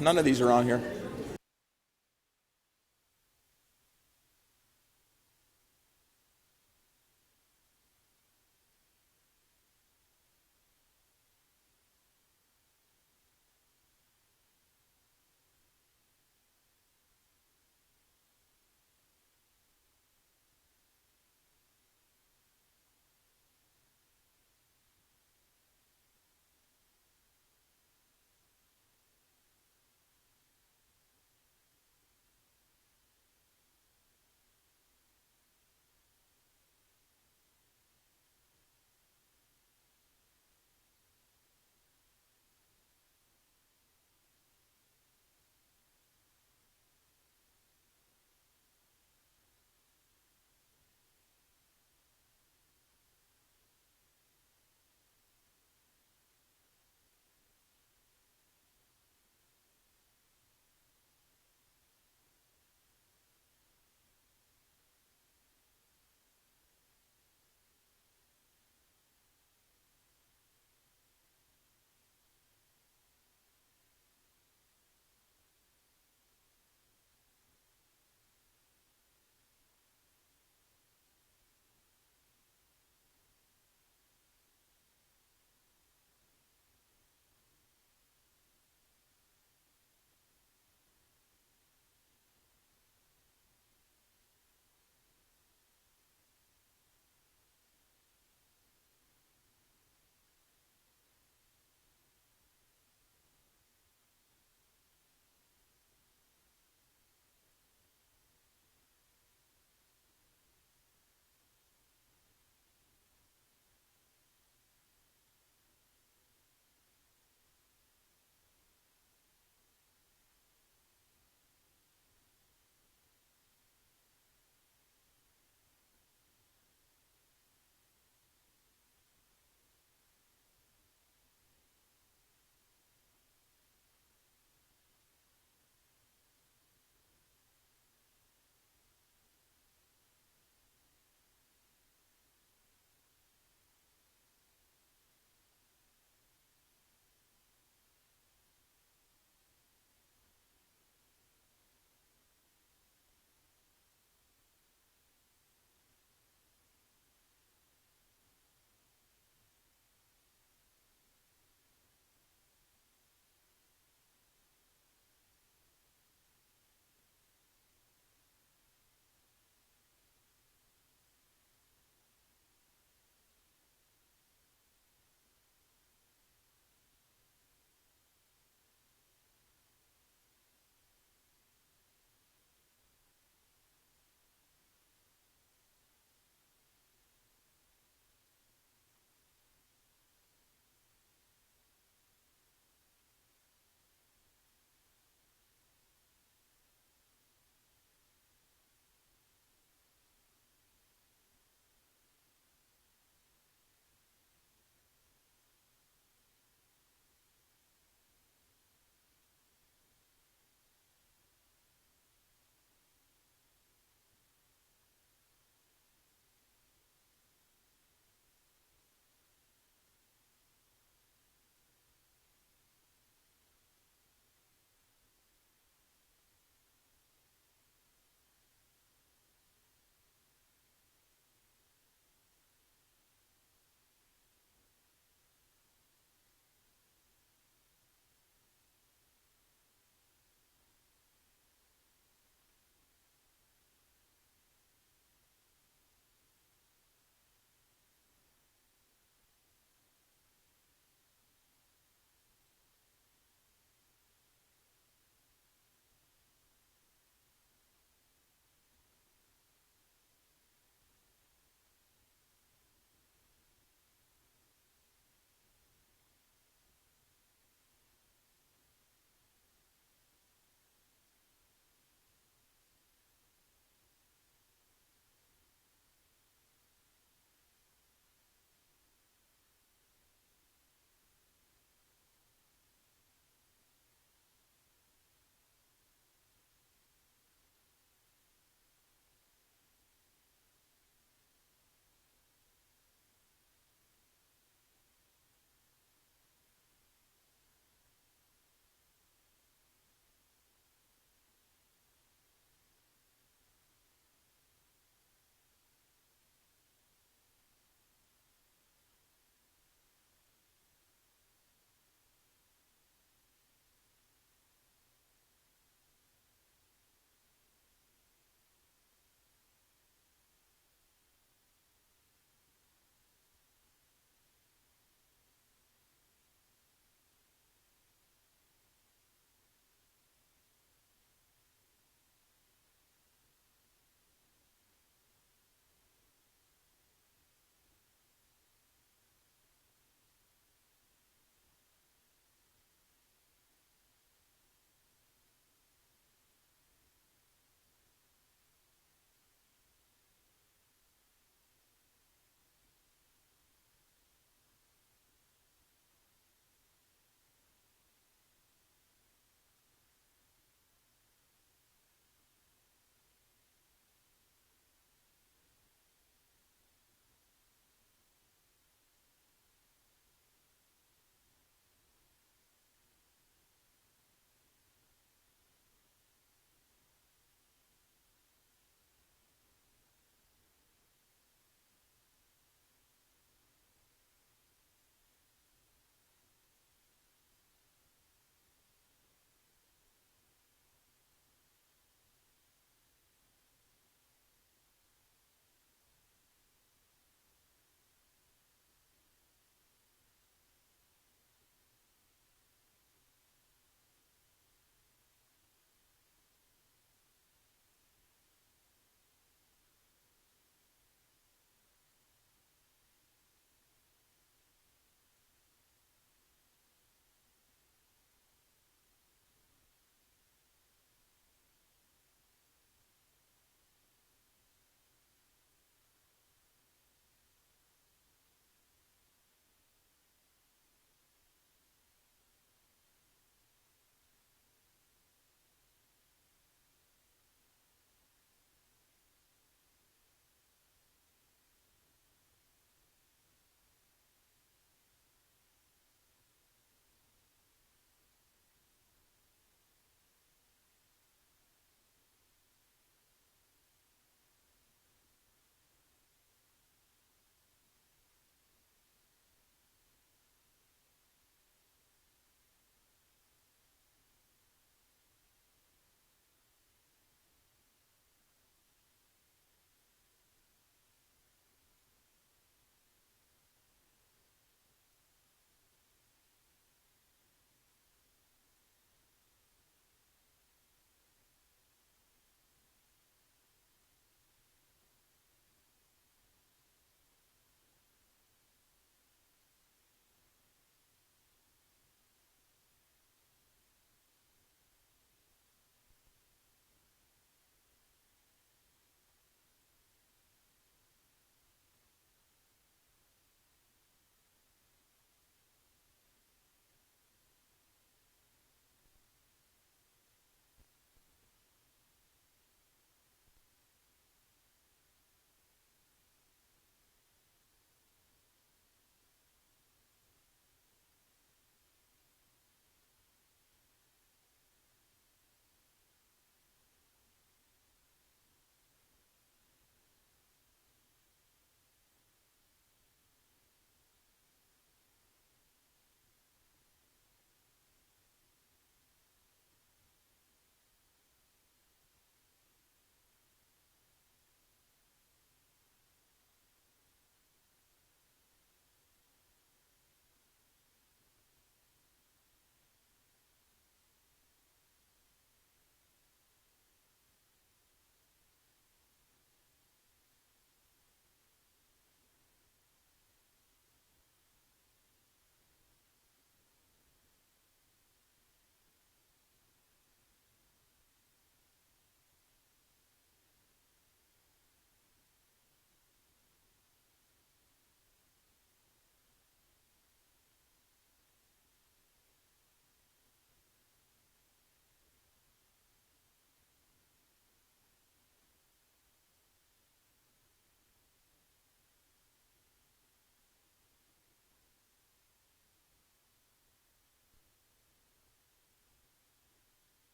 None of these are on here.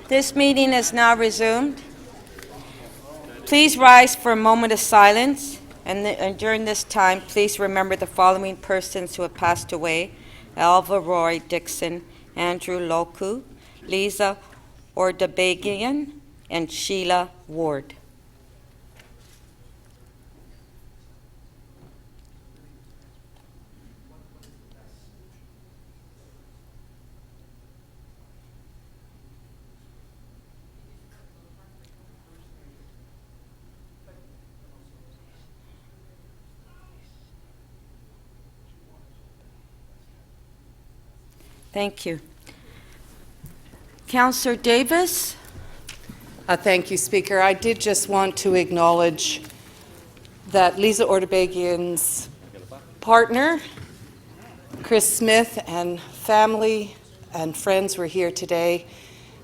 This meeting is now resumed. Please rise for a moment of silence, and during this time, please remember the following persons who have passed away: Alva Roy Dixon, Andrew Loku, Lisa Ordabagian, and Sheila Ward. Thank you. Councillor Davis? Thank you, Speaker. I did just want to acknowledge that Lisa Ordabagian's partner, Chris Smith, and family and friends were here today,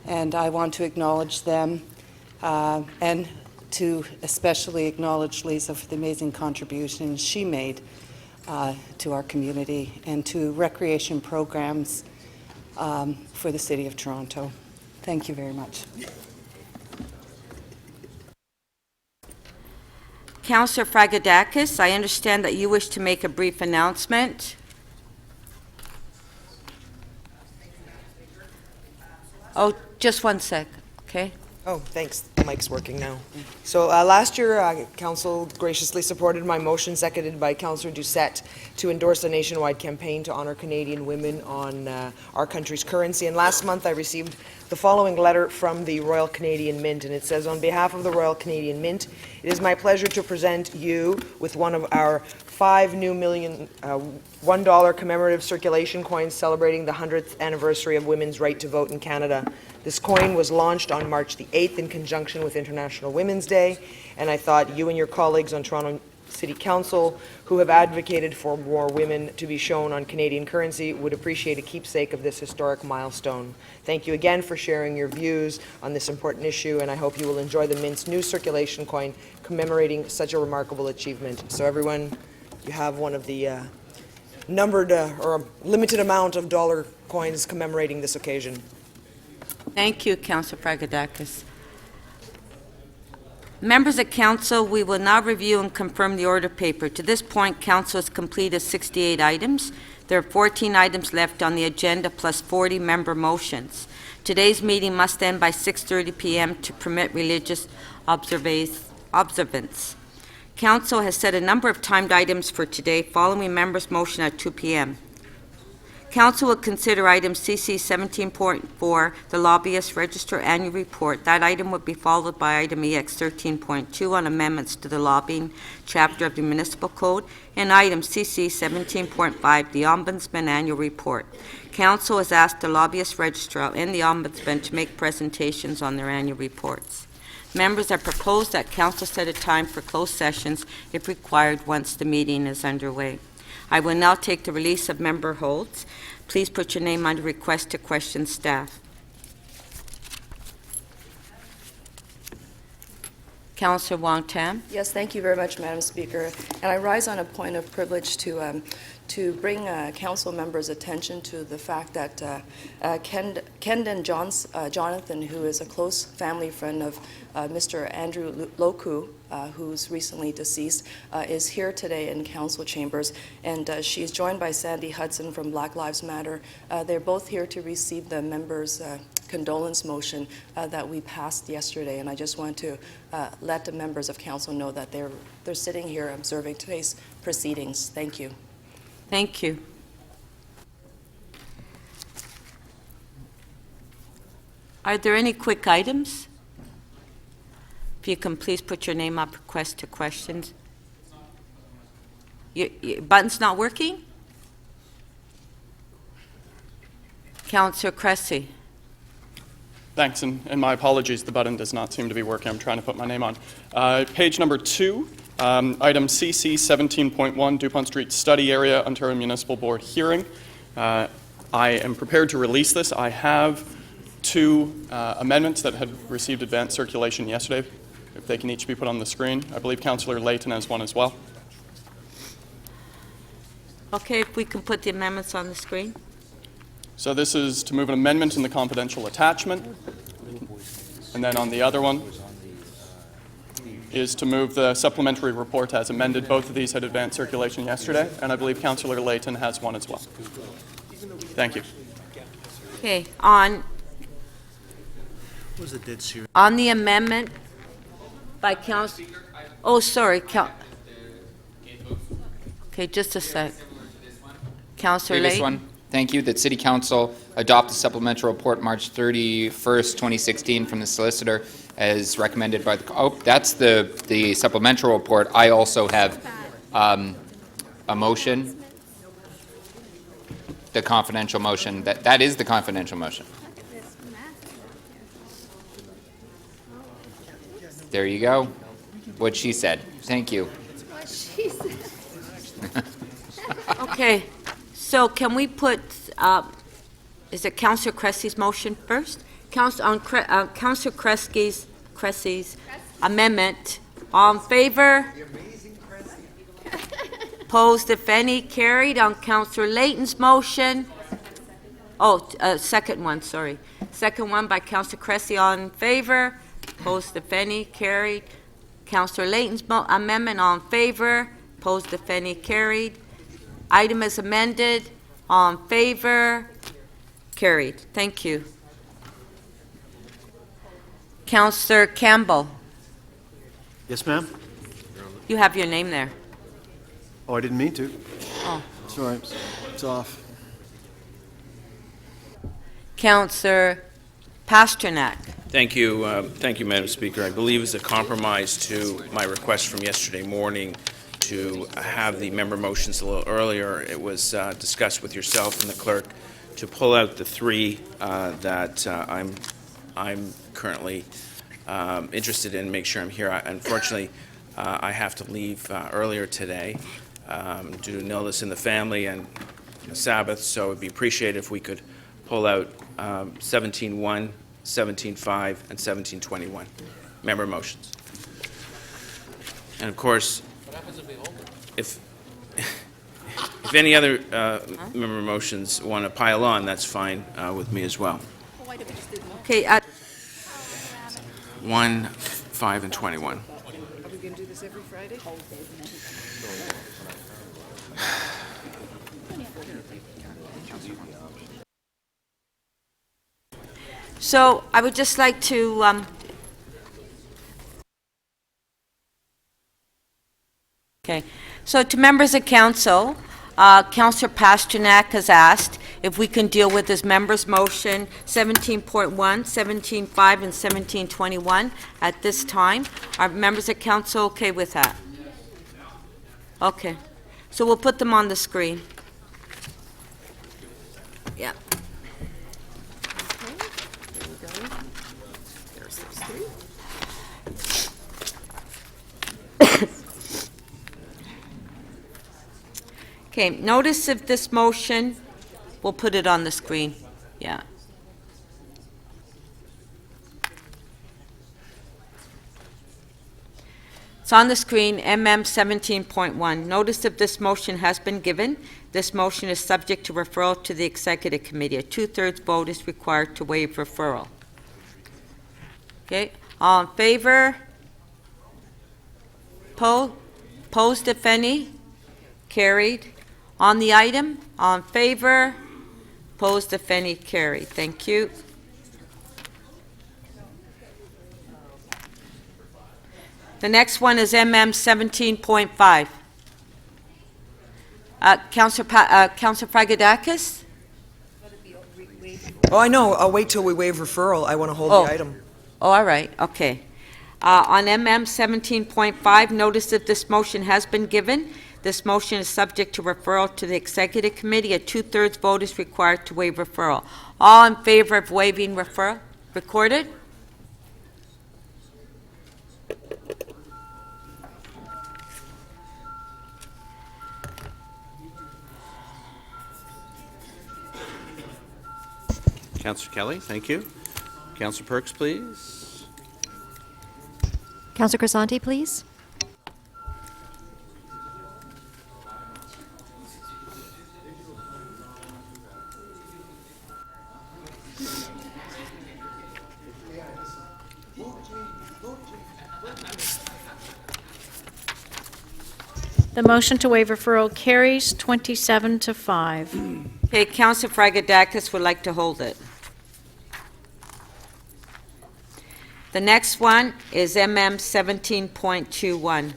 and I want to acknowledge them and to especially acknowledge Lisa for the amazing contributions she made to our community and to recreation programs for the City of Toronto. Thank you very much. Councillor Fragadakis, I understand that you wish to make a brief announcement. Oh, just one sec, okay? Oh, thanks. The mic's working now. So last year, Council graciously supported my motion, seconded by Councillor Doucette, to endorse a nationwide campaign to honor Canadian women on our country's currency. And last month, I received the following letter from the Royal Canadian Mint, and it says, "On behalf of the Royal Canadian Mint, it is my pleasure to present you with one of our 5 new million $1 commemorative circulation coins celebrating the 100th anniversary of women's right to vote in Canada. This coin was launched on March the 8th in conjunction with International Women's Day, and I thought you and your colleagues on Toronto City Council who have advocated for more women to be shown on Canadian currency would appreciate a keepsake of this historic milestone. Thank you again for sharing your views on this important issue, and I hope you will enjoy the Mint's new circulation coin commemorating such a remarkable achievement." So everyone, you have one of the numbered or a limited amount of dollar coins commemorating this occasion. Thank you, Councillor Fragadakis. Members of Council, we will now review and confirm the order paper. To this point, Council has completed 68 items. There are 14 items left on the agenda, plus 40 member motions. Today's meeting must end by 6:30 p.m. to permit religious observance. Council has set a number of timed items for today, following members' motion at 2 p.m. Council will consider item CC 17.4, the Lobbyist Register Annual Report. That item would be followed by item EX 13.2 on amendments to the lobbying chapter of the Municipal Code, and item CC 17.5, the Ombudsman Annual Report. Council has asked the Lobbyist Registrar and the Ombudsman to make presentations on their annual reports. Members have proposed that Council set a time for closed sessions if required once the meeting is underway. I will now take the release of member holds. Please put your name under request to question staff. Councillor Wong-Tam. Yes, thank you very much, Madam Speaker. And I rise on a point of privilege to bring council members' attention to the fact that Kendon Jonathan, who is a close family friend of Mr. Andrew Loku, who's recently deceased, is here today in council chambers, and she's joined by Sandy Hudson from Black Lives Matter. They're both here to receive the members' condolence motion that we passed yesterday, and I just want to let the members of council know that they're sitting here observing today's proceedings. Thank you. Thank you. Are there any quick items? If you can please put your name up, request to questions. Your button's not working? Councillor Cressy. Thanks, and my apologies, the button does not seem to be working. I'm trying to put my name on. Page number 2, item CC 17.1, Dupont Street Study Area, Ontario Municipal Board hearing. I am prepared to release this. I have 2 amendments that had received advanced circulation yesterday. If they can each be put on the screen. I believe Councillor Layton has one as well. Okay, if we can put the amendments on the screen. So this is to move an amendment in the confidential attachment. And then on the other one is to move the supplementary report as amended. Both of these had advanced circulation yesterday, and I believe Councillor Layton has one as well. Thank you. Okay, on the amendment by Council, oh, sorry, okay, just a sec. Councillor Previous Layton? one. Thank you. That City Council adopt the supplemental report March 31st, 2016 from the solicitor as recommended by the... Oh, that's the supplemental report. I also have a motion. The confidential motion. That is the confidential motion. There you go. What she said. Thank you. Okay, so can we put, is it Councillor Cressy's motion first? Councillor Cressy's amendment. All in favor? Opposed, if any, carried. On Councillor Layton's motion. Oh, second one, sorry. Second one by Councillor Cressy, all in favor? Opposed, if any, carried. Councillor Layton's amendment, all in favor? Opposed, if any, carried. Item is amended. All in favor? Carried. Thank you. Councillor Campbell, Yes, ma'am? you have your name there. Oh, I didn't mean to. Oh. It's all right. It's off. Councillor Pasternak. Thank you, Madam Speaker. I believe as a compromise to my request from yesterday morning to have the member motions a little earlier, it was discussed with yourself and the clerk to pull out the three that I'm currently interested in, make sure I'm here. Unfortunately, I have to leave earlier today due to an illness in the family and a Sabbath, so it would be appreciated if we could pull out 17.1, 17.5, and 17.21 member motions. And of course, if any other member motions want to pile on, that's fine with me as well. Okay, 1, 5, and 21. Are we going to do this every Friday? so I would just like to, okay, so to members of council, Councillor Pasternak has asked if we can deal with his members' motion 17.1, 17.5, and 17.21 at this time. Are members of council okay with that? Okay, so we'll put them on the screen. Yeah. Okay, notice of this motion, we'll put it on the screen, yeah. It's on the screen, MM 17.1. Notice of this motion has been given. This motion is subject to referral to the Executive Committee. A two-thirds vote is required to waive referral. Okay, all in favor? Opposed, if any? Carried. On the item, all in favor? Opposed, if any? Carried. Thank you. The next one is MM 17.5. Councillor Fragadakis? Oh, I know. I'll wait till we waive referral. I want to hold the item. Oh, all right, okay. On MM 17.5, notice that this motion has been given. This motion is subject to referral to the Executive Committee. A two-thirds vote is required to waive referral. All in favor of waiving referral? Recorded? Councillor Kelly, thank you. Councillor Perks, please. Councillor Crisanti, please. The motion to waive referral carries 27 to 5. Okay, Councillor Fragedakis would like to hold it. The next one is MM 17.21.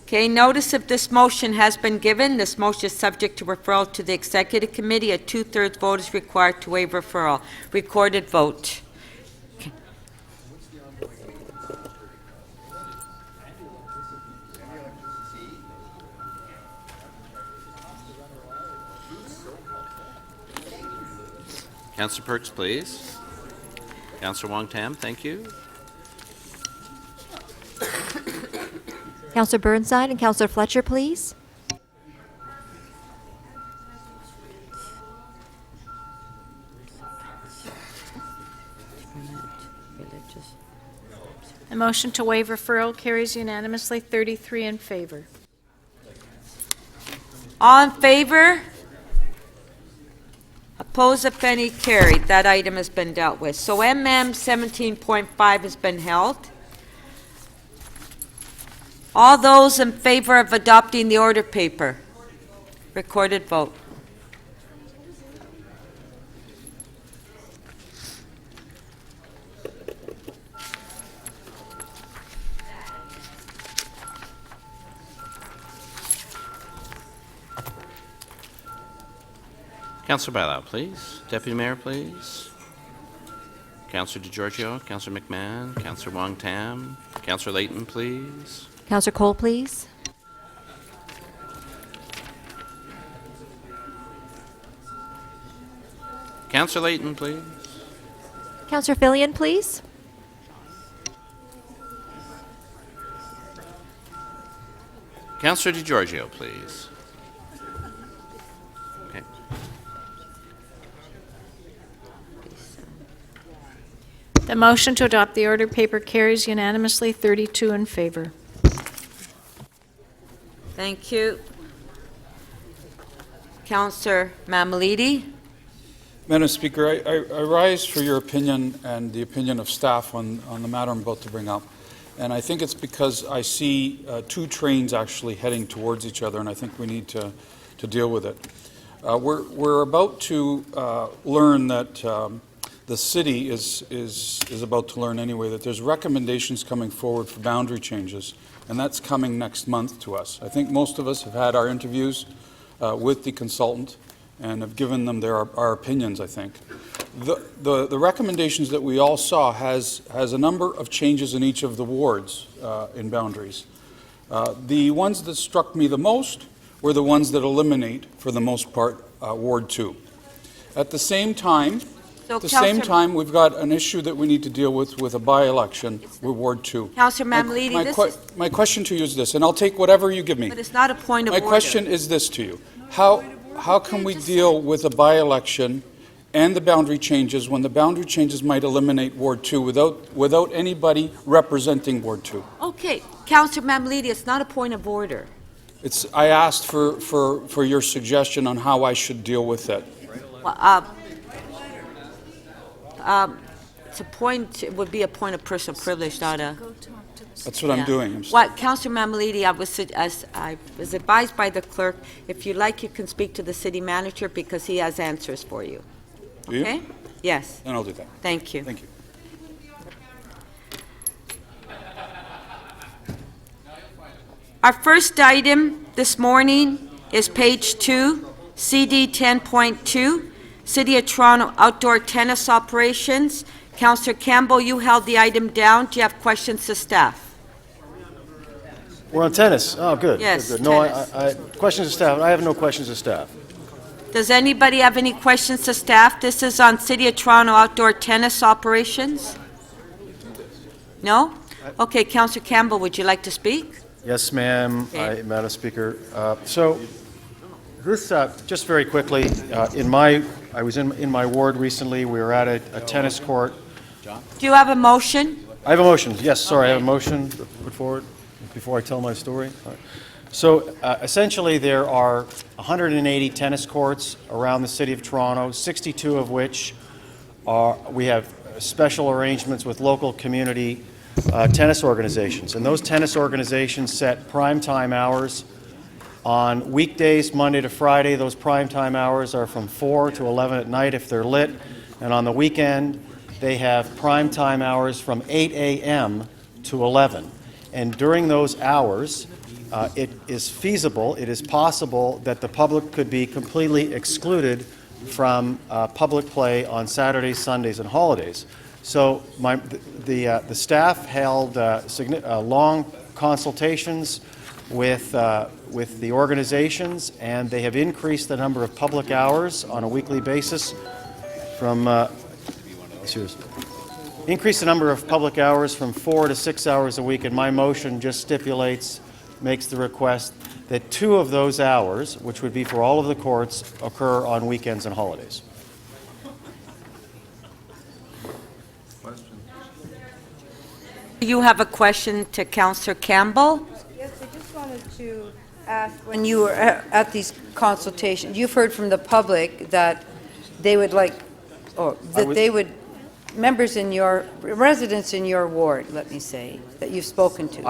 Okay, notice of this motion has been given. This motion is subject to referral to the Executive Committee. A two-thirds vote is required to waive referral. Recorded vote. Councillor Perks, please. Councillor Wong Tam, thank you. Councillor Burnside and Councillor Fletcher, please. The motion to waive referral carries unanimously 33 in favor. All in favor? Oppose, if any, carried. That item has been dealt with. So MM 17.5 has been held. All those in favor of adopting the order paper? Recorded vote. Councillor Bailao, please. Deputy Mayor, please. Councillor DeGiorgio, Councillor McMahon, Councillor Wong Tam, Councillor Layton, please. Councillor Cole, please. Councillor Layton, please. Councillor Fillion, please. Councillor DeGiorgio, please. Okay. The motion to adopt the order paper carries unanimously 32 in favor. Thank you. Councillor Mammoliti. Madam Speaker, I rise for your opinion and the opinion of staff on the matter I'm about to bring up. And I think it's because I see two trains actually heading towards each other, and I think we need to deal with it. We're about to learn that the city is about to learn anyway that there's recommendations coming forward for boundary changes, and that's coming next month to us. I think most of us have had our interviews with the consultant and have given them our opinions, I think. The recommendations that we all saw has a number of changes in each of the wards in boundaries. The ones that struck me the most were the ones that eliminate, for the most part, Ward 2. At the same time, we've got an issue that we need to deal with a by-election with Ward 2. Councillor Mammoliti, my question to you is this, and I'll take whatever you give me. but it's not a point of order. My question is this to you. How can we deal with a by-election and the boundary changes when the boundary changes might eliminate Ward 2 without anybody representing Ward 2? Okay, Councillor Mammoliti, it's not a point of order. I asked for your suggestion on how I should deal with it. Well, it would be a point of personal privilege, not a... That's what I'm doing. What, Councillor Mammoliti, I was advised by the clerk, if you like, you can speak to the city manager because he has answers for you. Do you? Okay? Yes. Then I'll do that. Thank you. Thank you. Our first item this morning is page 2, CD 10.2, City of Toronto Outdoor Tennis Operations. Councillor Campbell, you held the item down. Do you have questions to staff? We're on tennis. Oh, good. Yes, Good. No, tennis. questions to staff. I have no questions to staff. Does anybody have any questions to staff? This is on City of Toronto Outdoor Tennis Operations. No? Okay, Councillor Campbell, would you like to speak? Yes, ma'am. Okay. Madam Speaker. So, this just very quickly. I was in my ward recently. We were at a tennis court. Do you have a motion? I have a motion. Yes, sorry, I have a Okay. motion to put forward before I tell my story. All right. So essentially there are 180 tennis courts around the City of Toronto, 62 of which we have special arrangements with local community tennis organizations. And those tennis organizations set prime time hours. On weekdays, Monday to Friday, those prime time hours are from 4 to 11 at night if they're lit. And on the weekend, they have prime time hours from 8 a.m. to 11. And during those hours, it is feasible, it is possible that the public could be completely excluded from public play on Saturdays, Sundays, and holidays. So the staff held long consultations with the organizations, and they have increased the number of public hours on a weekly basis from increase the number of public hours from 4 to 6 hours a week, and my motion just makes the request that 2 of those hours, which would be for all of the courts, occur on weekends and holidays. You have a question to Councillor Campbell? Yes, I just wanted to ask, when you were at these consultations, you've heard from the public that they would like, or that they would, members in your, residents in your ward, let me say, that you've spoken to.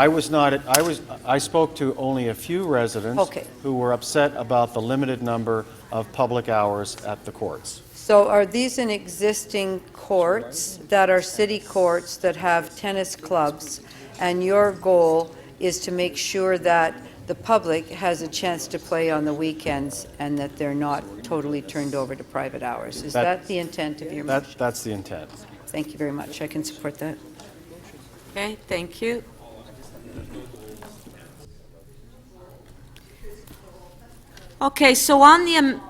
I spoke to only a few residents who were upset about the limited number of public hours at the courts. So are these in existing courts that are city courts that have tennis clubs, and your goal is to make sure that the public has a chance to play on the weekends and that they're not totally turned over to private hours? Is that the intent of your motion? That's the intent. Thank you very much. I can support that. Okay, thank you. Okay, so on the,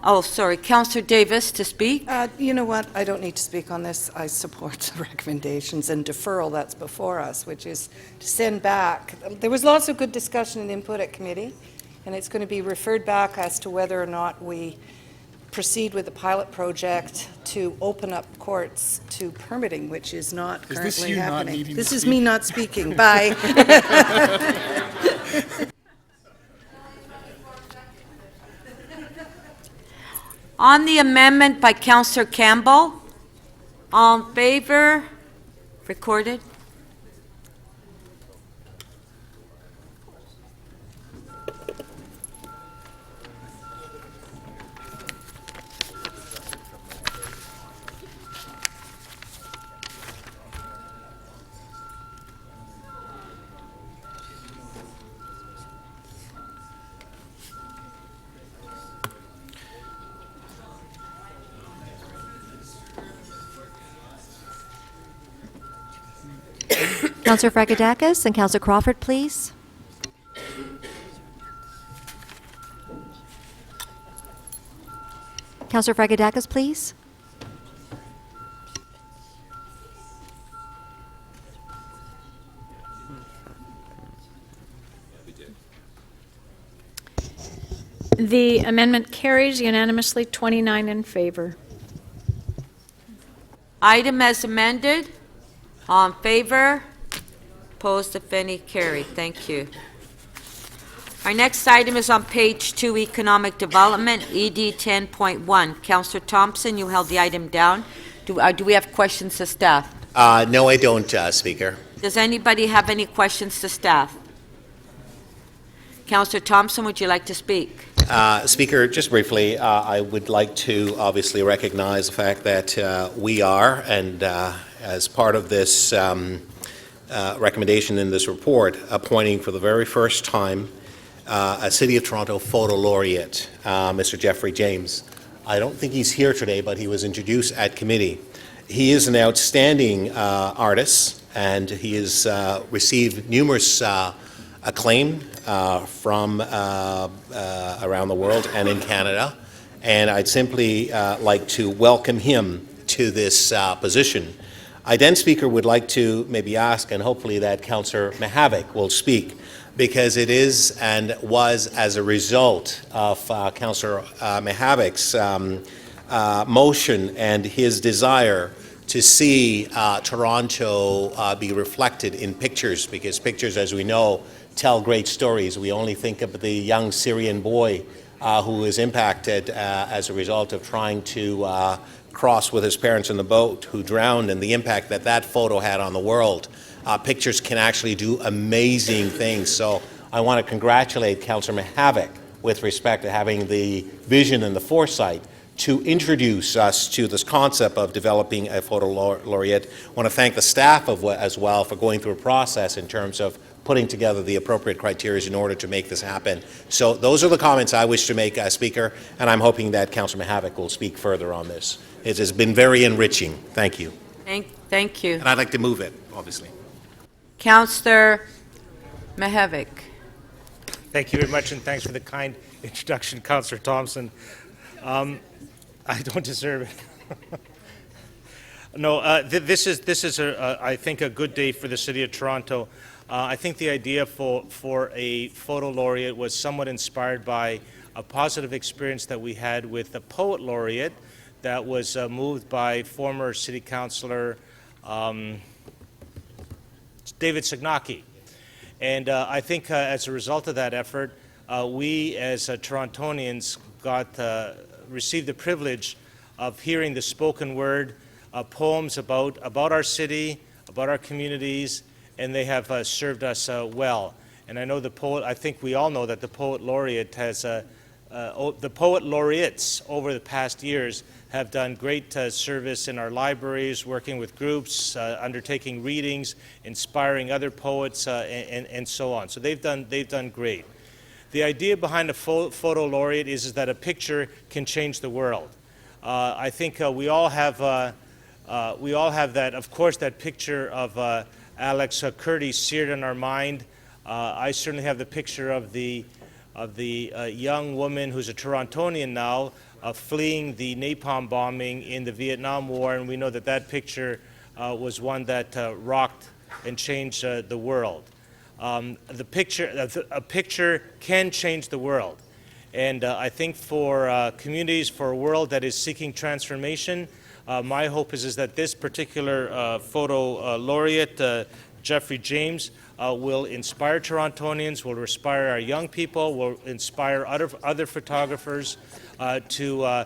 Councillor Davis to speak. You know what? I don't need to speak on this. I support the recommendations and deferral that's before us, which is to send back. There was lots of good discussion and input at committee, and it's going to be referred back as to whether or not we proceed with the pilot project to open up courts to permitting, which is not currently happening. This is me not speaking. Bye. On the amendment by Councillor Campbell, all in favor? Recorded. Councillor Fragedakis and Councillor Crawford, please. Councillor Fragedakis, please. The amendment carries unanimously, 29 in favor. Item as amended. All in favor? Opposed, if any, carried. Thank you. Our next item is on page 2, Economic Development, ED 10.1. Councillor Thompson, you held the item down. Do we have questions to staff? No, I don't, Speaker. Does anybody have any questions to staff? Councillor Thompson, would you like to speak? Speaker, just briefly, I would like to obviously recognize the fact that we are, and as part of this recommendation in this report, appointing for the very first time a City of Toronto Photo Laureate, Mr. Jeffrey James. I don't think he's here today, but he was introduced at committee. He is an outstanding artist, and he has received numerous acclaim from around the world and in Canada, and I'd simply like to welcome him to this position. I then, Speaker, would like to maybe ask, and hopefully that Councillor Mihevc will speak, because it is and was as a result of Councillor Mihevc's motion and his desire to see Toronto be reflected in pictures, because pictures, as we know, tell great stories. We only think of the young Syrian boy who was impacted as a result of trying to crossed with his parents in the boat who drowned and the impact that that photo had on the world. Pictures can actually do amazing things. So I want to congratulate Councillor Mihevc with respect to having the vision and the foresight to introduce us to this concept of developing a photo laureate. I want to thank the staff as well for going through a process in terms of putting together the appropriate criteria in order to make this happen. So those are the comments I wish to make, Speaker, and I'm hoping that Councillor Mihevc will speak further on this. It has been very enriching. Thank you. Thank you. And I'd like to move it, obviously. Councillor Mihevc. Thank you very much, and thanks for the kind introduction, Councillor Thompson. I don't deserve it. No, this is I think, a good day for the City of Toronto. I think the idea for a photo laureate was somewhat inspired by a positive experience that we had with the poet laureate that was moved by former City Councillor David Signacki. And I think as a result of that effort, we as Torontonians received the privilege of hearing the spoken word poems about our city, about our communities, and they have served us well. And I know I think we all know that the poet laureate has, the poet laureates over the past years have done great service in our libraries, working with groups, undertaking readings, inspiring other poets, and so on. So they've done great. The idea behind a photo laureate is that a picture can change the world. I think we all have that. Of course, that picture of Alex Kurdi seared in our mind. I certainly have the picture of the young woman who's a Torontonian now, fleeing the napalm bombing in the Vietnam War, and we know that picture was one that rocked and changed the world. A picture can change the world, and I think for communities, for a world that is seeking transformation, my hope is that this particular photo laureate, Jeffrey James, will inspire Torontonians, will inspire our young people, will inspire other photographers to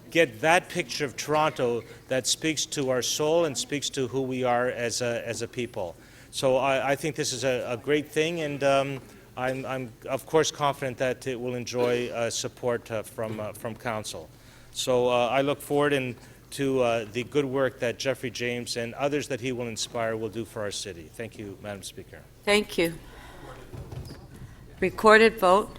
get that picture of Toronto that speaks to our soul and speaks to who we are as a people. So I think this is a great thing, and I'm of course confident that it will enjoy support from Council. So I look forward to the good work that Jeffrey James and others that he will inspire will do for our city. Thank you, Madam Speaker. Thank you. Recorded vote.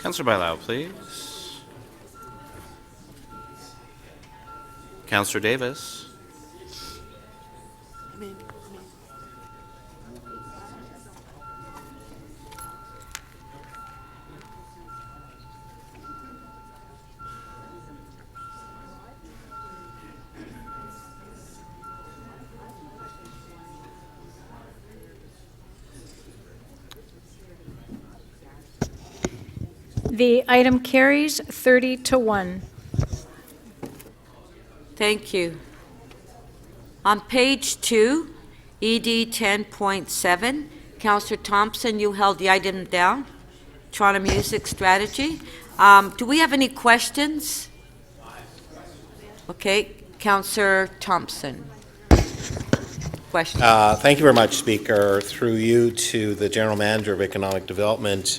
Councillor Bailão, please. Councillor Davis. The item carries 30-1. Thank you. On page 2, ED 10.7, Councillor Thompson, you held the item down, Toronto Music Strategy. Do we have any questions? Okay, Councillor Thompson. Question. Thank you very much, Speaker. Through you to the General Manager of Economic Development,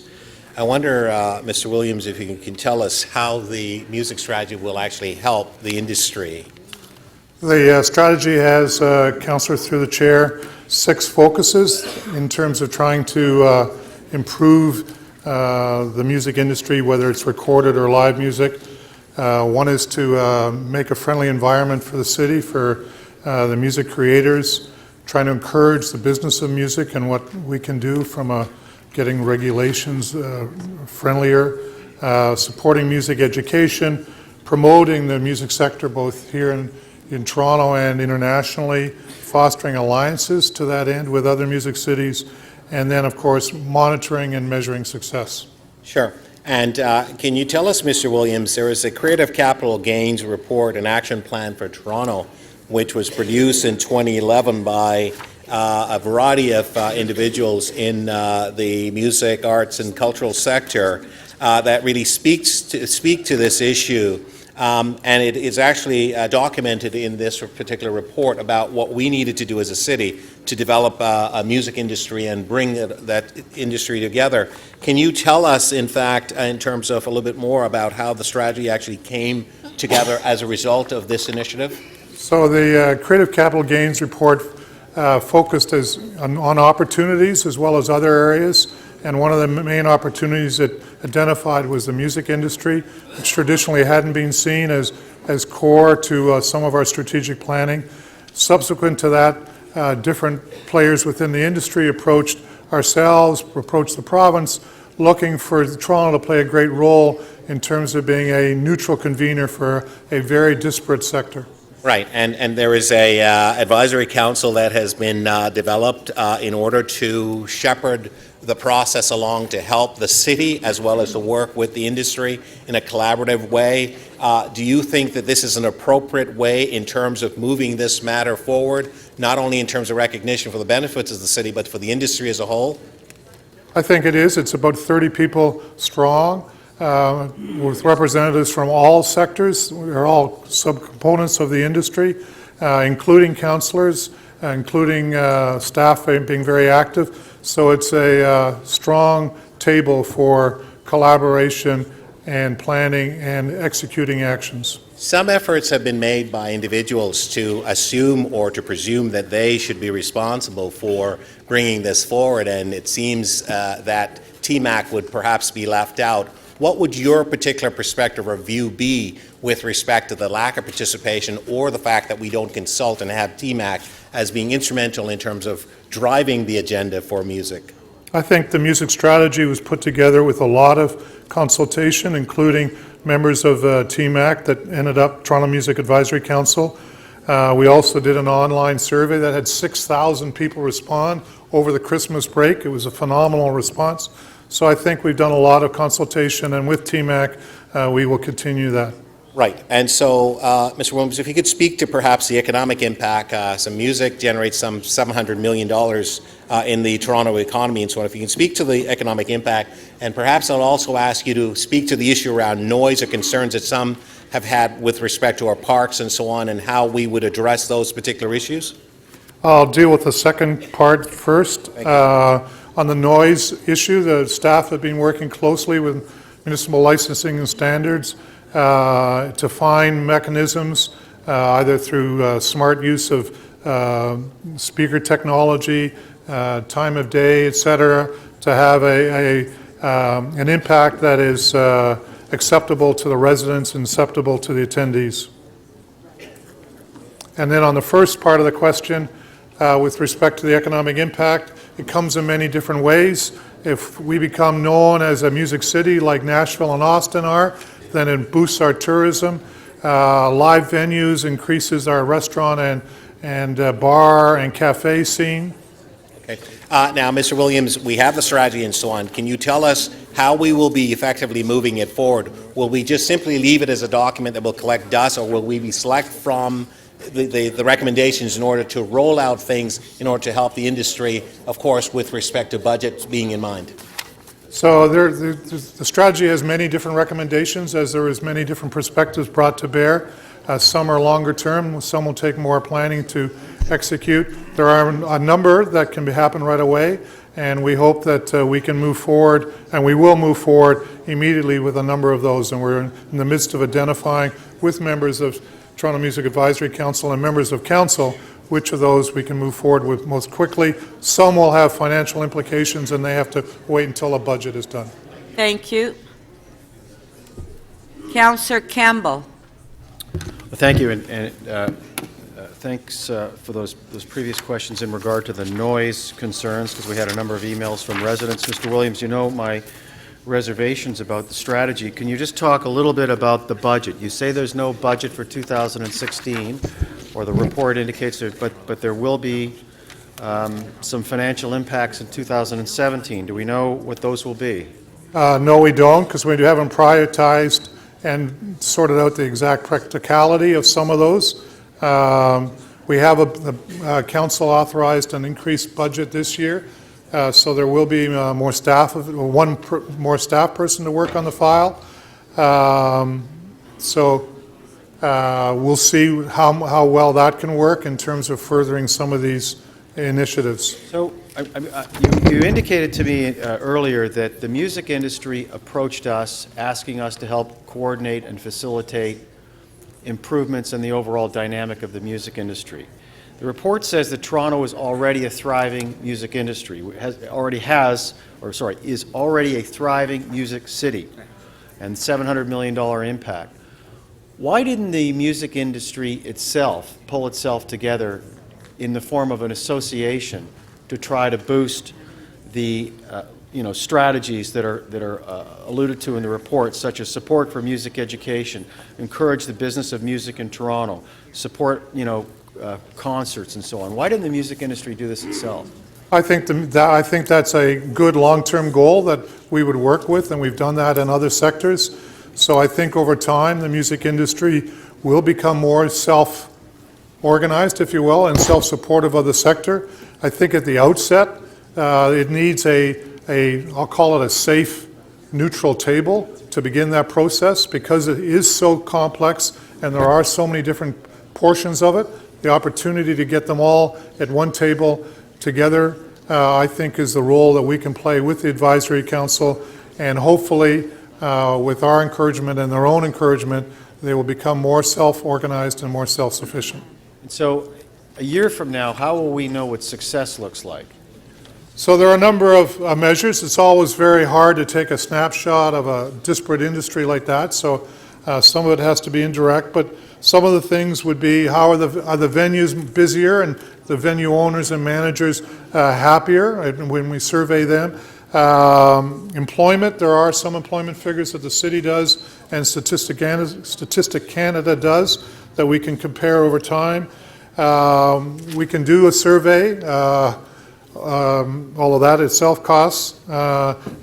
I wonder, Mr. Williams, if you can tell us how the music strategy will actually help the industry. The strategy has, Councillor through the chair, 6 focuses in terms of trying to improve the music industry, whether it's recorded or live music. One is to make a friendly environment for the city, for the music creators, trying to encourage the business of music and what we can do from getting regulations friendlier, supporting music education, promoting the music sector both here in Toronto and internationally, fostering alliances to that end with other music cities, and then, of course, monitoring and measuring success. Sure. And can you tell us, Mr. Williams, there is a Creative Capital Gains report and action plan for Toronto, which was produced in 2011 by a variety of individuals in the music, arts, and cultural sector that really speak to this issue. And it is actually documented in this particular report about what we needed to do as a city to develop a music industry and bring that industry together. Can you tell us, in fact, in terms of a little bit more about how the strategy actually came together as a result of this initiative? So the Creative Capital Gains report focused on opportunities as well as other areas. And one of the main opportunities it identified was the music industry, which traditionally hadn't been seen as core to some of our strategic planning. Subsequent to that, different players within the industry approached ourselves, approached the province, looking for Toronto to play a great role in terms of being a neutral convener for a very disparate sector. Right, and there is a advisory council that has been developed in order to shepherd the process along to help the city as well as to work with the industry in a collaborative way. Do you think that this is an appropriate way in terms of moving this matter forward, not only in terms of recognition for the benefits of the city, but for the industry as a whole? I think it is. It's about 30 people strong, with representatives from all sectors. We're all subcomponents of the industry, including councillors, including staff being very active. So it's a strong table for collaboration and planning and executing actions. Some efforts have been made by individuals to assume or to presume that they should be responsible for bringing this forward, and it seems that TMAC would perhaps be left out. What would your particular perspective or view be with respect to the lack of participation or the fact that we don't consult and have TMAC as being instrumental in terms of driving the agenda for music? I think the music strategy was put together with a lot of consultation, including members of TMAC that ended up Toronto Music Advisory Council. We also did an online survey that had 6,000 people respond over the Christmas break. It was a phenomenal response. So I think we've done a lot of consultation, and with TMAC, we will continue that. Right, and so, Mr. Williams, if you could speak to perhaps the economic impact. Some music generates some $700 million in the Toronto economy, and so on. If you can speak to the economic impact, and perhaps I'll also ask you to speak to the issue around noise or concerns that some have had with respect to our parks and so on, and how we would address those particular issues. I'll deal with the second part first. On the noise issue, the staff have been working closely with municipal licensing and standards to find mechanisms, either through smart use of speaker technology, time of day, etc., to have an impact that is acceptable to the residents and acceptable to the attendees. And then on the first part of the question, with respect to the economic impact, it comes in many different ways. If we become known as a music city like Nashville and Austin are, then it boosts our tourism. Live venues increases our restaurant and bar and cafe scene. Okay. Now, Mr. Williams, we have the strategy and so on. Can you tell us how we will be effectively moving it forward? Will we just simply leave it as a document that will collect dust, or will we select from the recommendations in order to roll out things in order to help the industry, of course, with respect to budgets being in mind? So the strategy has many different recommendations, as there is many different perspectives brought to bear. Some are longer term, some will take more planning to execute. There are a number that can happen right away, and we hope that we can move forward, and we will move forward immediately with a number of those. And we're in the midst of identifying with members of Toronto Music Advisory Council and members of council which of those we can move forward with most quickly. Some will have financial implications, and they have to wait until a budget is done. Thank you. Councillor Campbell. Thank you, and thanks for those previous questions in regard to the noise concerns, because we had a number of emails from residents. Mr. Williams, you know my reservations about the strategy. Can you just talk a little bit about the budget? You say there's no budget for 2016, or the report indicates it, but there will be some financial impacts in 2017. Do we know what those will be? No, we don't, because we haven't prioritized and sorted out the exact practicality of some of those. We have the council authorized an increased budget this year, so there will be more staff, more staff person to work on the file. So we'll see how well that can work in terms of furthering some of these initiatives. So you indicated to me earlier that the music industry approached us asking us to help coordinate and facilitate improvements in the overall dynamic of the music industry. The report says that Toronto is already a thriving music industry, is already a thriving music city, and $700 million impact. Why didn't the music industry itself pull itself together in the form of an association to try to boost the strategies that are alluded to in the report, such as support for music education, encourage the business of music in Toronto, support concerts and so on? Why didn't the music industry do this itself? I think that's a good long-term goal that we would work with, and we've done that in other sectors. So I think over time the music industry will become more self-organized, if you will, and self-supportive of the sector. I think at the outset it needs I'll call it a safe, neutral table to begin that process, because it is so complex and there are so many different portions of it. The opportunity to get them all at one table together, I think, is the role that we can play with the Advisory Council, and hopefully with our encouragement and their own encouragement, they will become more self-organized and more self-sufficient. And so a year from now, how will we know what success looks like? So there are a number of measures. It's always very hard to take a snapshot of a disparate industry like that, so some of it has to be indirect, but some of the things would be, how are the venues busier and the venue owners and managers happier when we survey them. Employment, there are some employment figures that the city does and Statistic Canada does that we can compare over time. We can do a survey, all of that itself costs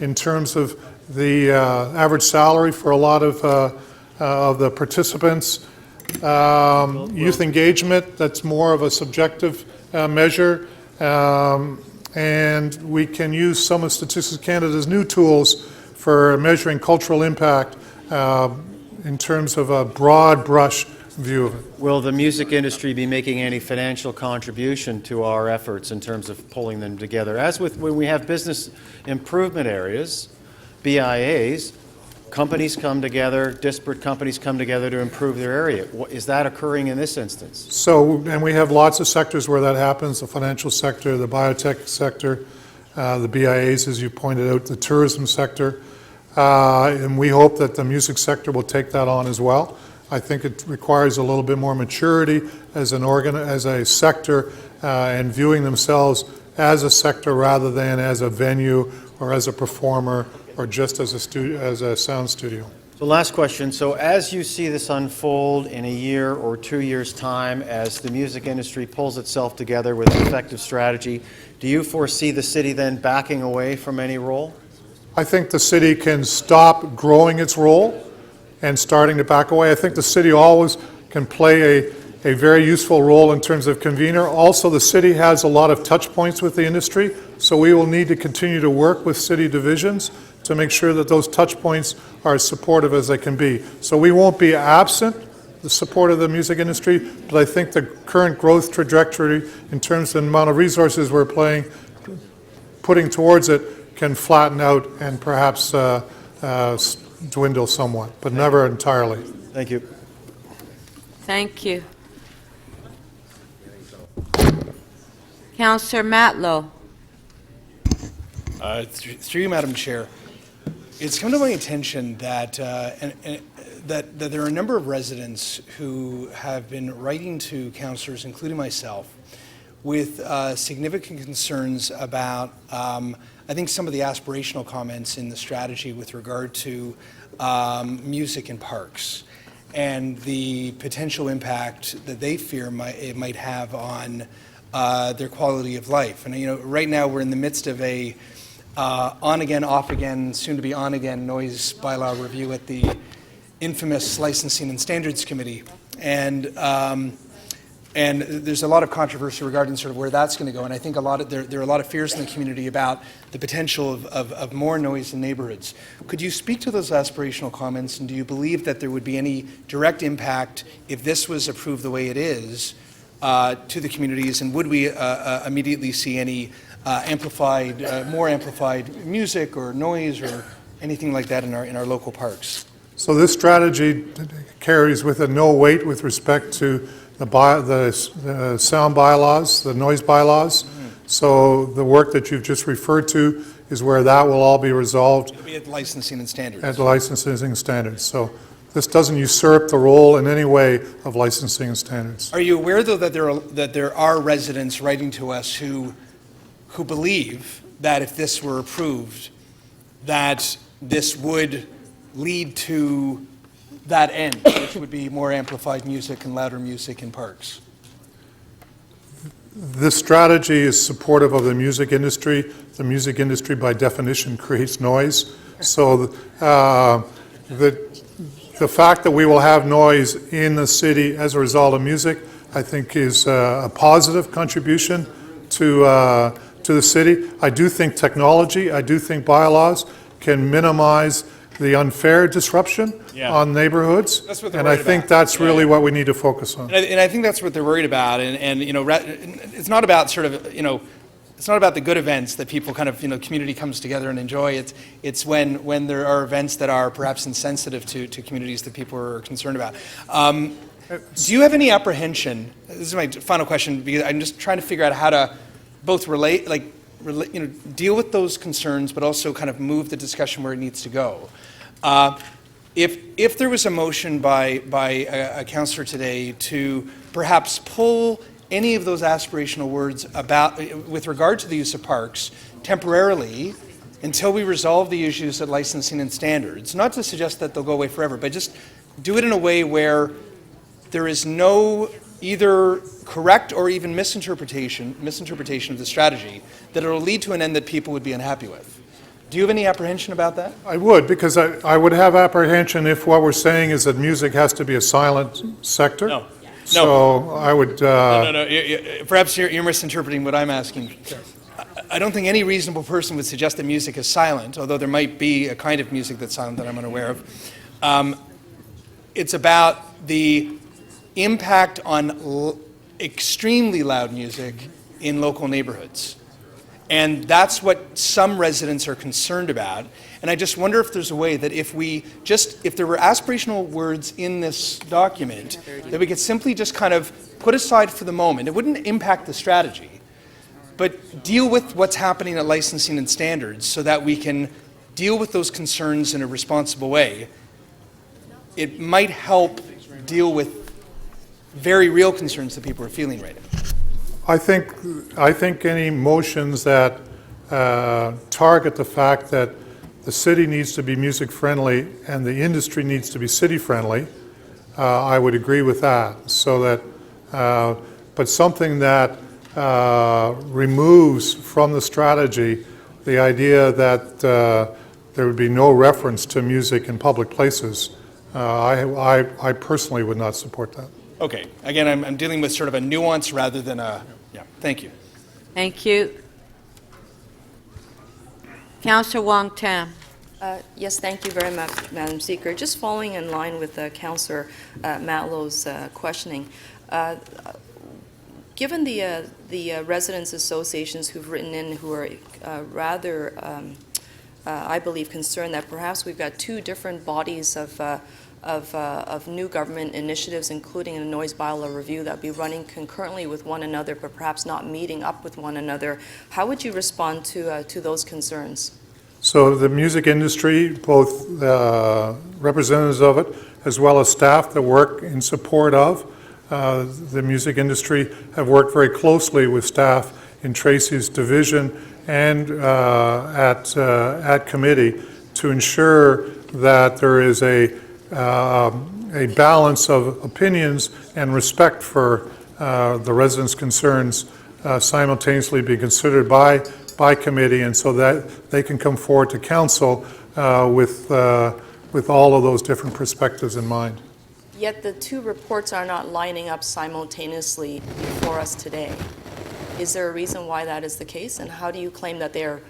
in terms of the average salary for a lot of the participants. Youth engagement, that's more of a subjective measure. And we can use some of Statistics Canada's new tools for measuring cultural impact in terms of a broad brush view of it. Will the music industry be making any financial contribution to our efforts in terms of pulling them together? As with when we have business improvement areas, BIAs, companies come together, disparate companies come together to improve their area. Is that occurring in this instance? So, and we have lots of sectors where that happens, the financial sector, the biotech sector, the BIAs, as you pointed out, the tourism sector, and we hope that the music sector will take that on as well. I think it requires a little bit more maturity as a sector and viewing themselves as a sector rather than as a venue or as a performer or just as a sound studio. So last question. So as you see this unfold in a year or 2 years' time, as the music industry pulls itself together with an effective strategy, do you foresee the city then backing away from any role? I think the city can stop growing its role and starting to back away. I think the city always can play a very useful role in terms of convener. Also, the city has a lot of touch points with the industry, so we will need to continue to work with city divisions to make sure that those touch points are as supportive as they can be. So we won't be absent the support of the music industry, but I think the current growth trajectory in terms of the amount of resources we're putting towards it can flatten out and perhaps dwindle somewhat, but never entirely. Thank you. Thank you. Councillor Matlow. Through you, Madam Chair, it's come to my attention that that there are a number of residents who have been writing to councillors, including myself, with significant concerns about, I think, some of the aspirational comments in the strategy with regard to music in parks and the potential impact that they fear it might have on their quality of life. And right now we're in the midst of a on-again, off-again, soon-to-be on-again noise bylaw review at the infamous Licensing and Standards Committee. And there's a lot of controversy regarding sort of where that's going to go. And I think there are a lot of fears in the community about the potential of more noise in neighborhoods. Could you speak to those aspirational comments, and do you believe that there would be any direct impact if this was approved the way it is to the communities, and would we immediately see any more amplified music or noise or anything like that in our local parks? So this strategy carries with it no weight with respect to the sound bylaws, the noise bylaws. So the work that you've just referred to is where that will all be resolved. It'll be at licensing and standards. At licensing and standards. So this doesn't usurp the role in any way of licensing and standards. Are you aware, though, that there are residents writing to us who believe that if this were approved, that this would lead to that end, which would be more amplified music and louder music in parks? This strategy is supportive of the music industry. The music industry, by definition, creates noise. So the fact that we will have noise in the city as a result of music, I think, is a positive contribution to the city. I do think technology, I do think bylaws can minimize the unfair disruption on neighborhoods. That's what they're and I worried think about. that's really what we need to focus on. And I think that's what they're worried about. And you know, it's not about sort of, you know, it's not about the good events that people kind of, you know, community comes together and enjoy. It's when there are events that are perhaps insensitive to communities that people are concerned about. Do you have any apprehension? This is my final question, because I'm just trying to figure out how to both deal with those concerns, but also kind of move the discussion where it needs to go. If there was a motion by a councillor today to perhaps pull any of those aspirational words with regard to the use of parks temporarily until we resolve the issues at licensing and standards, not to suggest that they'll go away forever, but just do it in a way where there is no either correct or even misinterpretation of the strategy, that it'll lead to an end that people would be unhappy with. Do you have any apprehension about that? I would, because I would have apprehension if what we're saying is that music has to be a silent sector. No. So I would... No. Perhaps you're misinterpreting what I'm asking. I don't think any reasonable person would suggest that music is silent, although there might be a kind of music that's silent that I'm unaware of. It's about the impact on extremely loud music in local neighborhoods. And that's what some residents are concerned about. And I just wonder if there's a way that if there were aspirational words in this document, that we could simply just kind of put aside for the moment. It wouldn't impact the strategy, but deal with what's happening at licensing and standards so that we can deal with those concerns in a responsible way. It might help deal with very real concerns that people are feeling right now. I think any motions that target the fact that the city needs to be music-friendly and the industry needs to be city-friendly, I would agree with that. So that, but something that removes from the strategy the idea that there would be no reference to music in public places, I personally would not support that. Okay. Again, I'm dealing with sort of a nuance rather than a... Yeah. Thank you. Thank you. Councillor Wong Tam. Yes, thank you very much, Madam Speaker. Just following in line with Councillor Matlow's questioning, given the residents' associations who've written in who are rather, I believe, concerned that perhaps we've got two different bodies of new government initiatives, including a noise bylaw review that will be running concurrently with one another, but perhaps not meeting up with one another. How would you respond to those concerns? So the music industry, both representatives of it, as well as staff that work in support of the music industry, have worked very closely with staff in Tracy's division and at committee to ensure that there is a balance of opinions and respect for the residents' concerns simultaneously be considered by by committee, and so that they can come forward to council with all of those different perspectives in mind. Yet the two reports are not lining up simultaneously before us today. Is there a reason why that is the case? And how do you claim that they're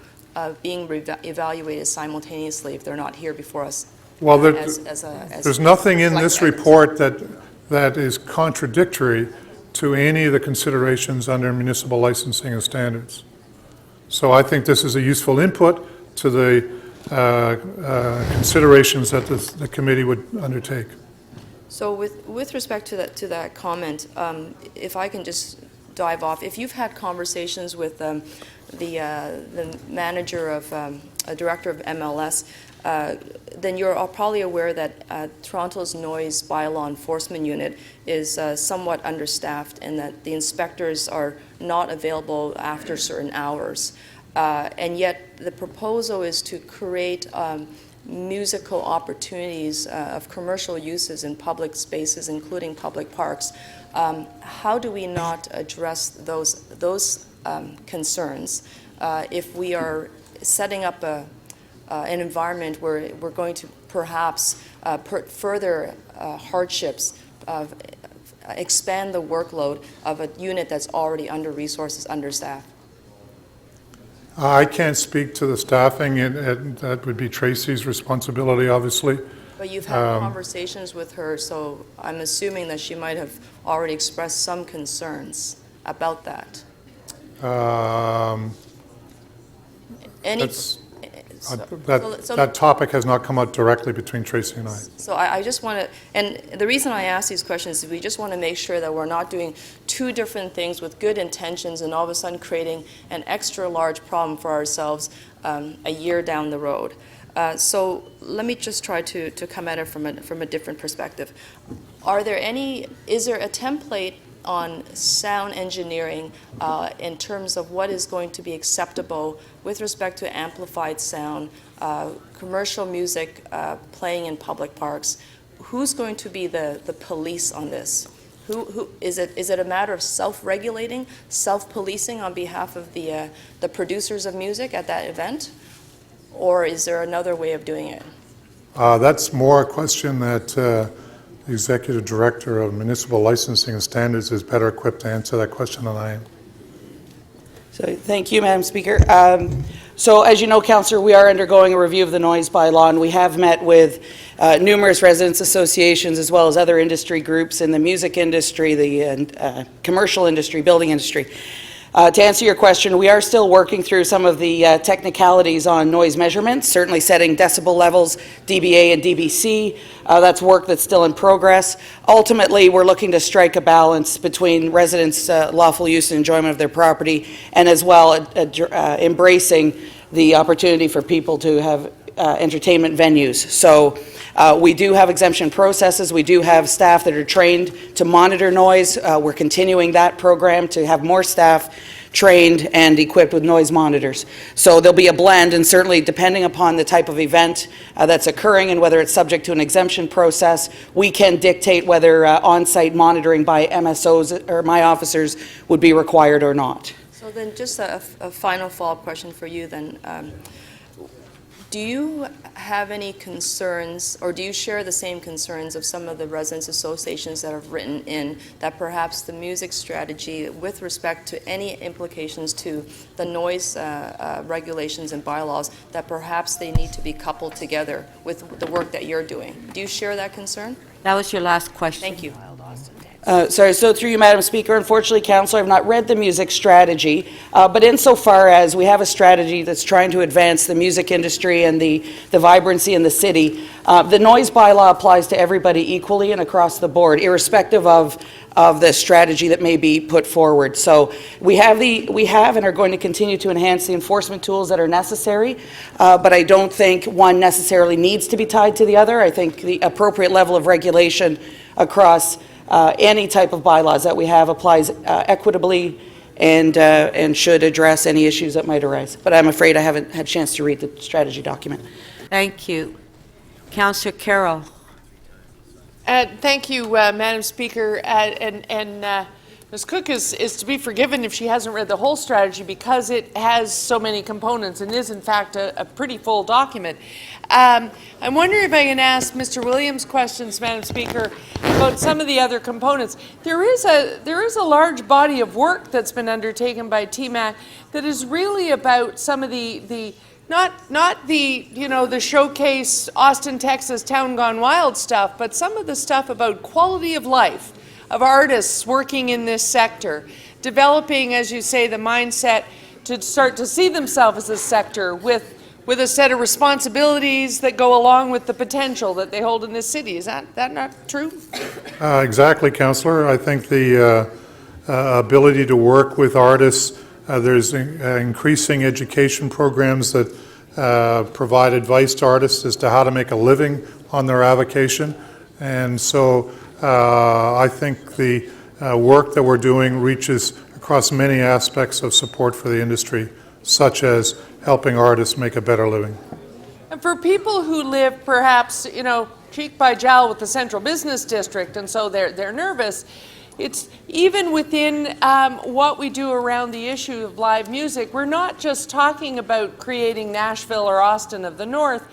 being evaluated simultaneously if they're not here before us? Well, as there's nothing in this collective report that is contradictory to any of the considerations under municipal licensing and standards. So I think this is a useful input to the considerations that the committee would undertake. So with respect to that comment, if I can just dive off, if you've had conversations with the manager of a director of MLS, then you're probably aware that Toronto's noise bylaw enforcement unit is somewhat understaffed, and that the inspectors are not available after certain hours. And yet the proposal is to create musical opportunities of commercial uses in public spaces, including public parks. How do we not address those concerns if we are setting up an environment where we're going to perhaps put further hardships, expand the workload of a unit that's already under-resourced, understaffed? I can't speak to the staffing, and that would be Tracy's responsibility, obviously. But you've had conversations with her, so I'm assuming that she might have already expressed some concerns about that. That topic has not come out directly between Tracy and I. So I just want to, and the reason I ask these questions is we just want to make sure that we're not doing two different things with good intentions and all of a sudden creating an extra large problem for ourselves a year down the road. So let me just try to come at it from a different perspective. Is there a template on sound engineering in terms of what is going to be acceptable with respect to amplified sound, commercial music playing in public parks? Who's going to be the police on this? Who is it a matter of self-regulating, self-policing on behalf of the producers of music at that event? Or is there another way of doing it? That's more a question that the Executive Director of Municipal Licensing and Standards is better equipped to answer that question than I am. So, thank you, Madam Speaker. So, as you know, Councillor, we are undergoing a review of the noise bylaw, and we have met with numerous residents' associations as well as other industry groups in the music industry, the commercial industry, building industry. To answer your question, we are still working through some of the technicalities on noise measurements, certainly setting decibel levels, dBA and dBc. That's work that's still in progress. Ultimately, we're looking to strike a balance between residents' lawful use and enjoyment of their property, and as well embracing the opportunity for people to have entertainment venues. So we do have exemption processes. We do have staff that are trained to monitor noise. We're continuing that program to have more staff trained and equipped with noise monitors. So there'll be a blend, and certainly depending upon the type of event that's occurring and whether it's subject to an exemption process, we can dictate whether on-site monitoring by MSOs or my officers would be required or not. So then just a final follow-up question for you then. Do you have any concerns, or do you share the same concerns of some of the residents' associations that have written in that perhaps the music strategy with respect to any implications to the noise regulations and bylaws, that perhaps they need to be coupled together with the work that you're doing? Do you share that concern? That was your last question. Thank you. Sorry, so through you, Madam Speaker, unfortunately, Councillor, I've not read the music strategy, but insofar as we have a strategy that's trying to advance the music industry and the vibrancy in the city, the noise bylaw applies to everybody equally and across the board, irrespective of the strategy that may be put forward. So we have and are going to continue to enhance the enforcement tools that are necessary, but I don't think one necessarily needs to be tied to the other. I think the appropriate level of regulation across any type of bylaws that we have applies equitably and should address any issues that might arise. But I'm afraid I haven't had a chance to read the strategy document. Thank you. Councillor Carroll. Thank you, Madam Speaker. Ms. Cook is to be forgiven if she hasn't read the whole strategy because it has so many components and is in fact a pretty full document. I'm wondering if I can ask Mr. Williams questions, Madam Speaker, about some of the other components. There is a large body of work that's been undertaken by TMAC that is really about some of the not the, you know, the showcase Austin, Texas, town gone wild stuff, but some of the stuff about quality of life of artists working in this sector, developing, as you say, the mindset to start to see themselves as a sector with a set of responsibilities that go along with the potential that they hold in this city. Is that not true? Exactly, Councillor. I think the ability to work with artists, there's increasing education programs that provide advice to artists as to how to make a living on their avocation. And so I think the work that we're doing reaches across many aspects of support for the industry, such as helping artists make a better living. And for people who live perhaps, you know, cheek by jowl with the Central Business District, and so they're nervous, it's even within what we do around the issue of live music, we're not just talking about creating Nashville or Austin of the North.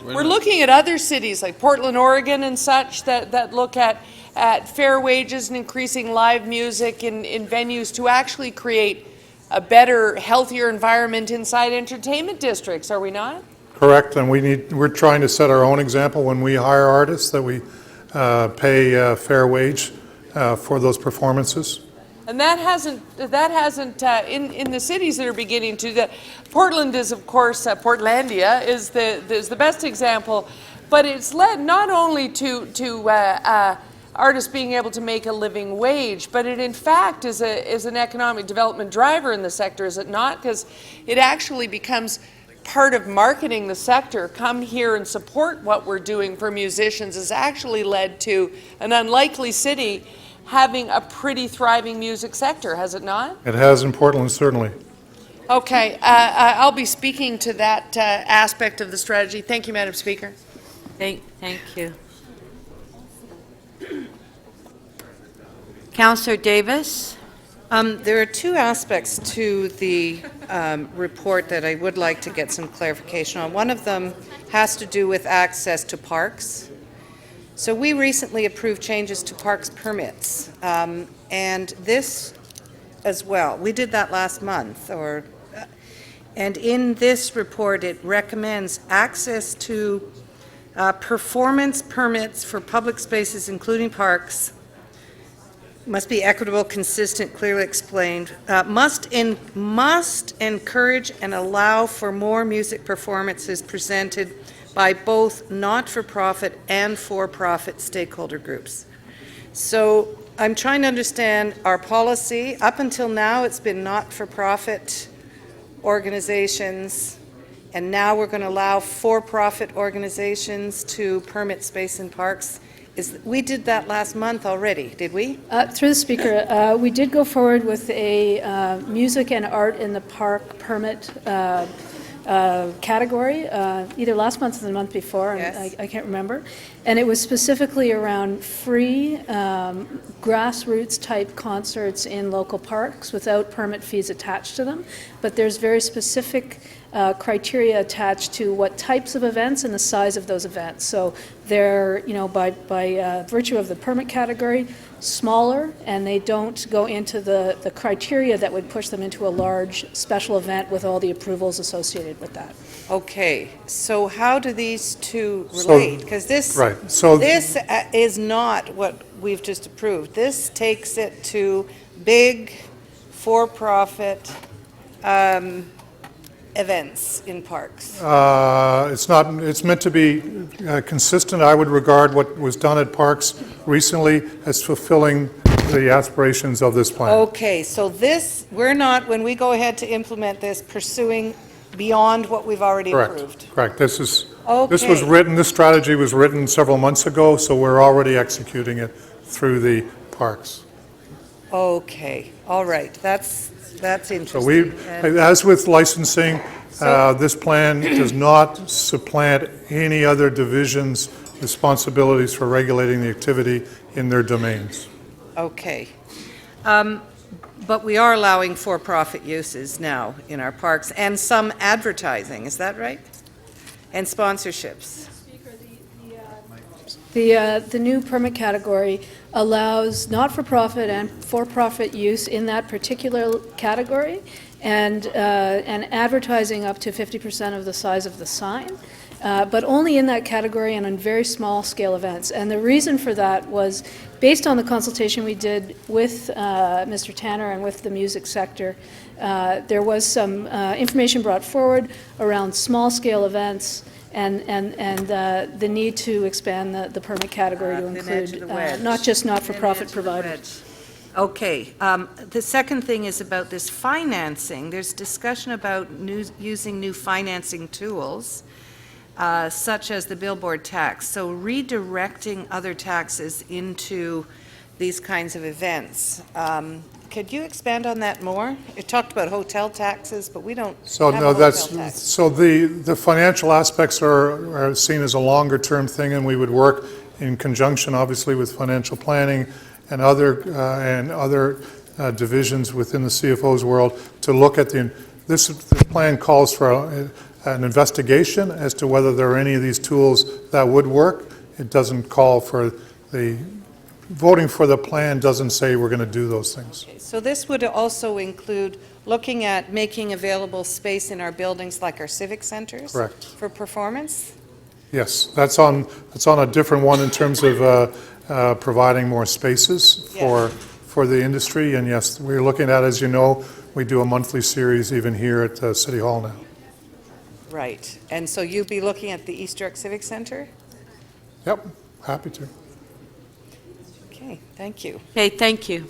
We're looking at other cities like Portland, Oregon and such that look at fair wages and increasing live music in venues to actually create a better, healthier environment inside entertainment districts, are we not? Correct, and we're trying to set our own example when we hire artists, that we pay a fair wage for those performances. And that hasn't in the cities that are beginning to. Portland is, of course, Portlandia is the best example, but it's led not only to artists being able to make a living wage, but it in fact is an economic development driver in the sector, is it not? Because it actually becomes part of marketing the sector. Come here and support what we're doing for musicians has actually led to an unlikely city having a pretty thriving music sector, has it not? It has in Portland, certainly. Okay, I'll be speaking to that aspect of the strategy. Thank you, Madam Speaker. Thank you. Councillor Davis? There are two aspects to the report that I would like to get some clarification on. One of them has to do with access to parks. So we recently approved changes to parks permits, and this as well. We did that last month, and in this report it recommends access to performance permits for public spaces, including parks, must be equitable, consistent, clearly explained, must encourage and allow for more music performances presented by both not-for-profit and for-profit stakeholder groups. So I'm trying to understand our policy. Up until now, it's been not-for-profit organizations, and now we're going to allow for-profit organizations to permit space in parks. We did that last month already, did we? Through the Speaker, we did go forward with a music and art in the park permit category, either last month or the month before, Yes. I can't remember. And it was specifically around free grassroots type concerts in local parks without permit fees attached to them. But there's very specific criteria attached to what types of events and the size of those events. So they're, you know, by virtue of the permit category, smaller, and they don't go into the criteria that would push them into a large special event with all the approvals associated with that. Okay, so how do these two relate? Because this is not what we've just approved. This takes it to big, for-profit events in parks. It's meant to be consistent. I would regard what was done at parks recently as fulfilling the aspirations of this plan. Okay, so this, we're not, when we go ahead to implement this, pursuing beyond what we've already approved. Correct. This was Okay. written, this strategy was written several months ago, so we're already executing it through the parks. Okay, all right, that's interesting. So we, as with licensing, this plan does not supplant any other division's responsibilities for regulating the activity in their domains. Okay. But we are allowing for-profit uses now in our parks, and some advertising, is that right? And sponsorships. The new permit category allows not-for-profit and for-profit use in that particular category, and advertising up to 50% of the size of the sign, but only in that category and on very small-scale events. And the reason for that was based on the consultation we did with Mr. Tanner and with the music sector. There was some information brought forward around small-scale events and the need to expand the permit category to include not just not-for-profit providers. Okay. The second thing is about this financing. There's discussion about using new financing tools, such as the billboard tax. So redirecting other taxes into these kinds of events. Could you expand on that more? You talked about hotel taxes, but we don't So have no, a that's, hotel tax. so the financial aspects are seen as a longer-term thing, and we would work in conjunction, obviously, with financial planning and other divisions within the CFO's world to look at this plan calls for an investigation as to whether there are any of these tools that would work. It doesn't call for voting for the plan doesn't say we're going to do those things. So this would also include looking at making available space in our buildings like our civic centers? Correct. For performance? Yes, that's on a different one in terms of providing more spaces for the industry. And yes, we're looking at, as you know, we do a monthly series even here at City Hall now. Right. And so you'd be looking at the East York Civic Center? Yep, happy to. Okay, thank you. Okay, thank you.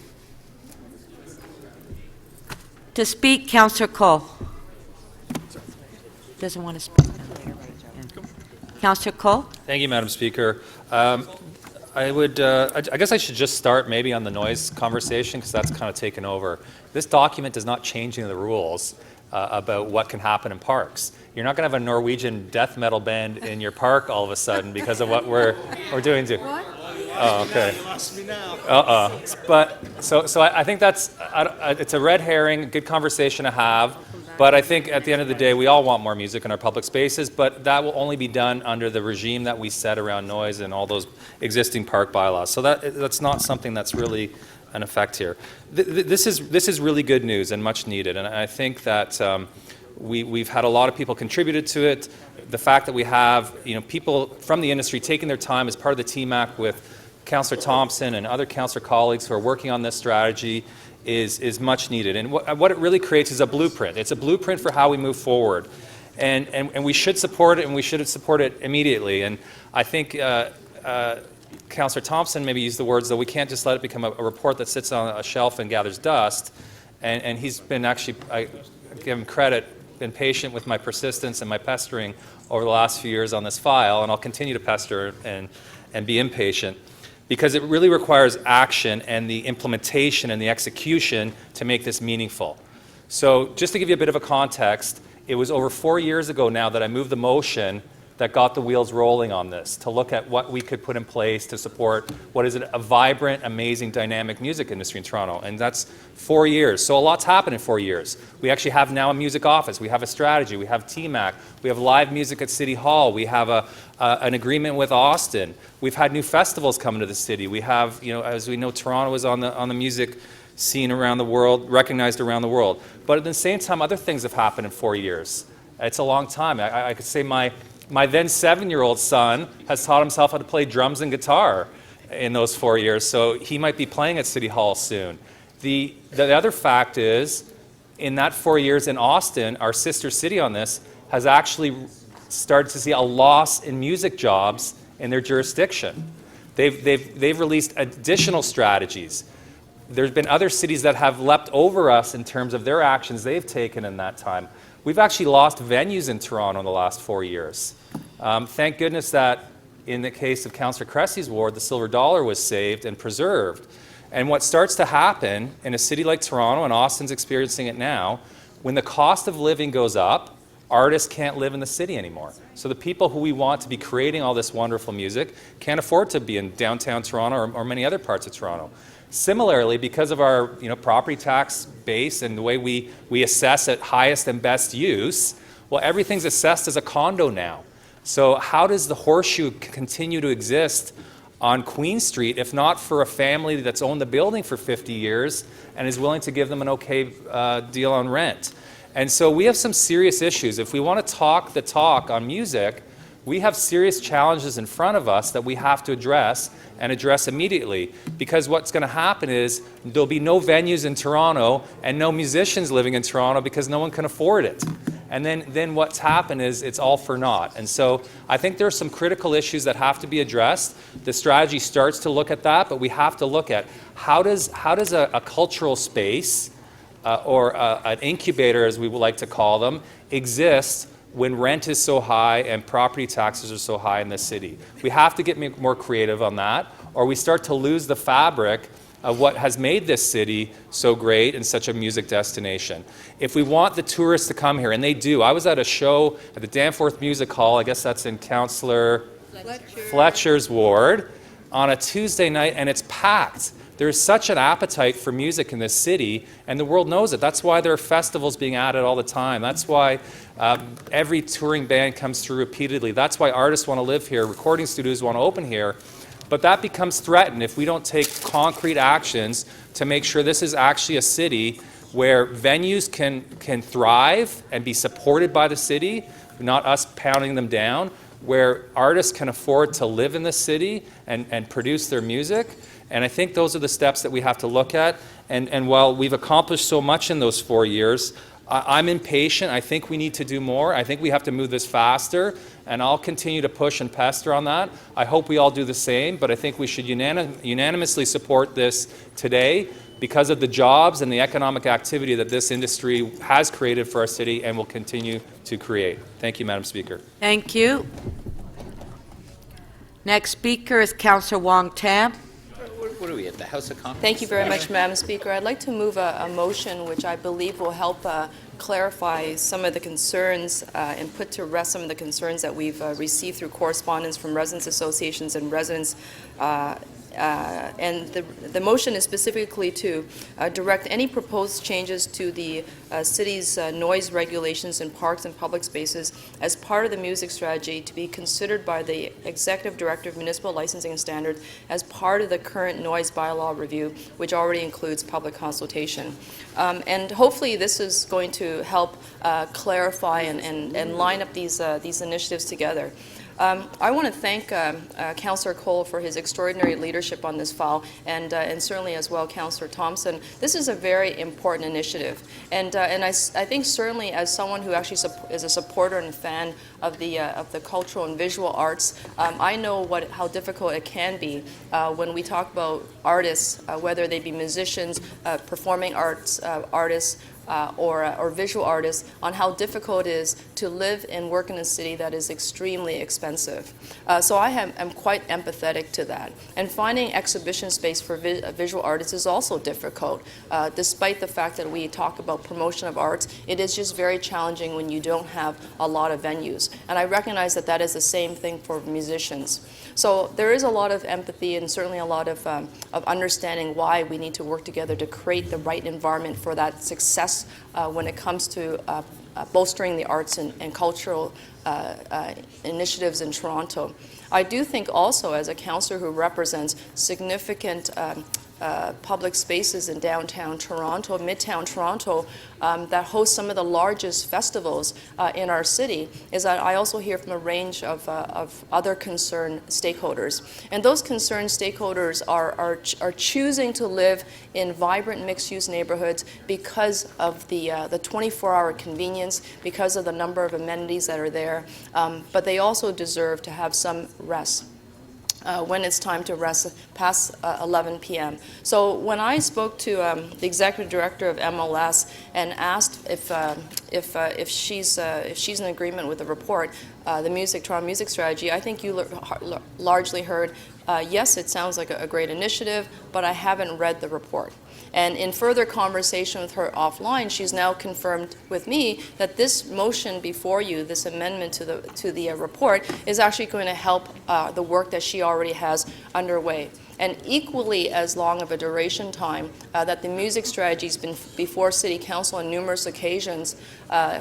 To speak, Councillor Cole. Doesn't want to speak. Councillor Cole? Thank you, Madam Speaker. I guess I should just start maybe on the noise conversation because that's kind of taken over. This document does not change any of the rules about what can happen in parks. You're not going to have a Norwegian death metal band in your park all of a sudden because of what we're doing to. What? Oh, okay. But so I think that's it's a red herring. Good conversation to have. But I think at the end of the day, we all want more music in our public spaces, but that will only be done under the regime that we set around noise and all those existing park bylaws. So that's not something that's really an effect here. This is really good news and much needed, and I think that we've had a lot of people contributed to it. The fact that we have people from the industry taking their time as part of the TMAC with Councillor Thompson and other councillor colleagues who are working on this strategy is much needed. And what it really creates is a blueprint. It's a blueprint for how we move forward. And we should support it, and we should support it immediately. And I think Councillor Thompson maybe used the words, though, we can't just let it become a report that sits on a shelf and gathers dust. And he's been actually, I give him credit, been patient with my persistence and my pestering over the last few years on this file, and I'll continue to pester and be impatient, because it really requires action and the implementation and the execution to make this meaningful. So just to give you a bit of a context, it was over 4 years ago now that I moved the motion that got the wheels rolling on this, to look at what we could put in place to support what is a vibrant, amazing, dynamic music industry in Toronto. And that's 4 years. So a lot's happened in 4 years. We actually have now a music office. We have a strategy. We have TMAC. We have live music at City Hall. We have an agreement with Austin. We've had new festivals coming to the city. We have, as we know, Toronto is on the music scene around the world, recognized around the world. But at the same time, other things have happened in 4 years. It's a long time. I could say my then 7-year-old son has taught himself how to play drums and guitar in those 4 years, so he might be playing at City Hall soon. The other fact is, in that 4 years in Austin, our sister city on this has actually started to see a loss in music jobs in their jurisdiction. They've released additional strategies. There's been other cities that have leapt over us in terms of their actions they've taken in that time. We've actually lost venues in Toronto in the last 4 years. Thank goodness that in the case of Councillor Cressy's ward, the Silver Dollar was saved and preserved. And what starts to happen in a city like Toronto, and Austin's experiencing it now, when the cost of living goes up, artists can't live in the city anymore. So the people who we want to be creating all this wonderful music can't afford to be in downtown Toronto or many other parts of Toronto. Similarly, because of our property tax base and the way we assess at highest and best use, well, everything's assessed as a condo now. So how does the Horseshoe continue to exist on Queen Street if not for a family that's owned the building for 50 years and is willing to give them an okay deal on rent? And so we have some serious issues. If we want to talk the talk on music, we have serious challenges in front of us that we have to address and address immediately, because what's going to happen is there'll be no venues in Toronto and no musicians living in Toronto because no one can afford it. And then what's happened is it's all for naught. And so I think there are some critical issues that have to be addressed. The strategy starts to look at that, but we have to look at how does a cultural space or an incubator, as we would like to call them, exist when rent is so high and property taxes are so high in this city. We have to get more creative on that, or we start to lose the fabric of what has made this city so great and such a music destination. If we want the tourists to come here, and they do. I was at a show at the Danforth Music Hall, I guess that's in Councillor Fletcher's ward, on a Tuesday night, and it's packed. There's such an appetite for music in this city, and the world knows it. That's why there are festivals being added all the time. That's why every touring band comes through repeatedly. That's why artists want to live here, recording studios want to open here. But that becomes threatened if we don't take concrete actions to make sure this is actually a city where venues can thrive and be supported by the city, not us pounding them down, where artists can afford to live in the city and produce their music. And I think those are the steps that we have to look at. And while we've accomplished so much in those 4 years, I'm impatient. I think we need to do more. I think we have to move this faster, and I'll continue to push and pester on that. I hope we all do the same, but I think we should unanimously support this today because of the jobs and the economic activity that this industry has created for our city and will continue to create. Thank you, Madam Speaker. Thank you. Next speaker is Councillor Wong Tam. What are we at, the House of Commons? Thank you very much, Madam Speaker. I'd like to move a motion which I believe will help clarify some of the concerns and put to rest some of the concerns that we've received through correspondence from residents associations and residents. And the motion is specifically to direct any proposed changes to the city's noise regulations in parks and public spaces as part of the music strategy to be considered by the Executive Director of Municipal Licensing and Standards as part of the current noise bylaw review, which already includes public consultation. And hopefully this is going to help clarify and line up these initiatives together. I want to thank Councillor Cole for his extraordinary leadership on this file, and certainly as well Councillor Thompson. This is a very important initiative, and I think certainly as someone who actually is a supporter and a fan of the cultural and visual arts, I know how difficult it can be when we talk about artists, whether they be musicians, performing arts artists, or visual artists, on how difficult it is to live and work in a city that is extremely expensive. So I am quite empathetic to that. And finding exhibition space for visual artists is also difficult. Despite the fact that we talk about promotion of arts, it is just very challenging when you don't have a lot of venues. And I recognize that that is the same thing for musicians. So there is a lot of empathy and certainly a lot of understanding why we need to work together to create the right environment for that success when it comes to bolstering the arts and cultural initiatives in Toronto. I do think also, as a councillor who represents significant public spaces in downtown Toronto, midtown Toronto, that host some of the largest festivals in our city, is that I also hear from a range of other concerned stakeholders. And those concerned stakeholders are choosing to live in vibrant mixed-use neighborhoods because of the 24-hour convenience, because of the number of amenities that are there, but they also deserve to have some rest. When it's time to rest past 11 p.m. So when I spoke to the executive director of MLS and asked if she's in agreement with the report, the Toronto Music Strategy, I think you largely heard, yes, it sounds like a great initiative, but I haven't read the report. And in further conversation with her offline, she's now confirmed with me that this motion before you, this amendment to the report, is actually going to help the work that she already has underway. And equally as long of a duration time that the music strategy has been before City Council on numerous occasions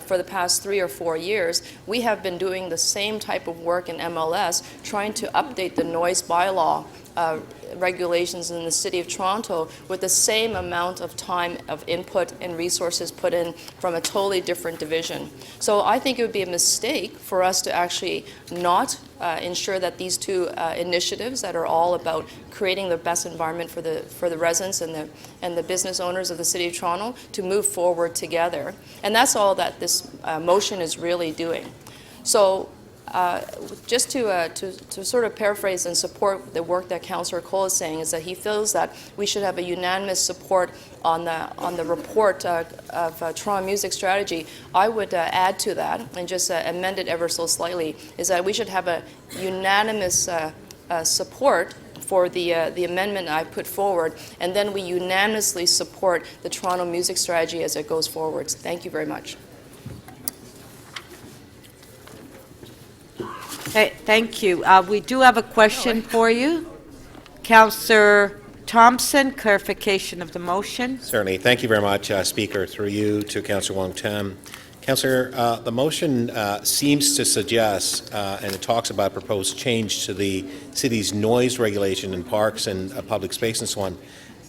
for the past 3 or 4 years, we have been doing the same type of work in MLS, trying to update the noise bylaw regulations in the City of Toronto with the same amount of time of input and resources put in from a totally different division. So I think it would be a mistake for us to actually not ensure that these two initiatives that are all about creating the best environment for the residents and the business owners of the City of Toronto to move forward together. And that's all that this motion is really doing. So just to sort of paraphrase and support the work that Councillor Cole is saying, is that he feels that we should have a unanimous support on the report of Toronto Music Strategy. I would add to that and just amend it ever so slightly, is that we should have a unanimous support for the amendment I put forward, and then we unanimously support the Toronto Music Strategy as it goes forward. Thank you very much. Thank you. We do have a question for you. Councillor Thompson, clarification of the motion. Certainly. Thank you very much, Speaker. Through you to Councillor Wong Tam. Councillor, the motion seems to suggest, and it talks about proposed change to the city's noise regulation in parks and public space and so on.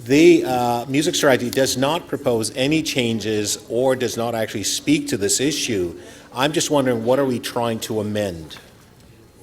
The music strategy does not propose any changes or does not actually speak to this issue. I'm just wondering, what are we trying to amend?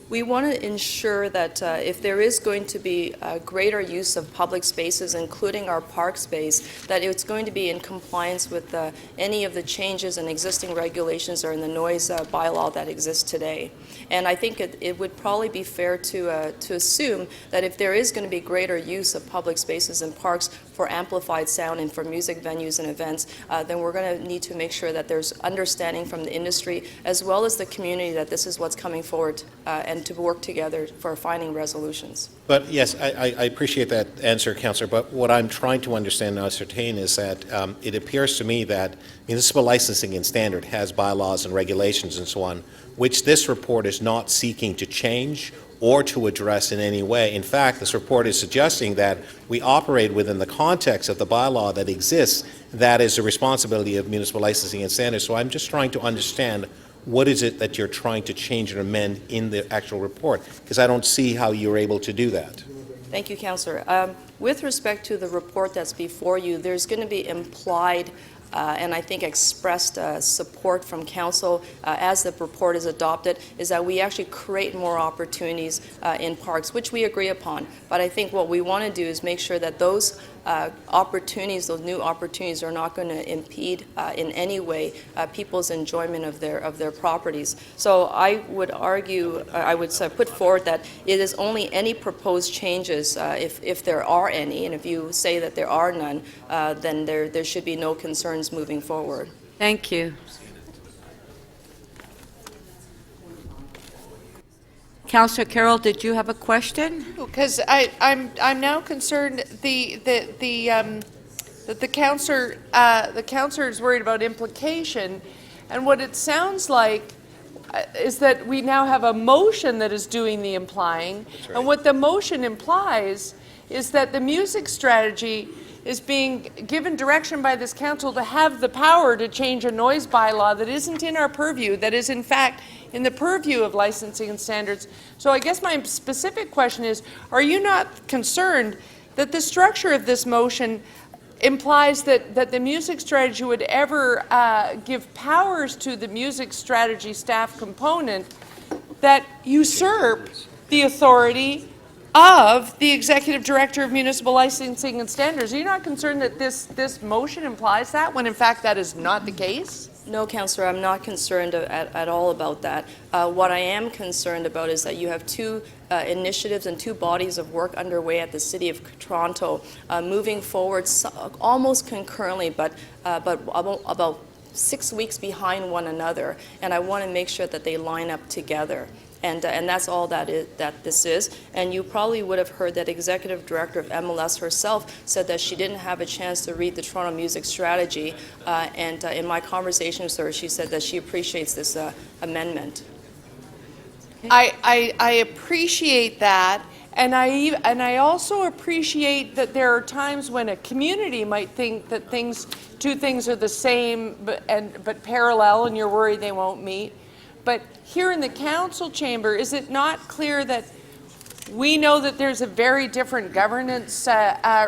We want to ensure that if there is going to be greater use of public spaces, including our park space, that it's going to be in compliance with any of the changes and existing regulations or in the noise bylaw that exists today. And I think it would probably be fair to assume that if there is going to be greater use of public spaces and parks for amplified sound and for music venues and events, then we're going to need to make sure that there's understanding from the industry as well as the community that this is what's coming forward and to work together for finding resolutions. But yes, I appreciate that answer, Councillor, but what I'm trying to understand and ascertain is that it appears to me that municipal licensing and standard has bylaws and regulations and so on, which this report is not seeking to change or to address in any way. In fact, this report is suggesting that we operate within the context of the bylaw that exists. That is the responsibility of municipal licensing and standards. So I'm just trying to understand, what is it that you're trying to change and amend in the actual report? Because I don't see how you're able to do that. Thank you, Councillor. With respect to the report that's before you, there's going to be implied and I think expressed support from Council as the report is adopted, is that we actually create more opportunities in parks, which we agree upon. But I think what we want to do is make sure that those opportunities, those new opportunities, are not going to impede in any way people's enjoyment of their properties. So I would argue, I would put forward that it is only any proposed changes, if there are any, and if you say that there are none, then there should be no concerns moving forward. Thank you. Councillor Carroll, did you have a question? Because I'm now concerned that the councillor is worried about implication, and what it sounds like is that we now have a motion that is doing the implying, and what the motion implies is that the music strategy is being given direction by this council to have the power to change a noise bylaw that isn't in our purview, that is in fact in the purview of licensing and standards. So I guess my specific question is, are you not concerned that the structure of this motion implies that the music strategy would ever give powers to the music strategy staff component that usurp the authority of the Executive Director of Municipal Licensing and Standards? Are you not concerned that this motion implies that, when in fact that is not the case? No, Councillor, I'm not concerned at all about that. What I am concerned about is that you have two initiatives and two bodies of work underway at the City of Toronto moving forward almost concurrently, but about 6 weeks behind one another, and I want to make sure that they line up together. And that's all that this is. And you probably would have heard that Executive Director of MLS herself said that she didn't have a chance to read the Toronto Music Strategy. And in my conversation with her, she said that she appreciates this amendment. I appreciate that, and I also appreciate that there are times when a community might think that two things are the same but parallel, and you're worried they won't meet. But here in the council chamber, is it not clear that we know that there's a very different governance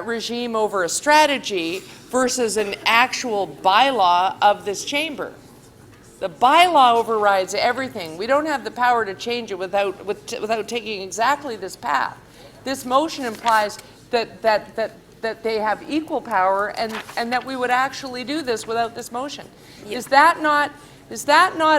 regime over a strategy versus an actual bylaw of this chamber? The bylaw overrides everything. We don't have the power to change it without taking exactly this path. This motion implies that they have equal power and that we would actually do this without this motion. Is that not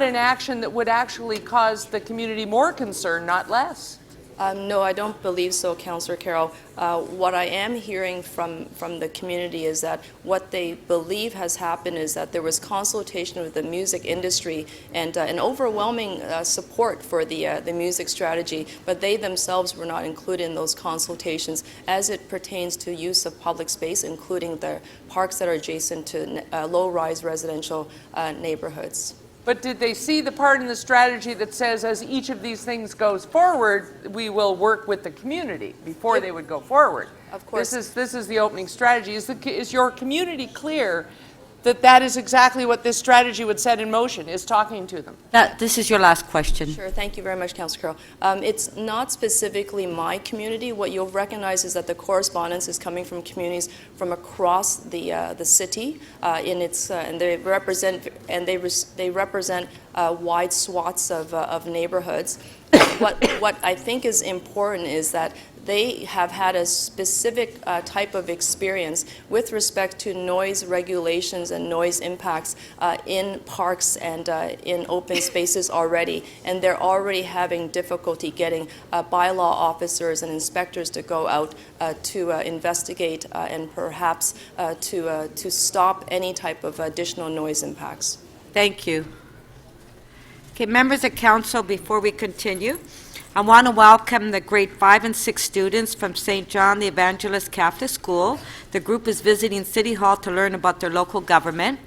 an action that would actually cause the community more concern, not less? No, I don't believe so, Councillor Carroll. What I am hearing from the community is that what they believe has happened is that there was consultation with the music industry and an overwhelming support for the music strategy, but they themselves were not included in those consultations as it pertains to use of public space, including the parks that are adjacent to low-rise residential neighborhoods. But did they see the part in the strategy that says as each of these things goes forward, we will work with the community before they would go forward? Of course. This is the opening strategy. Is your community clear that that is exactly what this strategy would set in motion, is talking to them? This is your last question. Sure, thank you very much, Councillor Carroll. It's not specifically my community. What you'll recognize is that the correspondence is coming from communities from across the city, and they represent wide swaths of neighborhoods. What I think is important is that they have had a specific type of experience with respect to noise regulations and noise impacts in parks and in open spaces already, and they're already having difficulty getting bylaw officers and inspectors to go out to investigate and perhaps to stop any type of additional noise impacts. Thank you. Okay, members of council, before we continue, I want to welcome the grade 5 and 6 students from St. John the Evangelist Catholic School. The group is visiting City Hall to learn about their local government.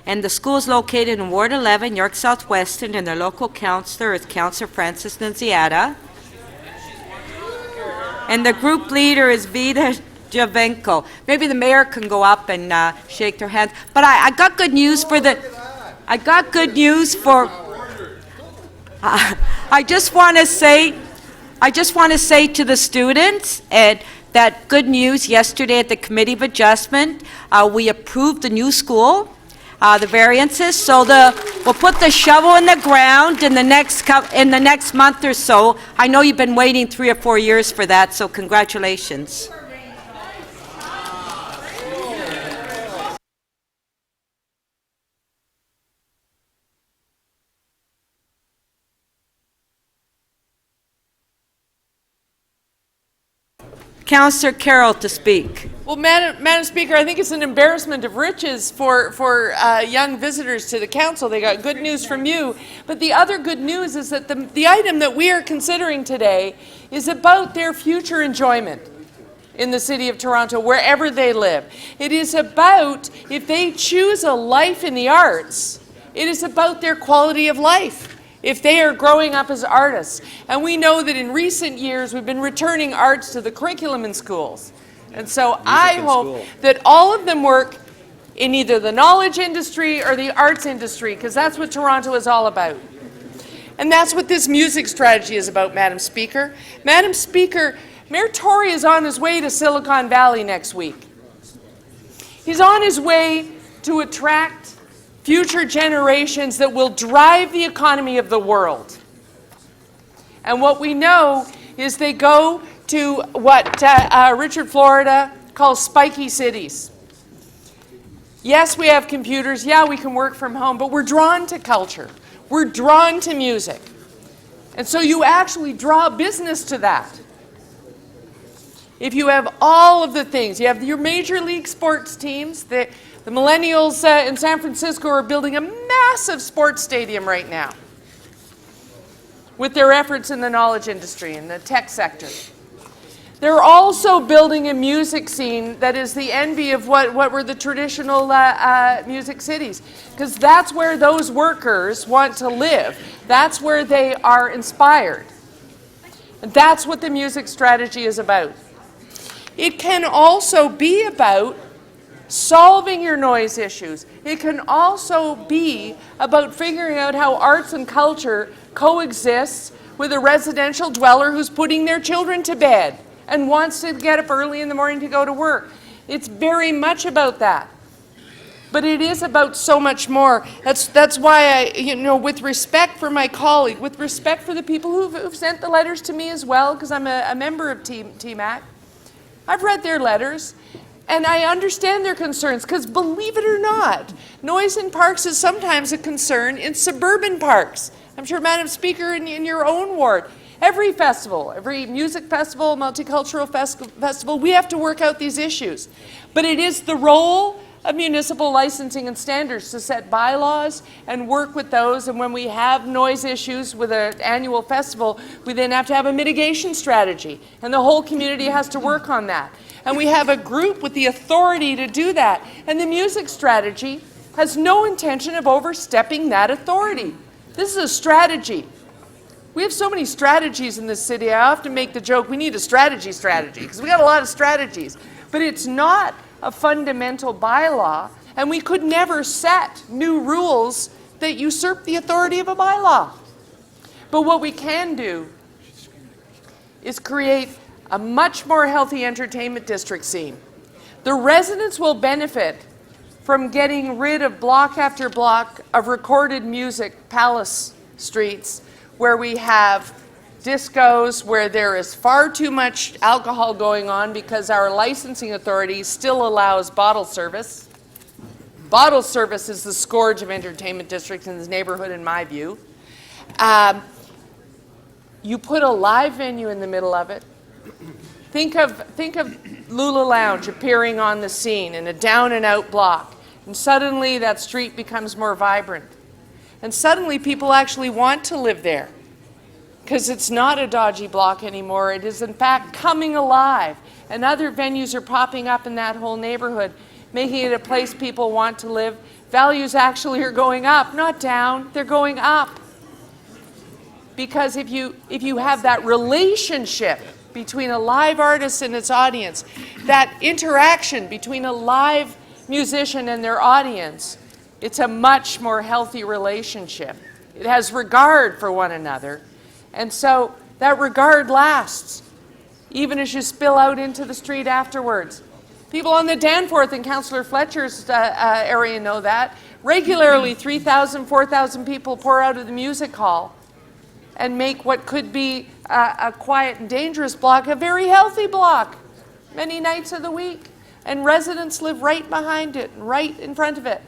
And the school is located in Ward 11, York Southwestern, and their local counselor is Councillor Francis Nunziata. And the group leader is Vida Javenko. Maybe the mayor can go up and shake their hands. But I got good news for I just want to say to the students that good news yesterday at the Committee of Adjustment. We approved the new school, the variances, so we'll put the shovel in the ground in the next month or so. I know you've been waiting 3 or 4 years for that, so congratulations. Councillor Carroll to speak. Well, Madam Speaker, I think it's an embarrassment of riches for young visitors to the council. They got good news from you. But the other good news is that the item that we are considering today is about their future enjoyment in the City of Toronto, wherever they live. It is about, if they choose a life in the arts, it is about their quality of life if they are growing up as artists. And we know that in recent years we've been returning arts to the curriculum in schools. And so I hope that all of them work in either the knowledge industry or the arts industry, because that's what Toronto is all about. And that's what this music strategy is about, Madam Speaker. Madam Speaker, Mayor Tory is on his way to Silicon Valley next week. He's on his way to attract future generations that will drive the economy of the world. And what we know is they go to what Richard Florida calls spiky cities. Yes, we have computers. Yeah, we can work from home, but we're drawn to culture. We're drawn to music. And so you actually draw business to that. If you have all of the things, you have your major league sports teams, The millennials in San Francisco are building a massive sports stadium right now with their efforts in the knowledge industry and the tech sector. They're also building a music scene that is the envy of what were the traditional music cities, because that's where those workers want to live. That's where they are inspired. And that's what the music strategy is about. It can also be about solving your noise issues. It can also be about figuring out how arts and culture coexists with a residential dweller who's putting their children to bed and wants to get up early in the morning to go to work. It's very much about that. But it is about so much more. That's why with respect for my colleague, with respect for the people who've sent the letters to me as well, because I'm a member of TMAC, I've read their letters, and I understand their concerns, because believe it or not, noise in parks is sometimes a concern in suburban parks. I'm sure, Madam Speaker, in your own ward, every festival, every music festival, multicultural festival, we have to work out these issues. But it is the role of municipal licensing and standards to set bylaws and work with those. And when we have noise issues with an annual festival, we then have to have a mitigation strategy. And the whole community has to work on that. And we have a group with the authority to do that. And the music strategy has no intention of overstepping that authority. This is a strategy. We have so many strategies in this city. I often make the joke, we need a strategy, because we got a lot of strategies. But it's not a fundamental bylaw, and we could never set new rules that usurp the authority of a bylaw. But what we can do is create a much more healthy entertainment district scene. The residents will benefit from getting rid of block after block of recorded music palace streets, where we have discos, where there is far too much alcohol going on because our licensing authority still allows bottle service. Bottle service is the scourge of entertainment districts in this neighborhood, in my view. You put a live venue in the middle of it. Think of Lula Lounge appearing on the scene in a down-and-out block, and suddenly that street becomes more vibrant. And suddenly people actually want to live there, because it's not a dodgy block anymore. It is in fact coming alive, and other venues are popping up in that whole neighborhood, making it a place people want to live. Values actually are going up, not down, they're going up. Because if you have that relationship between a live artist and its audience, that interaction between a live musician and their audience, it's a much more healthy relationship. It has regard for one another. And so that regard lasts, even as you spill out into the street afterwards. People on the Danforth and Councillor Fletcher's area know that. Regularly, 3,000, 4,000 people pour out of the music hall and make what could be a quiet and dangerous block a very healthy block many nights of the week. And residents live right behind it, right in front of it.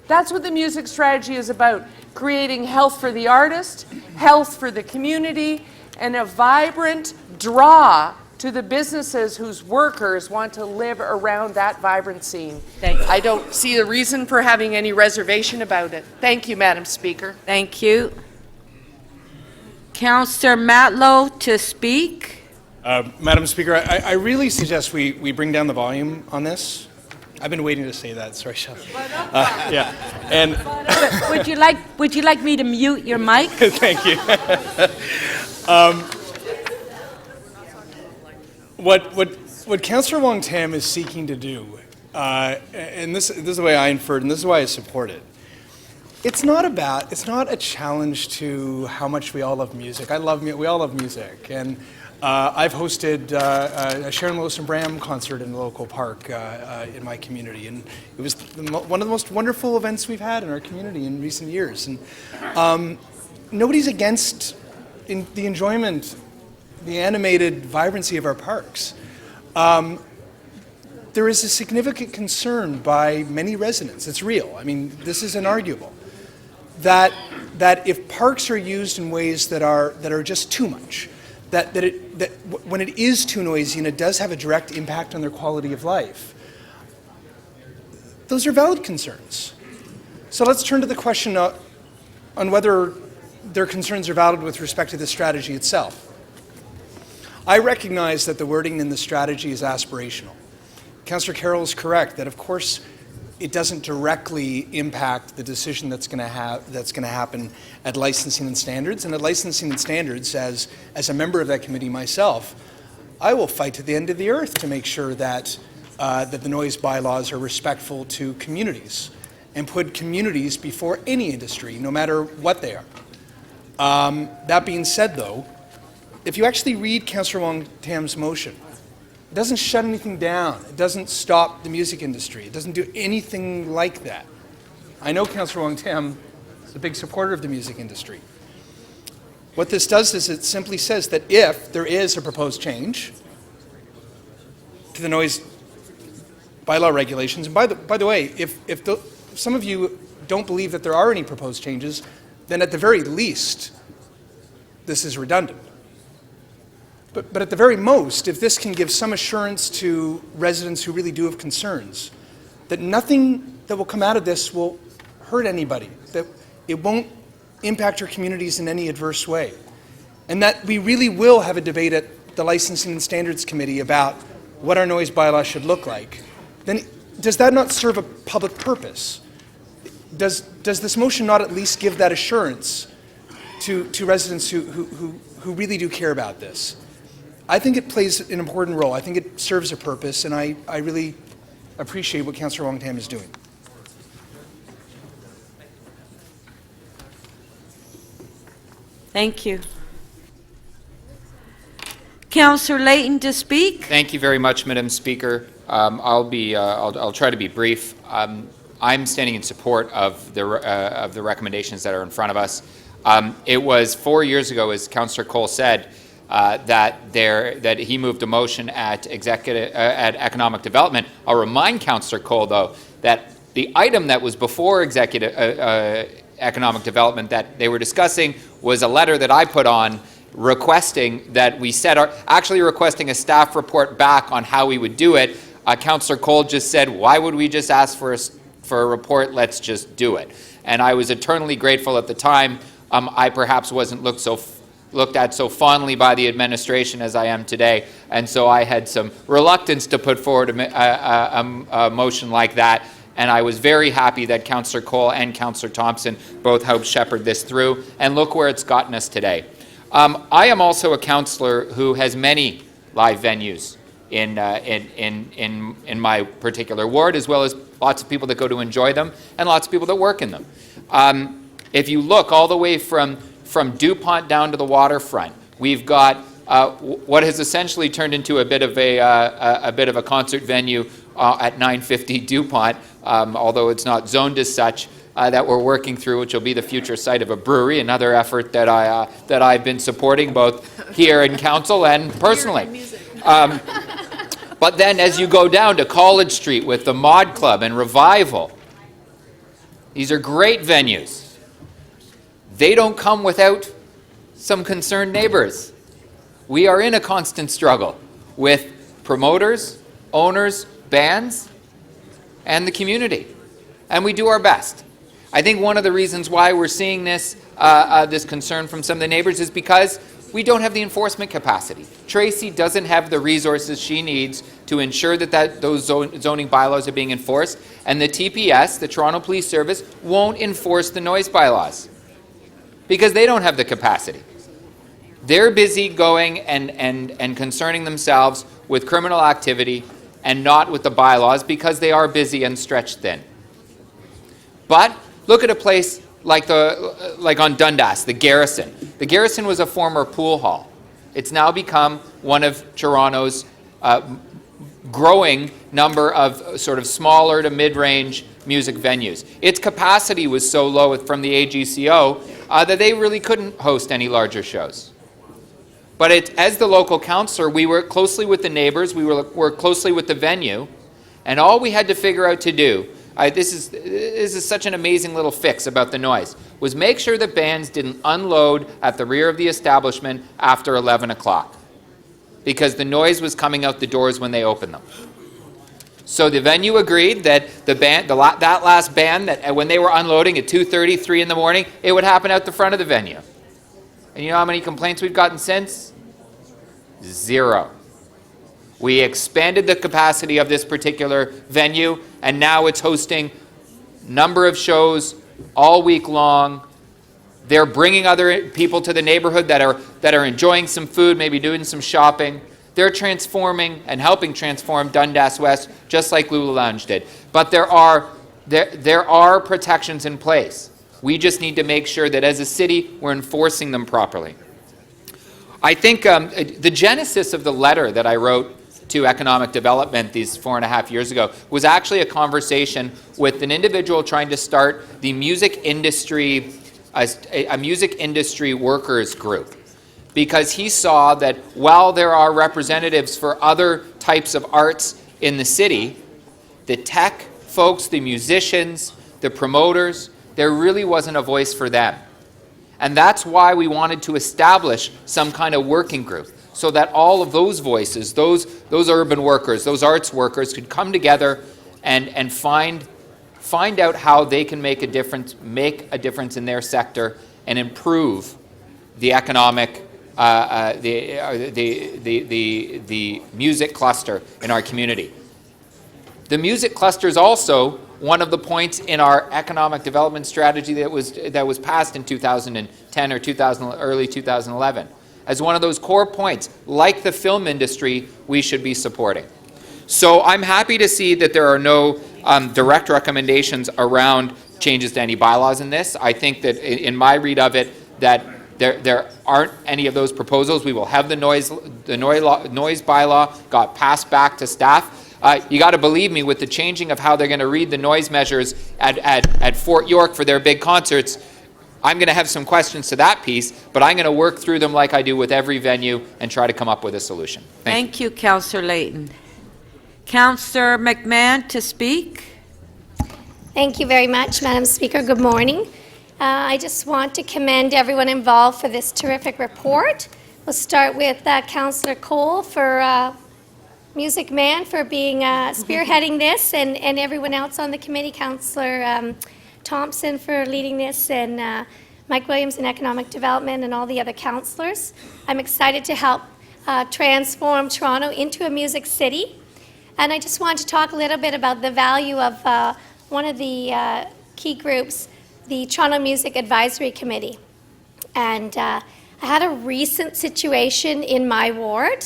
That's what the music strategy is about, creating health for the artist, health for the community, and a vibrant draw to the businesses whose workers want to live around that vibrant scene. I don't see a reason for having any reservation about it. Thank you, Madam Speaker. Thank you. Councillor Matlow to speak. Madam Speaker, I really suggest we bring down the volume on this. I've been waiting to say that. Sorry, Chef. Yeah. And would you like me to mute your mic? Thank you. What Councillor Wong Tam is seeking to do, and this is the way I inferred, and this is why I support it. It's not a challenge to how much we all love music. We all love music, and I've hosted a Sharon Lewis and Bram concert in a local park in my community, and it was one of the most wonderful events we've had in our community in recent years. And nobody's against the enjoyment, the animated vibrancy of our parks. There is a significant concern by many residents. It's real. I mean, this is inarguable. That if parks are used in ways that are just too much, that when it is too noisy and it does have a direct impact on their quality of life, those are valid concerns. So let's turn to the question on whether their concerns are valid with respect to the strategy itself. I recognize that the wording in the strategy is aspirational. Councillor Carroll is correct that, of course, it doesn't directly impact the decision that's going to happen at Licensing and Standards. And at Licensing and Standards, as a member of that committee myself, I will fight to the end of the earth to make sure that that the noise bylaws are respectful to communities and put communities before any industry, no matter what they are. That being said, though, if you actually read Councillor Wong Tam's motion, it doesn't shut anything down. It doesn't stop the music industry. It doesn't do anything like that. I know Councillor Wong Tam is a big supporter of the music industry. What this does is it simply says that if there is a proposed change to the noise bylaw regulations, and by the way, if some of you don't believe that there are any proposed changes, then at the very least, this is redundant. But at the very most, if this can give some assurance to residents who really do have concerns, that nothing that will come out of this will hurt anybody, that it won't impact your communities in any adverse way, and that we really will have a debate at the Licensing and Standards Committee about what our noise bylaw should look like, then does that not serve a public purpose? Does this motion not at least give that assurance to residents who really do care about this? I think it plays an important role. I think it serves a purpose, and I really appreciate what Councillor Wong Tam is doing. Thank you. Councillor Layton to speak. Thank you very much, Madam Speaker. I'll try to be brief. I'm standing in support of the recommendations that are in front of us. It was 4 years ago, as Councillor Cole said, that he moved a motion at Economic Development. I'll remind Councillor Cole, though, that the item that was before Economic Development that they were discussing was a letter that I put on requesting that we actually requesting a staff report back on how we would do it. Councillor Cole just said, why would we just ask for a report? Let's just do it. And I was eternally grateful at the time. I perhaps wasn't looked at so fondly by the administration as I am today, and so I had some reluctance to put forward a motion like that, and I was very happy that Councillor Cole and Councillor Thompson both helped shepherd this through, and look where it's gotten us today. I am also a councillor who has many live venues in my particular ward, as well as lots of people that go to enjoy them and lots of people that work in them. If you look all the way from DuPont down to the waterfront, we've got what has essentially turned into a bit of a concert venue at 950 DuPont, although it's not zoned as such, that we're working through, which will be the future site of a brewery, another effort that I've been supporting both here in council and personally. But then as you go down to College Street with the Mod Club and Revival, these are great venues. They don't come without some concerned neighbors. We are in a constant struggle with promoters, owners, bands, and the community, and we do our best. I think one of the reasons why we're seeing this concern from some of the neighbors is because we don't have the enforcement capacity. Tracy doesn't have the resources she needs to ensure that those zoning bylaws are being enforced, and the TPS, the Toronto Police Service, won't enforce the noise bylaws because they don't have the capacity. They're busy going and concerning themselves with criminal activity and not with the bylaws because they are busy and stretched thin. But look at a place like on Dundas, the Garrison. The Garrison was a former pool hall. It's now become one of Toronto's growing number of sort of smaller to mid-range music venues. Its capacity was so low from the AGCO that they really couldn't host any larger shows. But as the local councillor, we worked closely with the neighbors, we worked closely with the venue, and all we had to figure out to do, this is such an amazing little fix about the noise, was make sure that bands didn't unload at the rear of the establishment after 11 o'clock, because the noise was coming out the doors when they opened them. So the venue agreed that the band, that last band, that when they were unloading at 2:30, 3 in the morning, it would happen out the front of the venue. And you know how many complaints we've gotten since? 0. We expanded the capacity of this particular venue, and now it's hosting number of shows all week long. They're bringing other people to the neighborhood that are enjoying some food, maybe doing some shopping. They're transforming and helping transform Dundas West, just like Lula Lounge did. But there are protections in place. We just need to make sure that as a city, we're enforcing them properly. I think the genesis of the letter that I wrote to economic development these 4.5 years ago was actually a conversation with an individual trying to start the music industry, a music industry workers group, because he saw that while there are representatives for other types of arts in the city, the tech folks, the musicians, the promoters, there really wasn't a voice for them. And that's why we wanted to establish some kind of working group, so that all of those voices, those urban workers, those arts workers could come together and find out how they can make a difference in their sector and improve the economic, the music cluster in our community. The music cluster is also one of the points in our economic development strategy that was passed in 2010 or early 2011. As one of those core points, like the film industry, we should be supporting. So I'm happy to see that there are no direct recommendations around changes to any bylaws in this. I think that in my read of it, that there aren't any of those proposals. We will have the noise bylaw got passed back to staff. You got to believe me, with the changing of how they're going to read the noise measures at Fort York for their big concerts, I'm going to have some questions to that piece, but I'm going to work through them like I do with every venue and try to come up with a solution. Thank you, Councillor Layton. Councillor McMahon to speak. Thank you very much, Madam Speaker. Good morning. I just want to commend everyone involved for this terrific report. We'll start with Councillor Cole for Music Man for being spearheading this, and everyone else on the committee, Councillor Thompson for leading this, and Mike Williams in Economic Development, and all the other councillors. I'm excited to help transform Toronto into a music city. And I just want to talk a little bit about the value of one of the key groups, the Toronto Music Advisory Committee. And I had a recent situation in my ward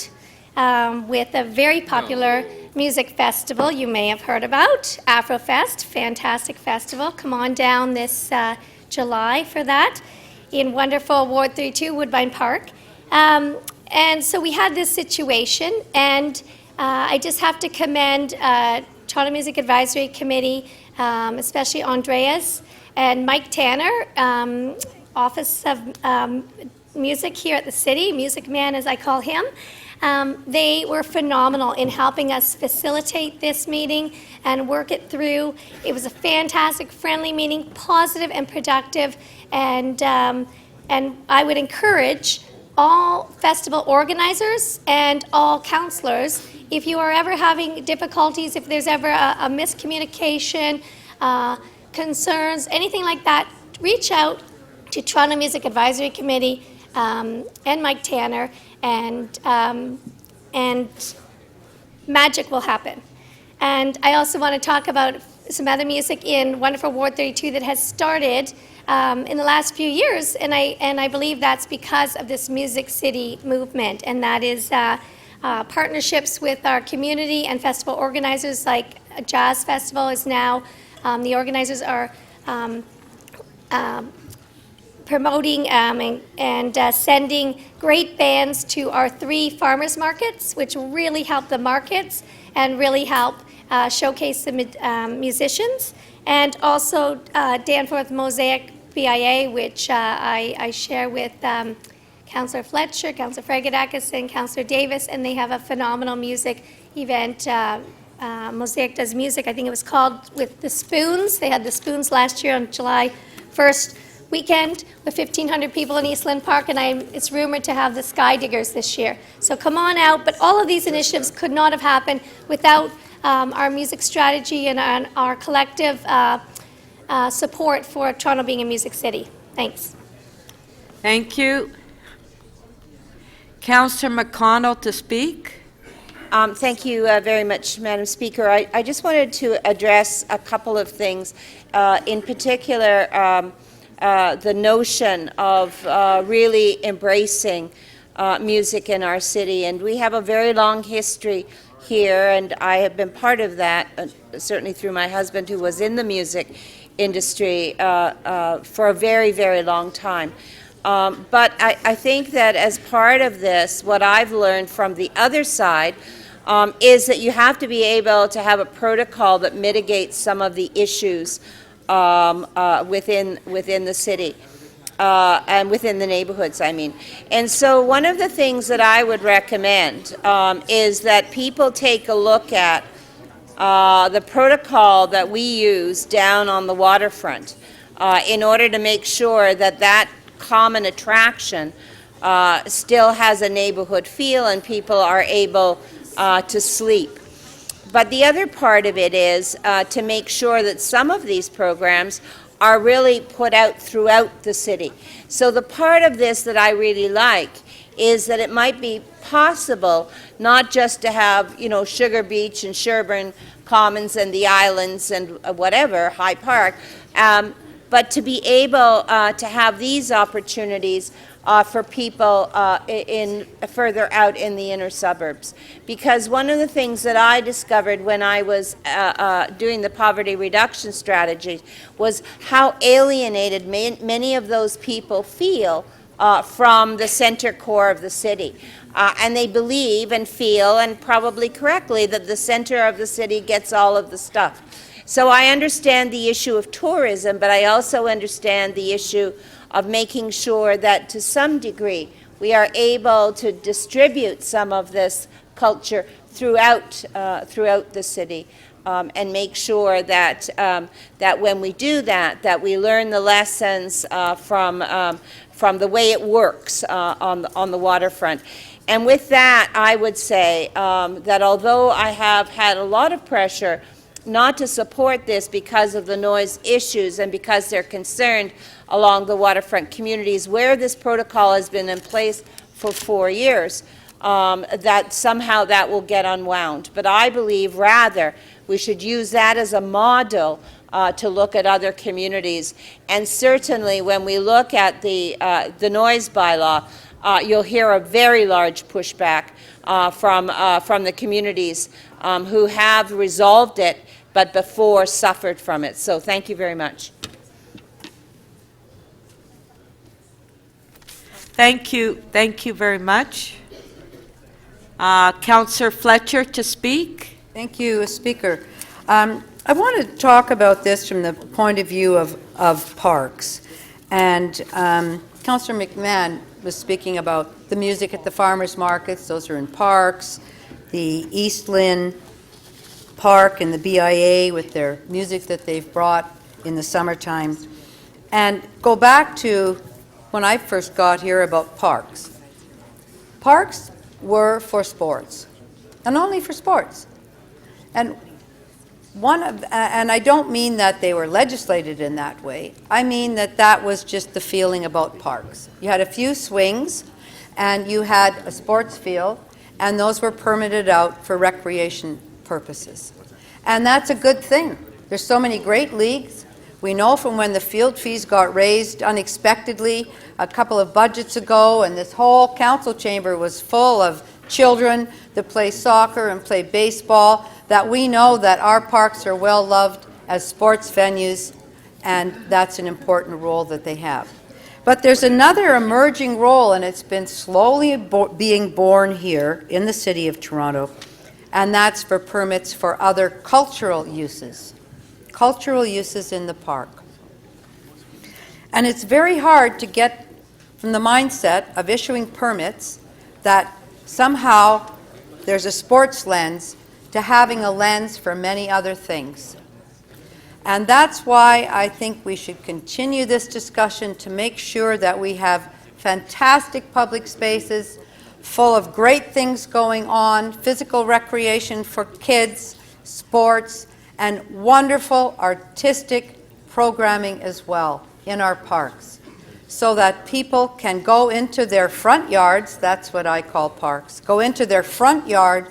with a very popular music festival you may have heard about, Afrofest, fantastic festival. Come on down this July for that in wonderful Ward 32, Woodbine Park. And so we had this situation, and I just have to commend Toronto Music Advisory Committee, especially Andreas and Mike Tanner, Office of Music here at the city, Music Man as I call him. They were phenomenal in helping us facilitate this meeting and work it through. It was a fantastic, friendly meeting, positive and productive, and I would encourage all festival organizers and all councillors, if you are ever having difficulties, if there's ever a miscommunication, concerns, anything like that, reach out to Toronto Music Advisory Committee and Mike Tanner, and magic will happen. And I also want to talk about some other music in wonderful Ward 32 that has started in the last few years, and I believe that's because of this Music City movement, and that is partnerships with our community and festival organizers, like a jazz festival is now, the organizers are promoting and sending great bands to our 3 farmers markets, which will really help the markets and really help showcase the musicians. And also Danforth Mosaic BIA, which I share with Councillor Fletcher, Councillor Fragedakis, and Councillor Davis, and they have a phenomenal music event. Mosaic Does Music, I think it was called, with the Spoons. They had the Spoons last year on July 1st weekend with 1,500 people in Eastland Park, and it's rumored to have the Sky Diggers this year. So come on out, but all of these initiatives could not have happened without our music strategy and our collective support for Toronto being a music city. Thanks. Thank you. Councillor McConnell to speak. Thank you very much, Madam Speaker. I just wanted to address a couple of things, in particular the notion of really embracing music in our city. And we have a very long history here, and I have been part of that, certainly through my husband, who was in the music industry for a very, very long time. But I think that as part of this, what I've learned from the other side is that you have to be able to have a protocol that mitigates some of the issues within the city and within the neighborhoods, I mean. And so one of the things that I would recommend is that people take a look at the protocol that we use down on the waterfront in order to make sure that that common attraction still has a neighborhood feel and people are able to sleep. But the other part of it is to make sure that some of these programs are really put out throughout the city. So the part of this that I really like is that it might be possible not just to have, you know, Sugar Beach and Sherbourne Commons and the Islands and whatever, High Park, but to be able to have these opportunities for people further out in the inner suburbs. Because one of the things that I discovered when I was doing the poverty reduction strategy was how alienated many of those people feel from the center core of the city. And they believe and feel, and probably correctly, that the center of the city gets all of the stuff. So I understand the issue of tourism, but I also understand the issue of making sure that to some degree we are able to distribute some of this culture throughout the city, and make sure that that when we do that, that we learn the lessons from the way it works on the waterfront. And with that, I would say that although I have had a lot of pressure not to support this because of the noise issues and because they're concerned along the waterfront communities where this protocol has been in place for 4 years, that somehow that will get unwound. But I believe rather we should use that as a model to look at other communities. And certainly when we look at the noise bylaw, you'll hear a very large pushback from the communities who have resolved it but before suffered from it. So thank you very much. Thank you very much. Councillor Fletcher to speak. Thank you, Speaker. I want to talk about this from the point of view of parks. And Councillor McMahon was speaking about the music at the farmers markets. Those are in parks. The East Lynn Park and the BIA with their music that they've brought in the summertime. And go back to when I first got here about parks. Parks were for sports, and only for sports. And I don't mean that they were legislated in that way. I mean that that was just the feeling about parks. You had a few swings, and you had a sports field, and those were permitted out for recreation purposes. And that's a good thing. There's so many great leagues. We know from when the field fees got raised unexpectedly a couple of budgets ago, and this whole council chamber was full of children that play soccer and play baseball, that we know that our parks are well loved as sports venues, and that's an important role that they have. But there's another emerging role, and it's been slowly being born here in the city of Toronto, and that's for permits for other cultural uses in the park. And it's very hard to get from the mindset of issuing permits that somehow there's a sports lens to having a lens for many other things. And that's why I think we should continue this discussion to make sure that we have fantastic public spaces full of great things going on, physical recreation for kids, sports, and wonderful artistic programming as well in our parks, so that people can go into their front yards, that's what I call parks, go into their front yard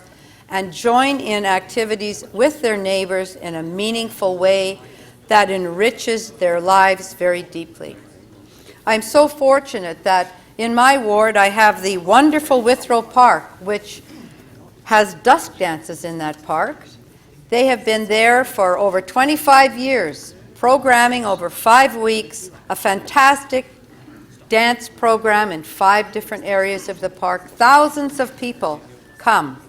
and join in activities with their neighbors in a meaningful way that enriches their lives very deeply. I'm so fortunate that in my ward I have the wonderful Withrow Park, which has dusk dances in that park. They have been there for over 25 years, programming over 5 weeks, a fantastic dance program in 5 different areas of the park. Thousands of people come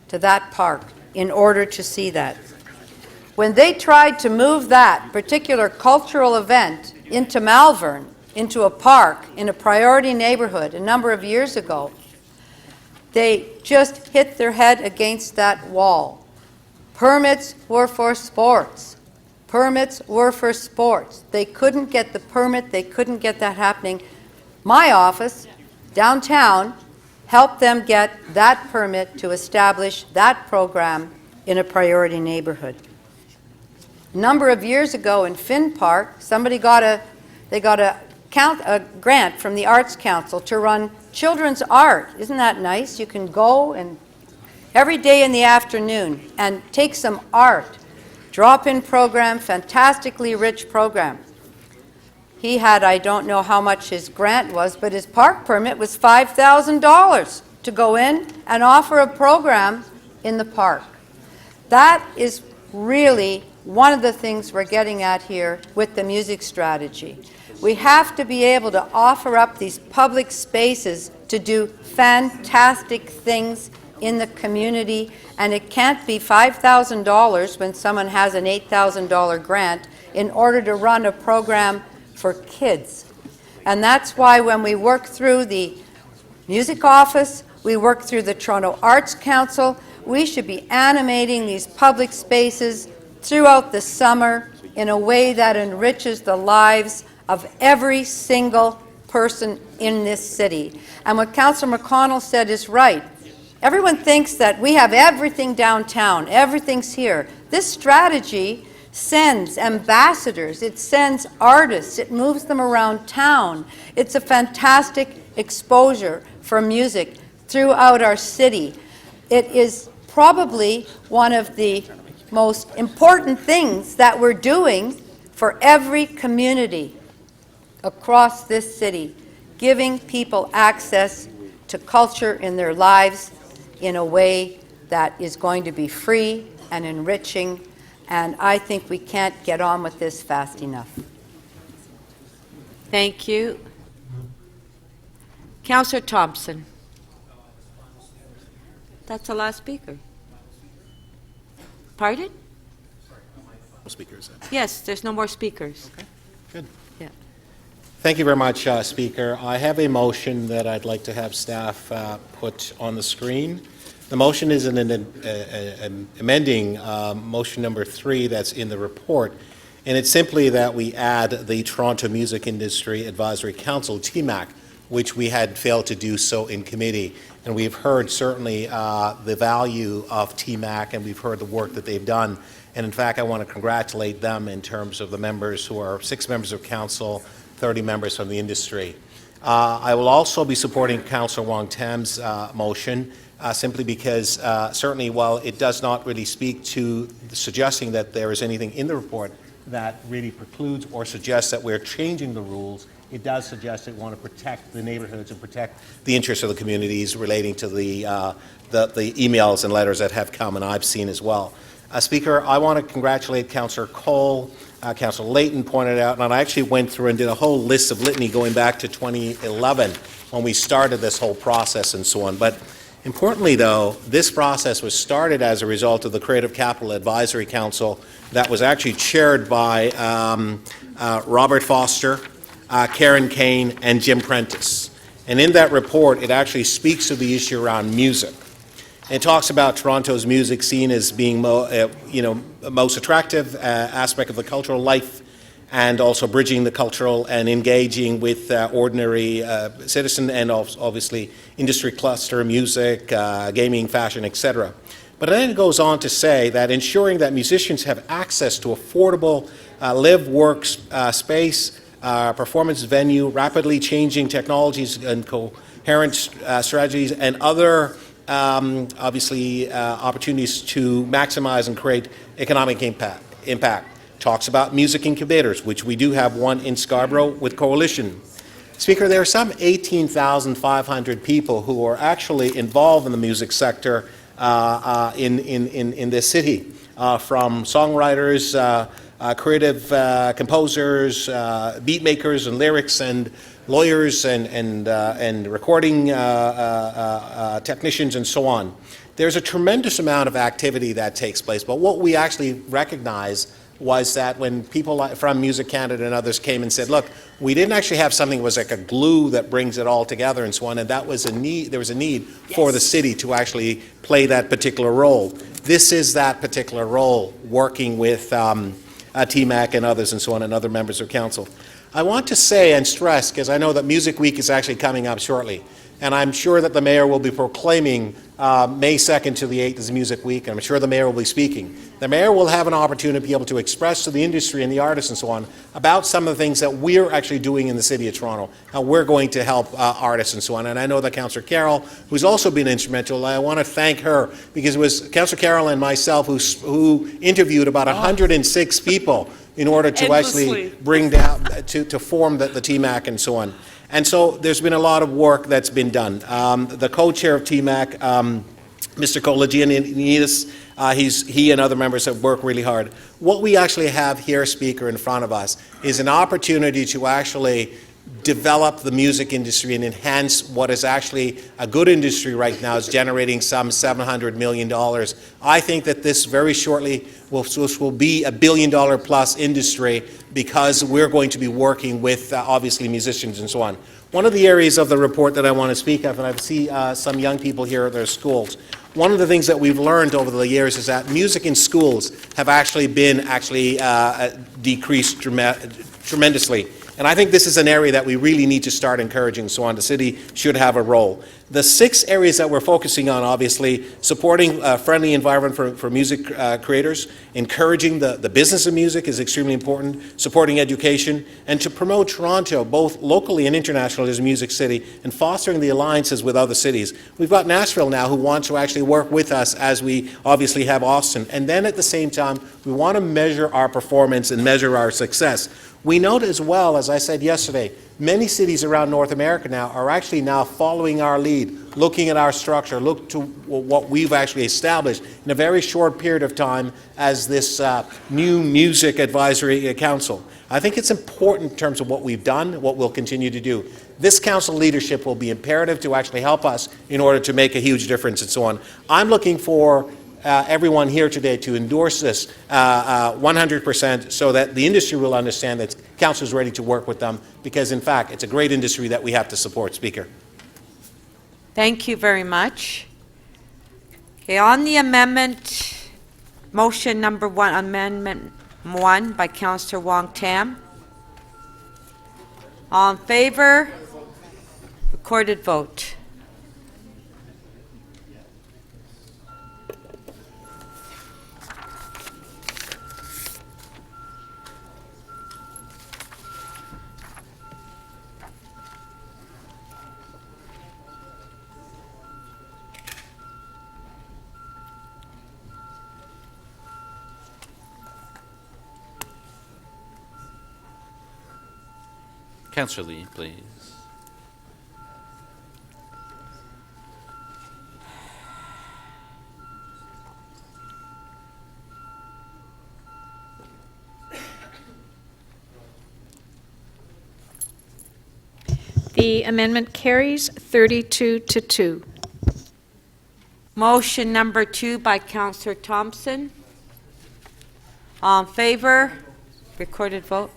to that park in order to see that. When they tried to move that particular cultural event into Malvern, into a park in a priority neighborhood a number of years ago, they just hit their head against that wall. Permits were for sports. Permits were for sports. They couldn't get the permit. They couldn't get that happening. My office, downtown, helped them get that permit to establish that program in a priority neighborhood. A number of years ago in Finn Park, somebody got a grant from the Arts Council to run children's art. Isn't that nice? You can go and every day in the afternoon and take some art. Drop-in program, fantastically rich program. He had, I don't know how much his grant was, but his park permit was $5,000 to go in and offer a program in the park. That is really one of the things we're getting at here with the music strategy. We have to be able to offer up these public spaces to do fantastic things in the community, and it can't be $5,000 when someone has an $8,000 grant in order to run a program for kids. And that's why when we work through the music office, we work through the Toronto Arts Council, we should be animating these public spaces throughout the summer in a way that enriches the lives of every single person in this city. And what Councillor McConnell said is right. Everyone thinks that we have everything downtown, everything's here. This strategy sends ambassadors, it sends artists, it moves them around town. It's a fantastic exposure for music throughout our city. It is probably one of the most important things that we're doing for every community across this city, giving people access to culture in their lives in a way that is going to be free and enriching, and I think we can't get on with this fast enough. Thank you. Councillor Thompson. That's the last speaker. Pardon? Speakers. Yes, there's no more speakers. Okay, good. Yeah. Thank you very much, Speaker. I have a motion that I'd like to have staff put on the screen. The motion is an amending motion number 3 that's in the report, and it's simply that we add the Toronto Music Industry Advisory Council, TMAC, which we had failed to do so in committee. And we've heard certainly the value of TMAC, and we've heard the work that they've done. And in fact, I want to congratulate them in terms of the members who are 6 members of council, 30 members from the industry. I will also be supporting Councillor Wong Tam's motion, simply because certainly while it does not really speak to suggesting that there is anything in the report that really precludes or suggests that we're changing the rules, it does suggest that we want to protect the neighborhoods and protect the interests of the communities relating to the emails and letters that have come and I've seen as well. Speaker, I want to congratulate Councillor Cole. Councillor Layton pointed out, and I actually went through and did a whole list of litany going back to 2011 when we started this whole process and so on. But importantly, though, this process was started as a result of the Creative Capital Advisory Council that was actually chaired by Robert Foster, Karen Kane, and Jim Prentice. And in that report, it actually speaks to the issue around music. It talks about Toronto's music scene as being most attractive aspect of the cultural life, and also bridging the cultural and engaging with ordinary citizen and obviously industry cluster, music, gaming, fashion, etc. But then it goes on to say that ensuring that musicians have access to affordable live-work space, performance venue, rapidly changing technologies and coherent strategies, and other obviously opportunities to maximize and create economic impact. Talks about music incubators, which we do have one in Scarborough with Coalition. Speaker, there are some 18,500 people who are actually involved in the music sector in this city, from songwriters, creative composers, beat makers and lyrics and lawyers and recording technicians and so on. There's a tremendous amount of activity that takes place, but what we actually recognize was that when people from Music Canada and others came and said, look, we didn't actually have something that was like a glue that brings it all together and so on, and that was a need, there was a need for the city to actually play that particular role. This is that particular role, working with TMAC and others and so on, and other members of council. I want to say and stress, because I know that Music Week is actually coming up shortly, and I'm sure that the mayor will be proclaiming May 2nd to the 8th as Music Week, and I'm sure the mayor will be speaking. The mayor will have an opportunity to be able to express to the industry and the artists and so on about some of the things that we're actually doing in the City of Toronto, how we're going to help artists and so on. And I know that Councillor Carroll, who's also been instrumental, I want to thank her, because it was Councillor Carroll and myself who interviewed about 106 people in order to actually bring down, to form the TMAC and so on. And so there's been a lot of work that's been done. The co-chair of TMAC, Mr. Kolagianidis, he and other members have worked really hard. What we actually have here, Speaker, in front of us is an opportunity to actually develop the music industry and enhance what is actually a good industry right now. Is generating some $700 million. I think that this very shortly will be $1 billion plus industry, because we're going to be working with obviously musicians and so on. One of the areas of the report that I want to speak of, and I see some young people here at their schools, one of the things that we've learned over the years is that music in schools have actually been decreased tremendously. And I think this is an area that we really need to start encouraging, so on. The city should have a role. The 6 areas that we're focusing on, obviously, supporting a friendly environment for music creators, encouraging the business of music is extremely important, supporting education, and to promote Toronto, both locally and internationally, as a music city, and fostering the alliances with other cities. We've got Nashville now, who wants to actually work with us, as we obviously have Austin. And then at the same time, we want to measure our performance and measure our success. We note as well, as I said yesterday, many cities around North America now are actually now following our lead, looking at our structure, look to what we've actually established in a very short period of time as this new Music Advisory Council. I think it's important in terms of what we've done, what we'll continue to do. This council leadership will be imperative to actually help us in order to make a huge difference and so on. I'm looking for everyone here today to endorse this 100%, so that the industry will understand that council is ready to work with them, because in fact it's a great industry that we have to support. Speaker. Thank you very much. Okay, on the amendment, motion number 1, Amendment 1 by Councillor Wong Tam. All in favor? Recorded vote. Councillor Lee, please. The amendment carries 32-2. Motion number 2 by Councillor Thompson. All in favor? Recorded vote.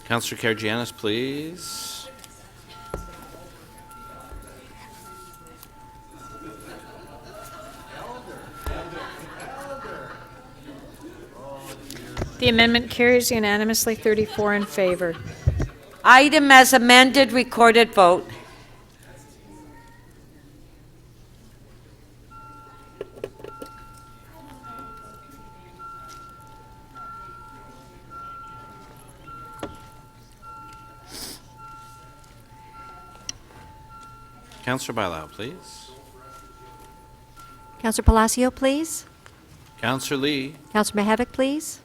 Councillor Karygiannis, please. The amendment carries unanimously, 34 in favor. Item as amended, recorded vote. Councillor Bailao, please. Councillor Palacio, please. Councillor Lee. Councillor Mihevc, please.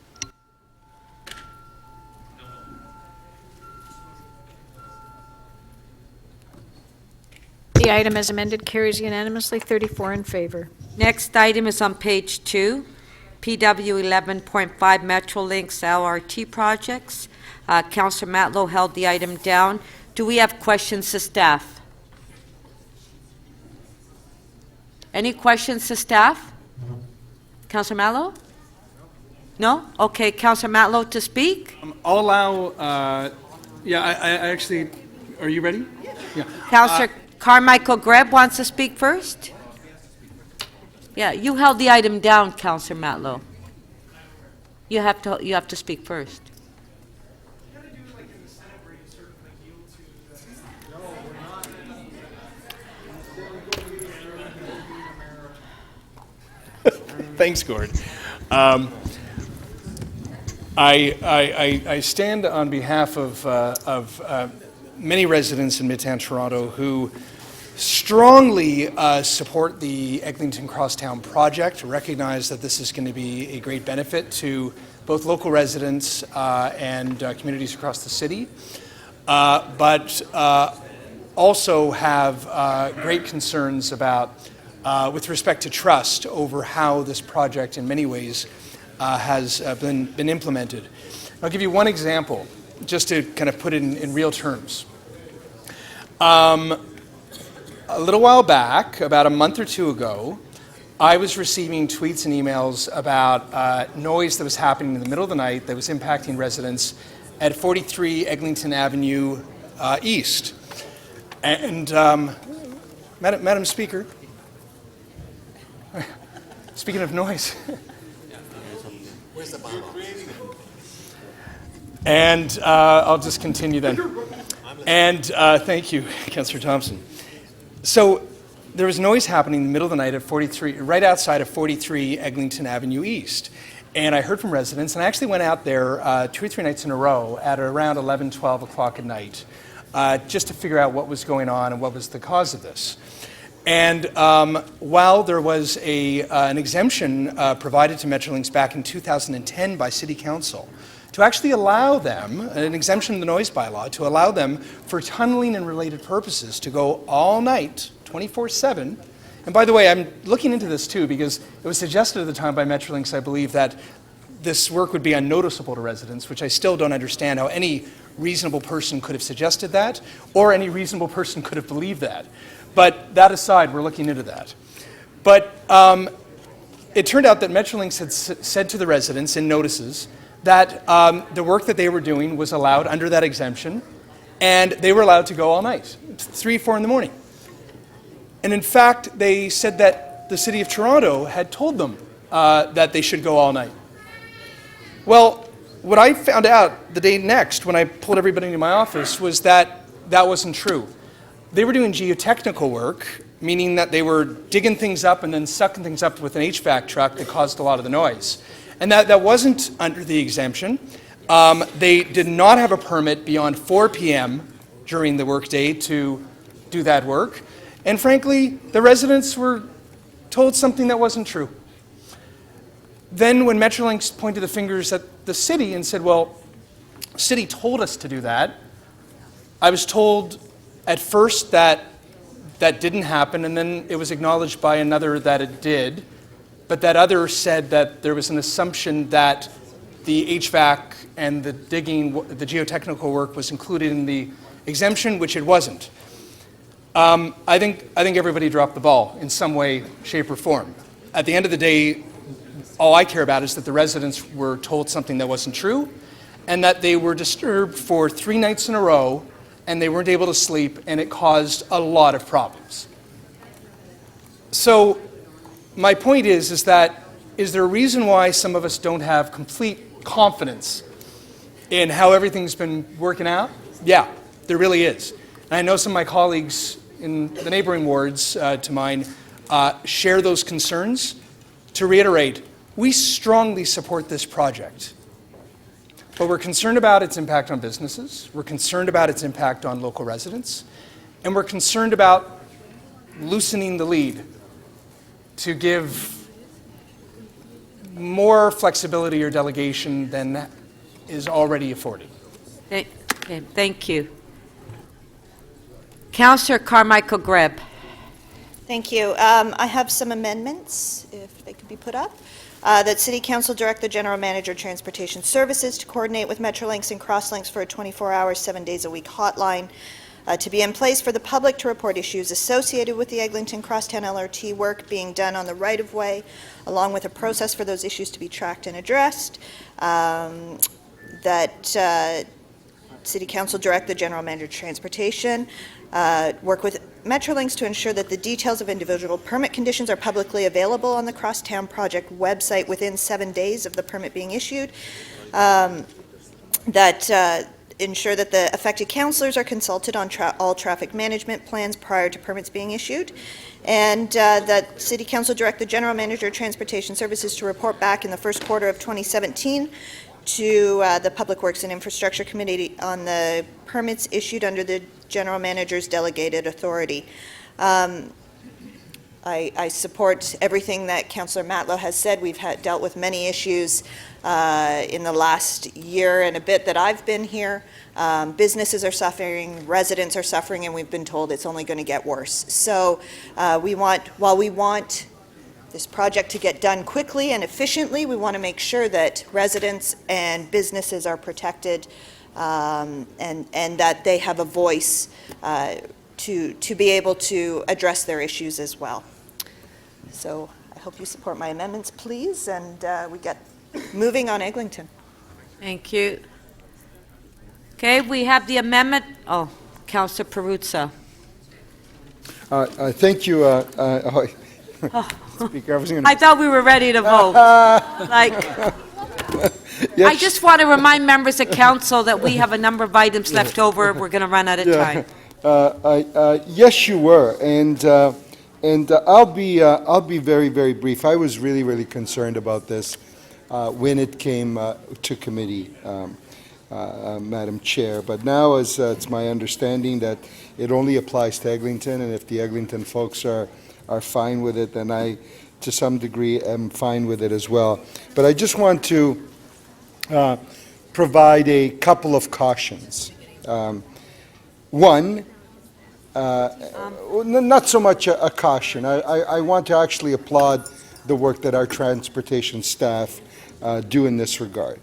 The item as amended carries unanimously, 34 in favor. Next item is on page 2, PW 11.5 Metrolinx LRT projects. Councillor Matlow held the item down. Do we have questions to staff? Any questions to staff? Councillor Matlow? No? Okay, Councillor Matlow to speak? I'll allow, I actually, are you ready? Yeah. Councillor Carmichael Greb wants to speak first? Yeah, you held the item down, Councillor Matlow. You have to speak first. Thanks, Gord. I stand on behalf of many residents in Midtown Toronto who strongly support the Eglinton Crosstown project, recognize that this is going to be a great benefit to both local residents and communities across the city, but also have great concerns about with respect to trust over how this project in many ways has been implemented. I'll give you one example, just to kind of put it in real terms. A little while back, about a month or two ago, I was receiving tweets and emails about noise that was happening in the middle of the night that was impacting residents at 43 Eglinton Avenue East. And Madam Speaker, speaking of noise, and I'll just continue then. And thank you, Councillor Thompson. So there was noise happening in the middle of the night at 43, right outside of 43 Eglinton Avenue East. And I heard from residents, and I actually went out there 2 or 3 nights in a row at around 11, 12 o'clock at night, just to figure out what was going on and what was the cause of this. And while there was an exemption provided to Metrolinx back in 2010 by City Council to actually allow them, an exemption in the noise bylaw, to allow them for tunneling and related purposes to go all night, 24/7. And by the way, I'm looking into this too because it was suggested at the time by Metrolinx, I believe, that this work would be unnoticeable to residents, which I still don't understand how any reasonable person could have suggested that or any reasonable person could have believed that. But that aside, we're looking into that. But it turned out that Metrolinx had said to the residents in notices that the work that they were doing was allowed under that exemption, and they were allowed to go all night, 3, 4 in the morning. And in fact, they said that the City of Toronto had told them that they should go all night. Well, what I found out the day next when I pulled everybody into my office was that that wasn't true. They were doing geotechnical work, meaning that they were digging things up and then sucking things up with an HVAC truck that caused a lot of the noise. And that wasn't under the exemption. They did not have a permit beyond 4 p.m. during the workday to do that work. And frankly, the residents were told something that wasn't true. Then when Metrolinx pointed the fingers at the city and said, well, city told us to do that, I was told at first that that didn't happen, and then it was acknowledged by another that it did. But that other said that there was an assumption that the HVAC and the digging, the geotechnical work was included in the exemption, which it wasn't. I think everybody dropped the ball in some way, shape, or form. At the end of the day, all I care about is that the residents were told something that wasn't true, and that they were disturbed for 3 nights in a row, and they weren't able to sleep, and it caused a lot of problems. So my point is that, is there a reason why some of us don't have complete confidence in how everything's been working out? Yeah, there really is. And I know some of my colleagues in the neighboring wards to mine share those concerns. To reiterate, we strongly support this project. But we're concerned about its impact on businesses, we're concerned about its impact on local residents, and we're concerned about loosening the lead to give more flexibility or delegation than is already afforded. Okay, thank you. Councillor Carmichael Greb. Thank you. I have some amendments, if they could be put up. That City Council direct the General Manager Transportation Services to coordinate with Metrolinx and Crosslinx for a 24-hour, 7-days-a-week hotline to be in place for the public to report issues associated with the Eglinton Crosstown LRT work being done on the right-of-way, along with a process for those issues to be tracked and addressed. That City Council direct the General Manager Transportation work with Metrolinx to ensure that the details of individual permit conditions are publicly available on the Crosstown Project website within 7 days of the permit being issued. That ensure that the affected councillors are consulted on all traffic management plans prior to permits being issued. And that City Council direct the General Manager of Transportation Services to report back in the first quarter of 2017 to the Public Works and Infrastructure Committee on the permits issued under the General Manager's delegated authority. I support everything that Councillor Matlow has said. We've dealt with many issues in the last year and a bit that I've been here. Businesses are suffering, residents are suffering, and we've been told it's only going to get worse. So while we want this project to get done quickly and efficiently, we want to make sure that residents and businesses are protected and that they have a voice to be able to address their issues as well. So I hope you support my amendments, please, and we get moving on Eglinton. Thank you. Okay, we have the amendment. Oh, Councillor Perruzza. Thank you, Speaker. I thought we were ready to vote. Yes. I just want to remind members of council that we have a number of items left over. We're going to run out of time. Yes, you were, and I'll be very, very brief. I was really concerned about this when it came to committee, Madam Chair. But now, as it's my understanding that it only applies to Eglinton, and if the Eglinton folks are fine with it, then I, to some degree, am fine with it as well. But I just want to provide a couple of cautions. One, not so much a caution. I want to actually applaud the work that our transportation staff do in this regard.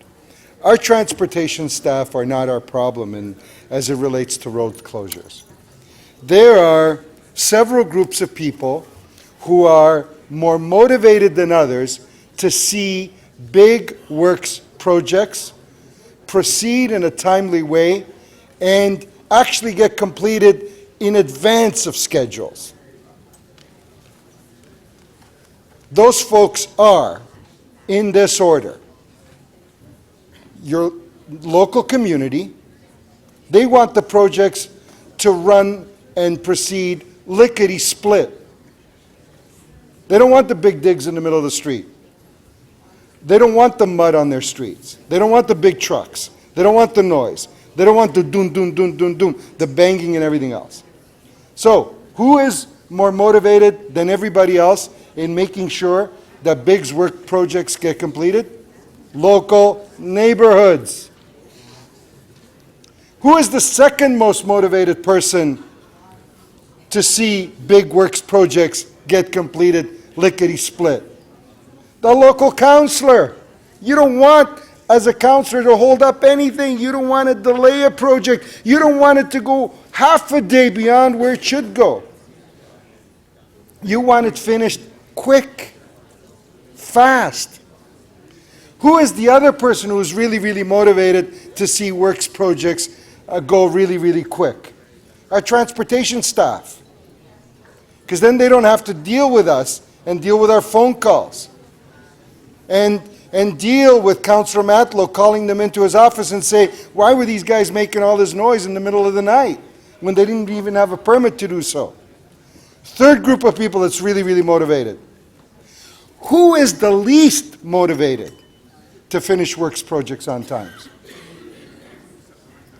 Our transportation staff are not our problem as it relates to road closures. There are several groups of people who are more motivated than others to see big works projects proceed in a timely way and actually get completed in advance of schedules. Those folks are, in this order, your local community. They want the projects to run and proceed lickety-split. They don't want the big digs in the middle of the street. They don't want the mud on their streets. They don't want the big trucks. They don't want the noise. They don't want the doom, doom, doom, doom, doom, the banging and everything else. So, who is more motivated than everybody else in making sure that big work projects get completed? Local neighborhoods. Who is the second most motivated person to see big works projects get completed lickety-split? The local councillor. You don't want, as a councillor, to hold up anything. You don't want to delay a project. You don't want it to go half a day beyond where it should go. You want it finished quick, fast. Who is the other person who is really motivated to see works projects go really quick? Our transportation staff. Because then they don't have to deal with us and deal with our phone calls. And and deal with Councillor Matlow calling them into his office and say, why were these guys making all this noise in the middle of the night when they didn't even have a permit to do so? Third group of people that's really, really motivated. Who is the least motivated to finish works projects on time?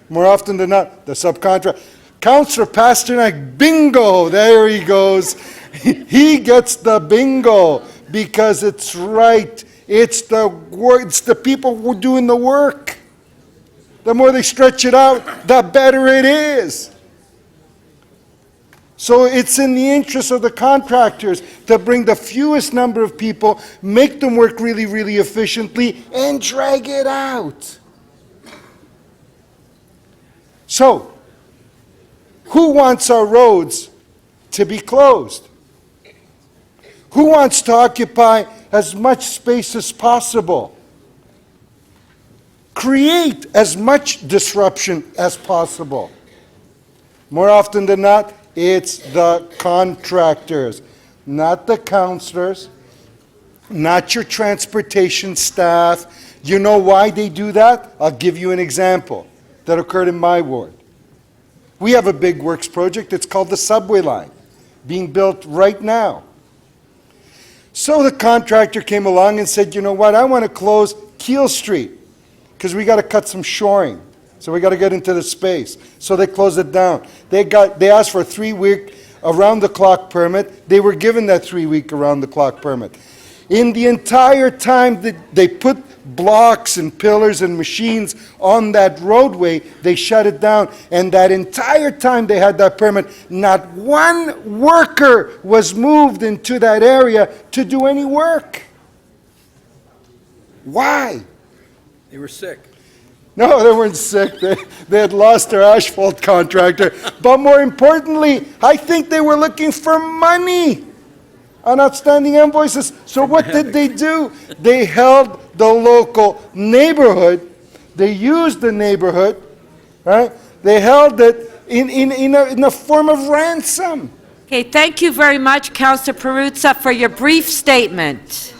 More often than not, the subcontract. Councillor Pasternak, bingo, there he goes. He gets the bingo because it's right. It's the work, it's the people who are doing the work. The more they stretch it out, the better it is. So it's in the interest of the contractors to bring the fewest number of people, make them work really, really efficiently, and drag it out. So, who wants our roads to be closed? Who wants to occupy as much space as possible? Create as much disruption as possible. More often than not, it's the contractors, not the councillors, not your transportation staff. You know why they do that? I'll give you an example that occurred in my ward. We have a big works project. It's called the subway line, being built right now. So the contractor came along and said, you know what, I want to close Keele Street because we got to cut some shoring. So we got to get into the space. So they closed it down. They asked for a 3-week around-the-clock permit. They were given that 3-week around-the-clock permit. In the entire time that they put blocks and pillars and machines on that roadway, they shut it down. And that entire time they had that permit, not one worker was moved into that area to do any work. Why? They were sick. No, they weren't sick. They had lost their asphalt contractor. But more importantly, I think they were looking for money on outstanding invoices. So what did they do? They held the local neighborhood. They used the neighborhood, right? They held it in a form of ransom. Okay, thank you very much, Councillor Perruzza, for your brief statement.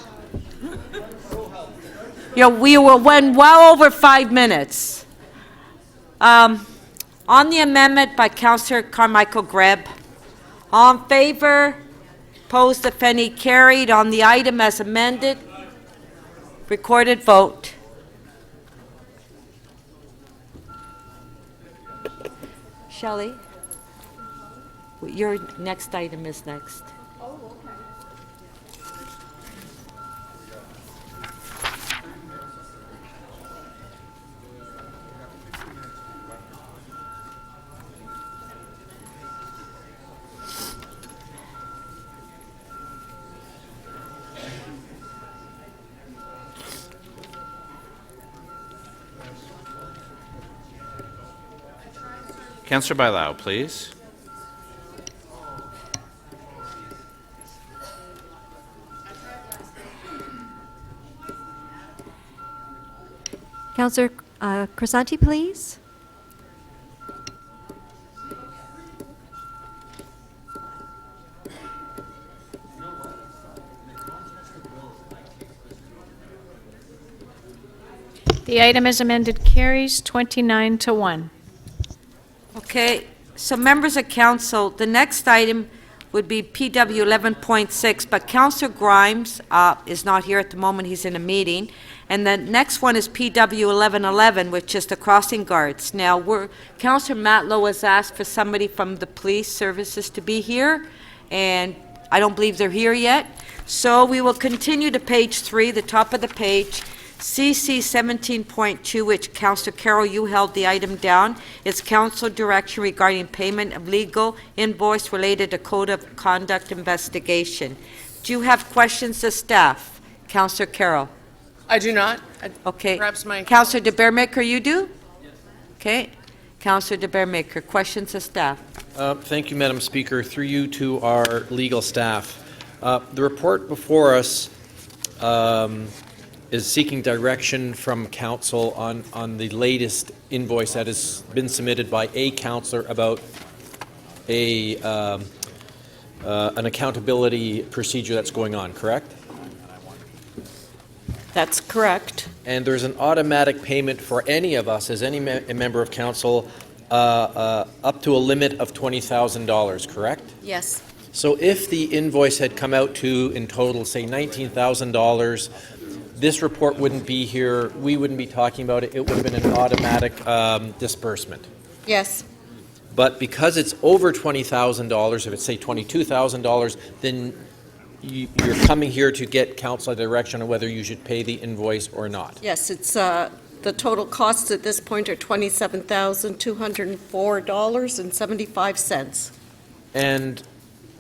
We went well over 5 minutes. On the amendment by Councillor Carmichael Greb, all in favor, opposed, if any, carried. On the item as amended, recorded vote. Shelley, your next item is next. Councillor Bailão, please. Councillor Crisanti, please. The item as amended carries 29 to 1. Okay, so members of council, the next item would be PW 11.6, but Councillor Grimes is not here at the moment, he's in a meeting. And the next one is PW 1111, which is the crossing guards. Now, Councillor Matlow has asked for somebody from the police services to be here, and I don't believe they're here yet. So we will continue to page 3, the top of the page. CC 17.2, which Councillor Carroll, you held the item down, is council direction regarding payment of legal invoice related to Code of Conduct investigation. Do you have questions of staff? Councillor Carroll. I do not. Okay. Perhaps my... Councillor de Bearmaker, you do? Okay. Councillor de Bearmaker, questions of staff? Thank you, Madam Speaker. Through you to our legal staff. The report before us is seeking direction from council on the latest invoice that has been submitted by a councillor about an accountability procedure that's going on, correct? That's correct. And there's an automatic payment for any of us, as any member of council, up to a limit of $20,000, correct? Yes. So if the invoice had come out to, in total, say $19,000, this report wouldn't be here, we wouldn't be talking about it, it would have been an automatic disbursement. Yes. But because it's over $20,000, if it's say $22,000, then you're coming here to get council direction on whether you should pay the invoice or not. Yes, it's, the total costs at this point are $27,204.75. And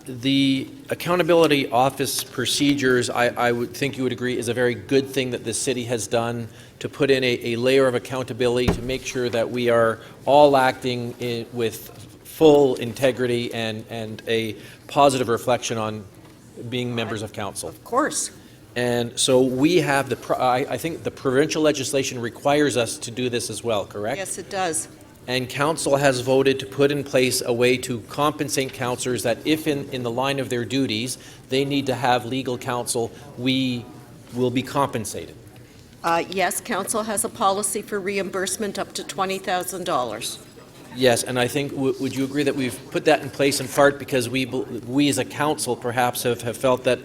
the accountability office procedures, I would think you would agree, is a very good thing that the city has done to put in a layer of accountability to make sure that we are all acting with full integrity and a positive reflection on being members of council. Of course. And so we have I think the provincial legislation requires us to do this as well, correct? Yes, it does. And council has voted to put in place a way to compensate councillors that if in the line of their duties they need to have legal counsel, we will be compensated. Yes, council has a policy for reimbursement up to $20,000. Yes, and I think, would you agree that we've put that in place in part because we as a council perhaps have felt that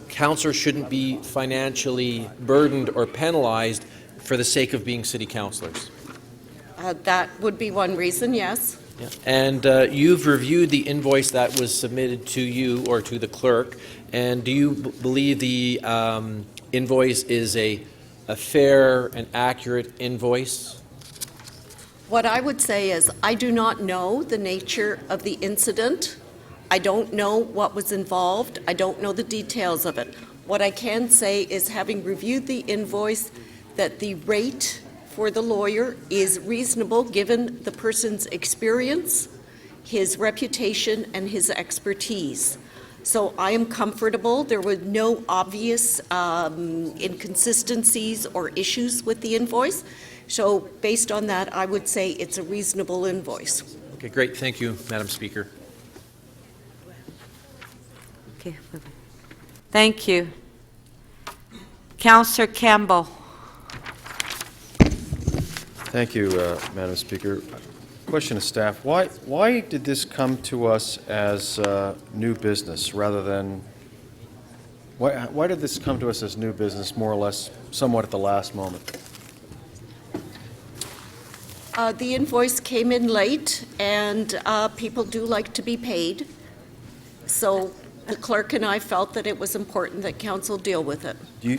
councillors shouldn't be financially burdened or penalized for the sake of being city councillors? That would be one reason, yes. Yeah. And you've reviewed the invoice that was submitted to you or to the clerk, and do you believe the invoice is a fair and accurate invoice? What I would say is I do not know the nature of the incident. I don't know what was involved. I don't know the details of it. What I can say is, having reviewed the invoice, that the rate for the lawyer is reasonable given the person's experience, his reputation, and his expertise. So I am comfortable. There were no obvious inconsistencies or issues with the invoice. So based on that, I would say it's a reasonable invoice. Okay, great. Thank you, Madam Speaker. Okay. Thank you. Councillor Campbell. Thank you, Madam Speaker. Question to staff. Why did this come to us as new business rather than, why did this come to us as new business more or less somewhat at the last moment? The invoice came in late, and people do like to be paid. So the clerk and I felt that it was important that council deal with it. Do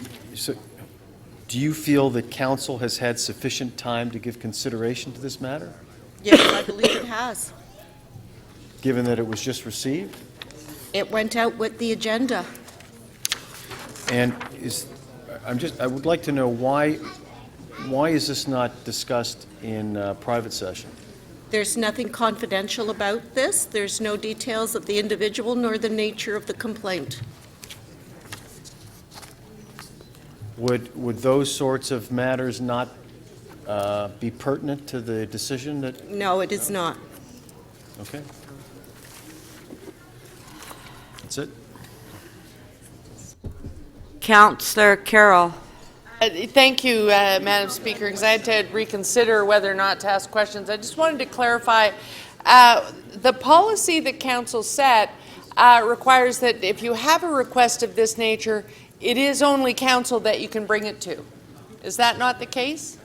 you feel that council has had sufficient time to give consideration to this matter? Yes, I believe it has. Given that it was just received? It went out with the agenda. And I would like to know why is this not discussed in private session? There's nothing confidential about this. There's no details of the individual nor the nature of the complaint. Would those sorts of matters not be pertinent to the decision that? No, it is not. Okay. That's it. Councillor Carroll. Thank you, Madam Speaker, because I had to reconsider whether or not to ask questions. I just wanted to clarify, the policy that council set requires that if you have a request of this nature, it is only council that you can bring it to. Is that not the case?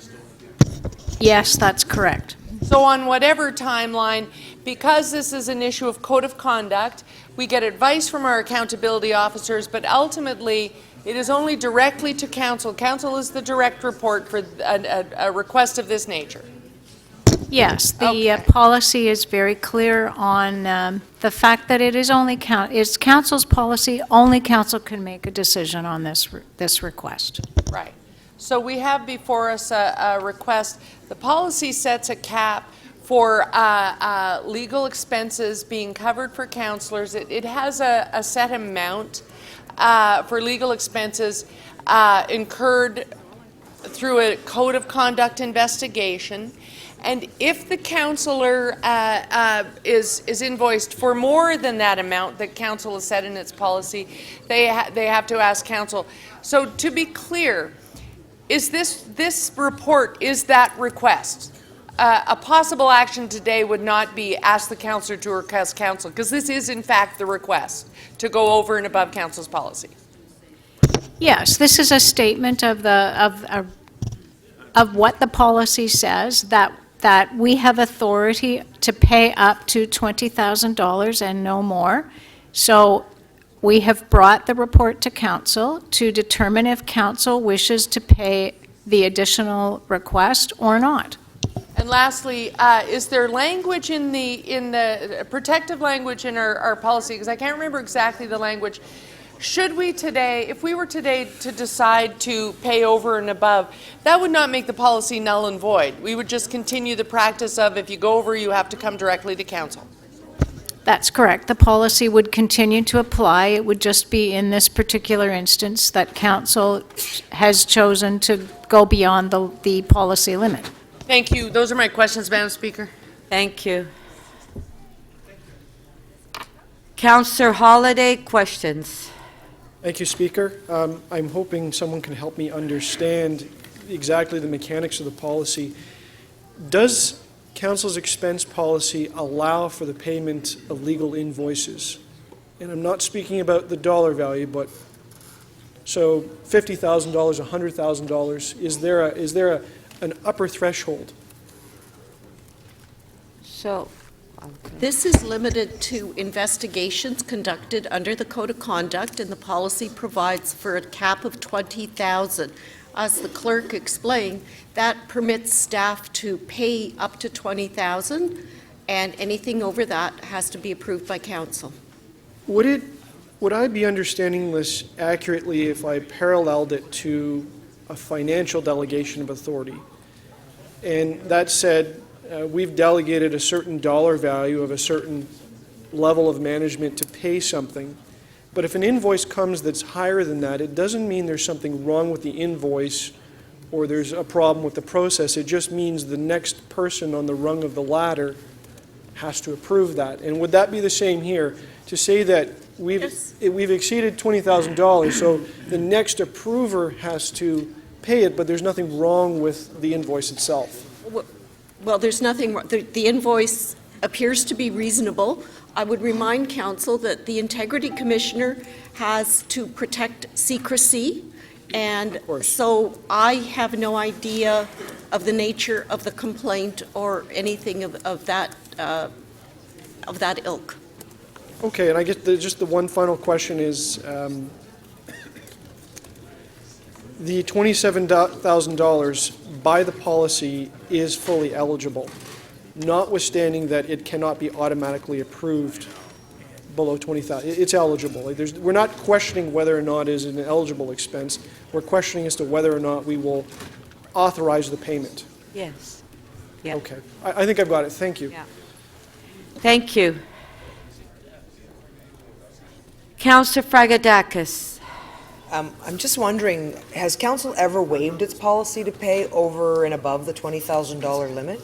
Yes, that's correct. So on whatever timeline, because this is an issue of code of conduct, we get advice from our accountability officers, but ultimately it is only directly to council. Council is the direct report for a request of this nature. Yes, the policy is very clear on the fact that it is only it's council's policy. Only council can make a decision on this request. Right. So we have before us a request. The policy sets a cap for legal expenses being covered for councillors. It has a set amount for legal expenses incurred through a code of conduct investigation. And if the councillor is invoiced for more than that amount that council has set in its policy, they have to ask council. So to be clear, is this report, is that request? A possible action today would not be ask the councillor to request council, because this is in fact the request to go over and above council's policy. Yes, this is a statement of what the policy says, that we have authority to pay up to $20,000 and no more. So we have brought the report to council to determine if council wishes to pay the additional request or not. And lastly, is there language in the protective language in our policy? Because I can't remember exactly the language. Should we today, if we were today to decide to pay over and above, that would not make the policy null and void. We would just continue the practice of if you go over, you have to come directly to council. That's correct. The policy would continue to apply. It would just be in this particular instance that council has chosen to go beyond the policy limit. Thank you. Those are my questions, Madam Speaker. Thank you. Councillor Holliday, questions? Thank you, Speaker. I'm hoping someone can help me understand exactly the mechanics of the policy. Does Council's expense policy allow for the payment of legal invoices? And I'm not speaking about the dollar value, but so $50,000, $100,000. Is there an upper threshold? So, this is limited to investigations conducted under the Code of Conduct, and the policy provides for a cap of $20,000. As the clerk explained, that permits staff to pay up to $20,000, and anything over that has to be approved by council. Would I be understanding this accurately if I paralleled it to a financial delegation of authority? And that said, we've delegated a certain dollar value of a certain level of management to pay something. But if an invoice comes that's higher than that, it doesn't mean there's something wrong with the invoice or there's a problem with the process. It just means the next person on the rung of the ladder has to approve that. And would that be the same here? To say that we've exceeded $20,000, so the next approver has to pay it, but there's nothing wrong with the invoice itself. Well, there's nothing wrong. The invoice appears to be reasonable. I would remind council that the Integrity Commissioner has to protect secrecy, and so I have no idea of the nature of the complaint or anything of that ilk. Okay, and I guess just the one final question is, the $27,000 by the policy is fully eligible, notwithstanding that it cannot be automatically approved below $20,000. It's eligible. We're not questioning whether or not it is an eligible expense. We're questioning as to whether or not we will authorize the payment. Yes. Yeah. Okay. I think I've got it. Thank you. Yeah. Thank you. Councillor Fragedakis. I'm just wondering, has council ever waived its policy to pay over and above the $20,000 limit?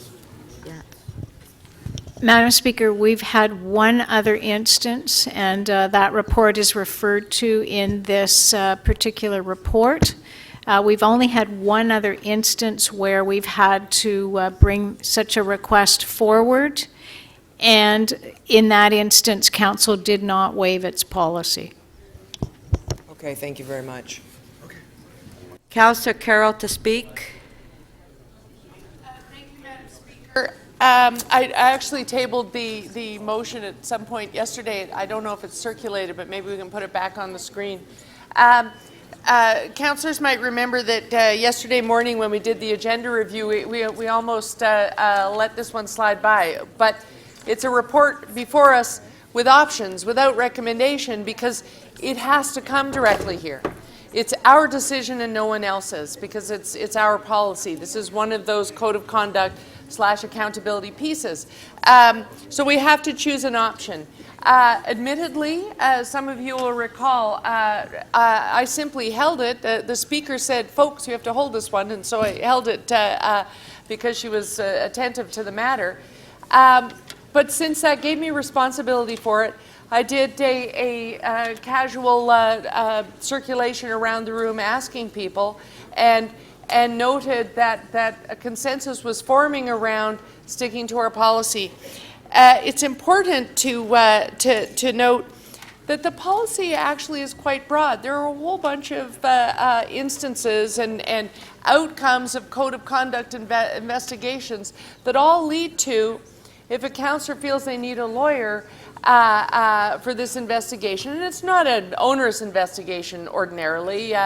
Madam Speaker, we've had one other instance, and that report is referred to in this particular report. We've only had one other instance where we've had to bring such a request forward, and in that instance, council did not waive its policy. Okay, thank you very much. Councillor Carroll to speak. Thank you, Madam Speaker. I actually tabled the motion at some point yesterday. I don't know if it's circulated, but maybe we can put it back on the screen. Councillors might remember that yesterday morning when we did the agenda review, we almost let this one slide by. But it's a report before us with options, without recommendation, because it has to come directly here. It's our decision and no one else's, because it's our policy. This is one of those code of conduct / accountability pieces. So we have to choose an option. Admittedly, as some of you will recall, I simply held it. The speaker said, folks, you have to hold this one, and so I held it because she was attentive to the matter. But since that gave me responsibility for it, I did a casual circulation around the room asking people, and and noted that a consensus was forming around sticking to our policy. It's important to note that the policy actually is quite broad. There are a whole bunch of instances and outcomes of code of conduct investigations that all lead to, if a councillor feels they need a lawyer for this investigation, and it's not an onerous investigation ordinarily.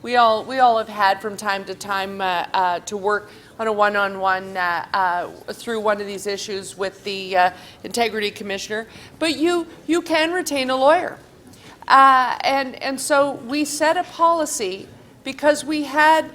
We all have had from time to time to work on a one-on-one through one of these issues with the Integrity Commissioner, but you can retain a lawyer. And so we set a policy because we had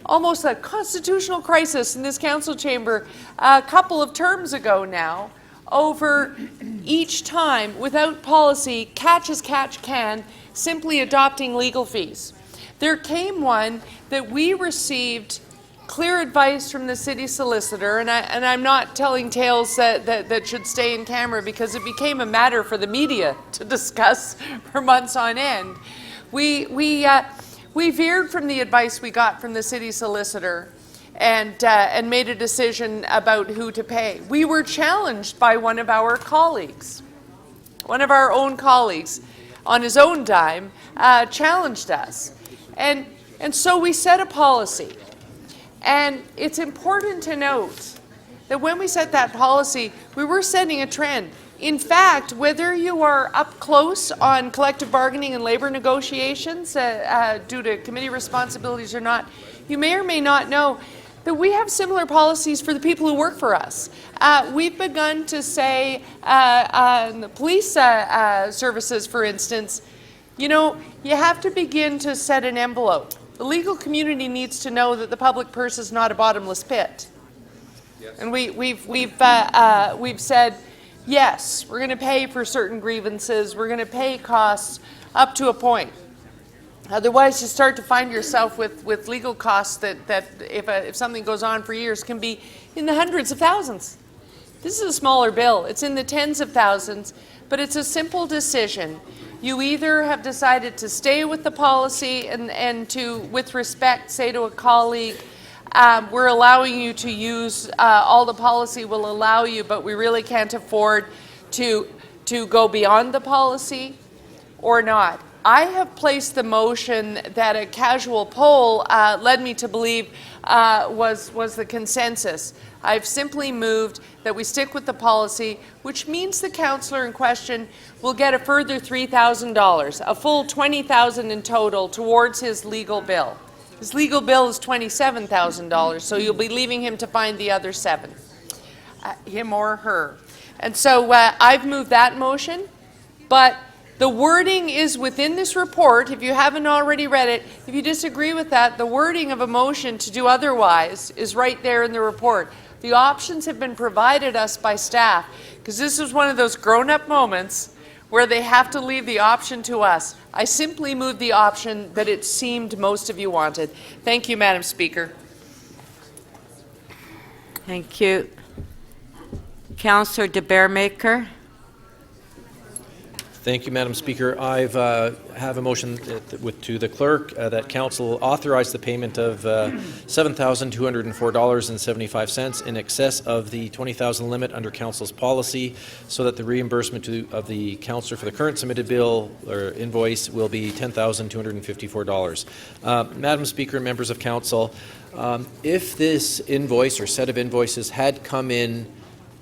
almost a constitutional crisis in this council chamber a couple of terms ago now, over each time, without policy, catch as catch can, simply adopting legal fees. There came one that we received clear advice from the city solicitor, and I'm not telling tales that should stay in camera because it became a matter for the media to discuss for months on end. We veered from the advice we got from the city solicitor and made a decision about who to pay. We were challenged by one of our colleagues, one of our own colleagues, on his own dime, challenged us. And so we set a policy. And it's important to note that when we set that policy, we were setting a trend. In fact, whether you are up close on collective bargaining and labor negotiations due to committee responsibilities or not, you may or may not know that we have similar policies for the people who work for us. We've begun to say, in the police services, for instance, you know, you have to begin to set an envelope. The legal community needs to know that the public purse is not a bottomless pit. Yes. And we've said, yes, we're going to pay for certain grievances, we're going to pay costs up to a point. Otherwise, you start to find yourself with legal costs that if something goes on for years can be in the hundreds of thousands. This is a smaller bill. It's in the tens of thousands, but it's a simple decision. You either have decided to stay with the policy and to, with respect, say to a colleague, we're allowing you to use all the policy will allow you, but we really can't afford to go beyond the policy, or not. I have placed the motion that a casual poll led me to believe was the consensus. I've simply moved that we stick with the policy, which means the councillor in question will get a further $3,000, a full $20,000 in total towards his legal bill. His legal bill is $27,000, so you'll be leaving him to find the other $7,000, him or her. And so I've moved that motion, but the wording is within this report. If you haven't already read it, if you disagree with that, the wording of a motion to do otherwise is right there in the report. The options have been provided us by staff, because this is one of those grown-up moments where they have to leave the option to us. I simply moved the option that it seemed most of you wanted. Thank you, Madam Speaker. Thank you. Councillor De Beermaker. Thank you, Madam Speaker. I have a motion to the clerk that council authorize the payment of $7,204.75 in excess of the $20,000 limit under council's policy, so that the reimbursement of the councillor for the current submitted bill or invoice will be $10,254. Madam Speaker and members of council, if this invoice or set of invoices had come in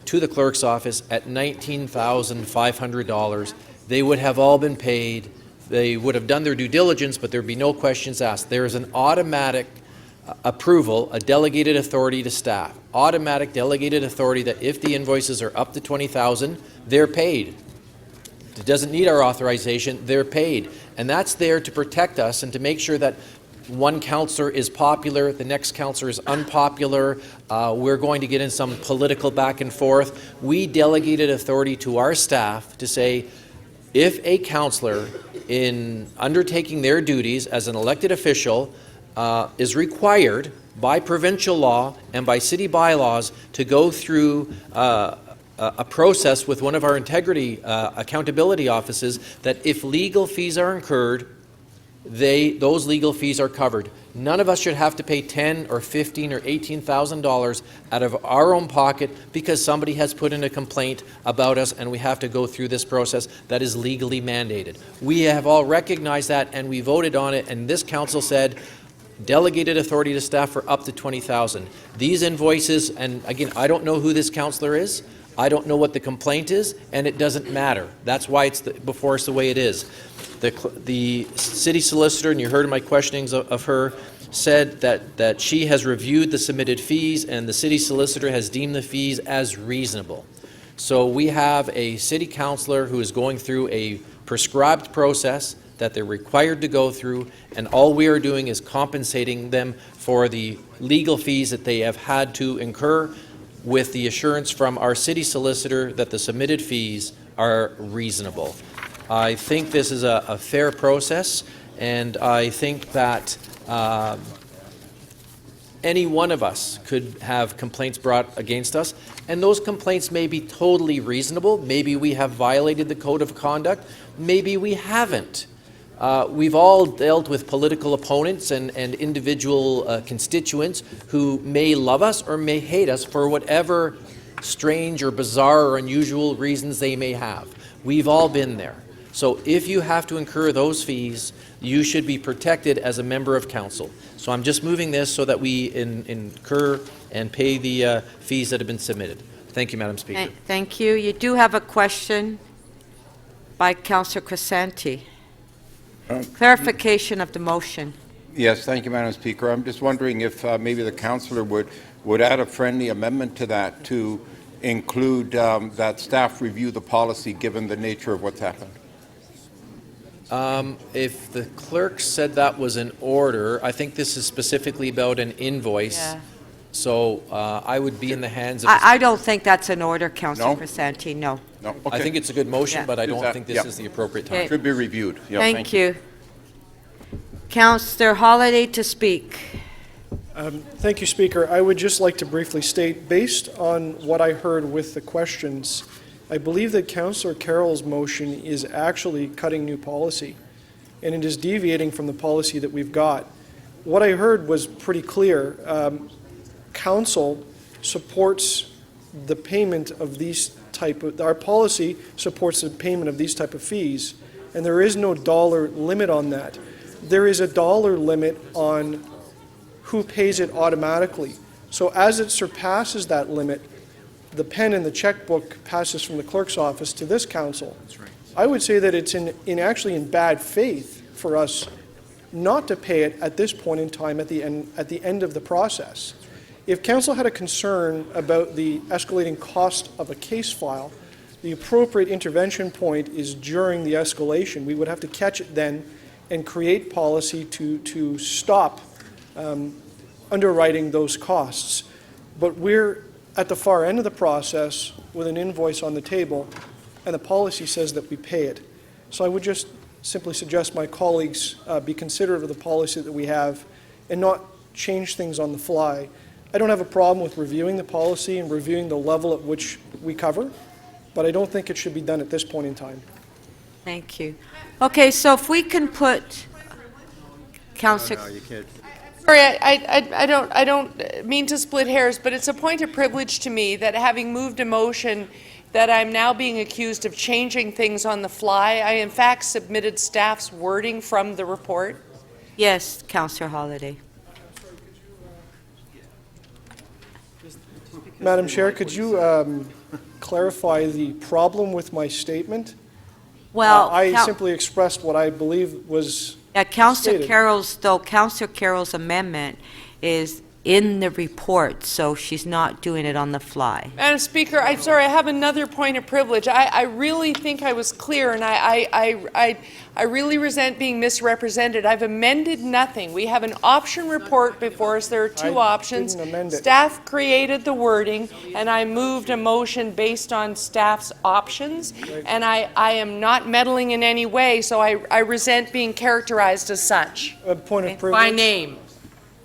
to the clerk's office at $19,500, they would have all been paid. They would have done their due diligence, but there would be no questions asked. There is an automatic approval, a delegated authority to staff. Automatic delegated authority that if the invoices are up to $20,000, they're paid. It doesn't need our authorization, they're paid. And that's there to protect us and to make sure that one councillor is popular, the next councillor is unpopular, we're going to get in some political back and forth. We delegated authority to our staff to say, if a councillor, in undertaking their duties as an elected official, is required by provincial law and by city bylaws to go through a process with one of our integrity accountability offices, that if legal fees are incurred, those legal fees are covered. None of us should have to pay $10,000 or $15,000 or $18,000 out of our own pocket because somebody has put in a complaint about us and we have to go through this process that is legally mandated. We have all recognized that and we voted on it, and this council said delegated authority to staff for up to $20,000. These invoices, and again, I don't know who this councillor is, I don't know what the complaint is, and it doesn't matter. That's why it's before us the way it is. The city solicitor, and you heard my questionings of her, said that she has reviewed the submitted fees and the city solicitor has deemed the fees as reasonable. So we have a city councillor who is going through a prescribed process that they're required to go through, and all we are doing is compensating them for the legal fees that they have had to incur, with the assurance from our city solicitor that the submitted fees are reasonable. I think this is a fair process, and I think that any one of us could have complaints brought against us, and those complaints may be totally reasonable. Maybe we have violated the code of conduct, maybe we haven't. We've all dealt with political opponents and individual constituents who may love us or may hate us for whatever strange or bizarre or unusual reasons they may have. We've all been there. So if you have to incur those fees, you should be protected as a member of council. So I'm just moving this so that we incur and pay the fees that have been submitted. Thank you, Madam Speaker. Thank you. You do have a question by Councillor Crescenti. Clarification of the motion. Yes, thank you, Madam Speaker. I'm just wondering if maybe the councillor would add a friendly amendment to that to include that staff review the policy given the nature of what's happened. If the clerk said that was an order, I think this is specifically about an invoice. Yeah. So I would be in the hands of... I don't think that's an order, Councillor Crescenti, no. No, okay. I think it's a good motion, Yeah. but I don't think this is the appropriate time. Okay. Should be reviewed. Yeah, Thank you. Councillor Holiday to speak. Thank you, Speaker. I would just like to briefly state, based on what I heard with the questions, I believe that Councillor Carroll's motion is actually cutting new policy, and it is deviating from the policy that we've got. What I heard was pretty clear. Council supports the payment of these our policy supports the payment of these type of fees, and there is no dollar limit on that. There is a dollar limit on who pays it automatically. So as it surpasses that limit, the pen and the checkbook passes from the clerk's office to this council. That's right. I would say that it's actually in bad faith for us not to pay it at this point in time at the end of the process. If council had a concern about the escalating cost of a case file, the appropriate intervention point is during the escalation. We would have to catch it then and create policy to stop underwriting those costs. But we're at the far end of the process with an invoice on the table, and the policy says that we pay it. So I would just simply suggest my colleagues be considerate of the policy that we have and not change things on the fly. I don't have a problem with reviewing the policy and reviewing the level at which we cover, but I don't think it should be done at this point in time. Thank you. Okay, so if we can put Councillor... No, you can't. Sorry, I don't mean to split hairs, but it's a point of privilege to me that having moved a motion that I'm now being accused of changing things on the fly. I in fact submitted staff's wording from the report. Yes, Councillor Holiday. Madam Chair, could you clarify the problem with my statement? Well, I simply expressed what I believe was Councillor stated. Carroll's amendment is in the report, so she's not doing it on the fly. Madam Speaker, I'm sorry, I have another point of privilege. I really think I was clear, and I really resent being misrepresented. I've amended nothing. We have an option report before us. There are two options. Didn't amend it. Staff created the wording, and I moved a motion based on staff's options, and I am not meddling in any way, so I resent being characterized as such. A point of privilege. By name.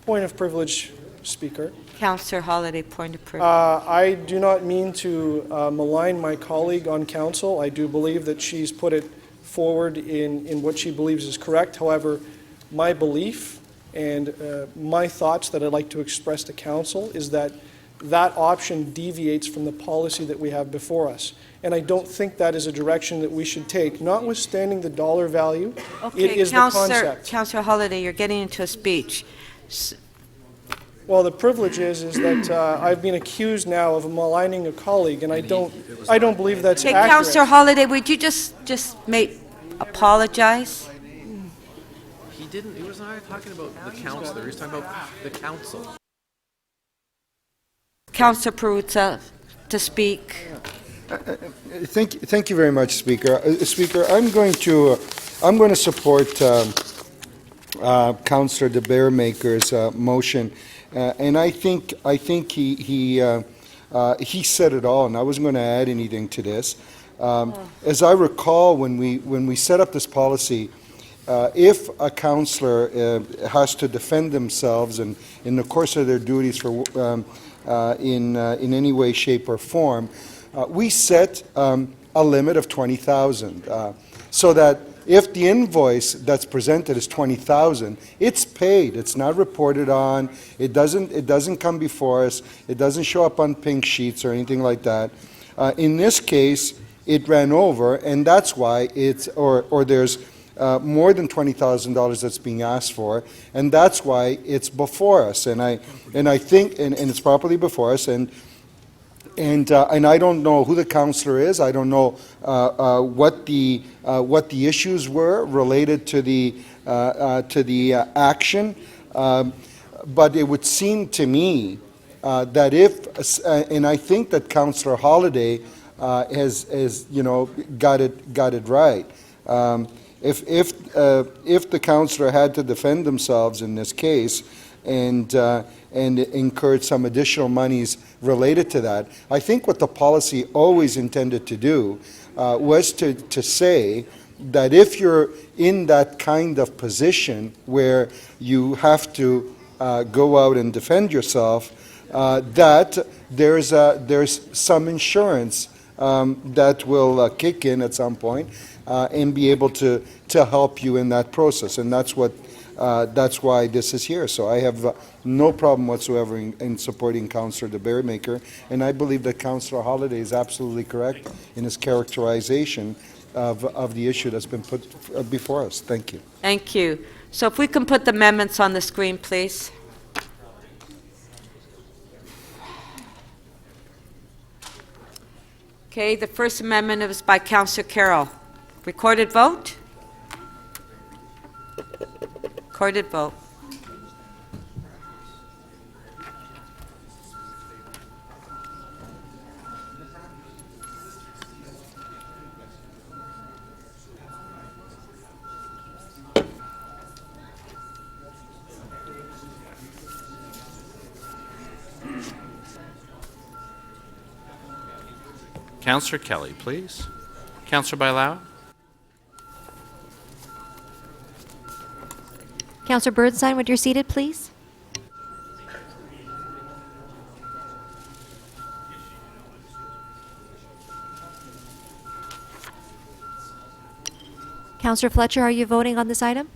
Point of privilege, Speaker. Councillor Holiday, point of privilege. I do not mean to malign my colleague on council. I do believe that she's put it forward in what she believes is correct. However, my belief And my thoughts that I'd like to express to council is that that option deviates from the policy that we have before us. And I don't think that is a direction that we should take, notwithstanding the dollar value. It is the concept. Councillor Holyday, you're getting into a speech. Well, the privilege is that I've been accused now of maligning a colleague, and I don't believe that's accurate. Councillor Holyday, would you just apologize? He didn't, he was not talking about the councillor, he was talking about the council. Councillor Perruzza to speak. Thank you very much, Speaker. Speaker, I'm going to support Councillor De Baeremaker's motion, and I think he said it all, and I wasn't going to add anything to this. As I recall, when we set up this policy, if a councillor has to defend themselves and in the course of their duties for in any way, shape, or form, we set a limit of $20,000, so that if the invoice that's presented is $20,000, it's paid. It's not reported on. It doesn't come before us. It doesn't show up on pink sheets or anything like that. In this case, it ran over, and that's why it's or there's more than $20,000 that's being asked for, and that's why it's before us. And I think and it's properly before us. And I don't know who the councillor is. I don't know what the issues were related to the action. But it would seem to me that if, and I think that Councillor Holyday has got it right. If the councillor had to defend themselves in this case, and incurred some additional monies related to that, I think what the policy always intended to do was to say that if you're in that kind of position where you have to go out and defend yourself, that there's some insurance that will kick in at some point and be able to help you in that process, and that's why this is here. So I have no problem whatsoever in supporting Councillor De Baeremaker, and I believe that Councillor Holyday is absolutely correct in his characterization of the issue that's been put before us. Thank you. Thank you. So if we can put the amendments on the screen, please. Okay, the first amendment is by Councillor Carroll. Recorded vote? Recorded vote. Councillor Kelly, please. Councillor Bailão. Councillor Bernstein, would you seated, please? Councillor Fletcher, are you voting on this item?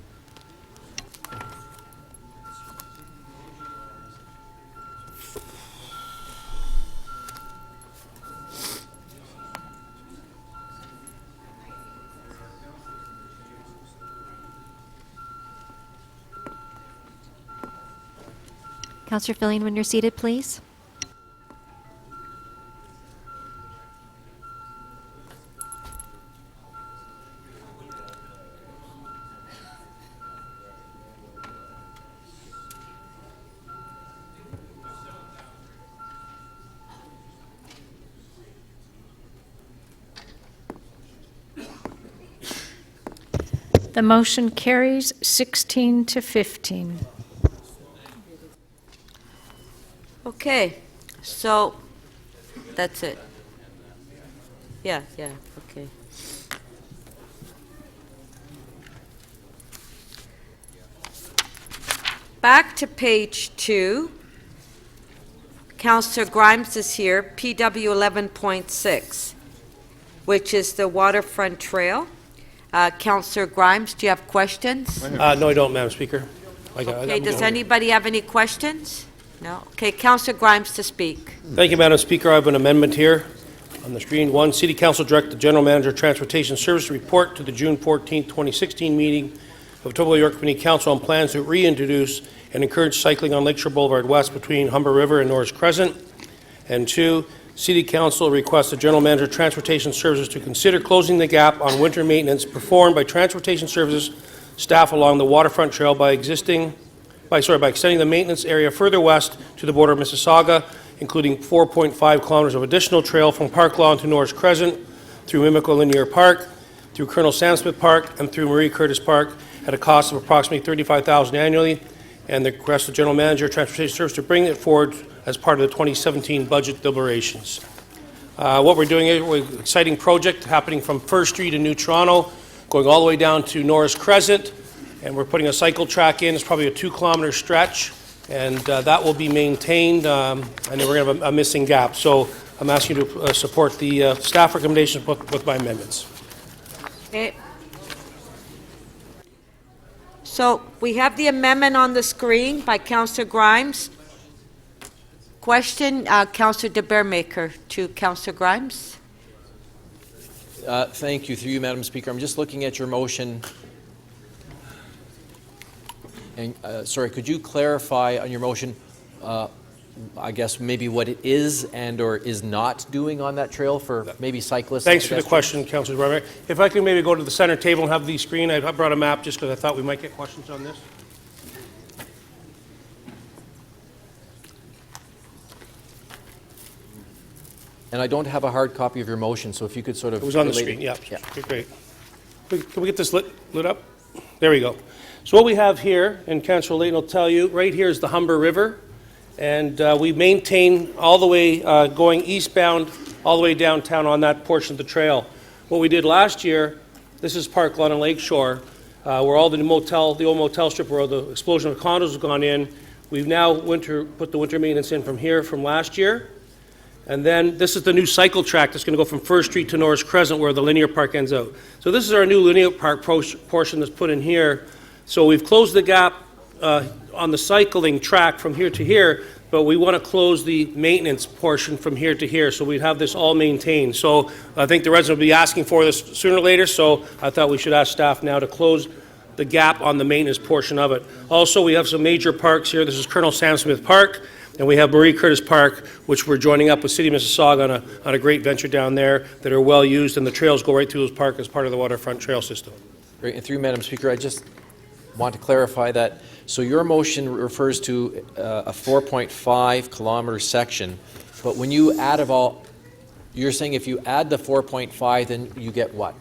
Councillor Fillion, when you're seated, please. The motion carries 16 to 15. Okay, so that's it. Yeah, okay. Back to page 2. Councillor Grimes is here, PW 11.6, which is the waterfront trail. Councillor Grimes, do you have questions? No, I don't, Madam Speaker. Okay, does anybody have any questions? No? Okay, Councillor Grimes to speak. Thank you, Madam Speaker. I have an amendment here on the screen. 1, City Council direct the General Manager of Transportation Service to report to the June 14, 2016 meeting of Total York Community Council on plans to reintroduce and encourage cycling on Lakeshore Boulevard West between Humber River and Norris Crescent. And 2, City Council requests the General Manager of Transportation Services to consider closing the gap on winter maintenance performed by Transportation Services staff along the waterfront trail by extending the maintenance area further west to the border of Mississauga, including 4.5 kilometers of additional trail from Park Lawn to Norris Crescent, through Mimico Linear Park, through Colonel Sam Smith Park, and through Marie Curtis Park at a cost of approximately $35,000 annually, and the request the General Manager of Transportation Service to bring it forward as part of the 2017 budget deliberations. What we're doing is an exciting project happening from First Street in New Toronto, going all the way down to Norris Crescent, and we're putting a cycle track in. It's probably a 2-kilometer stretch, and that will be maintained, and then we're going to have a missing gap. So I'm asking you to support the staff recommendations with my amendments. Okay. So we have the amendment on the screen by Councillor Grimes. Question, Councillor de Beermaker to Councillor Grimes. Thank you. Through you, Madam Speaker. I'm just looking at your motion. And, sorry, could you clarify on your motion, I guess, maybe what it is and or is not doing on that trail for maybe cyclists? Thanks for the question, Councillor Bremer. If I can maybe go to the center table and have the screen. I brought a map just because I thought we might get questions on this. And I don't have a hard copy of your motion, so if you could sort of... It was on the screen, yeah. Great. Can we get this lit up? There we go. So what we have here, and Councillor Layton will tell you, right here is the Humber River, and we maintain all the way going eastbound, all the way downtown on that portion of the trail. What we did last year, this is Park Lawn and Lakeshore, where all the old motel strip where the explosion of condos has gone in. We've now put the winter maintenance in from here from last year. And then this is the new cycle track that's going to go from First Street to Norris Crescent where the linear park ends out. So this is our new linear park portion that's put in here. So we've closed the gap on the cycling track from here to here, but we want to close the maintenance portion from here to here, so we'd have this all maintained. So I think the residents will be asking for this sooner or later, so I thought we should ask staff now to close the gap on the maintenance portion of it. Also, we have some major parks here. This is Colonel Sam Smith Park. And we have Marie Curtis Park, which we're joining up with City of Mississauga on a great venture down there that are well used, and the trails go right through those parks as part of the waterfront trail system. Great. And through Madam Speaker, I just want to clarify that. So your motion refers to a 4.5 kilometer section, but when you add you're saying if you add the 4.5, then you get what?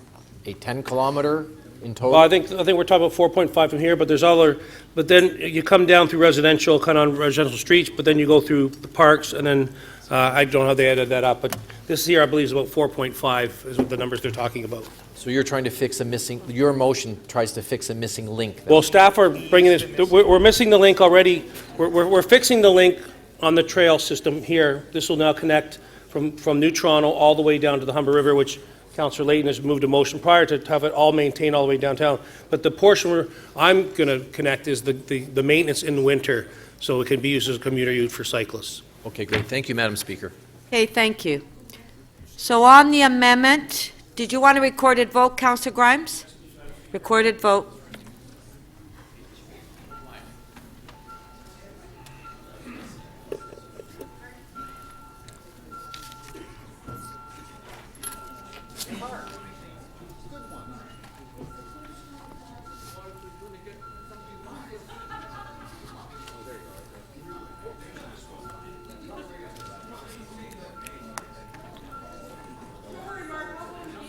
A 10 kilometer in total? Well, I think we're talking about 4.5 from here, but there's other. But then you come down through residential, kind of on residential streets, but then you go through the parks, and then I don't know how they added that up, but this here I believe is about 4.5 is what the numbers they're talking about. So you're trying to fix your motion tries to fix a missing link. Well, staff are bringing this. We're missing the link already. We're fixing the link on the trail system here. This will now connect from New Toronto all the way down to the Humber River, which Councillor Layton has moved a motion prior to have it all maintained all the way downtown. But the portion where I'm going to connect is the maintenance in the winter, so it can be used as a commuter use for cyclists. Okay, great. Thank you, Madam Speaker. Okay, thank you. So on the amendment, did you want a recorded vote, Councillor Grimes? Recorded vote.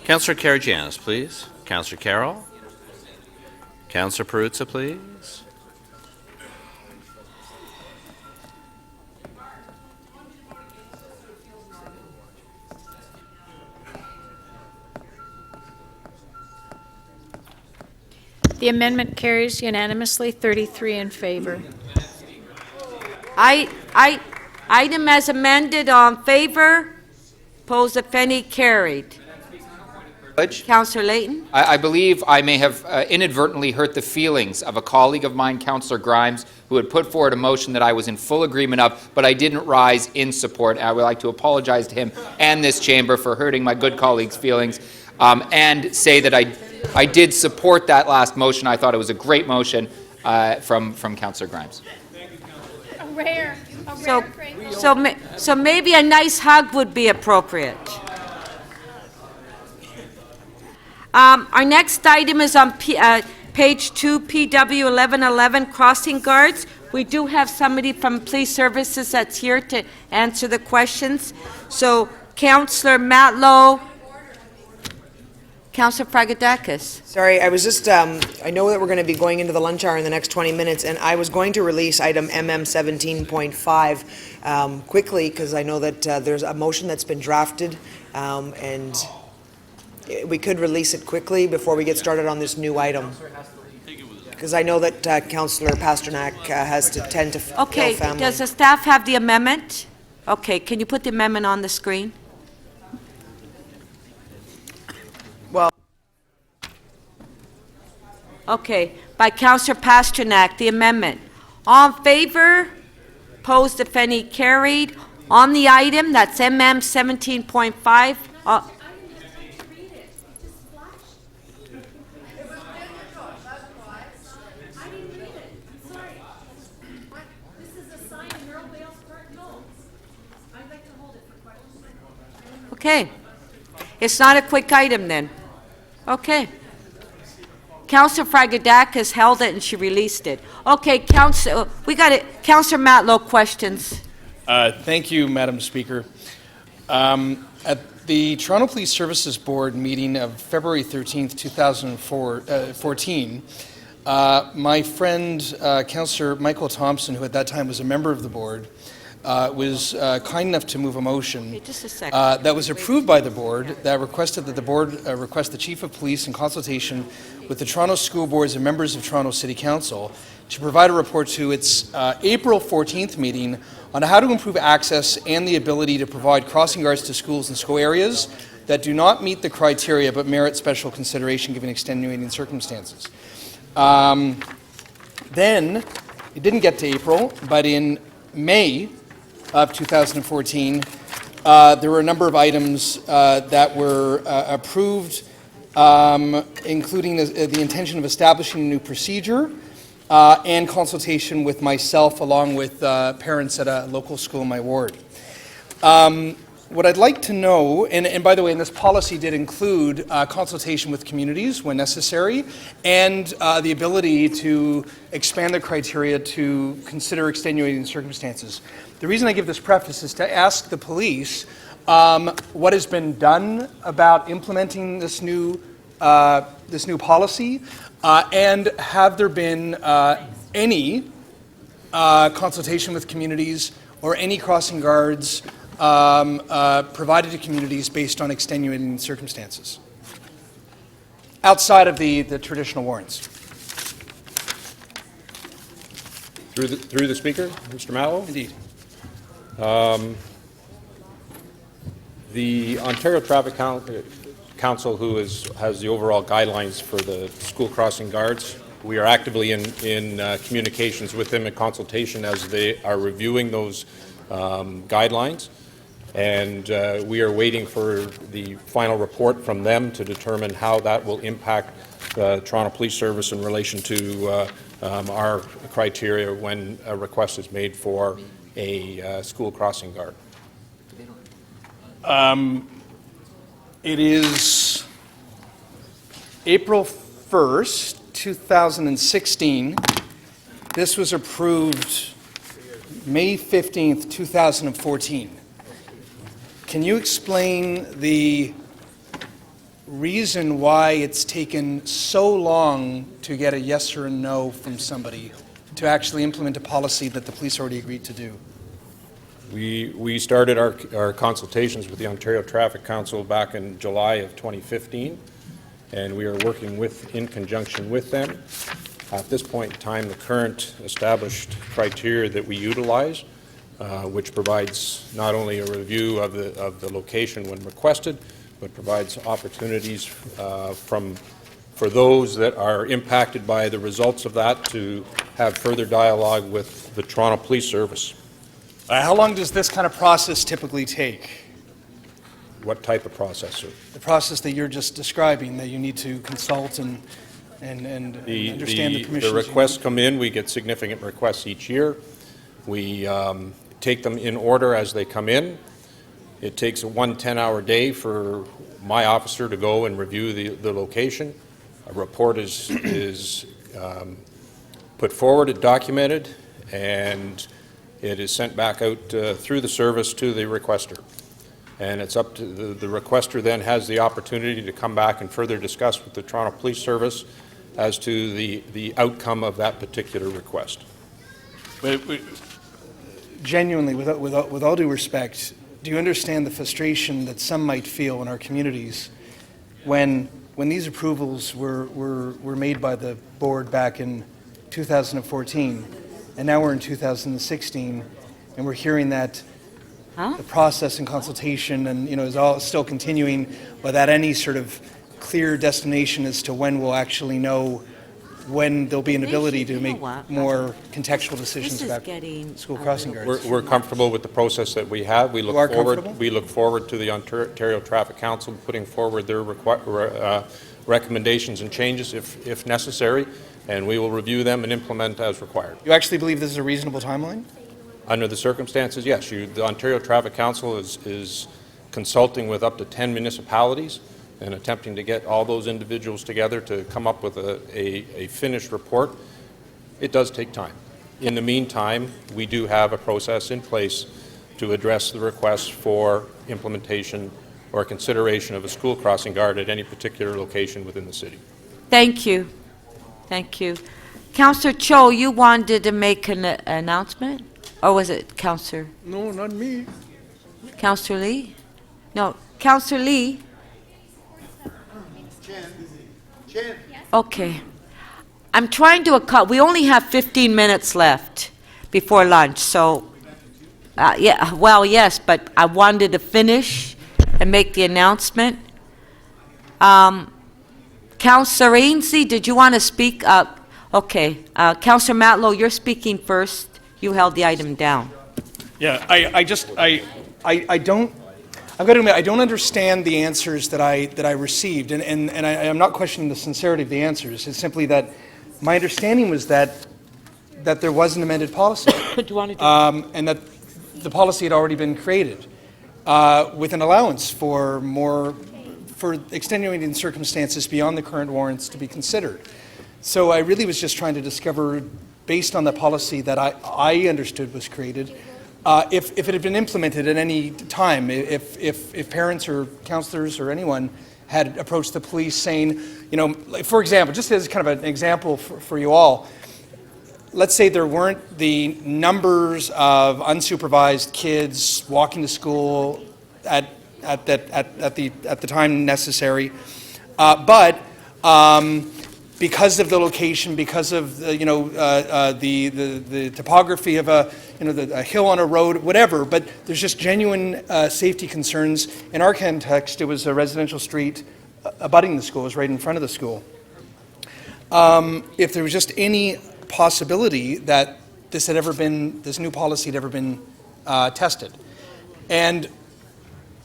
Councillor Karygiannis, please. Councillor Carroll. Councillor Perruzza, please. The amendment carries unanimously, 33 in favor. Item as amended, on favor. Opposed, if any, carried. Councillor Layton. I believe I may have inadvertently hurt the feelings of a colleague of mine, Councillor Grimes, who had put forward a motion that I was in full agreement of, but I didn't rise in support. I would like to apologize to him and this chamber for hurting my good colleague's feelings, and say that I did support that last motion. I thought it was a great motion from Councillor Grimes. So maybe a nice hug would be appropriate. Our next item is on page 2, PW 1111, crossing guards. We do have somebody from Police Services that's here to answer the questions. So, Councillor Matlow, Councillor Fragedakis. Sorry, I was just, I know that we're going to be going into the lunch hour in the next 20 minutes, and I was going to release item MM 17.5 quickly, because I know that there's a motion that's been drafted, and we could release it quickly before we get started on this new item. Because I know that Councillor Pasternak has to tend to Okay, family. does the staff have the amendment? Okay, can you put the amendment on the screen? Well. Okay, by Councillor Pasternak, the amendment. All in favor? Opposed, if any, carried. On the item, that's MM 17.5. Okay. It's not a quick item then. Okay. Councillor Fragedakis held it and she released it. Okay, we got it. Councillor Matlow, questions. Thank you, Madam Speaker. At the Toronto Police Services Board meeting of February 13th, 2014, my friend, Councillor Michael Thompson, who at that time was a member of the board, was kind enough to move a motion that was approved by the board that requested that the board request the Chief of Police in consultation with the Toronto School Boards and members of Toronto City Council to provide a report to its April 14th meeting on how to improve access and the ability to provide crossing guards to schools and school areas that do not meet the criteria but merit special consideration given extenuating circumstances. Then, it didn't get to April, but in May of 2014, there were a number of items that were approved, including the intention of establishing a new procedure and consultation with myself along with parents at a local school in my ward. What I'd like to know, and by the way, and this policy did include consultation with communities when necessary, and the ability to expand the criteria to consider extenuating circumstances. The reason I give this preface is to ask the police what has been done about implementing this new policy, and have there been any consultation with communities or any crossing guards provided to communities based on extenuating circumstances outside of the traditional warrants. Through the Speaker, Mr. Mallow? Indeed. The Ontario Traffic Council, who has the overall guidelines for the school crossing guards, we are actively in communications with them in consultation as they are reviewing those guidelines. And we are waiting for the final report from them to determine how that will impact the Toronto Police Service in relation to our criteria when a request is made for a school crossing guard. It is April 1st, 2016. This was approved May 15th, 2014. Can you explain the reason why it's taken so long to get a yes or a no from somebody to actually implement a policy that the police already agreed to do? We started our consultations with the Ontario Traffic Council back in July of 2015, and we are working in conjunction with them. At this point in time, the current established criteria that we utilize, which provides not only a review of the location when requested, but provides opportunities for those that are impacted by the results of that to have further dialogue with the Toronto Police Service. How long does this kind of process typically take? What type of process, sir? The process that you're just describing, that you need to consult and understand the commission's... The requests come in. We get significant requests each year. We take them in order as they come in. It takes a 1 10-hour day for my officer to go and review the location. A report is put forward, documented, and it is sent back out through the service to the requester. And it's up to the requester then has the opportunity to come back and further discuss with the Toronto Police Service as to the outcome of that particular request. Genuinely, with all due respect, do you understand the frustration that some might feel in our communities when these approvals were made by the board back in 2014, and now we're in 2016, and we're hearing that the process and consultation and is all still continuing without any sort of clear destination as to when we'll actually know when there'll be an ability to make more contextual decisions about school crossing guards. We're comfortable with the process that we have. We look forward to the Ontario Traffic Council putting forward their recommendations and changes if necessary, and we will review them and implement as required. You actually believe this is a reasonable timeline? Under the circumstances, yes. The Ontario Traffic Council is consulting with up to 10 municipalities and attempting to get all those individuals together to come up with a finished report. It does take time. In the meantime, we do have a process in place to address the requests for implementation or consideration of a school crossing guard at any particular location within the city. Thank you. Thank you. Councillor Cho, you wanted to make an announcement? Or was it Councillor? No, not me. Councillor Lee? No, Councillor Lee? Okay. I'm trying to we only have 15 minutes left before lunch, so, yes, but I wanted to finish and make the announcement. Councillor Ainsley, did you want to speak up? Okay. Councillor Matlow, you're speaking first. You held the item down. Yeah, I don't. I've got to admit, I don't understand the answers that I received, and I'm not questioning the sincerity of the answers. It's simply that my understanding was that there was an amended policy, and that the policy had already been created with an allowance for extenuating circumstances beyond the current warrants to be considered. So I really was just trying to discover, based on the policy that I understood was created, if it had been implemented at any time, if parents or counselors or anyone had approached the police saying, like, for example, just as kind of an example for you all, let's say there weren't the numbers of unsupervised kids walking to school at the time necessary, but because of the location, because of the topography of a hill on a road, whatever, but there's just genuine safety concerns. In our context, it was a residential street abutting the school, it was right in front of the school. If there was just any possibility that this new policy had ever been tested. And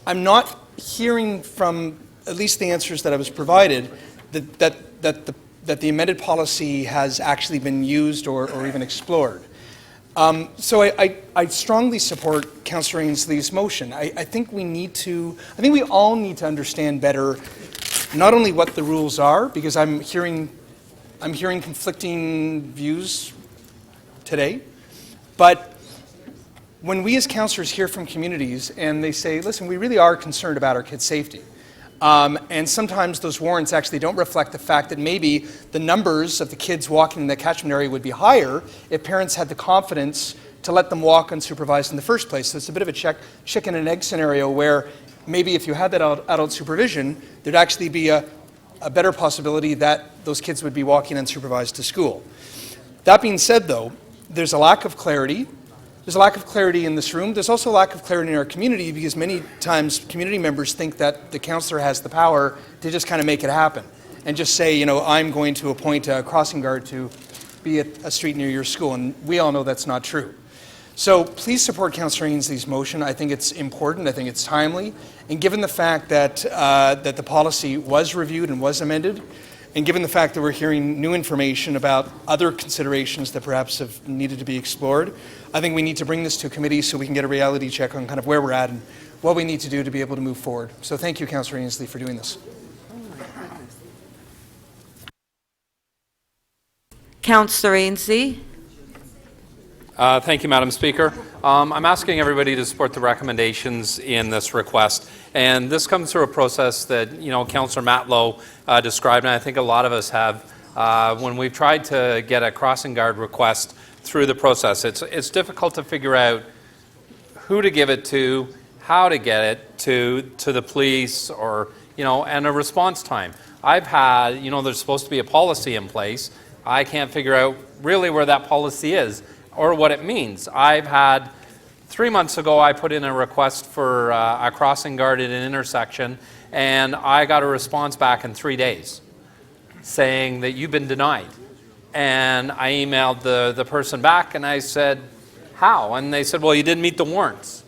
I'm not hearing from at least the answers that I was provided that the amended policy has actually been used or even explored. So I strongly support Councillor Ainsley's motion. I think we all need to understand better not only what the rules are, because I'm hearing conflicting views today, but when we as councillors hear from communities and they say, listen, we really are concerned about our kids' safety. And sometimes those warrants actually don't reflect the fact that maybe the numbers of the kids walking in the catchment area would be higher if parents had the confidence to let them walk unsupervised in the first place. So it's a bit of a chicken and egg scenario where maybe if you had that adult supervision, there'd actually be a better possibility that those kids would be walking unsupervised to school. That being said, though, there's a lack of clarity There's a lack of clarity in this room. There's also a lack of clarity in our community because many times community members think that the councillor has the power to just kind of make it happen and just say, you know, I'm going to appoint a crossing guard to be at a street near your school. And we all know that's not true. So please support Councillor Ainsley's motion. I think it's important. I think it's timely. And given the fact that, that the policy was reviewed and was amended, and given the fact that we're hearing new information about other considerations that perhaps have needed to be explored, I think we need to bring this to committee so we can get a reality check on kind of where we're at and what we need to do to be able to move forward. So thank you, Councillor Ainsley, for doing this. Councillor Ainsley. Thank you, Madam Speaker. I'm asking everybody to support the recommendations in this request. And this comes through a process that, you know, Councillor Matlow described, and I think a lot of us have. When we've tried to get a crossing guard request through the process, it's difficult to figure out who to give it to, how to get it to the police, or, you know, and a response time. I've had, you know, there's supposed to be a policy in place. I can't figure out really where that policy is or what it means. I've had, 3 months ago, I put in a request for a crossing guard at an intersection, and I got a response back in 3 days saying that you've been denied. And I emailed the person back, and I said, how? And they said, well, you didn't meet the warrants.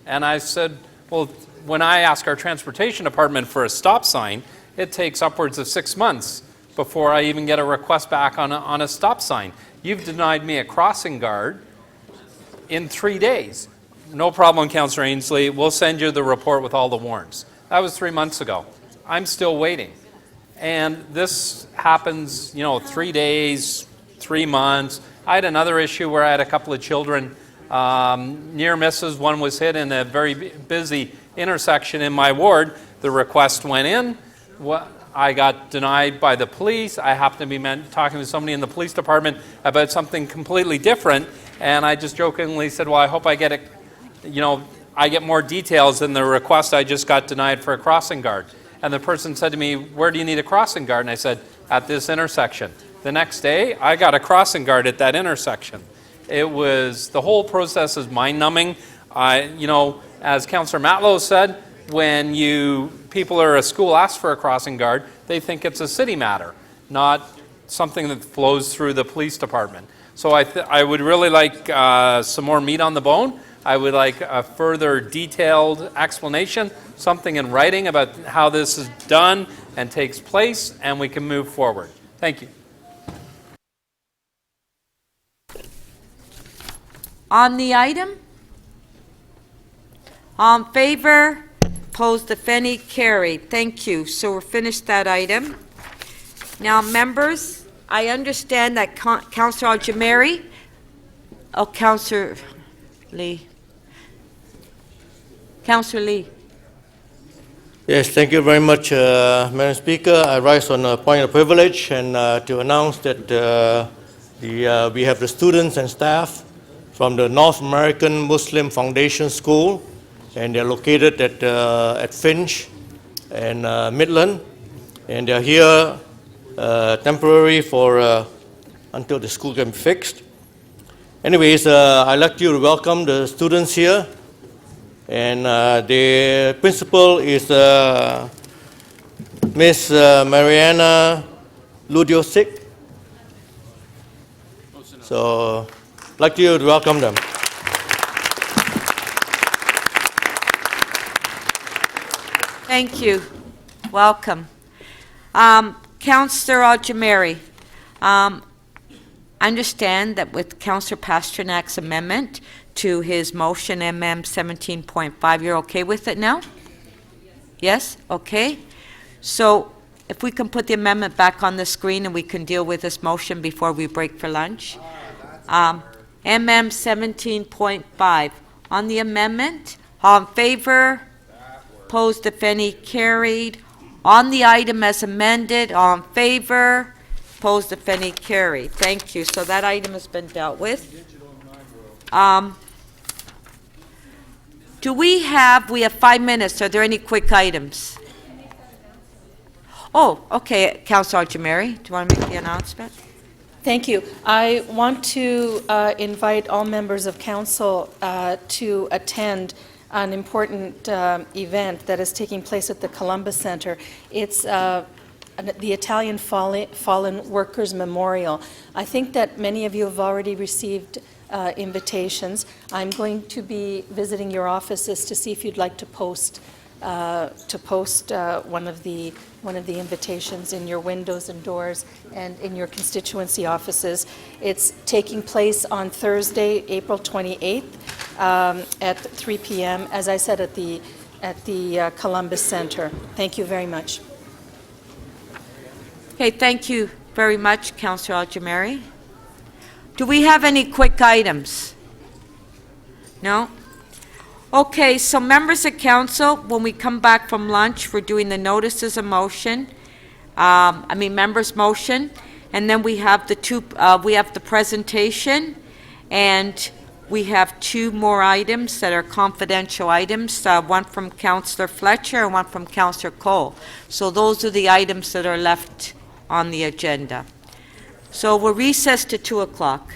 And I said, well, when I ask our transportation department for a stop sign, it takes upwards of 6 months before I even get a request back on a stop sign. You've denied me a crossing guard in 3 days. No problem, Councillor Ainsley. We'll send you the report with all the warrants. That was 3 months ago. I'm still waiting. And this happens, you know, 3 days, 3 months. I had another issue where I had a couple of children near misses. One was hit in a very busy intersection in my ward. The request went in. I got denied by the police. I happened to be talking to somebody in the police department about something completely different, and I just jokingly said, well, I hope I get it, you know, I get more details than the request I just got denied for a crossing guard. And the person said to me, where do you need a crossing guard? And I said, at this intersection. The next day, I got a crossing guard at that intersection. It was, the whole process is mind-numbing. You know, as Councillor Matlow said, when people or a school asks for a crossing guard, they think it's a city matter, not something that flows through the police department. So I would really like some more meat on the bone. I would like a further detailed explanation, something in writing about how this is done and takes place, and we can move forward. Thank you. On the item? All in favor? Opposed, if any, carried. Thank you. So we're finished that item. Now, members, I understand that Councillor Al-Jamari, Councillor Lee. Councillor Lee. Yes, thank you very much, Madam Speaker. I rise on a point of privilege and to announce that we have the students and staff from the North American Muslim Foundation School, and they're located at Finch and Midland, and they're here temporary for until the school can be fixed. Anyways, I'd like to welcome the students here, and the principal is Miss Mariana Ludiosic. So, I'd like to welcome them. Thank you. Welcome. Councillor Al-Jamari, I understand that with Councillor Pasternak's amendment to his motion MM 17.5, you're okay with it now? Yes? Okay. So if we can put the amendment back on the screen and we can deal with this motion before we break for lunch. MM 17.5. On the amendment, all in favor? Opposed, if any, carried. On the item as amended, all in favor? Opposed, if any, carried. Thank you. So that item has been dealt with. We have 5 minutes. Are there any quick items? Oh, okay. Councillor Al-Jamari, do you want to make the announcement? Thank you. I want to invite all members of council to attend an important event that is taking place at the Columbus Center. It's the Italian Fallen Workers Memorial. I think that many of you have already received invitations. I'm going to be visiting your offices to see if you'd like to post one of the invitations in your windows and doors and in your constituency offices. It's taking place on Thursday, April 28th at 3 p.m., as I said, at the Columbus Center. Thank you very much. Okay, thank you very much, Councillor Al-Jamari. Do we have any quick items? No? Okay, so members of council, when we come back from lunch, we're doing the notices of motion, members' motion, and then we have the presentation, and we have two more items that are confidential items, one from Councillor Fletcher and one from Councillor Cole. So those are the items that are left on the agenda. So we'll recess to 2 o'clock.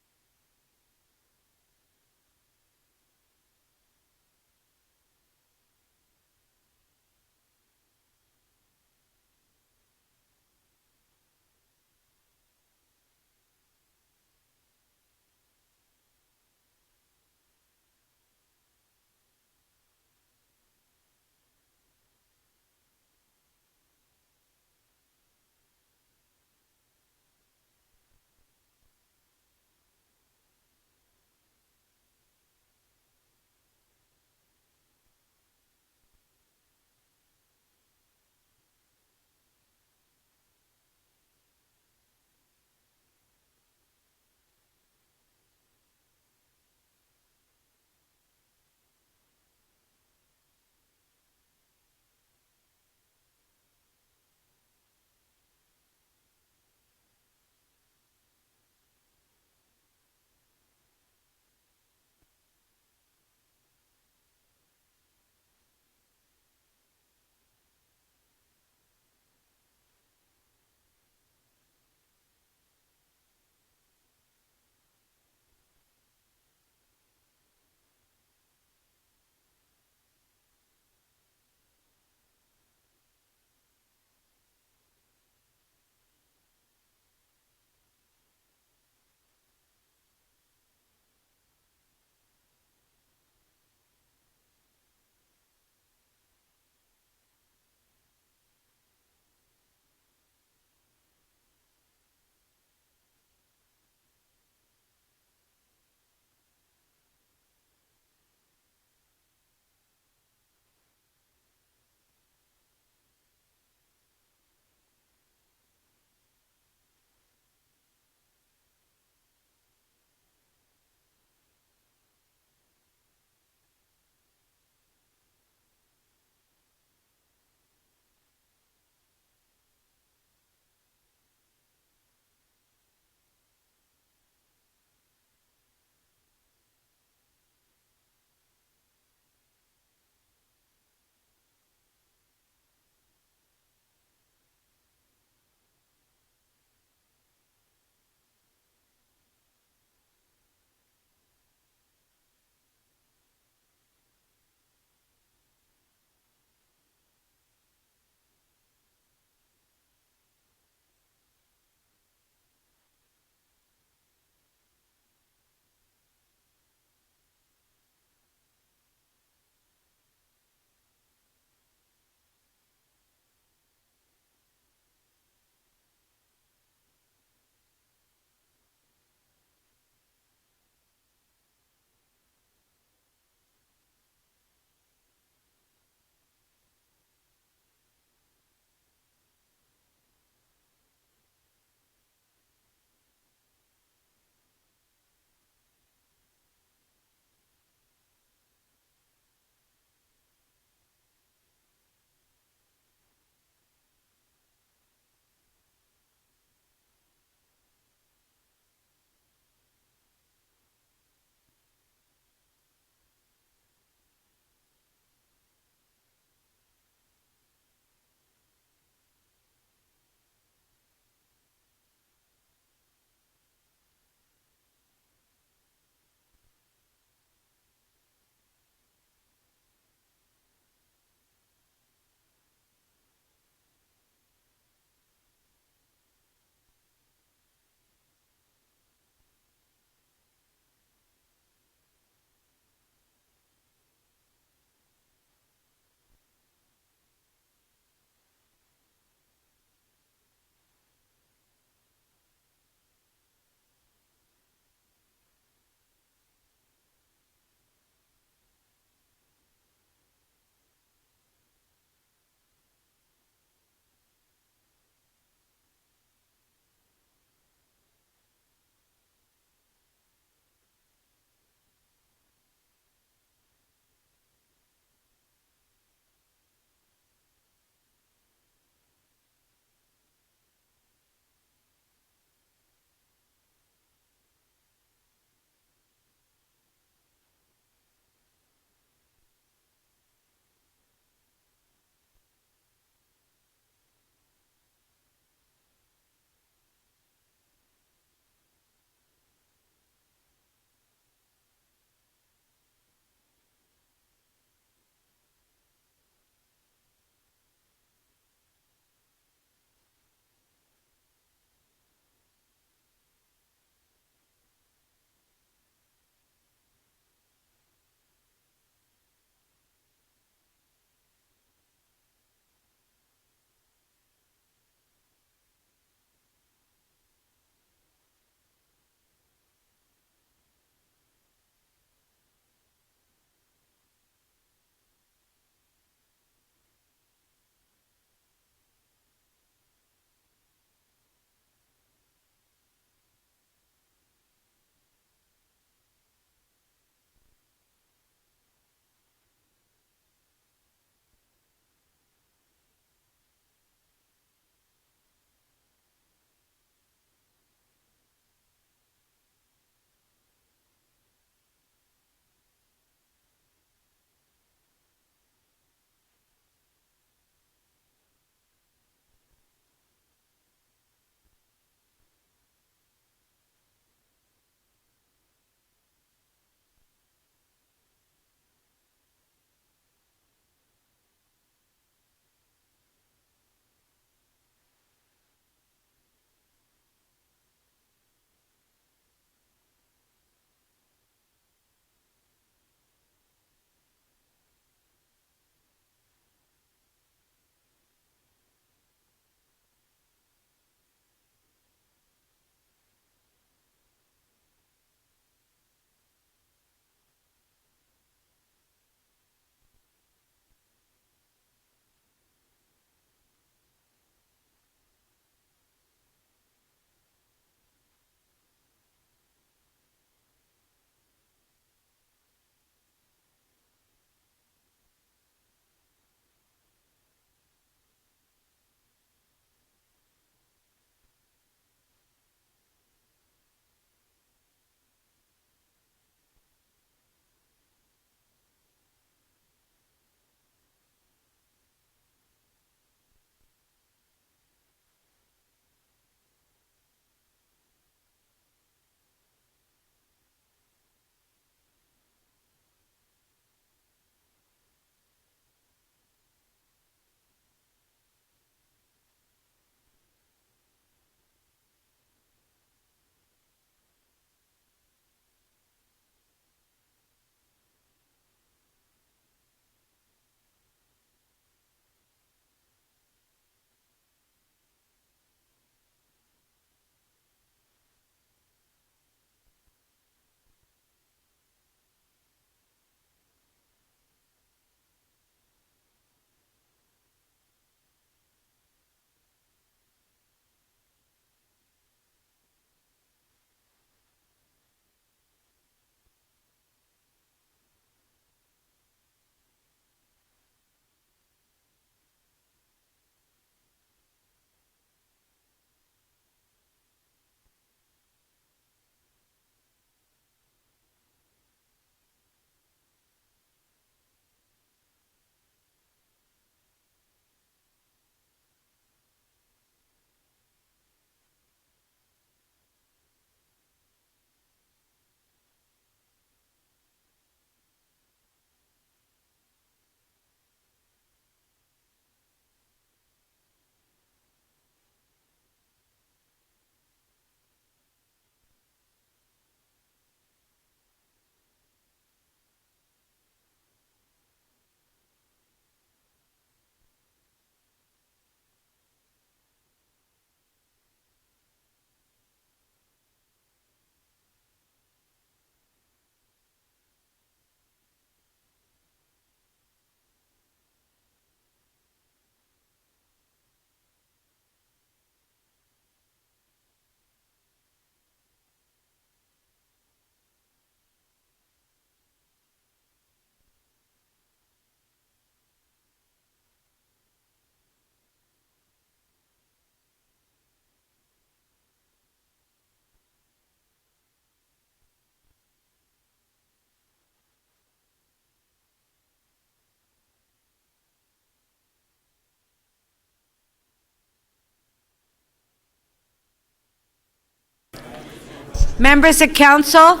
Members of council,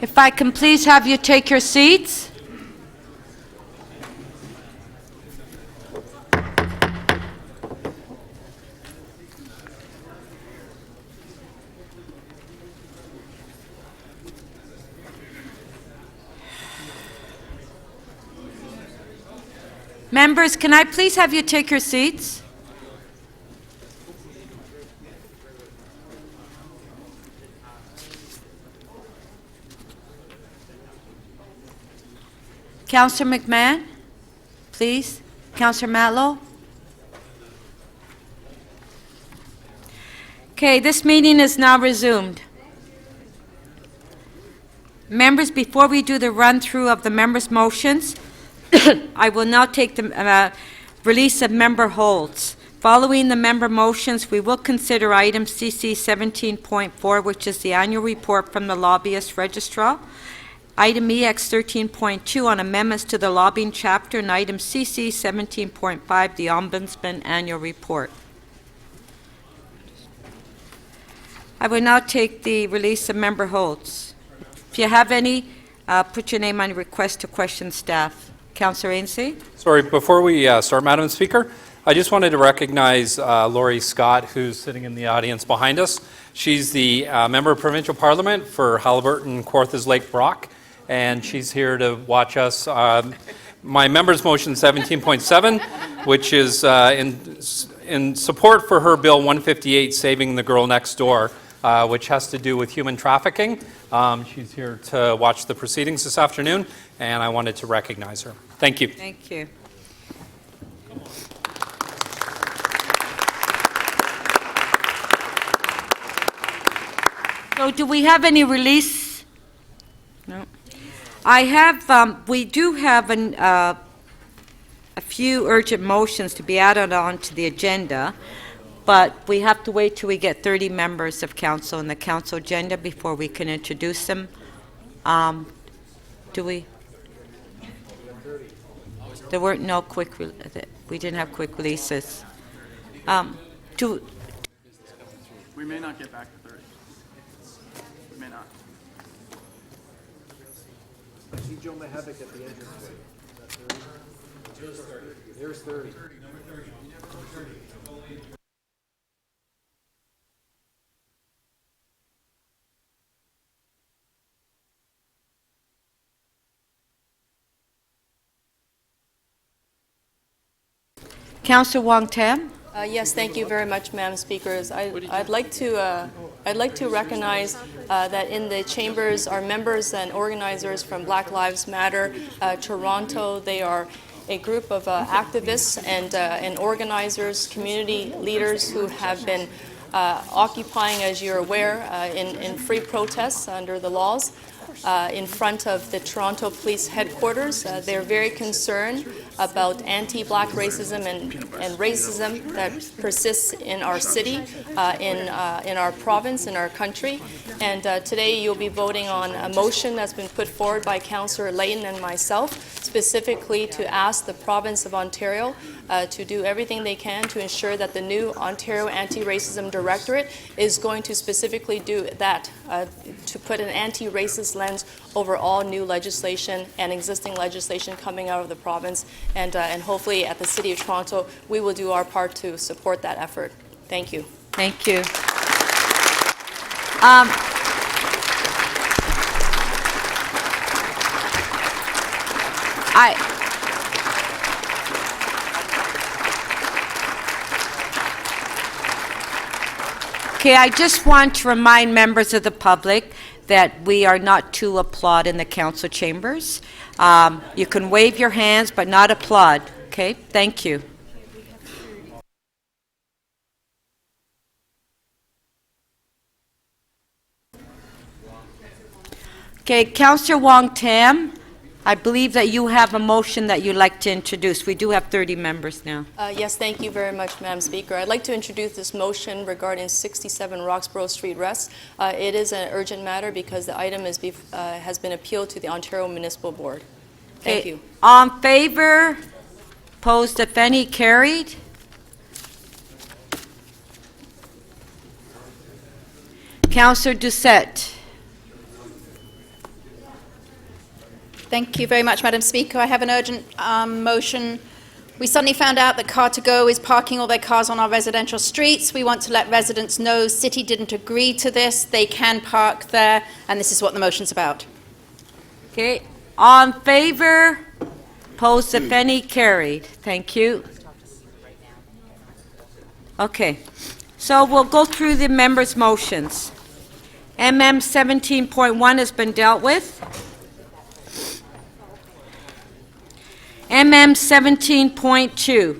if I can please have you take your seats. Members, can I please have you take your seats? Councillor McMahon, please. Councillor Matlow. Okay, this meeting is now resumed. Members, before we do the run-through of the members' motions, I will now take the release of member holds. Following the member motions, we will consider item CC 17.4, which is the annual report from the lobbyist registrar. Item EX 13.2 on amendments to the lobbying chapter, and item CC 17.5, the Ombudsman Annual Report. I will now take the release of member holds. If you have any, put your name on request to question staff. Councillor Ainslie? Sorry, before we start, Madam Speaker, I just wanted to recognize Laurie Scott, who's sitting in the audience behind us. She's the Member of Provincial Parliament for Haliburton, Kawarthas Lake Brock, and she's here to watch us. My member's motion 17.7, which is in support for her Bill 158, Saving the Girl Next Door, which has to do with human trafficking. She's here to watch the proceedings this afternoon, and I wanted to recognize her. Thank you. Thank you. So do we have any release? No. I have, we do have a few urgent motions to be added on to the agenda, but we have to wait till we get 30 members of council in the council agenda before we can introduce them. Do we? There weren't no quick, we didn't have quick releases. We may not get back to 30. We may not. I see Joe Mahavik at the entrance. There's 30. Councillor Wong Tam? Yes, thank you very much, Madam Speakers. I'd like to recognize that in the chambers are members and organizers from Black Lives Matter Toronto. They are a group of activists and organizers, community leaders who have been occupying, as you're aware, in free protests under the laws in front of the Toronto Police Headquarters. They're very concerned about anti-Black racism and racism that persists in our city, in our province, in our country. And today you'll be voting on a motion that's been put forward by Councillor Layton and myself, specifically to ask the province of Ontario to do everything they can to ensure that the new Ontario Anti-Racism Directorate is going to specifically do that, to put an anti-racist lens over all new legislation and existing legislation coming out of the province. And hopefully at the City of Toronto, we will do our part to support that effort. Thank you. Thank you. Okay, I just want to remind members of the public that we are not to applaud in the council chambers. You can wave your hands, but not applaud. Okay, thank you. Okay, Councillor Wong Tam, I believe that you have a motion that you'd like to introduce. We do have 30 members now. Yes, thank you very much, Madam Speaker. I'd like to introduce this motion regarding 67 Roxborough Street West. It is an urgent matter because the item is has been appealed to the Ontario Municipal Board. Thank you. On favor, opposed, if any, carried. Councillor Doucette. Thank you very much, Madam Speaker. I have an urgent motion. We suddenly found out that Car2Go is parking all their cars on our residential streets. We want to let residents know City didn't agree to this. They can park there, and this is what the motion's about. Okay, all in favor? Opposed, if any, carried. Thank you. Okay, so we'll go through the members' motions. MM 17.1 has been dealt with. MM 17.2.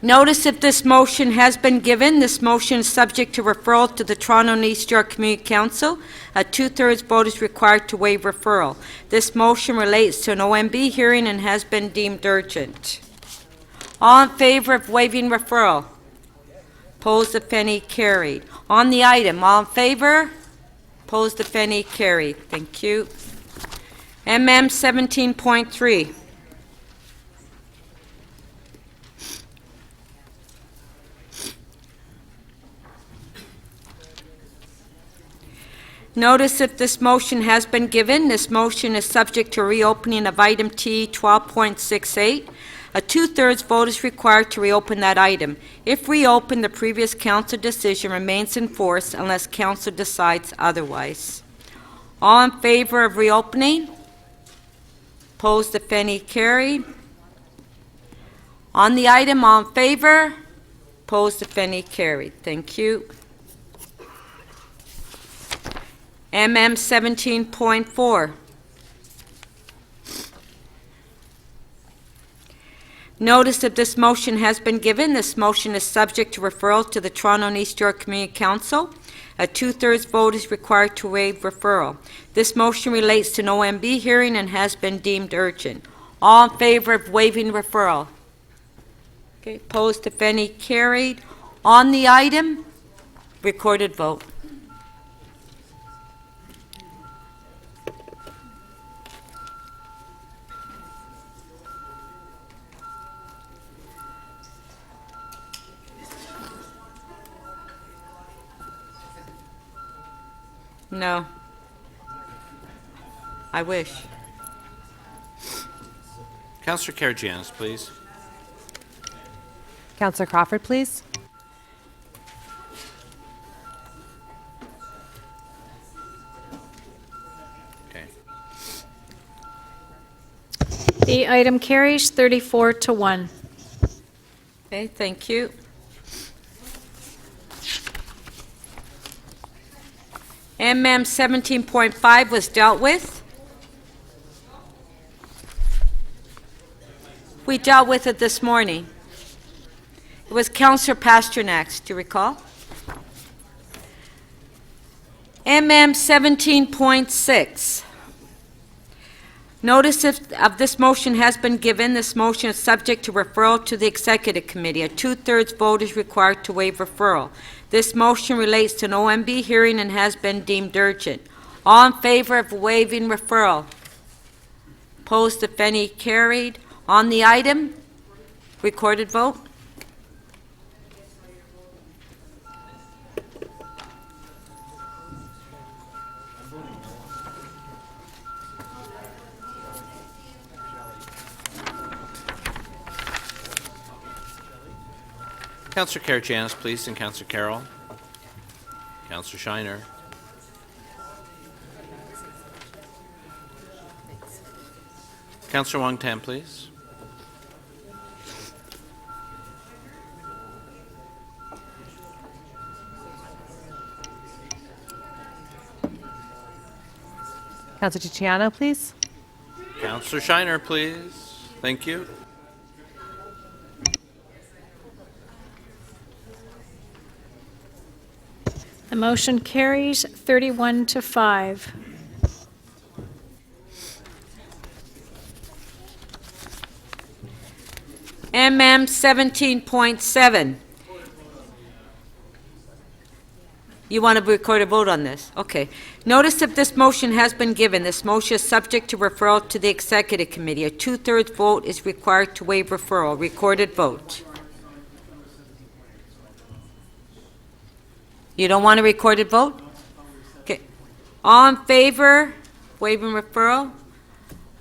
Notice if this motion has been given, this motion is subject to referral to the Toronto and East York Community Council. A two-thirds vote is required to waive referral. This motion relates to an OMB hearing and has been deemed urgent. All in favor of waiving referral? Opposed, if any, carried. On the item, all in favor? Opposed, if any, carried. Thank you. MM 17.3. Notice if this motion has been given, this motion is subject to reopening of item T 12.68. A two-thirds vote is required to reopen that item. If reopened, the previous council decision remains in force unless council decides otherwise. All in favor of reopening? Opposed, if any, carried. On the item, all in favor? Opposed, if any, carried. Thank you. MM 17.4. Notice that this motion has been given. This motion is subject to referral to the Toronto and East York Community Council. A two-thirds vote is required to waive referral. This motion relates to an OMB hearing and has been deemed urgent. All in favor of waiving referral? Okay, opposed, if any, carried. On the item, recorded vote. No. I wish. Councillor Karygiannis, please. Councillor Crawford, please. Okay. The item carries 34-1. Okay, thank you. MM 17.5 was dealt with. We dealt with it this morning. It was Councillor Pasternak, do you recall? MM 17.6. Notice of this motion has been given. This motion is subject to referral to the Executive Committee. A two-thirds vote is required to waive referral. This motion relates to an OMB hearing and has been deemed urgent. All in favor of waiving referral? Opposed, if any, carried. On the item, recorded vote. Councillor Karygiannis, please, and Councillor Carroll. Councillor Shiner. Councillor Wong Tam, please. Councillor Ticiano, please. Councillor Shiner, please. Thank you. The motion carries 31-5. MM 17.7. You want to record a vote on this? Okay. Notice if this motion has been given, this motion is subject to referral to the Executive Committee. A two-thirds vote is required to waive referral. Recorded vote. You don't want a recorded vote? Okay. All in favor, waiving referral?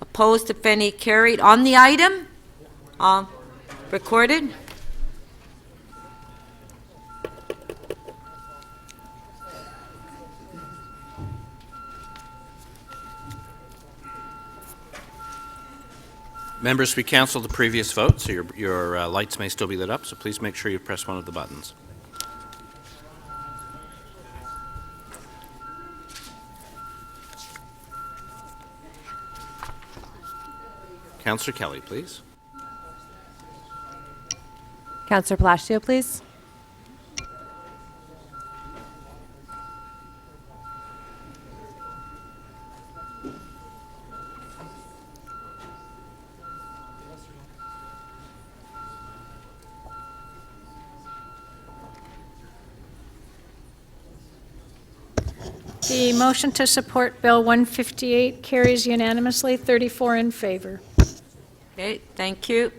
Opposed, if any, carried. On the item? Recorded? Members, we canceled the previous vote, so your lights may still be lit up, so please make sure you press one of the buttons. Councillor Kelly, please. Councillor Palacio, please. The motion to support Bill 158 carries unanimously, 34 in favor. Okay, thank you.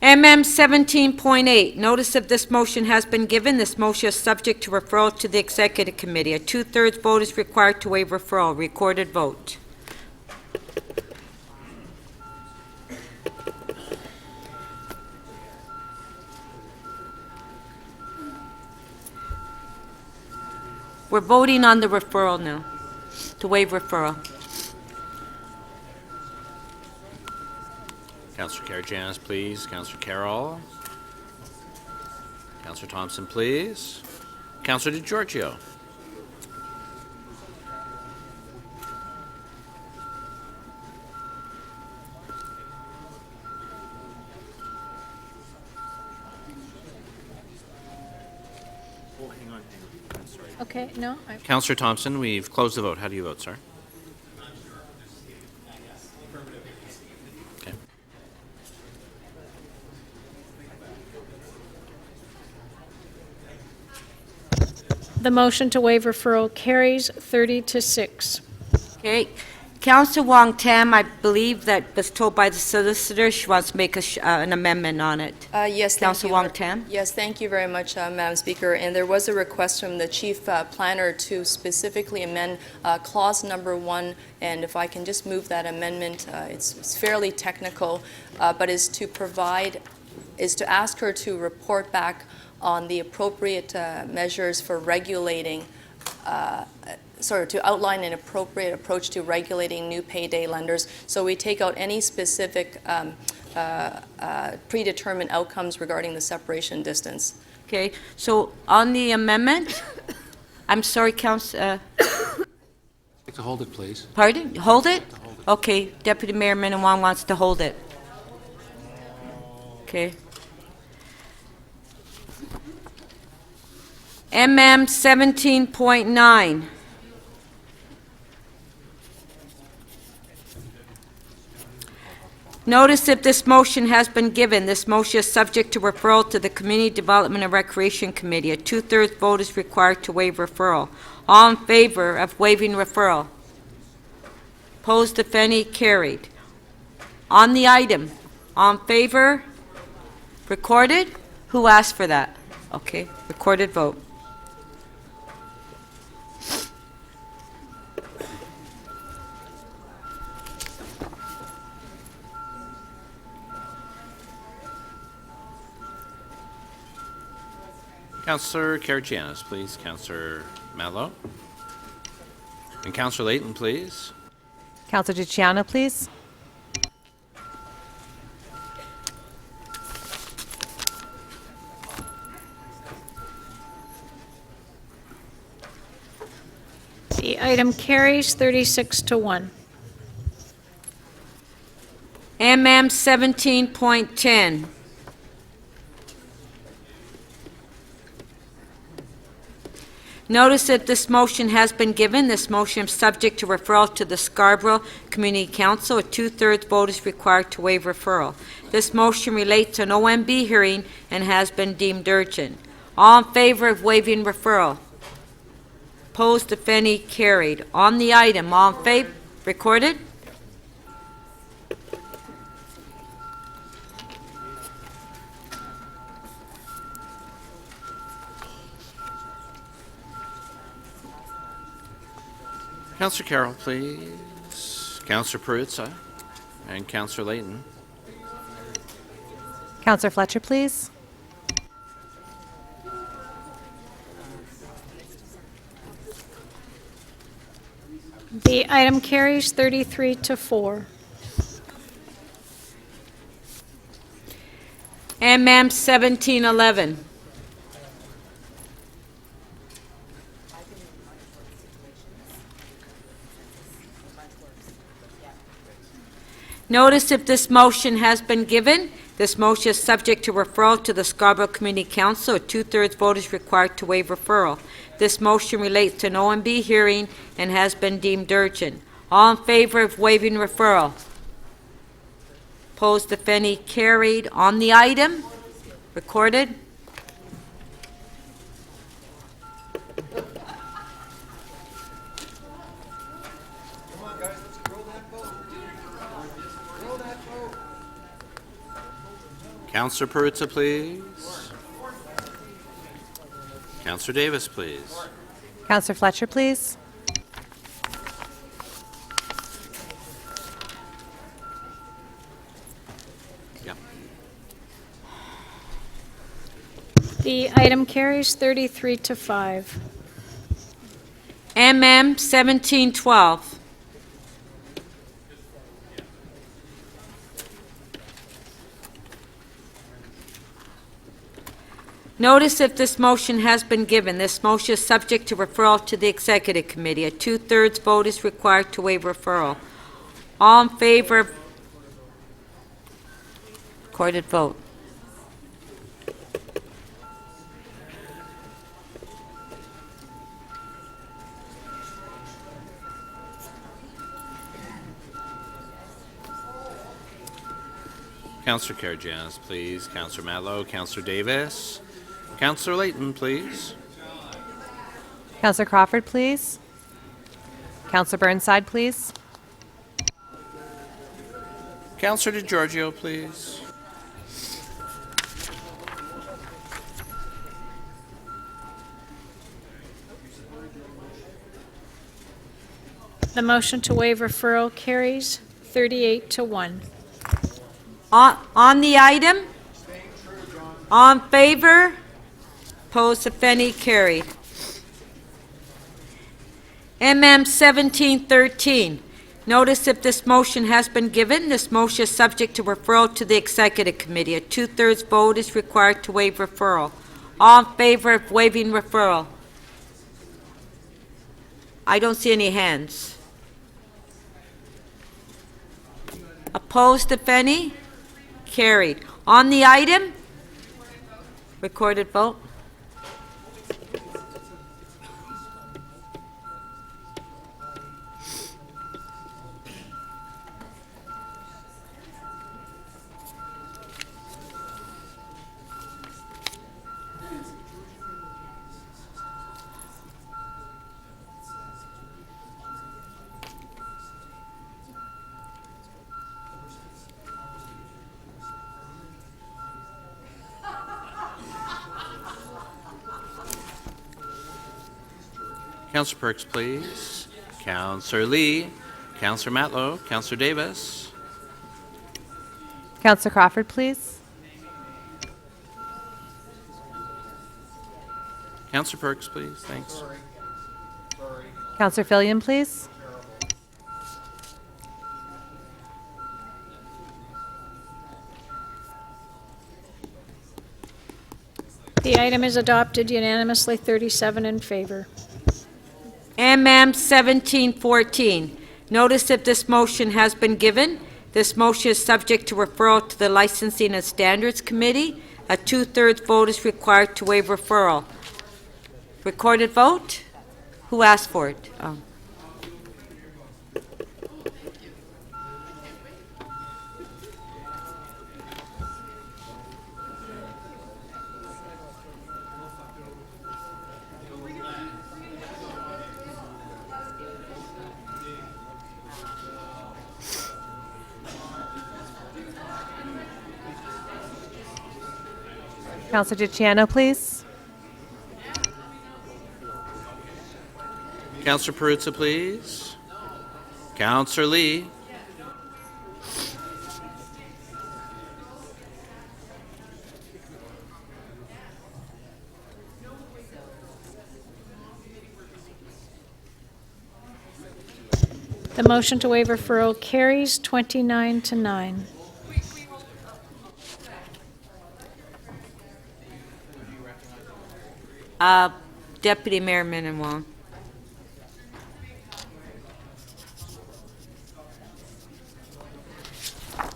MM 17.8, notice of this motion has been given. This motion is subject to referral to the Executive Committee. A two-thirds vote is required to waive referral. Recorded vote. We're voting on the referral now, to waive referral. Councillor Karygiannis, please. Councillor Carroll. Councillor Thompson, please. Councillor DiGiorgio. Okay, no, Councillor Thompson, we've closed the vote. How do you vote, sir? Okay. the motion to waive referral carries 30 to 6. Okay. Councillor Wong Tam, I believe that was told by the solicitor she wants to make an amendment on it. Yes, thank Councillor you. Wong Tam? Yes, thank you very much, Madam Speaker. And there was a request from the Chief Planner to specifically amend clause number 1. And if I can just move that amendment, it's fairly technical, but is to ask her to report back on the appropriate measures for regulating to outline an appropriate approach to regulating new payday lenders. So we take out any specific predetermined outcomes regarding the separation distance. Okay, so on the amendment, I'm sorry, Councillor. To hold it, please. Pardon? Hold it? Okay, Deputy Mayor Minnan-Wong wants to hold it. Okay. MM 17.9. Notice if this motion has been given. This motion is subject to referral to the Community Development and Recreation Committee. A two-thirds vote is required to waive referral. All in favor of waiving referral? Opposed, if any, carried. On the item, all in favor? Recorded? Who asked for that? Okay, recorded vote. Councillor Karygiannis, please. Councillor Mallow. And Councillor Layton, please. Councillor Luciano, please. The item carries 36 to 1. MM 17.10. Notice that this motion has been given. This motion is subject to referral to the Scarborough Community Council. A two-thirds vote is required to waive referral. This motion relates to an OMB hearing and has been deemed urgent. All in favor of waiving referral? Opposed, if any, carried. On the item, all in favor, recorded? Councillor Carroll, please. Councillor Perruzza and Councillor Layton. Councillor Fletcher, please. The item carries 33 to 4. MM 1711. Notice if this motion has been given. This motion is subject to referral to the Scarborough Community Council. A two-thirds vote is required to waive referral. This motion relates to an OMB hearing and has been deemed urgent. All in favor of waiving referral? Opposed, if any, carried. On the item, recorded. Councillor Perruzza, please. Councillor Davis, please. Councillor Fletcher, please. Yep. The item carries 33 to 5. MM 1712. Notice if this motion has been given. This motion is subject to referral to the Executive Committee. A two-thirds vote is required to waive referral. All in favor of recorded vote? Councillor Karygiannis, please. Councillor Matlow, Councillor Davis. Councillor Layton, please. Councillor Crawford, please. Councillor Burnside, please. Councillor DeGiorgio, please. The motion to waive referral carries 38 to 1. On the item? All in favor? Opposed, if any, carried. MM 1713. Notice if this motion has been given. This motion is subject to referral to the Executive Committee. A two-thirds vote is required to waive referral. All in favor of waiving referral? I don't see any hands. Opposed, if any? Carried. On the item? Recorded vote. Councillor Perks, please. Councillor Lee. Councillor Matlow. Councillor Davis. Councillor Crawford, please. Councillor Perks, please. Thanks. Councillor Fillion, please. The item is adopted unanimously, 37 in favor. MM 1714. Notice if this motion has been given. This motion is subject to referral to the Licensing and Standards Committee. A two-thirds vote is required to waive referral. Recorded vote? Who asked for it? Oh. Councillor Dicciano, please. Councillor Perruzza, please. Councillor Lee. The motion to waive referral carries 29 to 9. Deputy Mayor Minnan-Wong.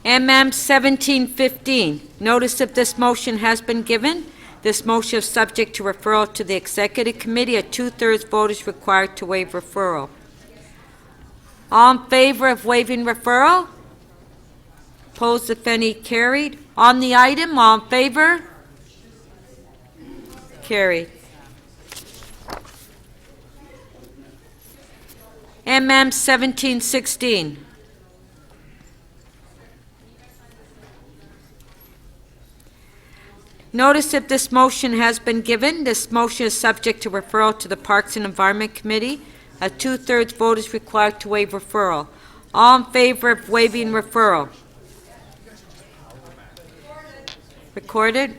MM 1715. Notice of this motion has been given. This motion is subject to referral to the Executive Committee. A 2/3 vote is required to waive referral. All in favor of waiving referral? Opposed, if any, carried. On the item, all in favor? Carried. MM 1716. Notice that this motion has been given. This motion is subject to referral to the Parks and Environment Committee. A 2/3 vote is required to waive referral. All in favor of waiving referral? Recorded.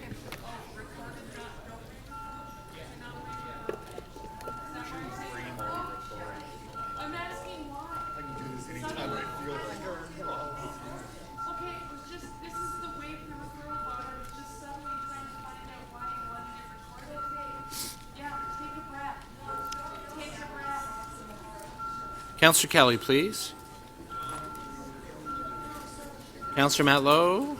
Councillor Kelly, please. Councillor Matlow.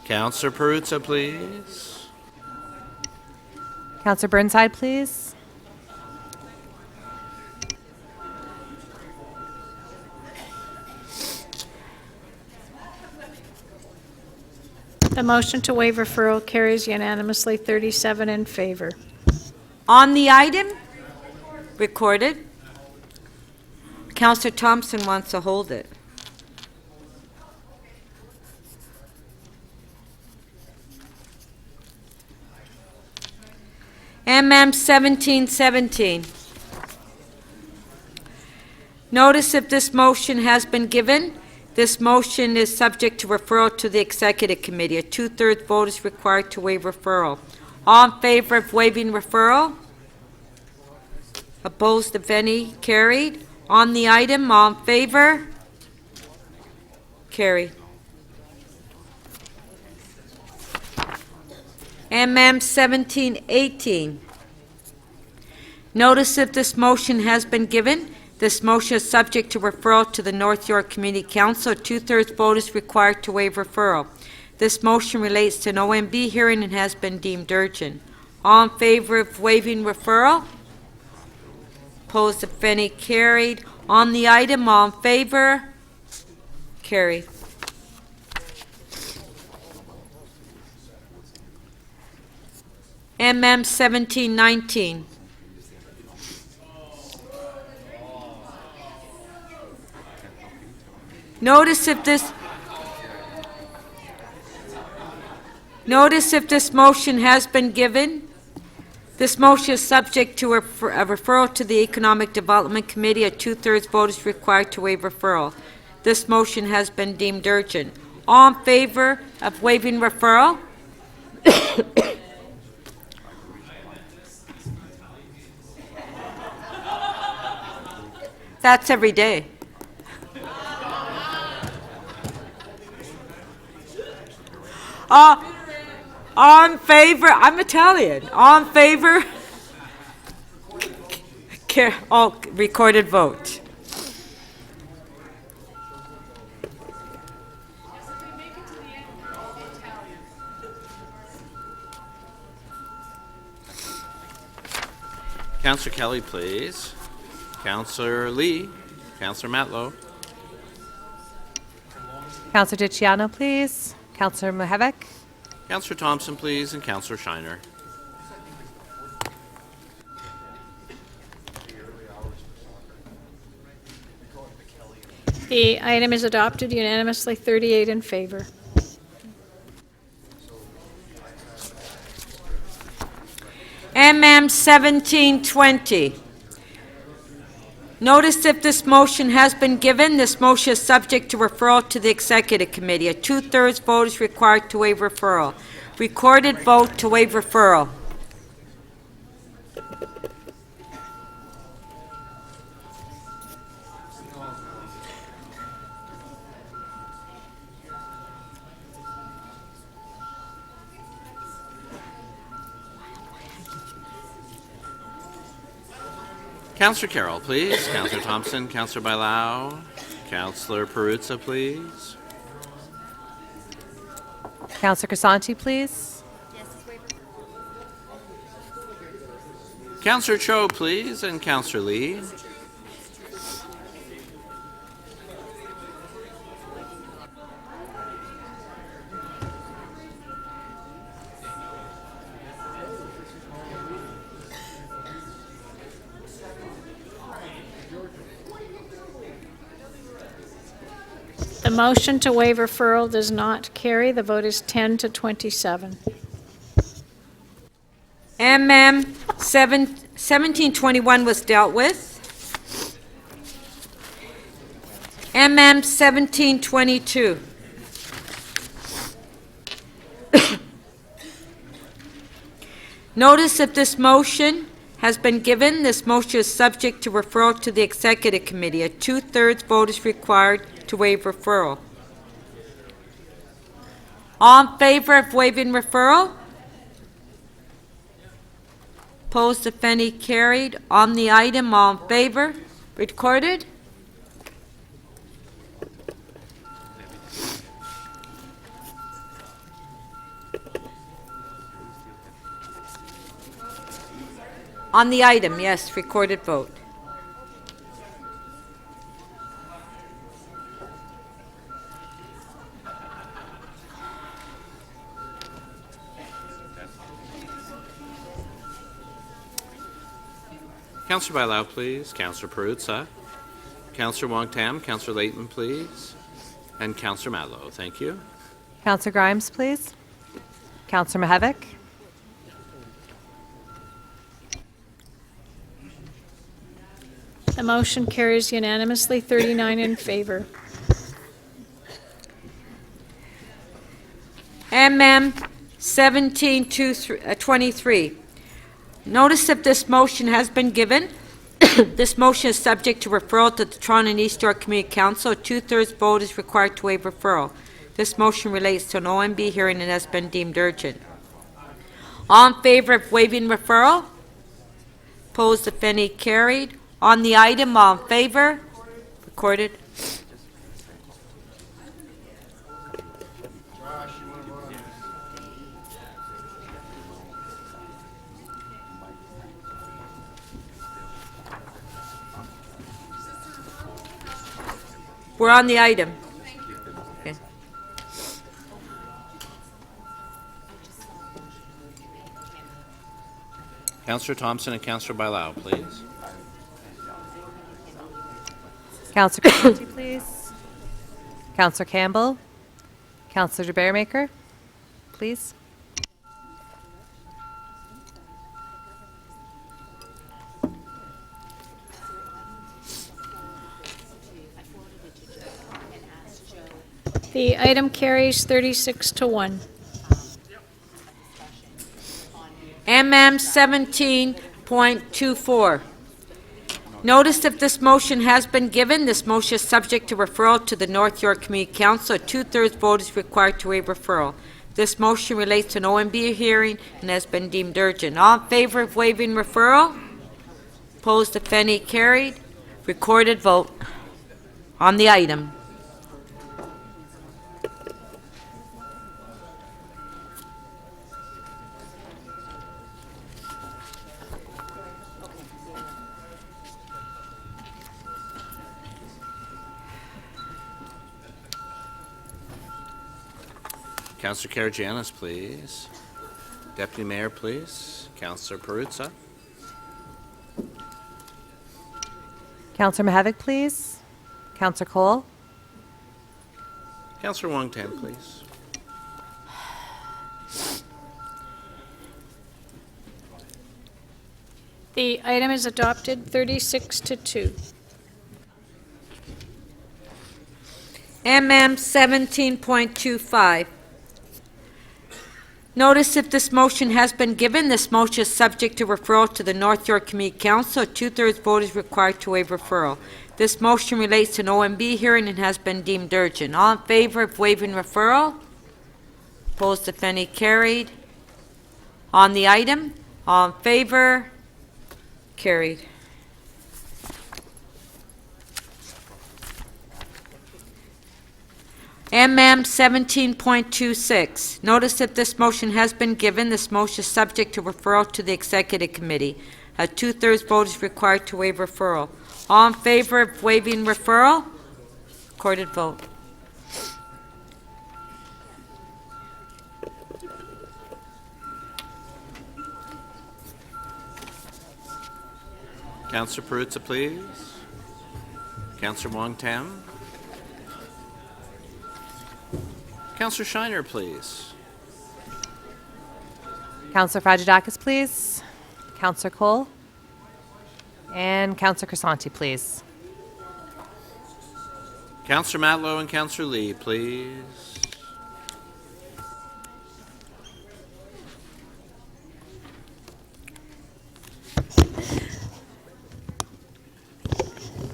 Councillor Perruzza, please. Councillor Burnside, please. The motion to waive referral carries unanimously 37 in favor. On the item, recorded. Councillor Thompson wants to hold it. MM 1717. Notice if this motion has been given. This motion is subject to referral to the Executive Committee. A 2/3 vote is required to waive referral. All in favor of waiving referral? Opposed, if any, carried. On the item, all in favor? Carried. MM 1718. Notice if this motion has been given. This motion is subject to referral to the North York Community Council. A 2/3 vote is required to waive referral. This motion relates to an OMB hearing and has been deemed urgent. All in favor of waiving referral? Opposed, if any, carried. On the item, all in favor? Carried. MM 1719. Notice if this motion has been given. This motion is subject to a referral to the Economic Development Committee. A 2/3 vote is required to waive referral. This motion has been deemed urgent. All in favor of waiving referral? That's every day. All in favor? I'm Italian. All in favor? Recorded vote. Councillor Kelly, please. Councillor Lee. Councillor Matlow. Councillor Dicciano, please. Councillor Mohevec. Councillor Thompson, please, and Councillor Shiner. The item is adopted unanimously 38 in favor. MM 1720. Notice if this motion has been given, this motion is subject to referral to the Executive Committee. A two-thirds vote is required to waive referral. Recorded vote to waive referral. Counselor Carroll, please. Counselor Thompson, Counselor Bailao, Counselor Perruzza, please. Counselor Crisanti, please. Counselor Cho, please, and Counselor Lee. The motion to waive referral does not carry. The vote is 10 to 27. MM 1721 was dealt with. MM 1722. Notice if this motion has been given, this motion is subject to referral to the Executive Committee. A two-thirds vote is required to waive referral. All in favor of waiving referral? Opposed, if any, carried. On the item, all in favor? Recorded? On the item, yes, recorded vote. Counselor Bailao, please. Counselor Perruzza. Counselor Wong Tam. Counselor Layton, please. And Counselor Matlow. Thank you. Counselor Grimes, please. Counselor Mihevc. The motion carries unanimously, 39 in favor. MM 1723. Notice if this motion has been given. This motion is subject to referral to the Toronto and East York Community Council. A two-thirds vote is required to waive referral. This motion relates to an OMB hearing and has been deemed urgent. All in favor of waiving referral? Opposed, if any, carried. On the item, all in favor? Recorded. We're on the item. Okay. Counselor Thompson and Counselor Bailao, please. Counselor Crisanti, please. Counselor Campbell. Counselor DeBaremaker, please. The item carries 36 to 1. MM 17.24. Notice if this motion has been given, this motion is subject to referral to the North York Community Council. A two-thirds vote is required to waive referral. This motion relates to an OMB hearing and has been deemed urgent. All in favor of waiving referral? Opposed, if any, carried. Recorded vote on the item. Counselor Karygiannis, please. Deputy Mayor, please. Counselor Perruzza. Counselor Mihevc, please. Counselor Cole. Counselor Wong Tam, please. The item is adopted 36-2. MM 17.25. Notice if this motion has been given, this motion is subject to referral to the North York Community Council. A two-thirds vote is required to waive referral. This motion relates to an OMB hearing and has been deemed urgent. All in favor of waiving referral? Opposed, if any, carried. On the item, all in favor? Carried. MM 17.26. Notice that this motion has been given. This motion is subject to referral to the Executive Committee. A two-thirds vote is required to waive referral. All in favor of waiving referral? Recorded vote. Councillor Perruzza, please. Councillor Wong Tam. Councillor Shiner, please. Councillor Fragedakis, please. Councillor Cole. And Councillor Crisanti, please. Councillor Matlow and Councillor Lee, please.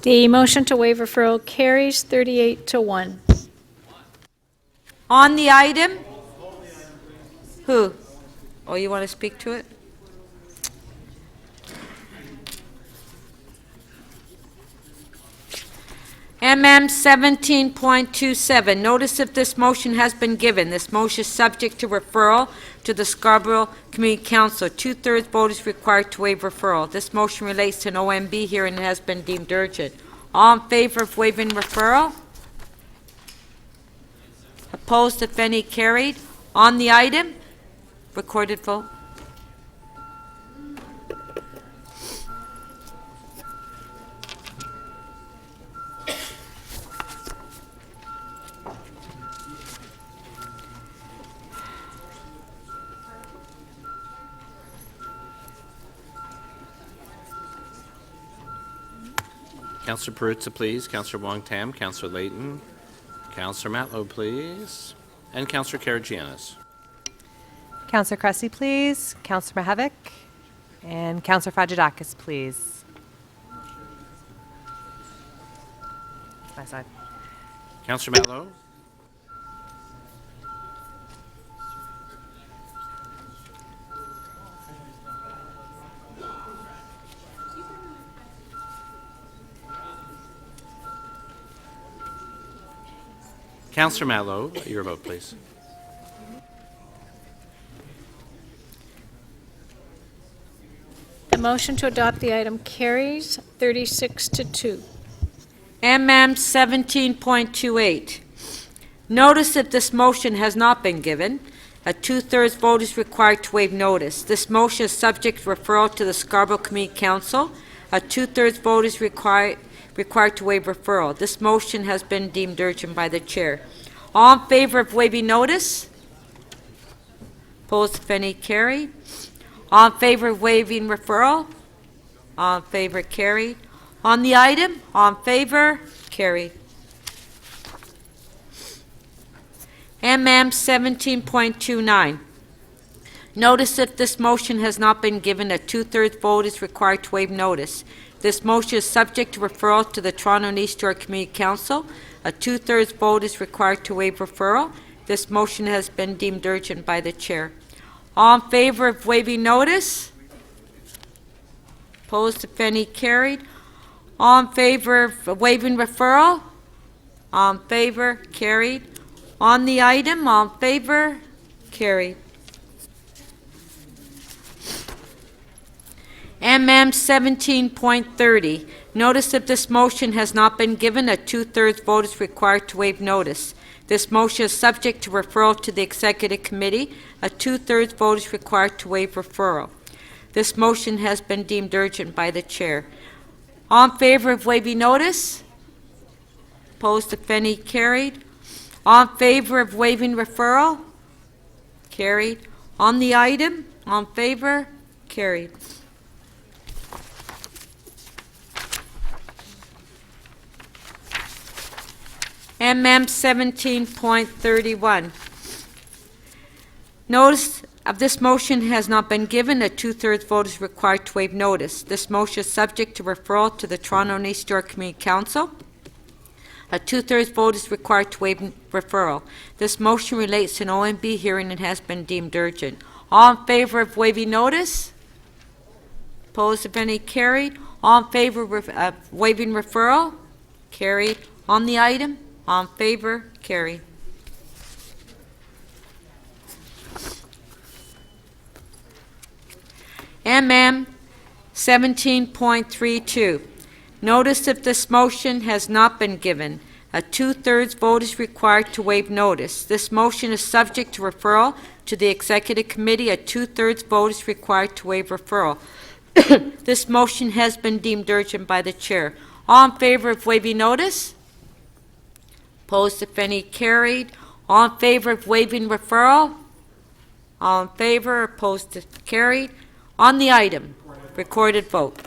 The motion to waive referral carries 38-1. On the item? Who? Oh, you want to speak to it? MM 17.27. Notice if this motion has been given. This motion is subject to referral to the Scarborough Community Council. Two-thirds vote is required to waive referral. This motion relates to an OMB hearing and has been deemed urgent. All in favor of waiving referral? Opposed, if any, carried. On the item, recorded vote. Councillor Perruzza, please. Councillor Wong Tam, Councillor Layton, Councillor Matlow, please, and Councillor Karagianis. Councillor Cressy, please. Councillor Mahevik. And Councillor Fragedakis, please. That's my side. Councillor Matlow. Councillor Matlow, your vote, please. The motion to adopt the item carries 36-2. MM 17.28. Notice if this motion has not been given. A two-thirds vote is required to waive notice. This motion is subject to referral to the Scarborough Community Council. A two-thirds vote is required to waive referral. This motion has been deemed urgent by the chair. All in favor of waiving notice? Opposed, if any, carried. All in favor of waiving referral? All in favor, carried. On the item, all in favor, carried. MM 17.29. Notice if this motion has not been given, a two-thirds vote is required to waive notice. This motion is subject to referral to the Toronto and East York Community Council. A two-thirds vote is required to waive referral. This motion has been deemed urgent by the chair. All in favor of waiving notice? Opposed, if any, carried. All in favor of waiving referral? All in favor, carried. On the item, all in favor, carried. MM 17.30. Notice if this motion has not been given, a two-thirds vote is required to waive notice. This motion is subject to referral to the Executive Committee. A two-thirds vote is required to waive referral. This motion has been deemed urgent by the chair. All in favor of waiving notice? Opposed, if any, carried. All in favor of waiving referral? Carried. On the item, all in favor? Carried. MM 17.31. Notice of this motion has not been given. A two-thirds vote is required to waive notice. This motion is subject to referral to the Toronto and East York Community Council. A two-thirds vote is required to waive referral. This motion relates to an OMB hearing and has been deemed urgent. All in favor of waiving notice? Opposed, if any, carried. All in favor of waiving referral? Carried. On the item? All in favor? Carried. MM 17.32. Notice of this motion has not been given. A two-thirds vote is required to waive notice. This motion is subject to referral to the Executive Committee. A two-thirds vote is required to waive referral. This motion has been deemed urgent by the Chair. All in favor of waiving notice? Opposed, if any, carried. All in favor of waiving referral? All in favor, opposed, if carried. On the item, recorded vote.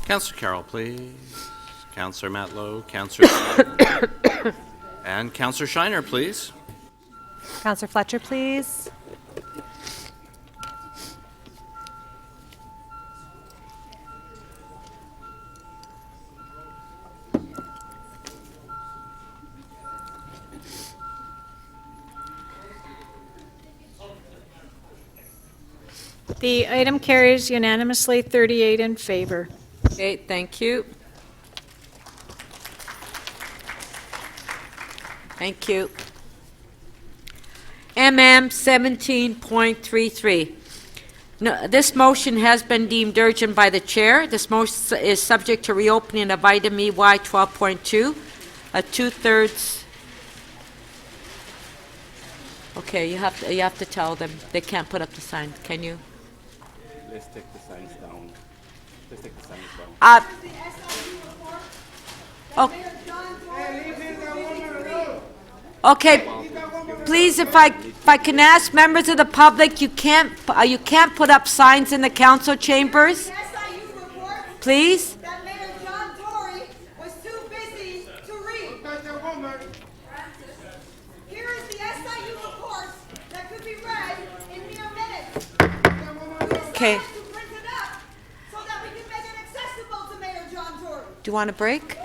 Councillor Carroll, please. Councillor Matlow, Councillor and Councillor Shiner, please. Councillor Fletcher, please. The item carries unanimously, 38 in favor. Okay, thank you. Thank you. MM 17.33. No, this motion has been deemed urgent by the Chair. This motion is subject to reopening of item EY 12.2. A two-thirds. Okay, you have to tell them they can't put up the sign. Can you? Let's take the signs down. Let's take the signs down. Okay, please, if I can ask members of the public, you can't put up signs in the council chambers. Please. That Mayor John Tory was too busy to read. Here is the SIU report that could be read in mere minutes. Okay. To print it up so that we can make it accessible to Mayor John Tory. Do you want a break?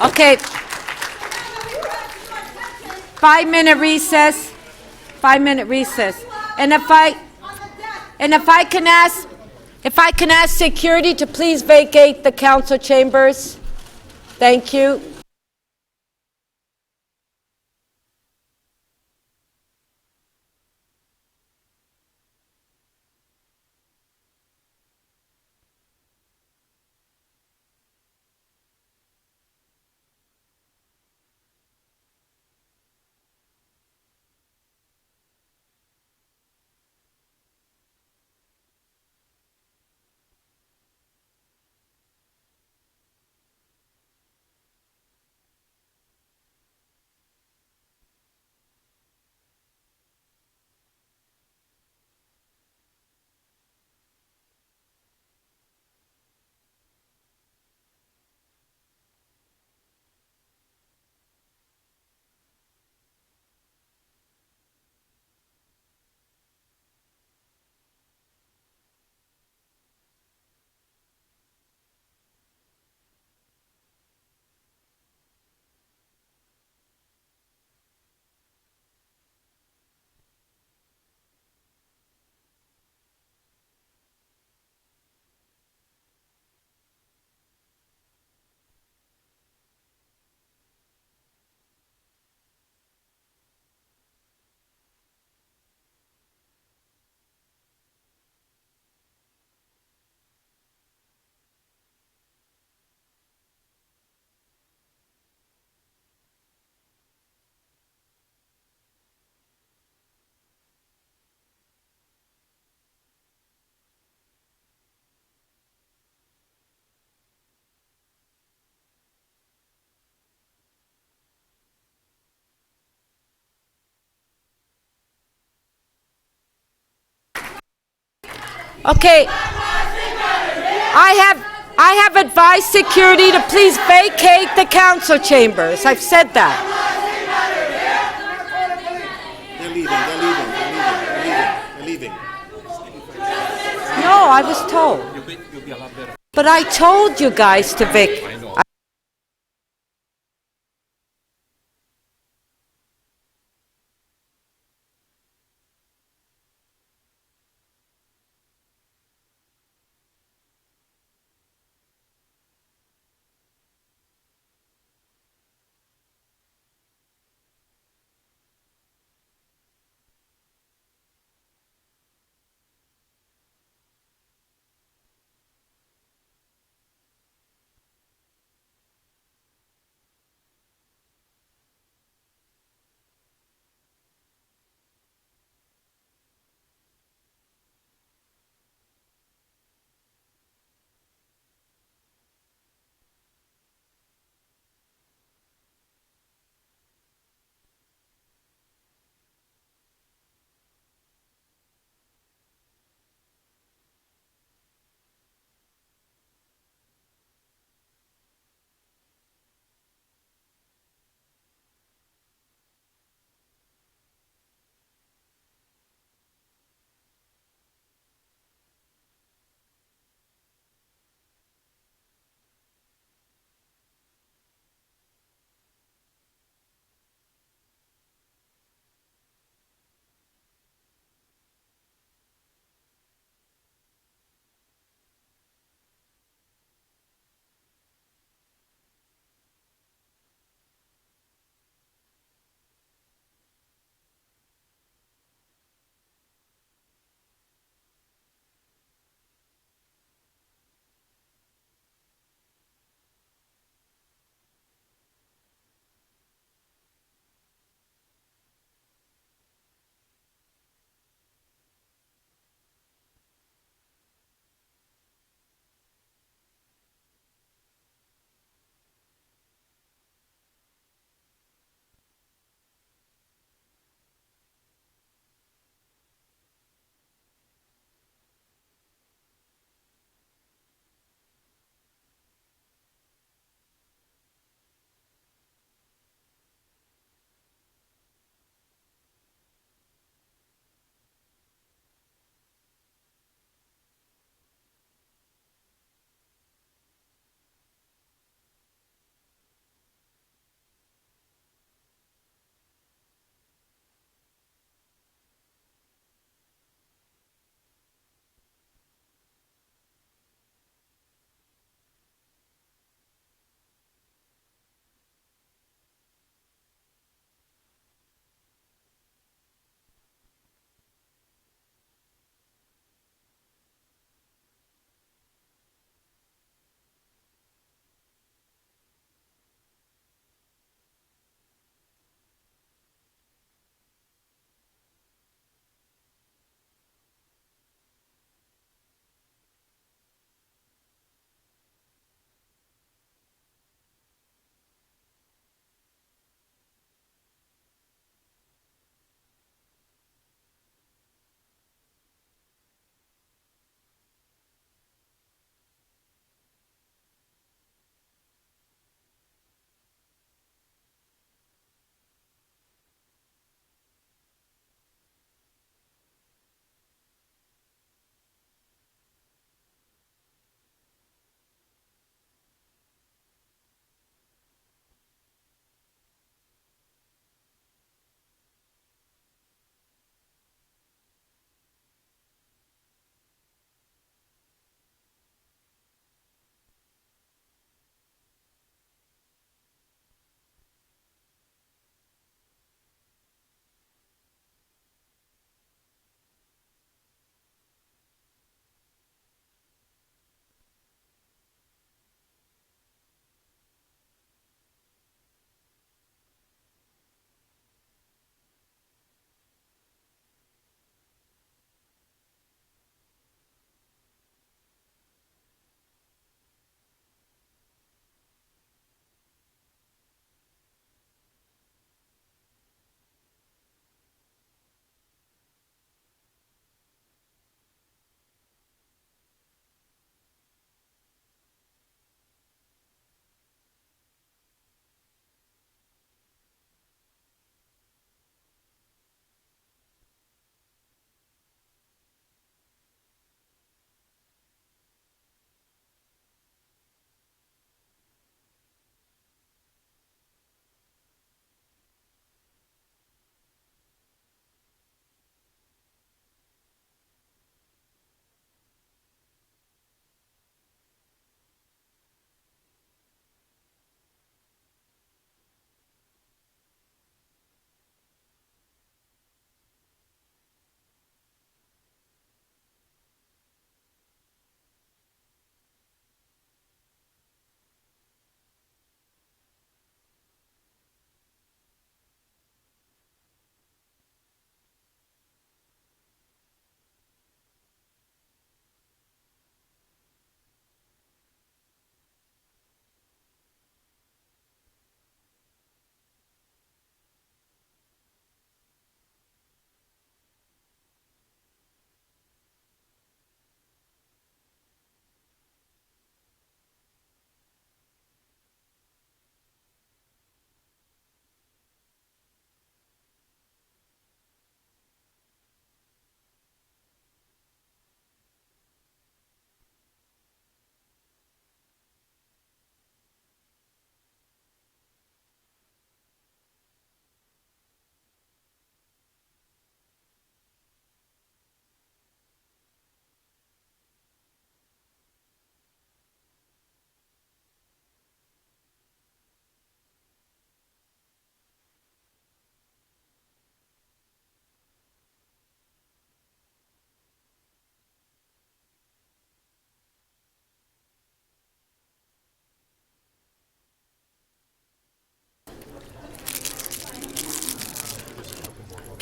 Okay. 5-minute recess. 5-minute recess. And if I can ask security to please vacate the council chambers. Thank you. Okay. I have advised security to please vacate the council chambers. I've said that. They're leaving. No, I was told. But I told you guys to vacate.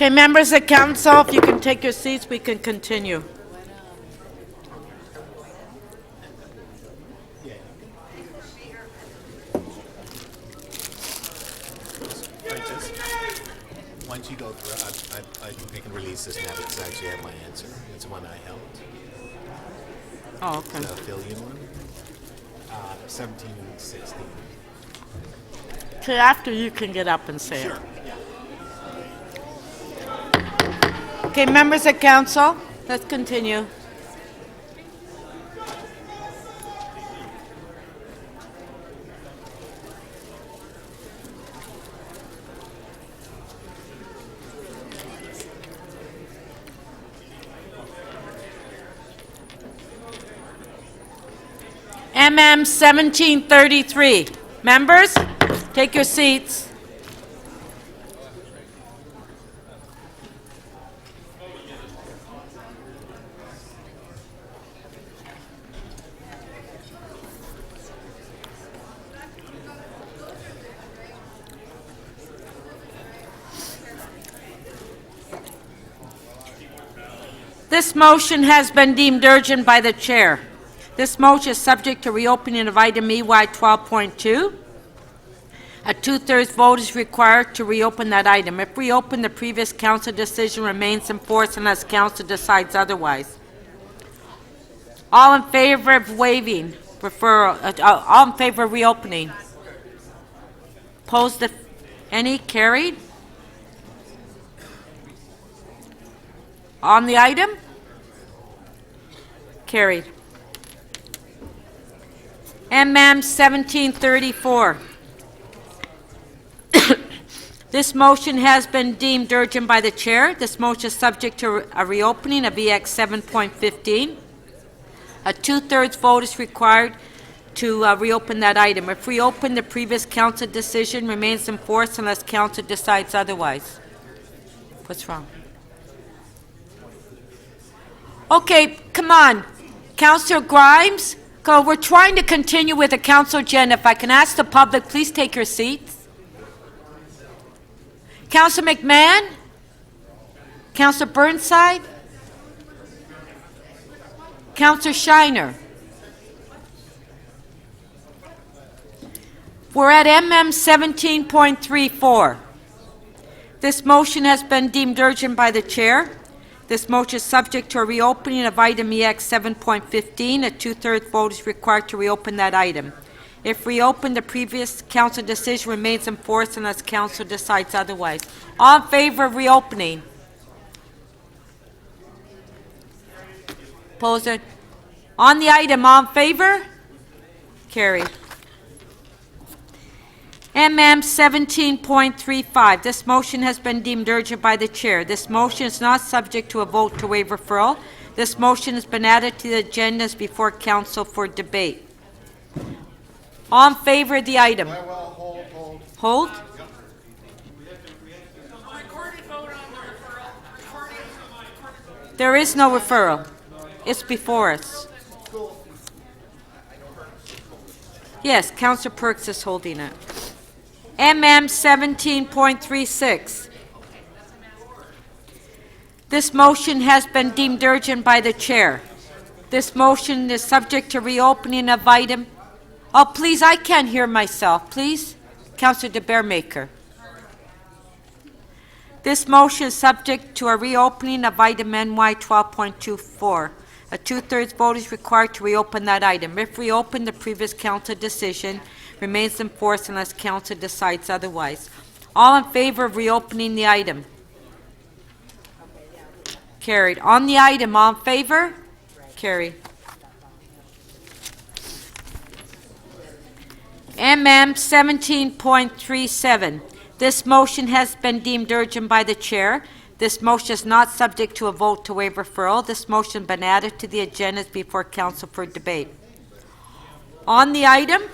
Okay, members of council, if you can take your seats, we can continue. Once you go through, I can release this now because I actually have my answer. It's one I held. Oh, okay. The affiliate one. 17 and 16. Okay, after you can get up and say it. Okay, members of council, let's continue. MM 1733. Members, take your seats. This motion has been deemed urgent by the chair. This motion is subject to reopening of item EY 12.2. A two-thirds vote is required to reopen that item. If reopened, the previous council decision remains in force unless council decides otherwise. All in favor of waiving referral, all in favor of reopening? Opposed, any? Carried? On the item? Carried. MM 1734. This motion has been deemed urgent by the chair. This motion is subject to a reopening of EX 7.15. A two-thirds vote is required to reopen that item. If reopened, the previous council decision remains in force unless council decides otherwise. What's wrong? Okay, come on. Councillor Grimes, we're trying to continue with the council agenda. If I can ask the public, please take your seats. Councillor McMahon? Councillor Burnside? Councillor Shiner? We're at MM 17.34. This motion has been deemed urgent by the chair. This motion is subject to a reopening of item EX 7.15. A two-thirds vote is required to reopen that item. If reopened, the previous council decision remains in force unless council decides otherwise. All in favor of reopening? Opposed? On the item, all in favor? Carried. MM 17.35. This motion has been deemed urgent by the chair. This motion is not subject to a vote to waive referral. This motion has been added to the agendas before council for debate. All in favor of the item? Hold. There is no referral. It's before us. Yes, Councillor Perks is holding it. MM 17.36. This motion has been deemed urgent by the chair. This motion is subject to reopening of item. Oh, please, I can't hear myself. Please, Councillor de Bearmaker. This motion is subject to a reopening of item NY 12.24. A two-thirds vote is required to reopen that item. If reopened, the previous council decision remains in force unless council decides otherwise. All in favor of reopening the item? Carried. On the item, all in favor? Carried. MM 17.37. This motion has been deemed urgent by the chair. This motion is not subject to a vote to waive referral. This motion has been added to the agendas before council for debate. On the item,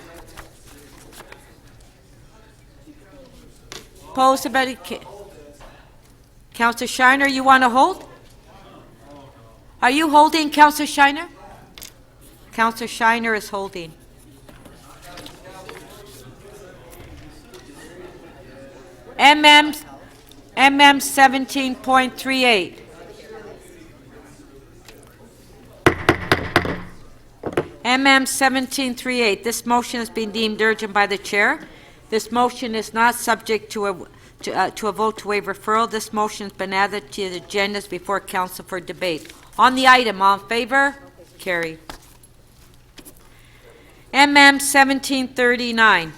opposed about it. Councillor Shiner, you want to hold? Are you holding, Councillor Shiner? Councillor Shiner is holding. MM MM 17.38. MM 1738. This motion has been deemed urgent by the chair. This motion is not subject to a vote to waive referral. This motion has been added to the agendas before council for debate. On the item, all in favor? Carried. MM 1739.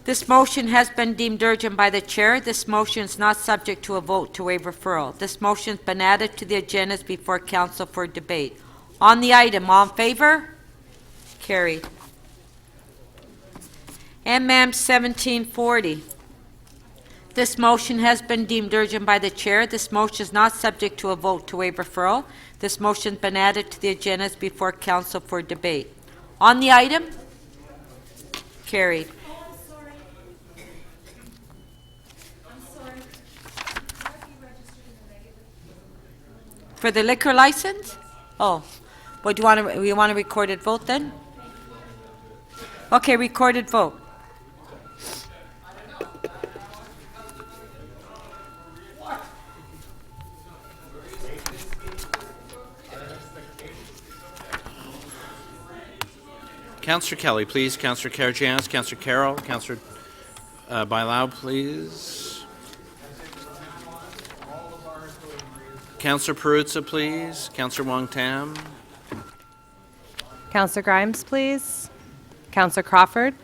This motion has been deemed urgent by the chair. This motion is not subject to a vote to waive referral. This motion has been added to the agendas before council for debate. On the item, all in favor? Carried. MM 1740. This motion has been deemed urgent by the chair. This motion is not subject to a vote to waive referral. This motion has been added to the agendas before council for debate. On the item? Carried. For the liquor license? Oh, well, do you want a recorded vote then? Okay, recorded vote. Councillor Kelly, please. Councillor Karygiannis, Councillor Carroll, Councillor Bailao, please. Councillor Perruzza, please. Councillor Wong Tam. Councillor Grimes, please. Councillor Crawford.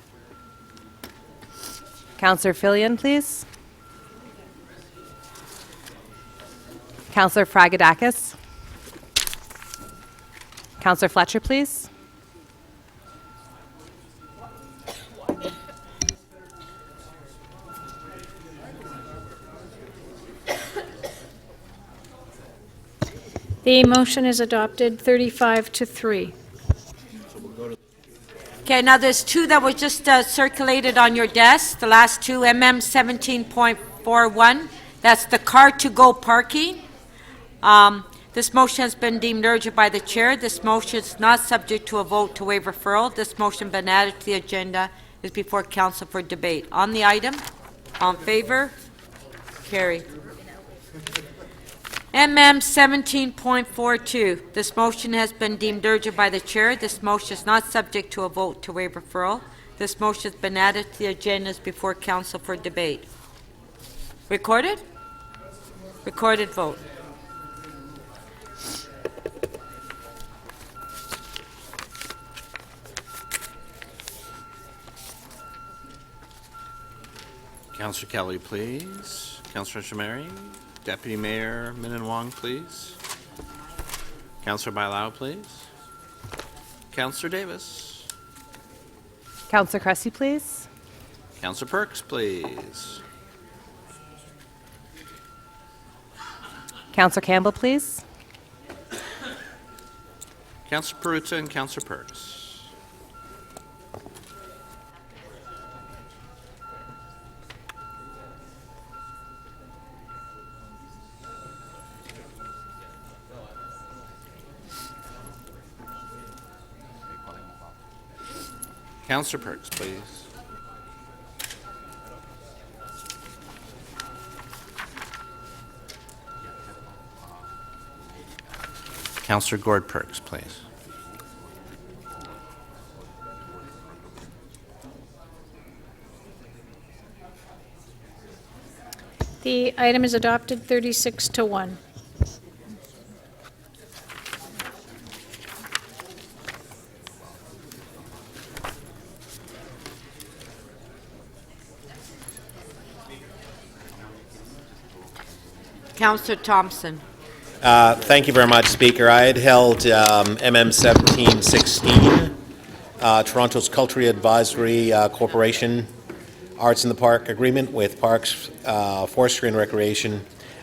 Councillor Fillion, please. Councillor Fragadakis. Councillor Fletcher, please. The motion is adopted 35-3. Okay, now there's two that were just circulated on your desk, the last two, MM 17.41. That's the car-to-go parking. This motion has been deemed urgent by the chair. This motion is not subject to a vote to waive referral. This motion been added to the agenda is before council for debate. On the item, on favor, carried. MM 17.42. This motion has been deemed urgent by the chair. This motion is not subject to a vote to waive referral. This motion has been added to the agendas before council for debate. Recorded? Recorded vote. Councillor Kelly, please. Councillor Shamari. Deputy Mayor Min Wong, please. Councillor Bailao, please. Councillor Davis. Councillor Cressy, please. Councillor Perks, please. Councillor Campbell, please. Councillor Perruzza and Councillor Perks. Councillor Perks, please. Councillor Gord Perks, please. The item is adopted 36-1. Councillor Thompson. Thank you very much, Speaker. I had held MM 1716, Toronto's Cultural Advisory Corporation Arts in the Park Agreement with Parks, Forestry and Recreation.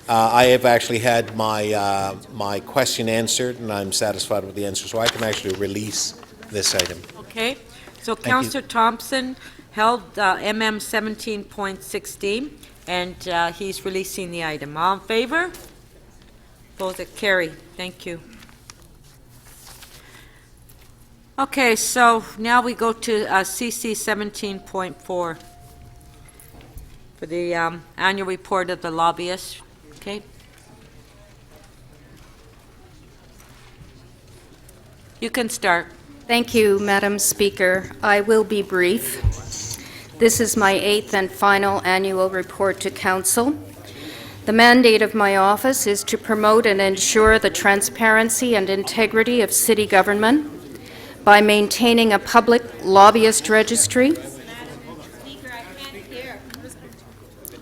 I have actually had my question answered, and I'm satisfied with the answer, so I can actually release this item. Okay. So Thank you. Councillor Thompson held MM 17.16, and he's releasing the item. All in favor? Opposed? It carried. Thank you. Okay, so now we go to CC 17.4. for the annual report of the lobbyist. Okay? You can start. Thank you, Madam Speaker. I will be brief. This is my 8th and final annual report to Council. The mandate of my office is to promote and ensure the transparency and integrity of city government by maintaining a public lobbyist registry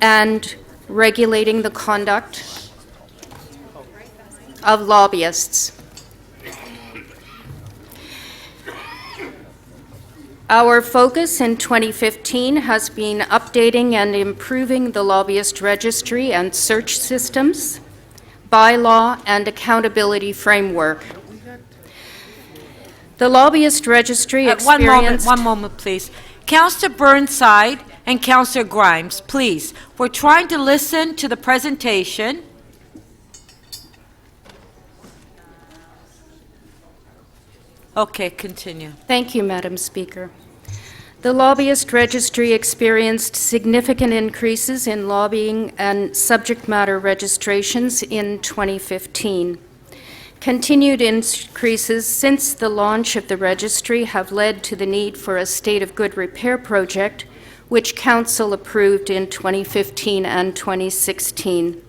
and regulating the conduct of lobbyists. Our focus in 2015 has been updating and improving the lobbyist registry and search systems, bylaw, and accountability framework. The lobbyist registry experienced... One moment, please. Councillor Burnside and Councillor Grimes, please. We're trying to listen to the presentation. Okay, continue. Thank you, Madam Speaker. The lobbyist registry experienced significant increases in lobbying and subject matter registrations in 2015. Continued increases since the launch of the registry have led to the need for a State of Good Repair project, which Council approved in 2015 and 2016.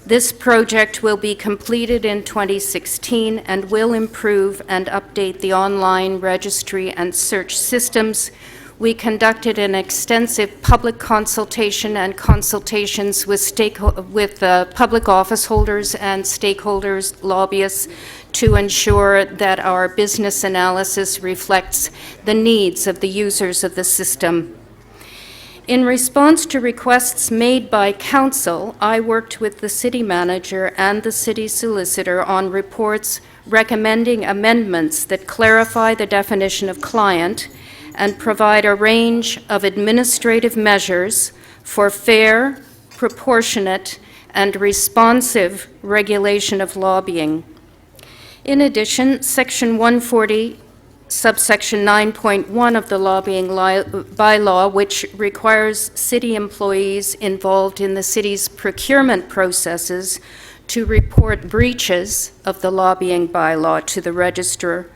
This project will be completed in 2016 and will improve and update the online registry and search systems. We conducted an extensive public consultation and consultations with public office holders and stakeholders, lobbyists, to ensure that our business analysis reflects the needs of the users of the system. In response to requests made by Council, I worked with the City Manager and the City Solicitor on reports recommending amendments that clarify the definition of client and provide a range of administrative measures for fair, proportionate, and responsive regulation of lobbying. In addition, Section 140 subsection 9.1 of the lobbying bylaw, which requires city employees involved in the city's procurement processes to report breaches of the lobbying bylaw to the registrar,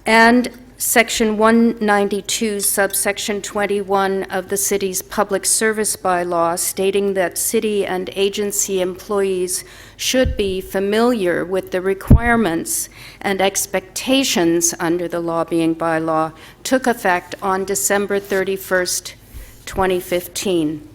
and Section 192 subsection 21 of the city's public service bylaw, stating that city and agency employees should be familiar with the requirements and expectations under the lobbying bylaw, took effect on December 31st, 2015.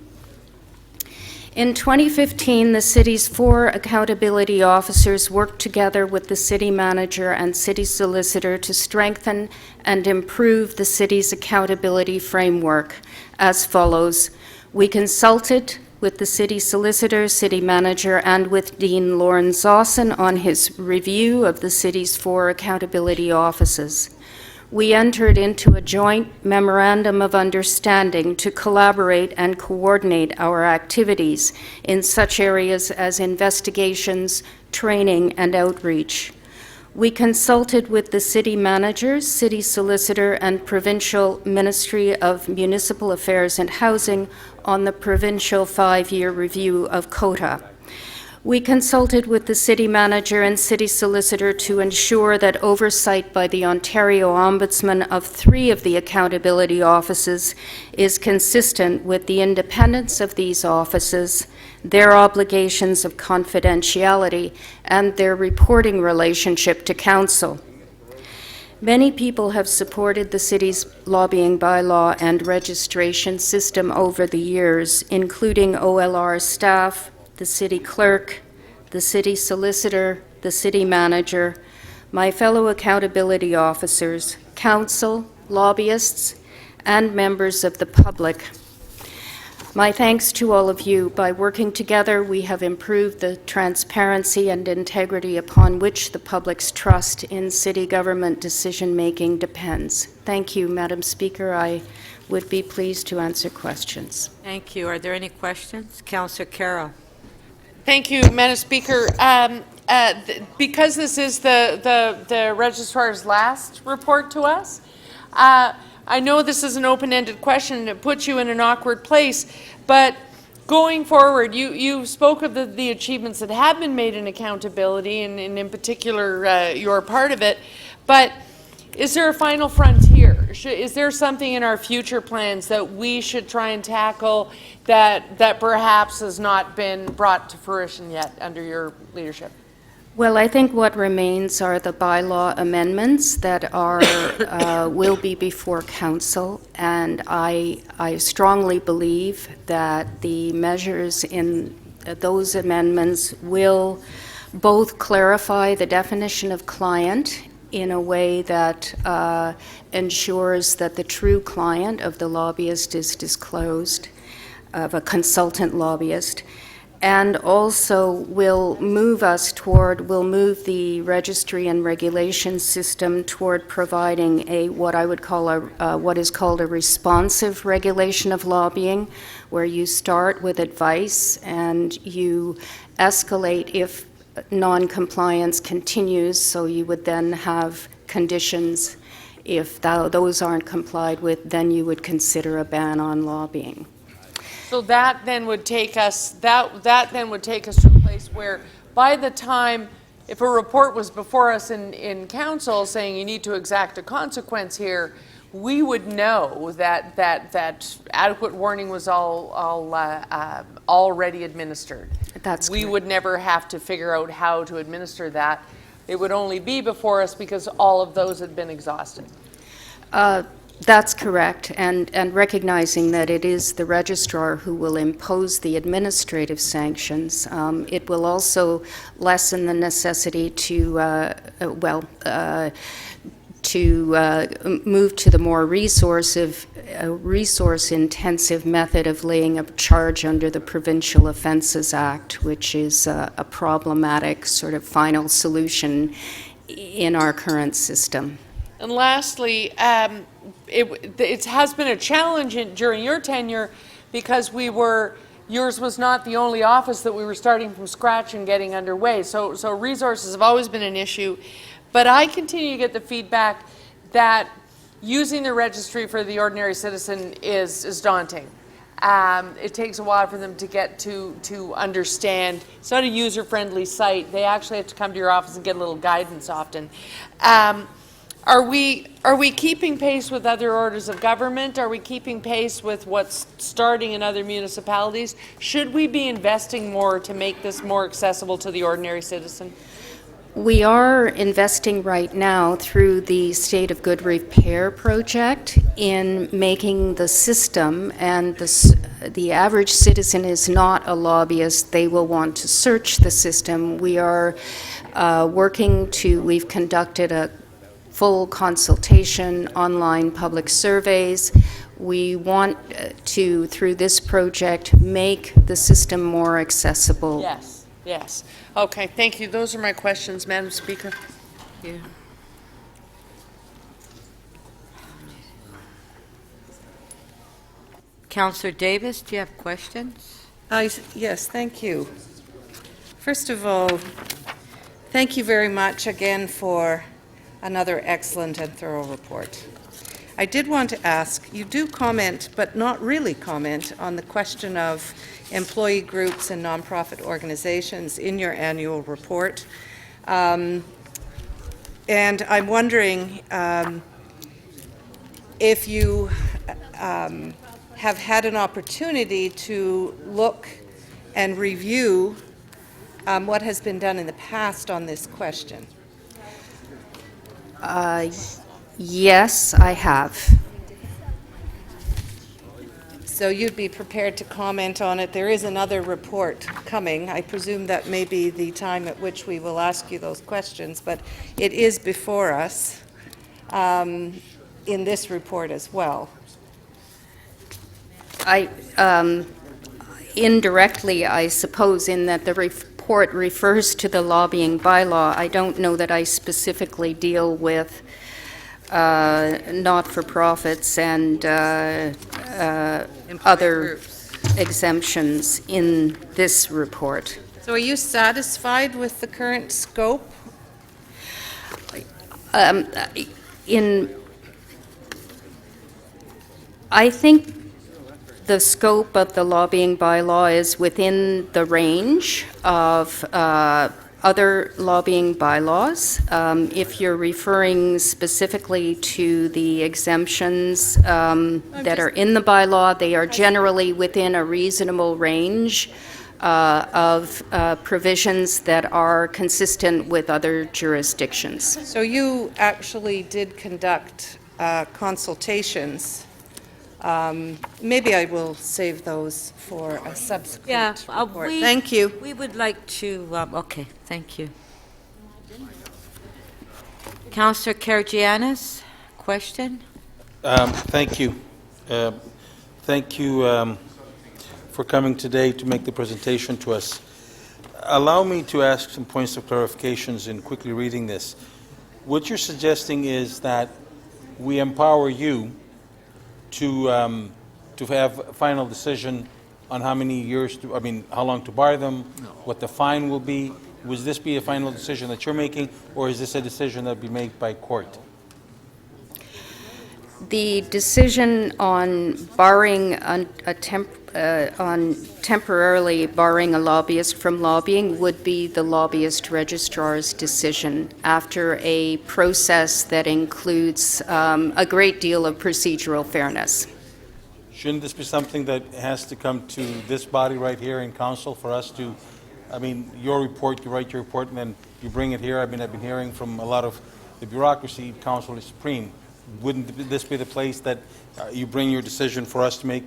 In 2015, the city's 4 accountability officers worked together with the city manager and city solicitor to strengthen and improve the city's accountability framework as follows. We consulted with the city solicitor, city manager, and with Dean Lauren Zawson on his review of the city's 4 accountability offices. We entered into a joint memorandum of understanding to collaborate and coordinate our activities in such areas as investigations, training, and outreach. We consulted with the city manager, city solicitor, and provincial Ministry of Municipal Affairs and Housing on the provincial 5-year review of COTA. We consulted with the city manager and city solicitor to ensure that oversight by the Ontario Ombudsman of 3 of the accountability offices is consistent with the independence of these offices, their obligations of confidentiality, and their reporting relationship to Council. Many people have supported the city's lobbying bylaw and registration system over the years, including OLR staff, the city clerk, the city solicitor, the city manager, my fellow accountability officers, council, lobbyists, and members of the public. My thanks to all of you. By working together, we have improved the transparency and integrity upon which the public's trust in city government decision-making depends. Thank you, Madam Speaker. I would be pleased to answer questions. Thank you. Are there any questions? Councillor Carroll. Thank you, Madam Speaker. Because this is the registrar's last report to us, I know this is an open-ended question and it puts you in an awkward place, but going forward, you spoke of the achievements that have been made in accountability, and in particular, you're part of it, but is there a final frontier? Is there something in our future plans that we should try and tackle that perhaps has not been brought to fruition yet under your leadership? Well, I think what remains are the bylaw amendments that are will be before council, and I strongly believe that the measures in those amendments will both clarify the definition of client in a way that ensures that the true client of the lobbyist is disclosed, of a consultant lobbyist, and also will move the registry and regulation system toward providing what I would call what is called a responsive regulation of lobbying, where you start with advice and you escalate if non-compliance continues, so you would then have conditions. If those aren't complied with, then you would consider a ban on lobbying. So that then would take us to a place where, by the time, if a report was before us in council saying you need to exact a consequence here, we would know that adequate warning was already administered. That's we correct. would never have to figure out how to administer that. It would only be before us because all of those had been exhausted. That's correct, and recognizing that it is the registrar who will impose the administrative sanctions, it will also lessen the necessity to move to the more resource-intensive method of laying a charge under the Provincial Offences Act, which is a problematic sort of final solution in our current system. And lastly, it has been a challenge during your tenure because yours was not the only office that we were starting from scratch and getting underway. So resources have always been an issue. But I continue to get the feedback that using the registry for the ordinary citizen is daunting. It takes a while for them to get to understand. It's not a user-friendly site. They actually have to come to your office and get a little guidance often. Are we keeping pace with other orders of government? Are we keeping pace with what's starting in other municipalities? Should we be investing more to make this more accessible to the ordinary citizen? We are investing right now through the State of Good Repair project in making the system, and the average citizen is not a lobbyist. They will want to search the system. We are we've conducted a full consultation, online public surveys. We want to, through this project, make the system more accessible. Yes, yes. Okay, thank you. Those are my questions, Madam Speaker. Yeah. Councillor Davis, do you have questions? Yes, thank you. First of all, thank you very much again for another excellent and thorough report. I did want to ask, you do comment, but not really comment, on the question of employee groups and nonprofit organizations in your annual report. And I'm wondering if you have had an opportunity to look and review what has been done in the past on this question. Yes, I have. So you'd be prepared to comment on it. There is another report coming. I presume that may be the time at which we will ask you those questions, but it is before us in this report as well. Indirectly, I suppose, in that the report refers to the lobbying bylaw. I don't know that I specifically deal with not-for-profits and other exemptions in this report. So are you satisfied with the current scope? I think the scope of the lobbying bylaw is within the range of other lobbying bylaws. If you're referring specifically to the exemptions that are in the bylaw, they are generally within a reasonable range of provisions that are consistent with other jurisdictions. So you actually did conduct consultations. Maybe I will save those for a subsequent report. Thank you. We would like to, okay, thank you. Councillor Karygiannis, question? Thank you. Thank you for coming today to make the presentation to us. Allow me to ask some points of clarifications in quickly reading this. What you're suggesting is that we empower you to have a final decision on how many years, how long to bar them, what the fine will be. Would this be a final decision that you're making, or is this a decision that will be made by court? The decision on barring on temporarily barring a lobbyist from lobbying would be the lobbyist registrar's decision after a process that includes a great deal of procedural fairness. Shouldn't this be something that has to come to this body right here in council for us to, your report, you write your report and then you bring it here? I've been hearing from a lot of the bureaucracy, council is supreme. Wouldn't this be the place that you bring your decision for us to make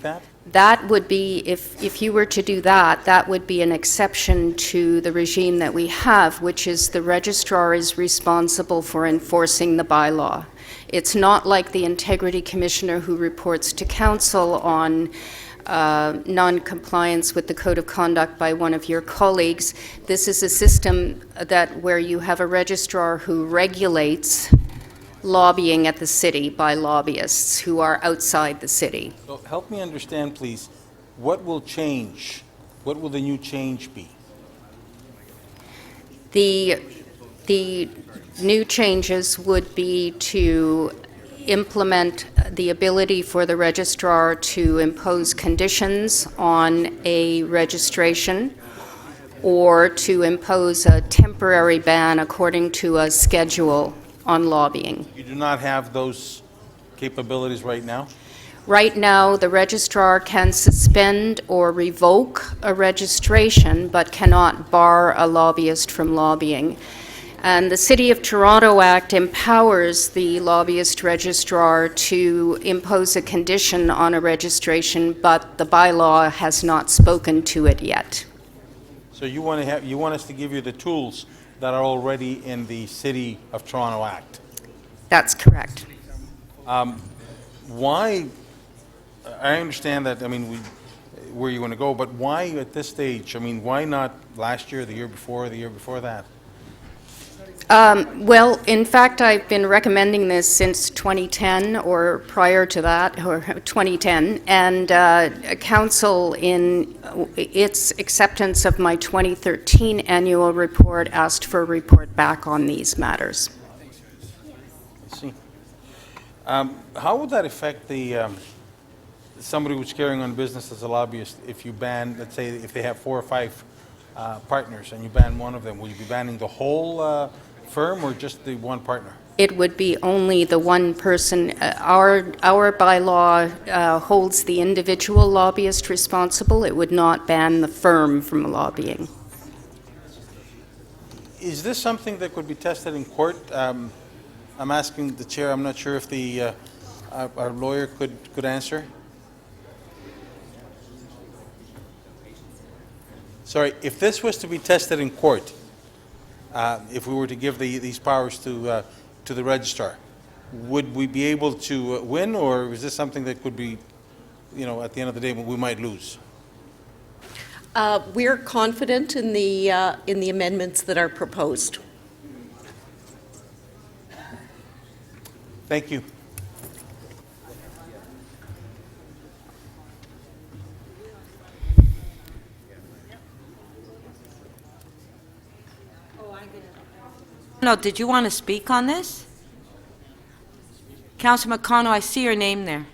that? That would be, if you were to do that, that would be an exception to the regime that we have, which is the registrar is responsible for enforcing the bylaw. It's not like the integrity commissioner who reports to council on non-compliance with the code of conduct by one of your colleagues. This is a system where you have a registrar who regulates lobbying at the city by lobbyists who are outside the city. So help me understand, please, what will change? What will the new change be? The new changes would be to implement the ability for the registrar to impose conditions on a registration or to impose a temporary ban according to a schedule on lobbying. You do not have those capabilities right now? Right now, the registrar can suspend or revoke a registration but cannot bar a lobbyist from lobbying. And the City of Toronto Act empowers the lobbyist registrar to impose a condition on a registration, but the bylaw has not spoken to it yet. So you want us to give you the tools that are already in the City of Toronto Act? That's correct. Why, I understand that, where you want to go, but why at this stage? Why not last year, the year before that? Well, in fact, I've been recommending this since 2010 or prior to that, or 2010, and Council, in its acceptance of my 2013 annual report, asked for a report back on these matters. I see. How would that affect somebody who's carrying on business as a lobbyist if you ban, let's say, if they have 4 or 5 partners and you ban one of them? Will you be banning the whole firm or just the one partner? It would be only the one person. Our bylaw holds the individual lobbyist responsible. It would not ban the firm from lobbying. Is this something that could be tested in court? I'm asking the chair. I'm not sure if our lawyer could answer. Sorry, if this was to be tested in court, if we were to give these powers to the registrar, would we be able to win, or is this something that could be, at the end of the day, we might lose? We're confident in the amendments that are proposed. Thank you. No, did you want to speak on this? Councilor McConnell, I see your name there.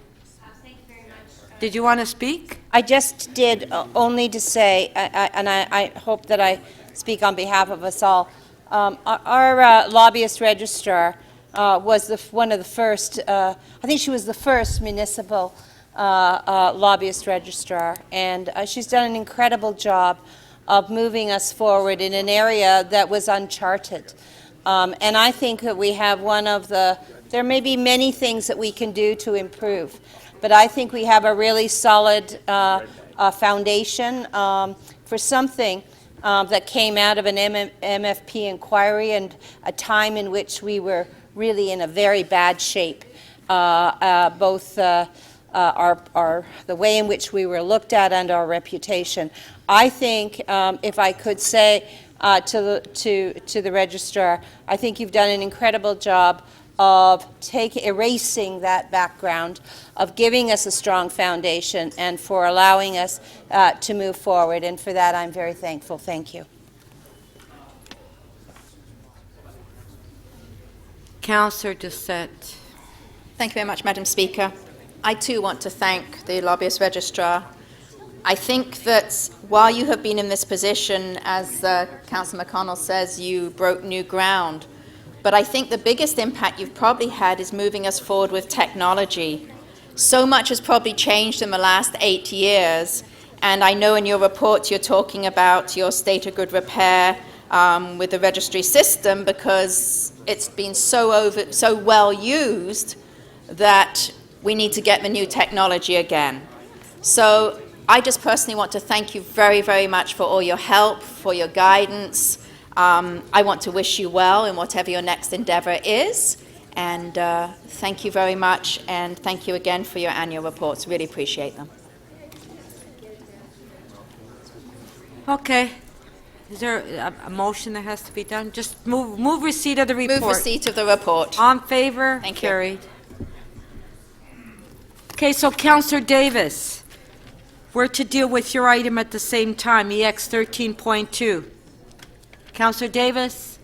Thank you very much. Did you want to speak? I just did, only to say, and I hope that I speak on behalf of us all. Our lobbyist registrar was one of the first, I think she was the first municipal lobbyist registrar, and she's done an incredible job of moving us forward in an area that was uncharted. And I think that we have there may be many things that we can do to improve, but I think we have a really solid foundation for something that came out of an MFP inquiry and a time in which we were really in a very bad shape, both the way in which we were looked at and our reputation. I think, if I could say to the registrar, I think you've done an incredible job of erasing that background, of giving us a strong foundation, and for allowing us to move forward. And for that, I'm very thankful. Thank you. Councillor Doucette. Thank you very much, Madam Speaker. I too want to thank the lobbyist registrar. I think that while you have been in this position, as Councillor McConnell says, you broke new ground. But I think the biggest impact you've probably had is moving us forward with technology. So much has probably changed in the last 8 years. And I know in your report you're talking about your state of good repair with the registry system, because it's been so well used that we need to get the new technology again. So I just personally want to thank you very, very much for all your help, for your guidance. I want to wish you well in whatever your next endeavor is. And thank you very much. And thank you again for your annual reports. Really appreciate them. Okay. Is there a motion that has to be done? Just move receipt of the report. Move receipt of the report. On favor? Thank you. Carried. Okay, so Councillor Davis, we're to deal with your item at the same time, EX 13.2. Councillor Davis?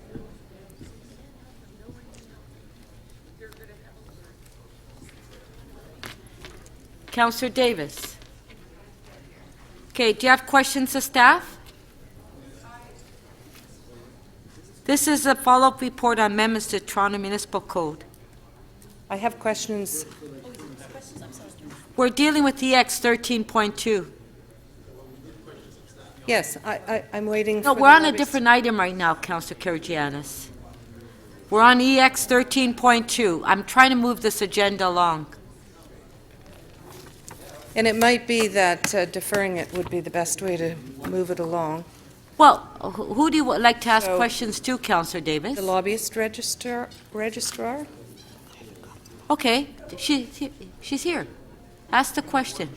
Councillor Davis? Okay, do you have questions of staff? This is a follow-up report on amendments to Toronto Municipal Code. I have questions. We're dealing with EX 13.2. Yes, I'm waiting No, for we're on a different item right now, Councillor Karygiannis. We're on EX 13.2. I'm trying to move this agenda along. And it might be that deferring it would be the best way to move it along. Well, who do you like to ask questions to, Councillor Davis? The lobbyist registrar? Okay, she's here. Ask the question.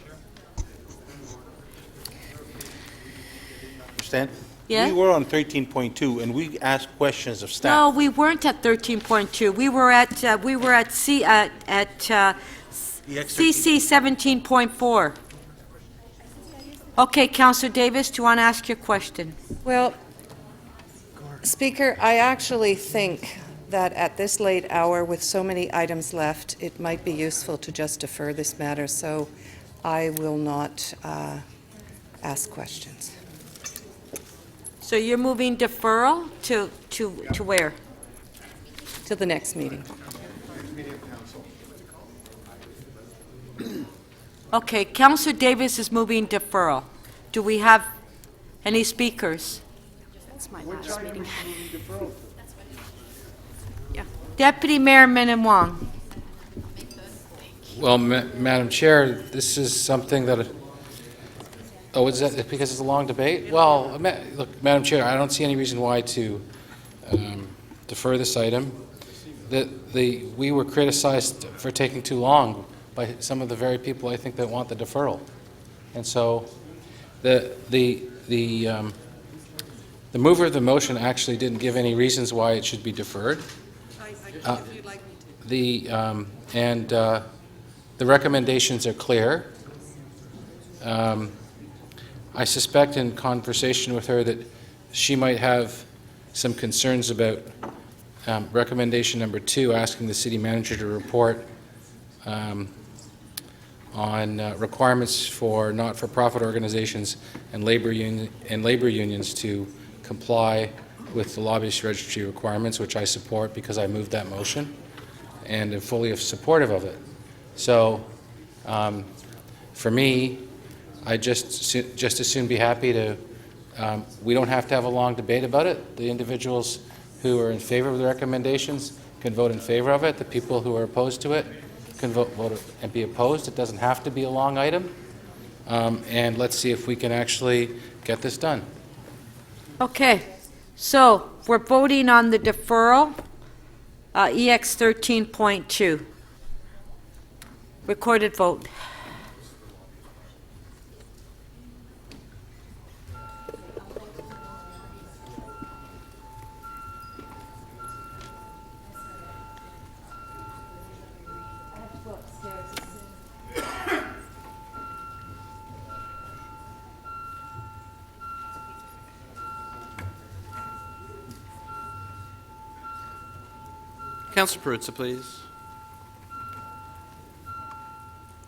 Understand? Yeah? We were on 13.2, and we asked questions of staff. No, we weren't at 13.2. We were at CC 17.4. Okay, Councillor Davis, do you want to ask your question? Well, Speaker, I actually think that at this late hour, with so many items left, it might be useful to just defer this matter, so I will not ask questions. So you're moving deferral to where? To the next meeting. Okay, Councillor Davis is moving deferral. Do we have any speakers? That's my last meeting. Deputy Mayor Minnan-Wong. Well, Madam Chair, this is something that... Oh, is that because it's a long debate? Well, look, Madam Chair, I don't see any reason why to defer this item. We were criticized for taking too long by some of the very people I think that want the deferral. And so the mover of the motion actually didn't give any reasons why it should be deferred. The recommendations are clear. I suspect in conversation with her that she might have some concerns about recommendation number 2, asking the city manager to report on requirements for not-for-profit organizations and labor unions to comply with the lobbyist registry requirements, which I support because I moved that motion and am fully supportive of it. So for me, I just as soon be happy to, we don't have to have a long debate about it. The individuals who are in favor of the recommendations can vote in favor of it. The people who are opposed to it can vote and be opposed. It doesn't have to be a long item. And let's see if we can actually get this done. Okay, so we're voting on the deferral, EX 13.2. Recorded vote. Councilor Perruzza, please.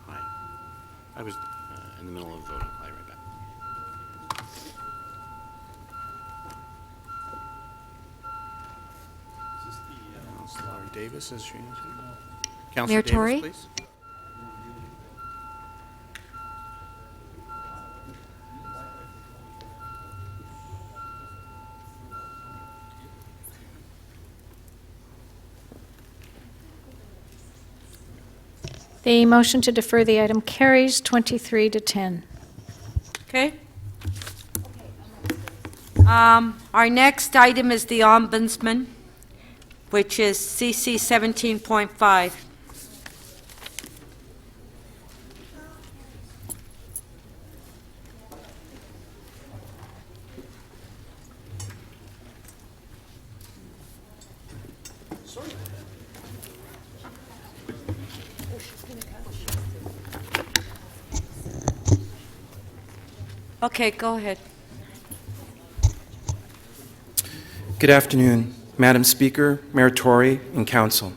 Hi. I was in the middle of voting. I'll be right back. Councilor Davis, is she? Councilor Mayor Davis, Tory? please. The motion to defer the item carries 23 to 10. Okay? Our next item is the Ombudsman, which is CC 17.5. Okay, go ahead. Good afternoon, Madam Speaker, Mayor Tory, and Council.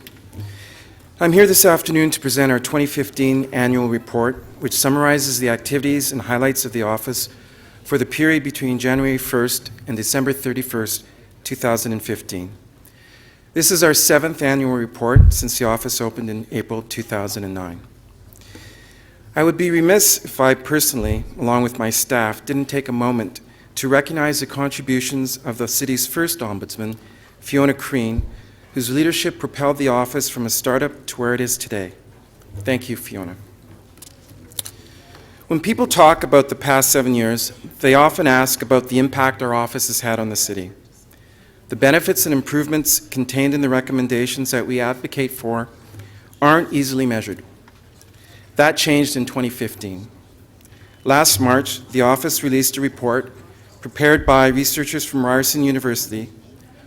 I'm here this afternoon to present our 2015 annual report, which summarizes the activities and highlights of the office for the period between January 1st and December 31st, 2015. This is our 7th annual report since the office opened in April 2009. I would be remiss if I personally, along with my staff, didn't take a moment to recognize the contributions of the city's first ombudsman, Fiona Crean, whose leadership propelled the office from a startup to where it is today. Thank you, Fiona. When people talk about the past 7 years, they often ask about the impact our office has had on the city. The benefits and improvements contained in the recommendations that we advocate for aren't easily measured. That changed in 2015. Last March, the office released a report prepared by researchers from Ryerson University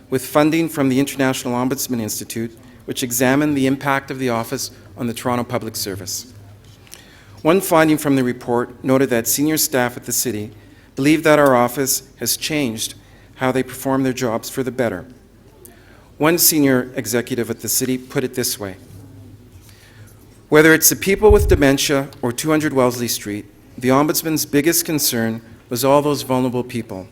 with funding from the International Ombudsman Institute, which examined the impact of the office on the Toronto Public Service. One finding from the report noted that senior staff at the city believe that our office has changed how they perform their jobs for the better. One senior executive at the city put it this way: whether it's the people with dementia or 200 Wellesley Street, the Ombudsman's biggest concern was all those vulnerable people.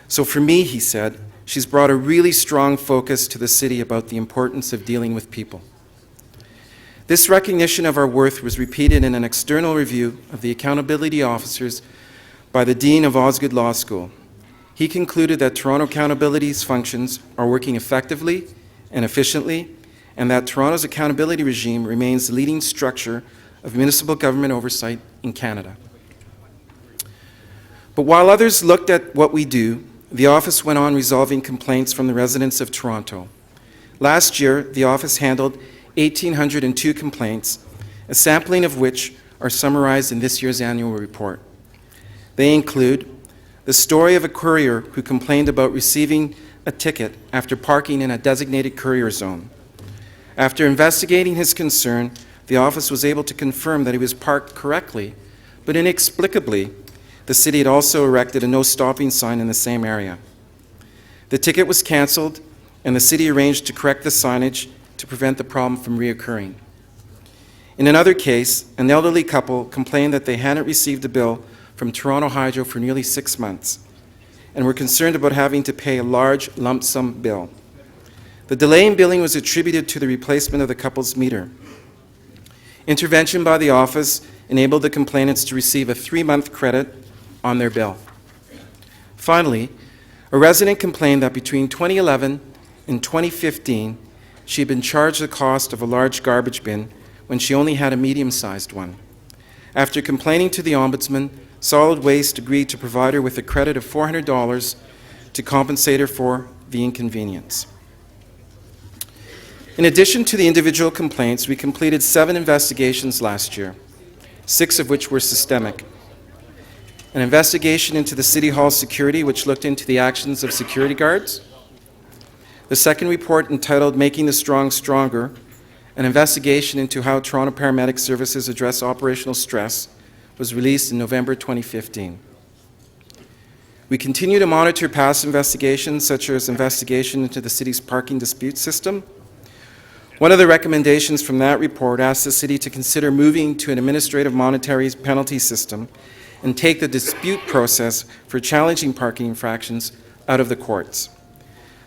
So for me, he said, she's brought a really strong focus to the city about the importance of dealing with people. This recognition of our worth was repeated in an external review of the accountability officers by the Dean of Osgoode Law School. He concluded that Toronto Accountability's functions are working effectively and efficiently, and that Toronto's accountability regime remains the leading structure of municipal government oversight in Canada. But while others looked at what we do, the office went on resolving complaints from the residents of Toronto. Last year, the office handled 1,802 complaints, a sampling of which are summarized in this year's annual report. They include the story of a courier who complained about receiving a ticket after parking in a designated courier zone. After investigating his concern, the office was able to confirm that he was parked correctly, but inexplicably, the city had also erected a no stopping sign in the same area. The ticket was canceled, and the city arranged to correct the signage to prevent the problem from reoccurring. In another case, an elderly couple complained that they hadn't received a bill from Toronto Hydro for nearly 6 months and were concerned about having to pay a large lump sum bill. The delay in billing was attributed to the replacement of the couple's meter. Intervention by the office enabled the complainants to receive a 3-month credit on their bill. Finally, a resident complained that between 2011 and 2015, she had been charged the cost of a large garbage bin when she only had a medium-sized one. After complaining to the Ombudsman, Solid Waste agreed to provide her with a credit of $400 to compensate her for the inconvenience. In addition to the individual complaints, we completed 7 investigations last year, 6 of which were systemic. An investigation into the City Hall security, which looked into the actions of security guards. The second report, entitled Making the Strong Stronger, an investigation into how Toronto Paramedic Services address operational stress, was released in November 2015. We continue to monitor past investigations, such as investigation into the city's parking dispute system. One of the recommendations from that report asked the city to consider moving to an administrative monetary penalty system and take the dispute process for challenging parking infractions out of the courts.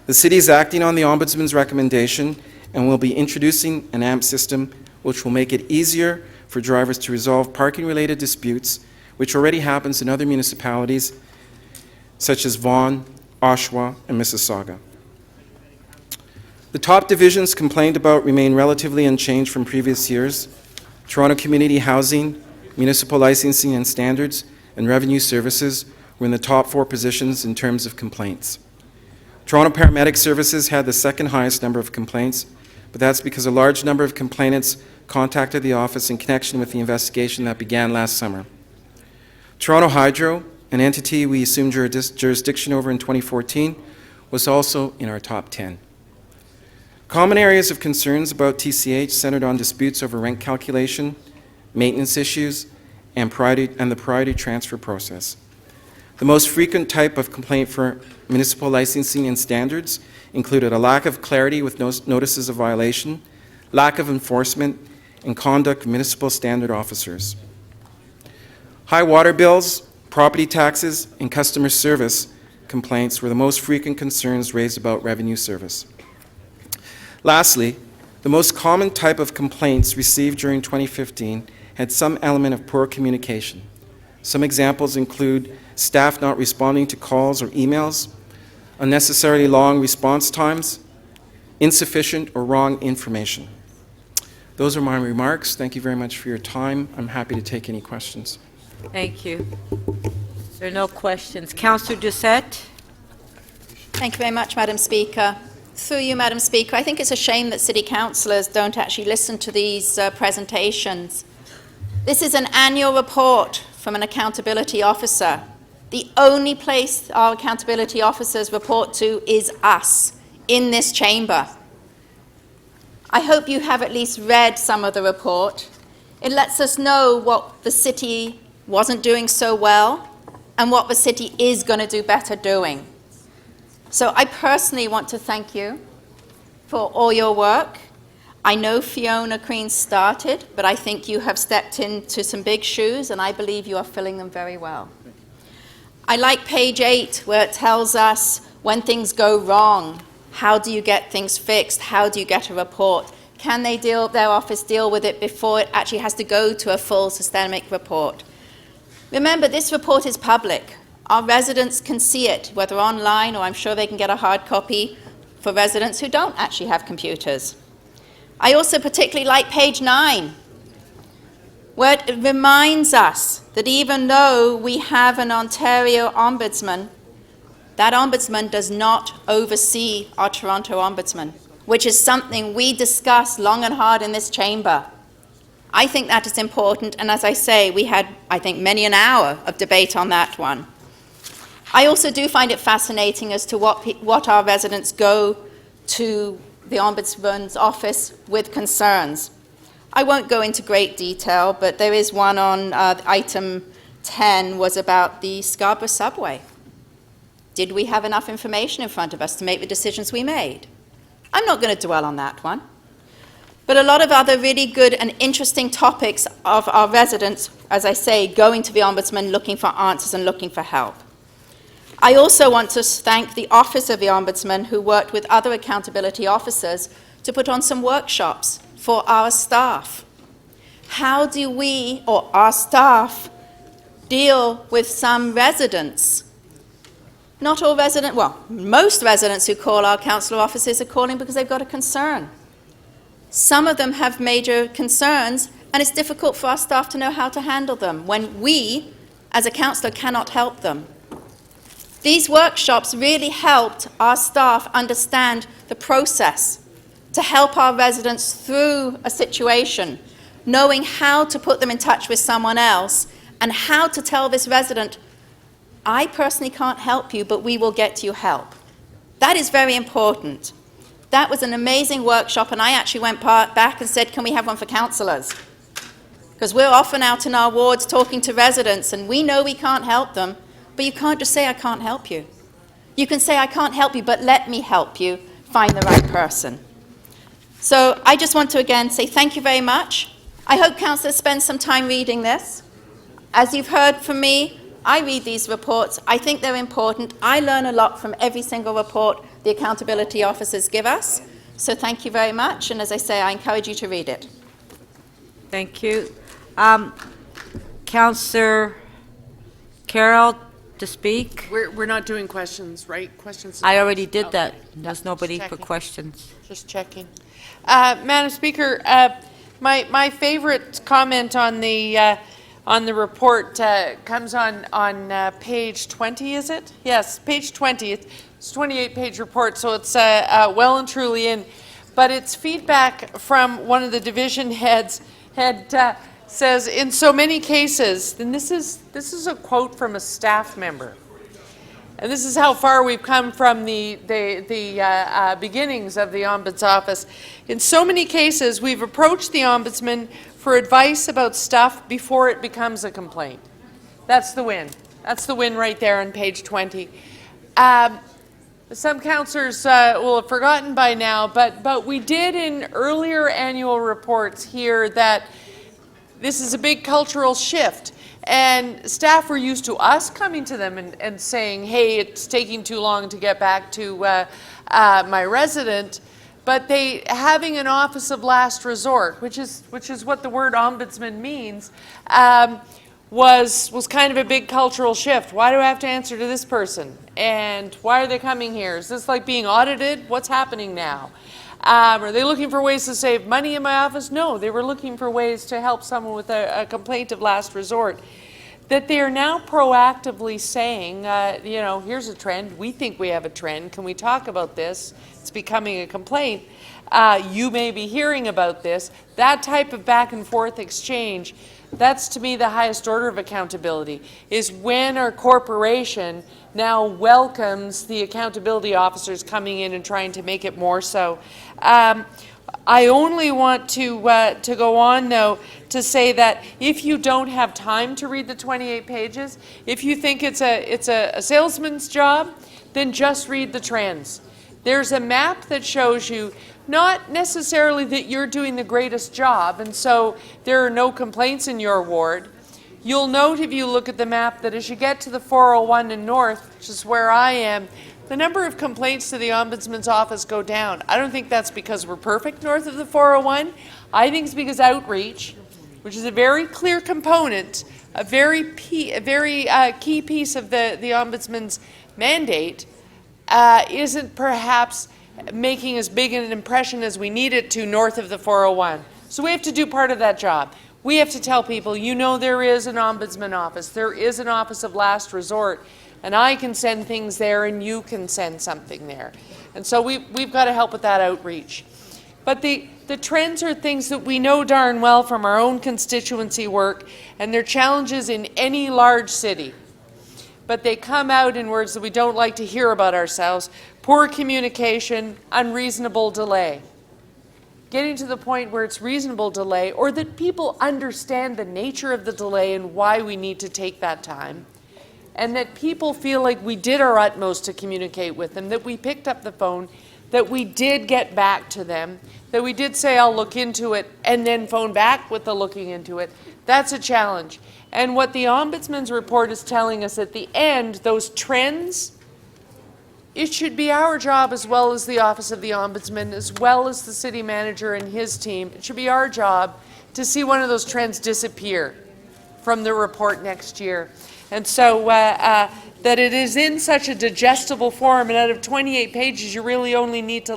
The city is acting on the Ombudsman's recommendation and will be introducing an AMP system which will make it easier for drivers to resolve parking-related disputes, which already happens in other municipalities such as Vaughan, Oshawa, and Mississauga. The top divisions complained about remain relatively unchanged from previous years. Toronto Community Housing, Municipal Licensing and Standards, and Revenue Services were in the top 4 positions in terms of complaints. Toronto Paramedic Services had the second highest number of complaints, but that's because a large number of complainants contacted the office in connection with the investigation that began last summer. Toronto Hydro, an entity we assumed jurisdiction over in 2014, was also in our top 10. Common areas of concerns about TCH centered on disputes over rent calculation, maintenance issues, and the priority transfer process. The most frequent type of complaint for municipal licensing and standards included a lack of clarity with notices of violation, lack of enforcement, and conduct of municipal standard officers. High water bills, property taxes, and customer service complaints were the most frequent concerns raised about revenue service. Lastly, the most common type of complaints received during 2015 had some element of poor communication. Some examples include staff not responding to calls or emails, unnecessarily long response times, insufficient or wrong information. Those are my remarks. Thank you very much for your time. I'm happy to take any questions. Thank you. There are no questions. Councillor Doucette? Thank you very much, Madam Speaker. Through you, Madam Speaker, I think it's a shame that city councillors don't actually listen to these presentations. This is an annual report from an accountability officer. The only place our accountability officers report to is us, in this chamber. I hope you have at least read some of the report. It lets us know what the city wasn't doing so well and what the city is going to do better doing. So I personally want to thank you for all your work. I know Fiona Crean started, but I think you have stepped into some big shoes, and I believe you are filling them very well. I like page 8, where it tells us when things go wrong, how do you get things fixed? How do you get a report? Can their office deal with it before it actually has to go to a full systemic report? Remember, this report is public. Our residents can see it, whether online or I'm sure they can get a hard copy for residents who don't actually have computers. I also particularly like page 9, where it reminds us that even though we have an Ontario Ombudsman, that Ombudsman does not oversee our Toronto Ombudsman, which is something we discussed long and hard in this chamber. I think that is important, and as I say, we had, I think, many an hour of debate on that one. I also do find it fascinating as to what our residents go to the Ombudsman's office with concerns. I won't go into great detail, but there is one on item 10 was about the Scarborough subway. Did we have enough information in front of us to make the decisions we made? I'm not going to dwell on that one. but a lot of other really good and interesting topics of our residents, as I say, going to the Ombudsman looking for answers and looking for help. I also want to thank the Office of the Ombudsman, who worked with other accountability officers to put on some workshops for our staff. How do we, or our staff, deal with some residents? Not all residents, well, most residents who call our councillor offices are calling because they've got a concern. Some of them have major concerns, and it's difficult for our staff to know how to handle them when we, as a councillor, cannot help them. These workshops really helped our staff understand the process to help our residents through a situation, knowing how to put them in touch with someone else and how to tell this resident, I personally can't help you, but we will get you help. That is very important. That was an amazing workshop, and I actually went back and said, can we have one for councillors? Because we're often out in our wards talking to residents, and we know we can't help them, but you can't just say, I can't help you. You can say, I can't help you, but let me help you find the right person. So I just want to again say thank you very much. I hope councillors spend some time reading this. As you've heard from me, I read these reports. I think they're important. I learn a lot from every single report the accountability officers give us. So thank you very much. And as I say, I encourage you to read it. Thank you. Councillor Carroll to speak. We're not doing questions, right? Questions? I already did that. Okay. There's nobody for questions. Just checking. Madam Speaker, my favorite comment on the report comes on page 20, is it? Yes, page 20. It's a 28-page report, so it's well and truly in. But it's feedback from one of the division heads. Says, in so many cases, and this is a quote from a staff member, and this is how far we've come from the beginnings of the Ombuds office. In so many cases, we've approached the Ombudsman for advice about stuff before it becomes a complaint. That's the win. That's the win right there on page 20. Some councillors will have forgotten by now, but we did in earlier annual reports hear that this is a big cultural shift, and staff were used to us coming to them and saying, hey, it's taking too long to get back to my resident, but they having an office of last resort, which is what the word ombudsman means, was kind of a big cultural shift. Why do I have to answer to this person? And why are they coming here? Is this like being audited? What's happening now? Are they looking for ways to save money in my office? No, they were looking for ways to help someone with a complaint of last resort. That they are now proactively saying, you know, here's a trend. We think we have a trend. Can we talk about this? It's becoming a complaint. You may be hearing about this. That type of back and forth exchange, that's to me the highest order of accountability, is when our corporation now welcomes the accountability officers coming in and trying to make it more so. I only want to go on, though, to say that if you don't have time to read the 28 pages, if you think it's a salesman's job, then just read the trends. There's a map that shows you not necessarily that you're doing the greatest job, and so there are no complaints in your ward. You'll note if you look at the map that as you get to the 401 and north, which is where I am, the number of complaints to the Ombudsman's office go down. I don't think that's because we're perfect north of the 401. I think it's because outreach, which is a very clear component, a very key piece of the Ombudsman's mandate, isn't perhaps making as big an impression as we need it to north of the 401. So we have to do part of that job. We have to tell people, you know, there is an Ombudsman office, there is an office of last resort, and I can send things there and you can send something there. And so we've got to help with that outreach. But the trends are things that we know darn well from our own constituency work, and they're challenges in any large city. But they come out in words that we don't like to hear about ourselves: poor communication, unreasonable delay. Getting to the point where it's reasonable delay, or that people understand the nature of the delay and why we need to take that time, and that people feel like we did our utmost to communicate with them, that we picked up the phone, that we did get back to them, that we did say, I'll look into it, and then phone back with the looking into it. That's a challenge. And what the Ombudsman's report is telling us at the end, those trends, it should be our job, as well as the Office of the Ombudsman, as well as the city manager and his team, it should be our job to see one of those trends disappear from the report next year. And so that it is in such a digestible form, and out of 28 pages, you really only need to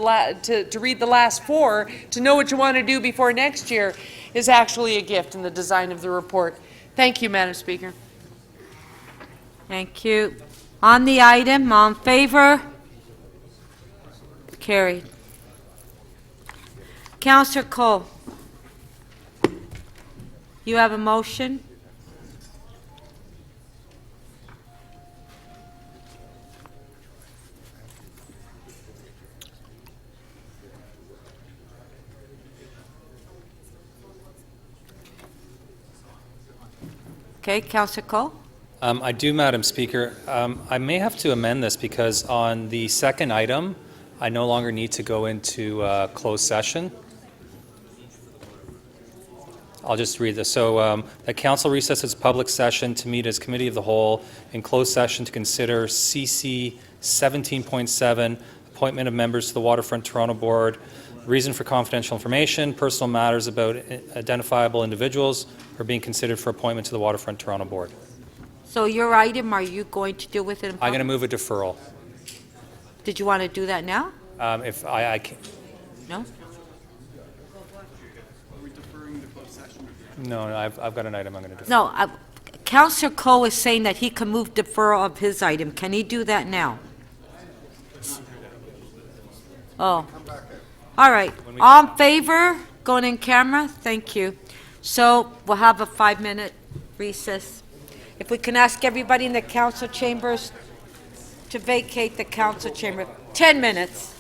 read the last 4 to know what you want to do before next year, is actually a gift in the design of the report. Thank you, Madam Speaker. Thank you. On the item, all in favor? Carried. Councillor Cole, you have a motion? Okay, Councillor Cole? I do, Madam Speaker. I may have to amend this because on the second item, I no longer need to go into closed session. I'll just read this. So the council recesses public session to meet as committee of the whole in closed session to consider CC 17.7, appointment of members to the Waterfront Toronto Board, reason for confidential information, personal matters about identifiable individuals are being considered for appointment to the Waterfront Toronto Board. So your item, are you going to deal with it in I'm going to public? move a deferral. Did you want to do that now? If I can. No? No, I've got an item I'm going to defer. No, Councillor Cole is saying that he can move deferral of his item. Can he do that now? Oh. All right. All in favor? Going in camera? Thank you. So we'll have a 5-minute recess. If we can ask everybody in the council chambers to vacate the council chamber. 10 minutes.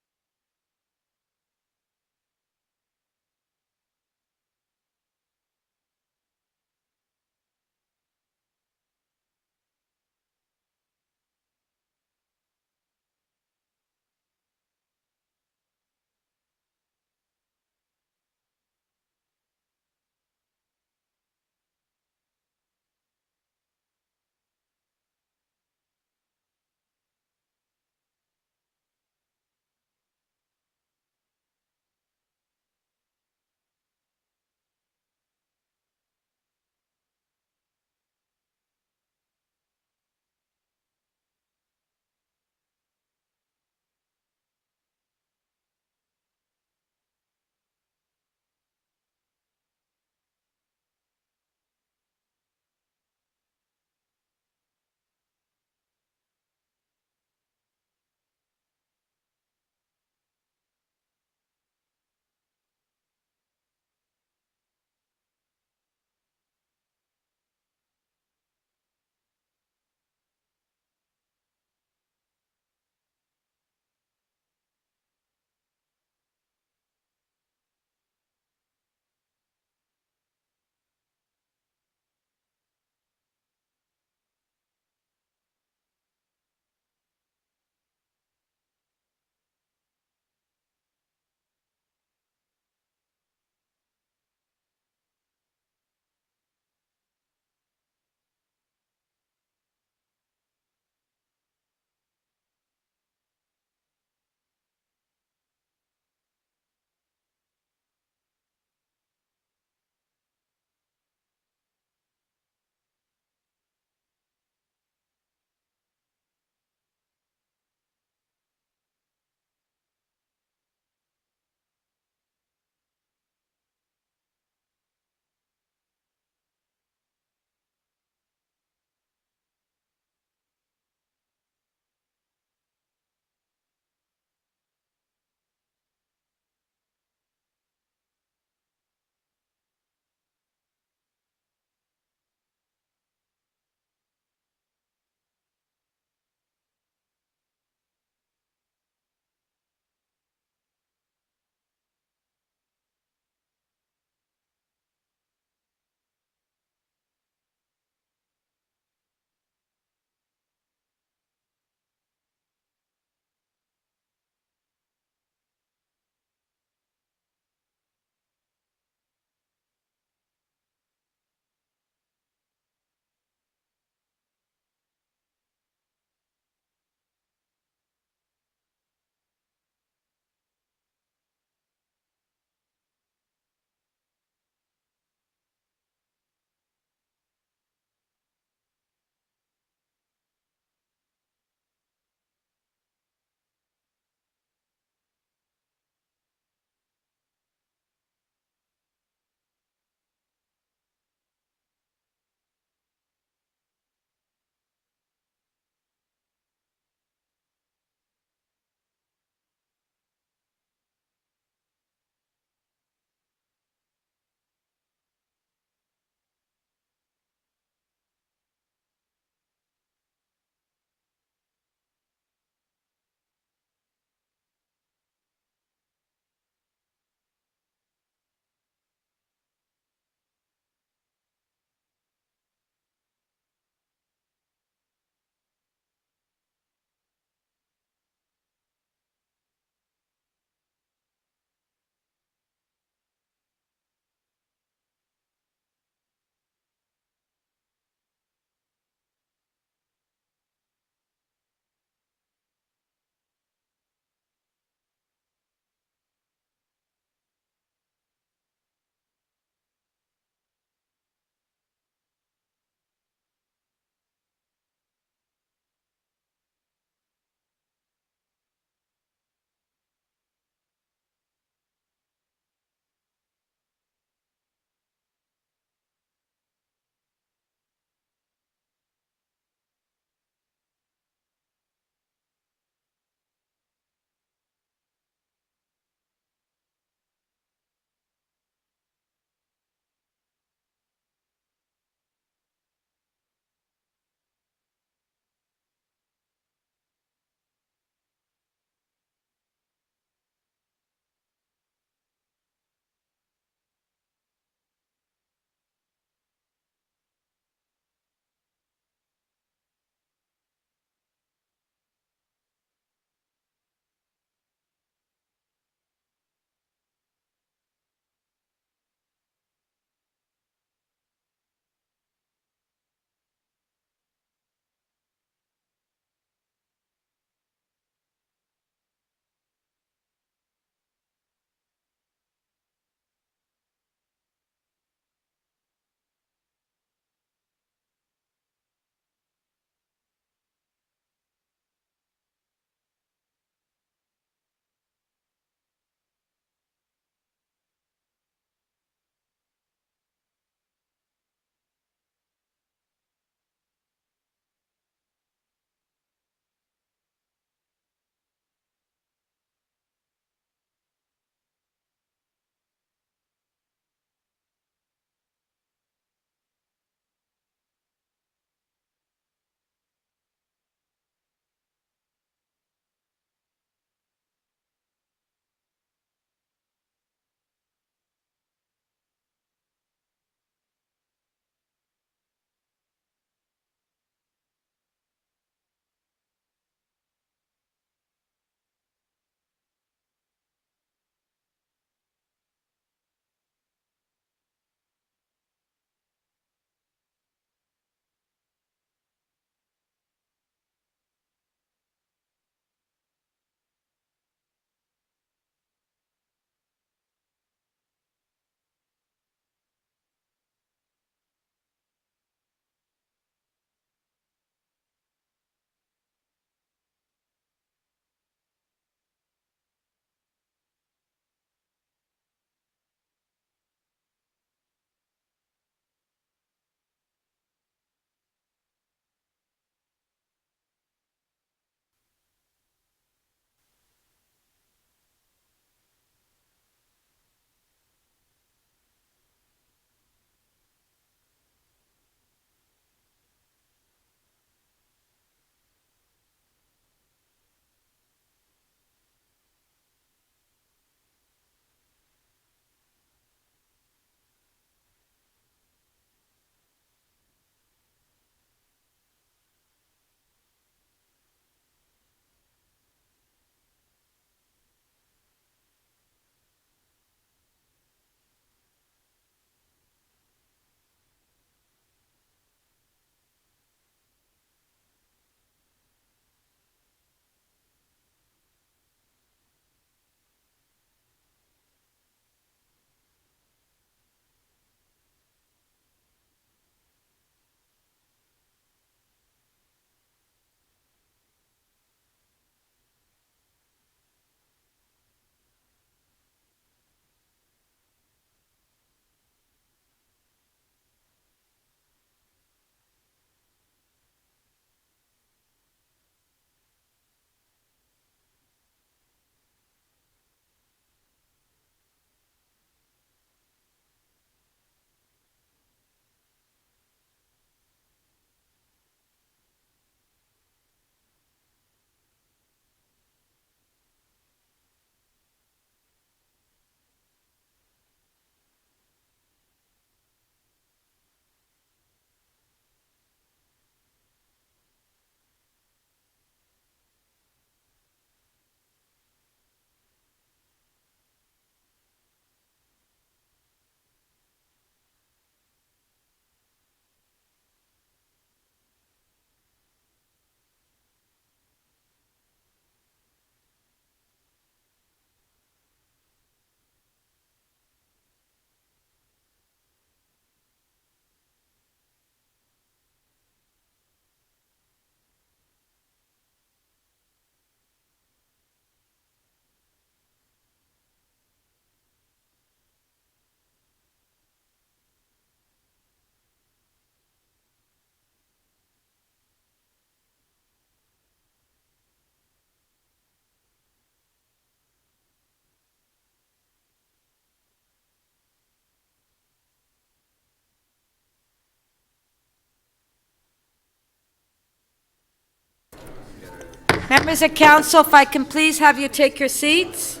Members of council, if I can please have you take your seats.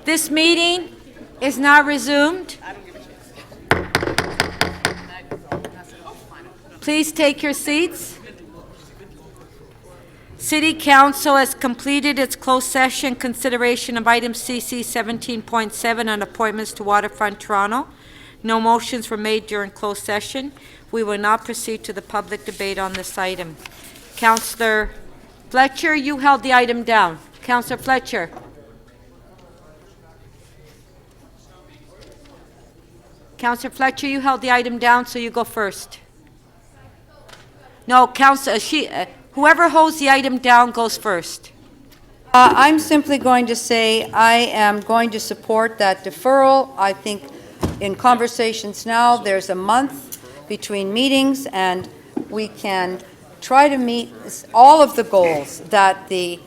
This meeting is now resumed. Please take your seats. City Council has completed its closed session consideration of item CC 17.7 on appointments to Waterfront Toronto. No motions were made during closed session. We will now proceed to the public debate on this item. Councillor Fletcher, you held the item down. Councillor Fletcher. Councillor Fletcher, you held the item down, so you go first. No, whoever holds the item down goes first. I'm simply going to say I am going to support that deferral. I think in conversations now, there's a month between meetings, and we can try to meet all of the goals that the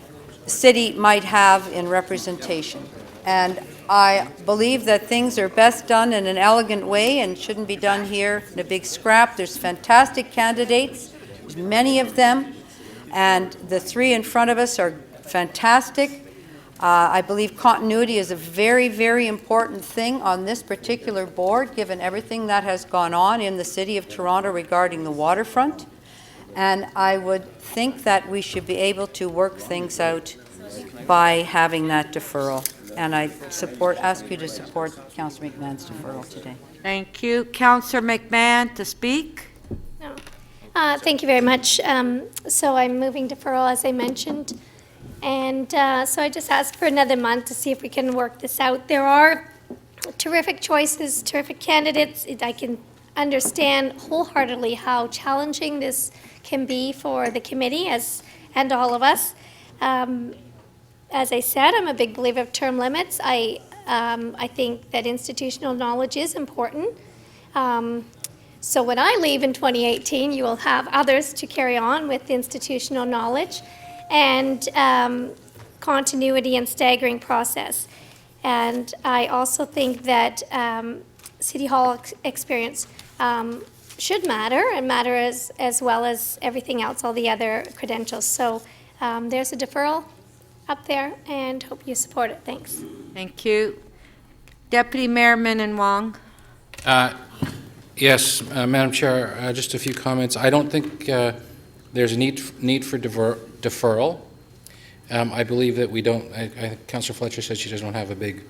city might have in representation. And I believe that things are best done in an elegant way and shouldn't be done here in a big scrap. There's fantastic candidates, there's many of them, and the three in front of us are fantastic. I believe continuity is a very, very important thing on this particular board, given everything that has gone on in the City of Toronto regarding the waterfront. And I would think that we should be able to work things out by having that deferral. And I ask you to support Councillor McMahon's deferral today. Thank you. Councillor McMahon to speak. Thank you very much. So I'm moving deferral, as I mentioned. And so I just asked for another month to see if we can work this out. There are terrific choices, terrific candidates. I can understand wholeheartedly how challenging this can be for the committee and all of us. As I said, I'm a big believer of term limits. I think that institutional knowledge is important. So when I leave in 2018, you will have others to carry on with institutional knowledge and continuity and staggering process. And I also think that City Hall experience should matter and matter as well as everything else, all the other credentials. So there's a deferral up there, and hope you support it. Thanks. Thank you. Deputy Mayor Min Wong. Yes, Madam Chair, just a few comments. I don't think there's a need for deferral. I believe that we don't, I think Councillor Fletcher said she doesn't have a big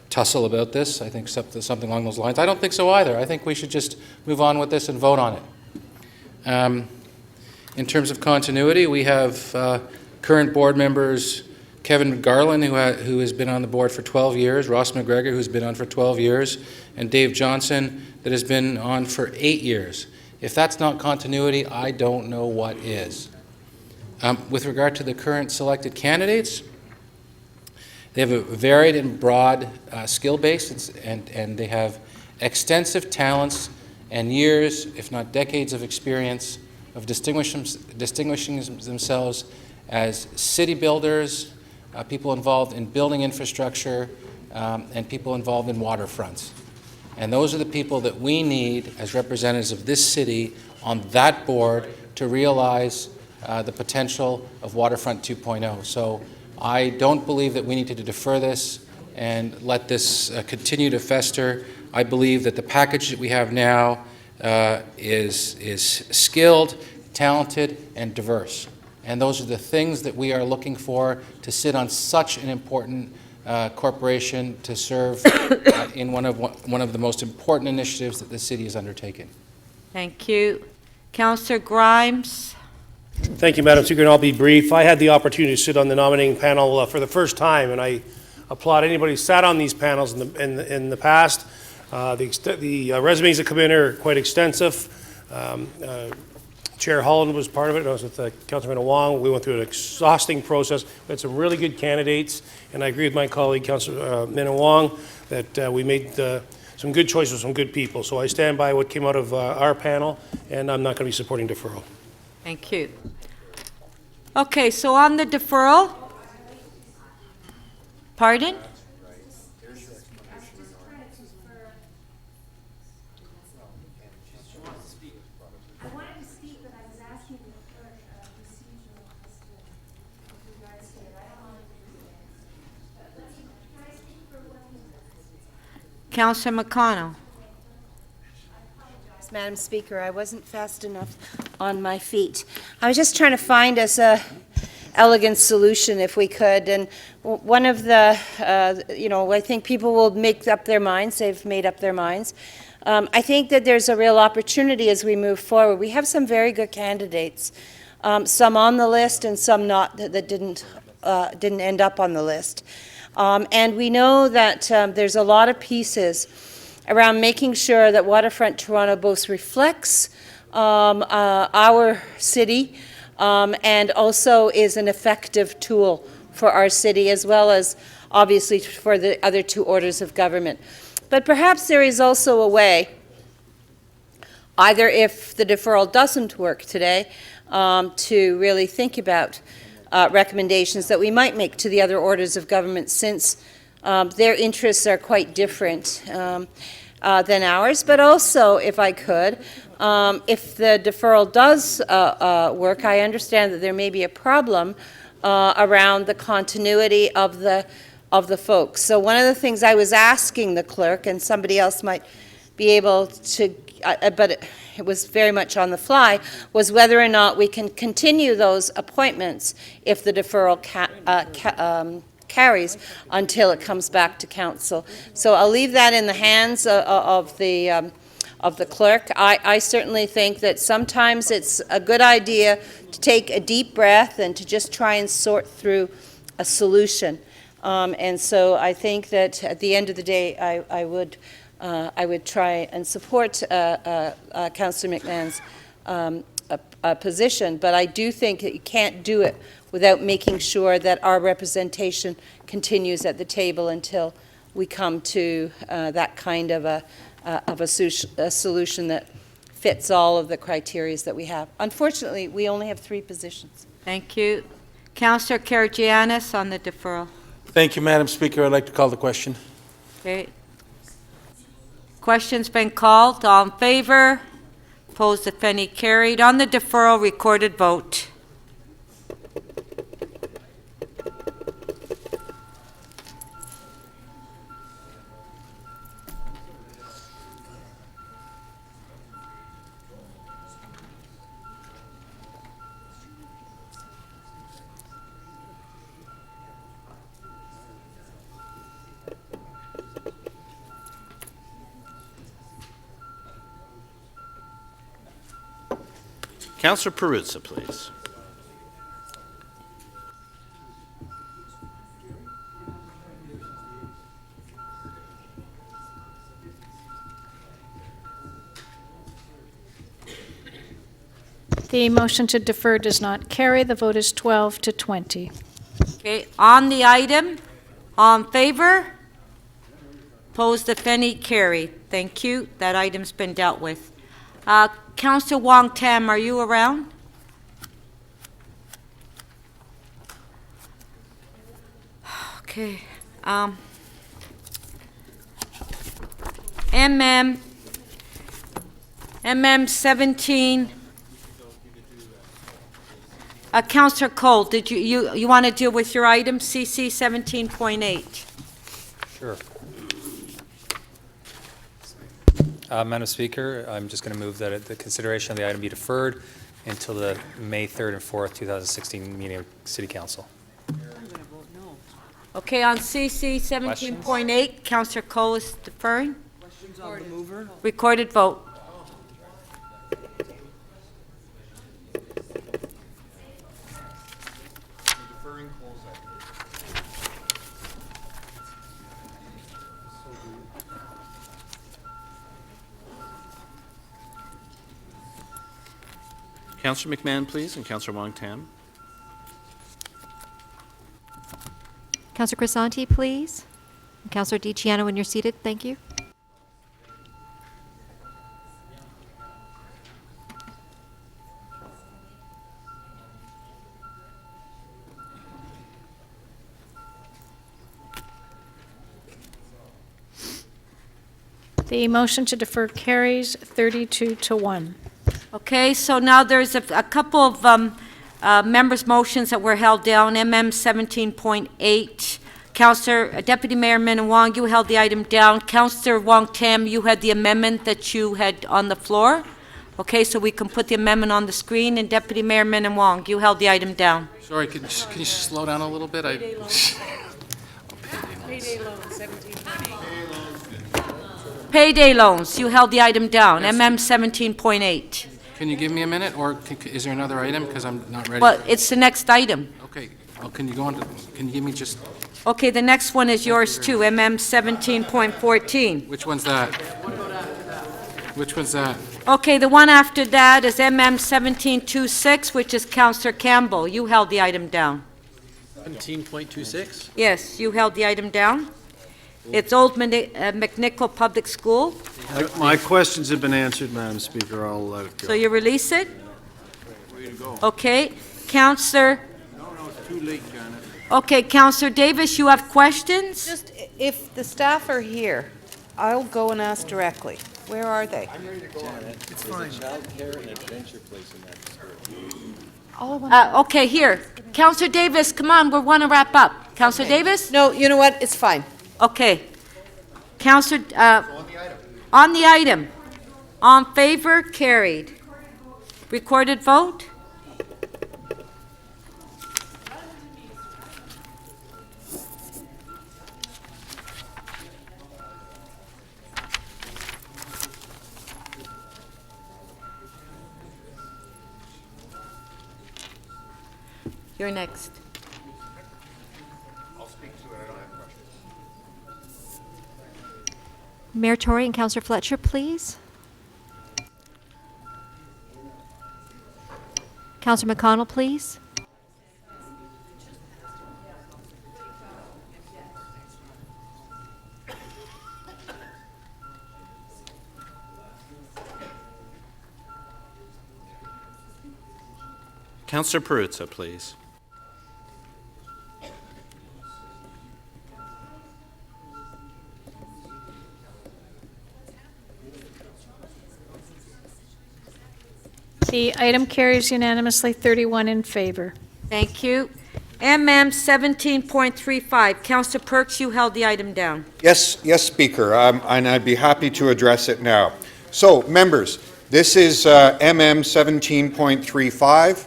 tussle about this. I think something along those lines. I don't think so either. I think we should just move on with this and vote on it. In terms of continuity, we have current board members Kevin Garland, who has been on the board for 12 years, Ross McGregor, who's been on for 12 years, and Dave Johnson, that has been on for 8 years. If that's not continuity, I don't know what is. With regard to the current selected candidates, they have a varied and broad skill base, and they have extensive talents and years, if not decades, of experience of distinguishing themselves as city builders, people involved in building infrastructure, and people involved in waterfronts. And those are the people that we need as representatives of this city on that board to realize the potential of Waterfront 2.0. So I don't believe that we need to defer this and let this continue to fester. I believe that the package that we have now is skilled, talented, and diverse. And those are the things that we are looking for to sit on such an important corporation to serve in one of the most important initiatives that the city has undertaken. Thank you. Councillor Grimes. Thank you, Madam Speaker, and I'll be brief. I had the opportunity to sit on the nominating panel for the first time, and I applaud anybody who sat on these panels in the past. The resumes that come in are quite extensive. Chair Holland was part of it. I was with Councilor Wong. We went through an exhausting process. We had some really good candidates, and I agree with my colleague, Councilor Wong, that we made some good choices, some good people. So I stand by what came out of our panel, and I'm not going to be supporting deferral. Thank you. Okay, so on the deferral, pardon? Councillor McConnell. Madam Speaker, I wasn't fast enough on my feet. I was just trying to find us a elegant solution if we could, and one of the, I think people will make up their minds. They've made up their minds. I think that there's a real opportunity as we move forward. We have some very good candidates, some on the list and some not that didn't end up on the list. And we know that there's a lot of pieces around making sure that Waterfront Toronto both reflects our city and also is an effective tool for our city, as well as obviously for the other two orders of government. But perhaps there is also a way, either if the deferral doesn't work today, to really think about recommendations that we might make to the other orders of government, since their interests are quite different than ours. But also, if I could, if the deferral does work, I understand that there may be a problem around the continuity of the folks. So one of the things I was asking the clerk, and somebody else might be able to, but it was very much on the fly, was whether or not we can continue those appointments if the deferral carries until it comes back to council. So I'll leave that in the hands of the clerk. I certainly think that sometimes it's a good idea to take a deep breath and to just try and sort through a solution. And so I think that at the end of the day, I would try and support Councillor McMahon's position, but I do think that you can't do it without making sure that our representation continues at the table until we come to that kind of a solution that fits all of the criteria that we have. Unfortunately, we only have 3 positions. Thank you. Councillor Karygiannis on the deferral. Thank you, Madam Speaker. I'd like to call the question. Okay. Question's been called. All in favor? Opposed, if any, carried. On the deferral, recorded vote. Councillor Perruzza, please. The motion to defer does not carry. The vote is 12 to 20. Okay, on the item, all in favor? Opposed, if any, carried. Thank you. That item's been dealt with. Councillor Wong Tam, are you around? Okay. MM 17. Councillor Cole, did you want to deal with your item, CC 17.8? Sure. Madam Speaker, I'm just going to move that the consideration of the item be deferred until the May 3rd and 4th, 2016 meeting of City Council. Okay, on CC 17.8, Councillor Cole is deferring. Questions on the mover? Recorded vote. Councillor McMahon, please, and Councillor Wong Tam. Councillor Crisanti, please. Councillor DiCiano, when you're seated, thank you. The motion to defer carries 32 to 1. Okay, so now there's a couple of members' motions that were held down. MM 17.8, Councillor Deputy Mayor Minnan-Wong, you held the item down. Councillor Wong Tam, you had the amendment that you had on the floor. Okay, so we can put the amendment on the screen, and Deputy Mayor Minnan-Wong, you held the item down. Sorry, can you slow down a little bit? Payday loan, 17.8. Payday loans, you held the item down, MM 17.8. Can you give me a minute, or is there another item? Because I'm not ready. Well, it's the next item. Okay, well, can you go on to, can you give me just, Okay, the next one is yours too, MM 17.14. which one's that? Which one's that? Okay, the one after that is MM 17.26, which is Councillor Campbell. You held the item down. 17.26? Yes, you held the item down. It's Old McNichol Public School, My questions have been answered, Madam Speaker. I'll let it go. so you release it? Okay, Councillor, No, it's too late, Janet. okay, Councillor Davis, you have questions? Just, if the staff are here, I'll go and ask directly. Where are they? It's fine. Okay, here. Councillor Davis, come on, we want to wrap up. Councillor Davis? No, you know what? It's fine. Okay. Councillor, on the item. On favor, carried. Recorded vote? You're next. Mayor Tory and Councillor Fletcher, please. Councillor McConnell, please. Councillor Perruzza, please. The item carries unanimously, 31 in favor. Thank you. MM 17.35. Councillor Perks, you held the item down. Yes, Speaker, and I'd be happy to address it now. So, members, this is MM 17.35.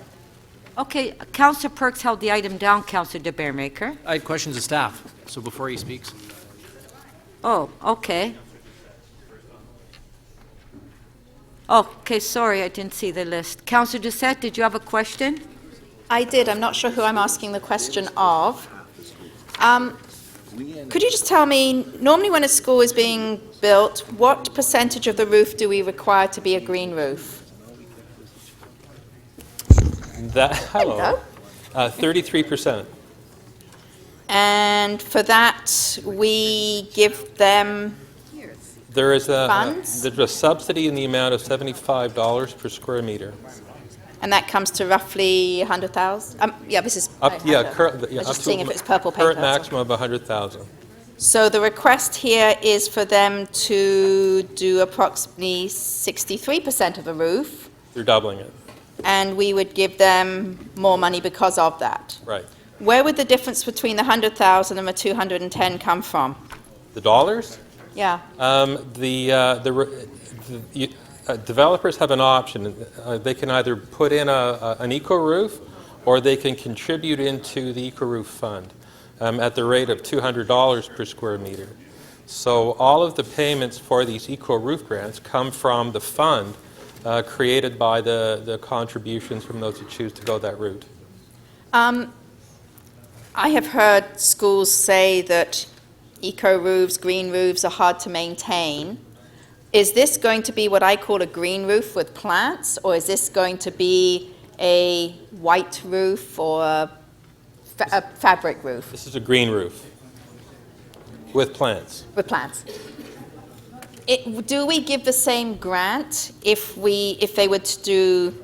Okay, Councillor Perks held the item down, Councillor de Beermaker. I had questions of staff, so before he speaks. Oh, okay. Okay, sorry, I didn't see the list. Councillor Doucette, did you have a question? I did. I'm not sure who I'm asking the question of. Could you just tell me, normally when a school is being built, what percentage of the roof do we require to be a green roof? Hello. 33%. And for that, we give them There is funds? there's a subsidy in the amount of $75 per square meter. And that comes to roughly 100,000? Yeah, this is... I Up, yeah, have to- current, I yeah, was up just to seeing if it's purple paper. current that's all. maximum of 100,000. So the request here is for them to do approximately 63% of the roof, They're doubling it, and we would give them more money because of that. right. Where would the difference between the 100,000 and the 210 come from? The dollars? Yeah. Developers have an option. They can either put in an eco-roof, or they can contribute into the eco-roof fund at the rate of $200 per square meter. So all of the payments for these eco-roof grants come from the fund created by the contributions from those who choose to go that route. I have heard schools say that eco-roofs, green roofs are hard to maintain. Is this going to be what I call a green roof with plants, or is this going to be a white roof or a fabric roof? This is a green roof with plants. With plants. Do we give the same grant if they were to do,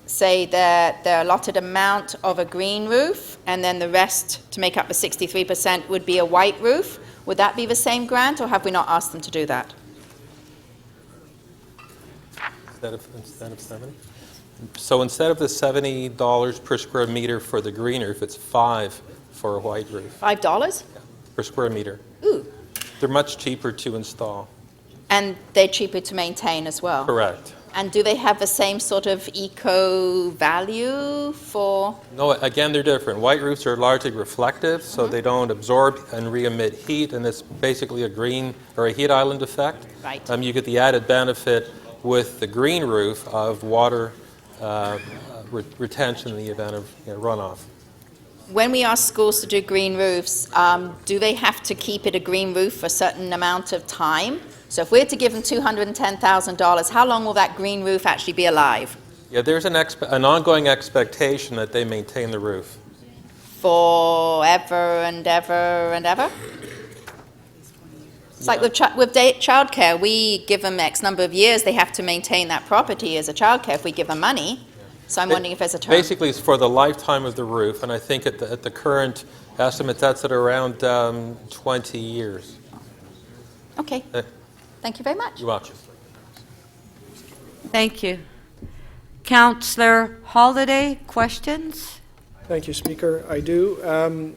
say, their allotted amount of a green roof, and then the rest, to make up the 63%, would be a white roof? Would that be the same grant, or have we not asked them to do that? Instead of 70? So instead of the $70 per square meter for the green roof, it's $5 for a white roof. $5? per square meter. Ooh. They're much cheaper to install. And they're cheaper to maintain as well? Correct. And do they have the same sort of eco value for? No, again, they're different. White roofs are largely reflective, so they don't absorb and re-emit heat, and it's basically a green or a heat island effect. Right. You get the added benefit with the green roof of water retention in the event of runoff. When we ask schools to do green roofs, do they have to keep it a green roof for a certain amount of time? So if we're to give them $210,000, how long will that green roof actually be alive? Yeah, there's an ongoing expectation that they maintain the roof. Forever and ever and ever? It's like with childcare, we give them X number of years, they have to maintain that property as a childcare if we give them money. So I'm wondering if there's a term. Basically, it's for the lifetime of the roof, and I think at the current estimate, that's at around 20 years. Okay. Thank you very much. You're welcome. Thank you. Councillor Holliday, questions? Thank you, Speaker. I do.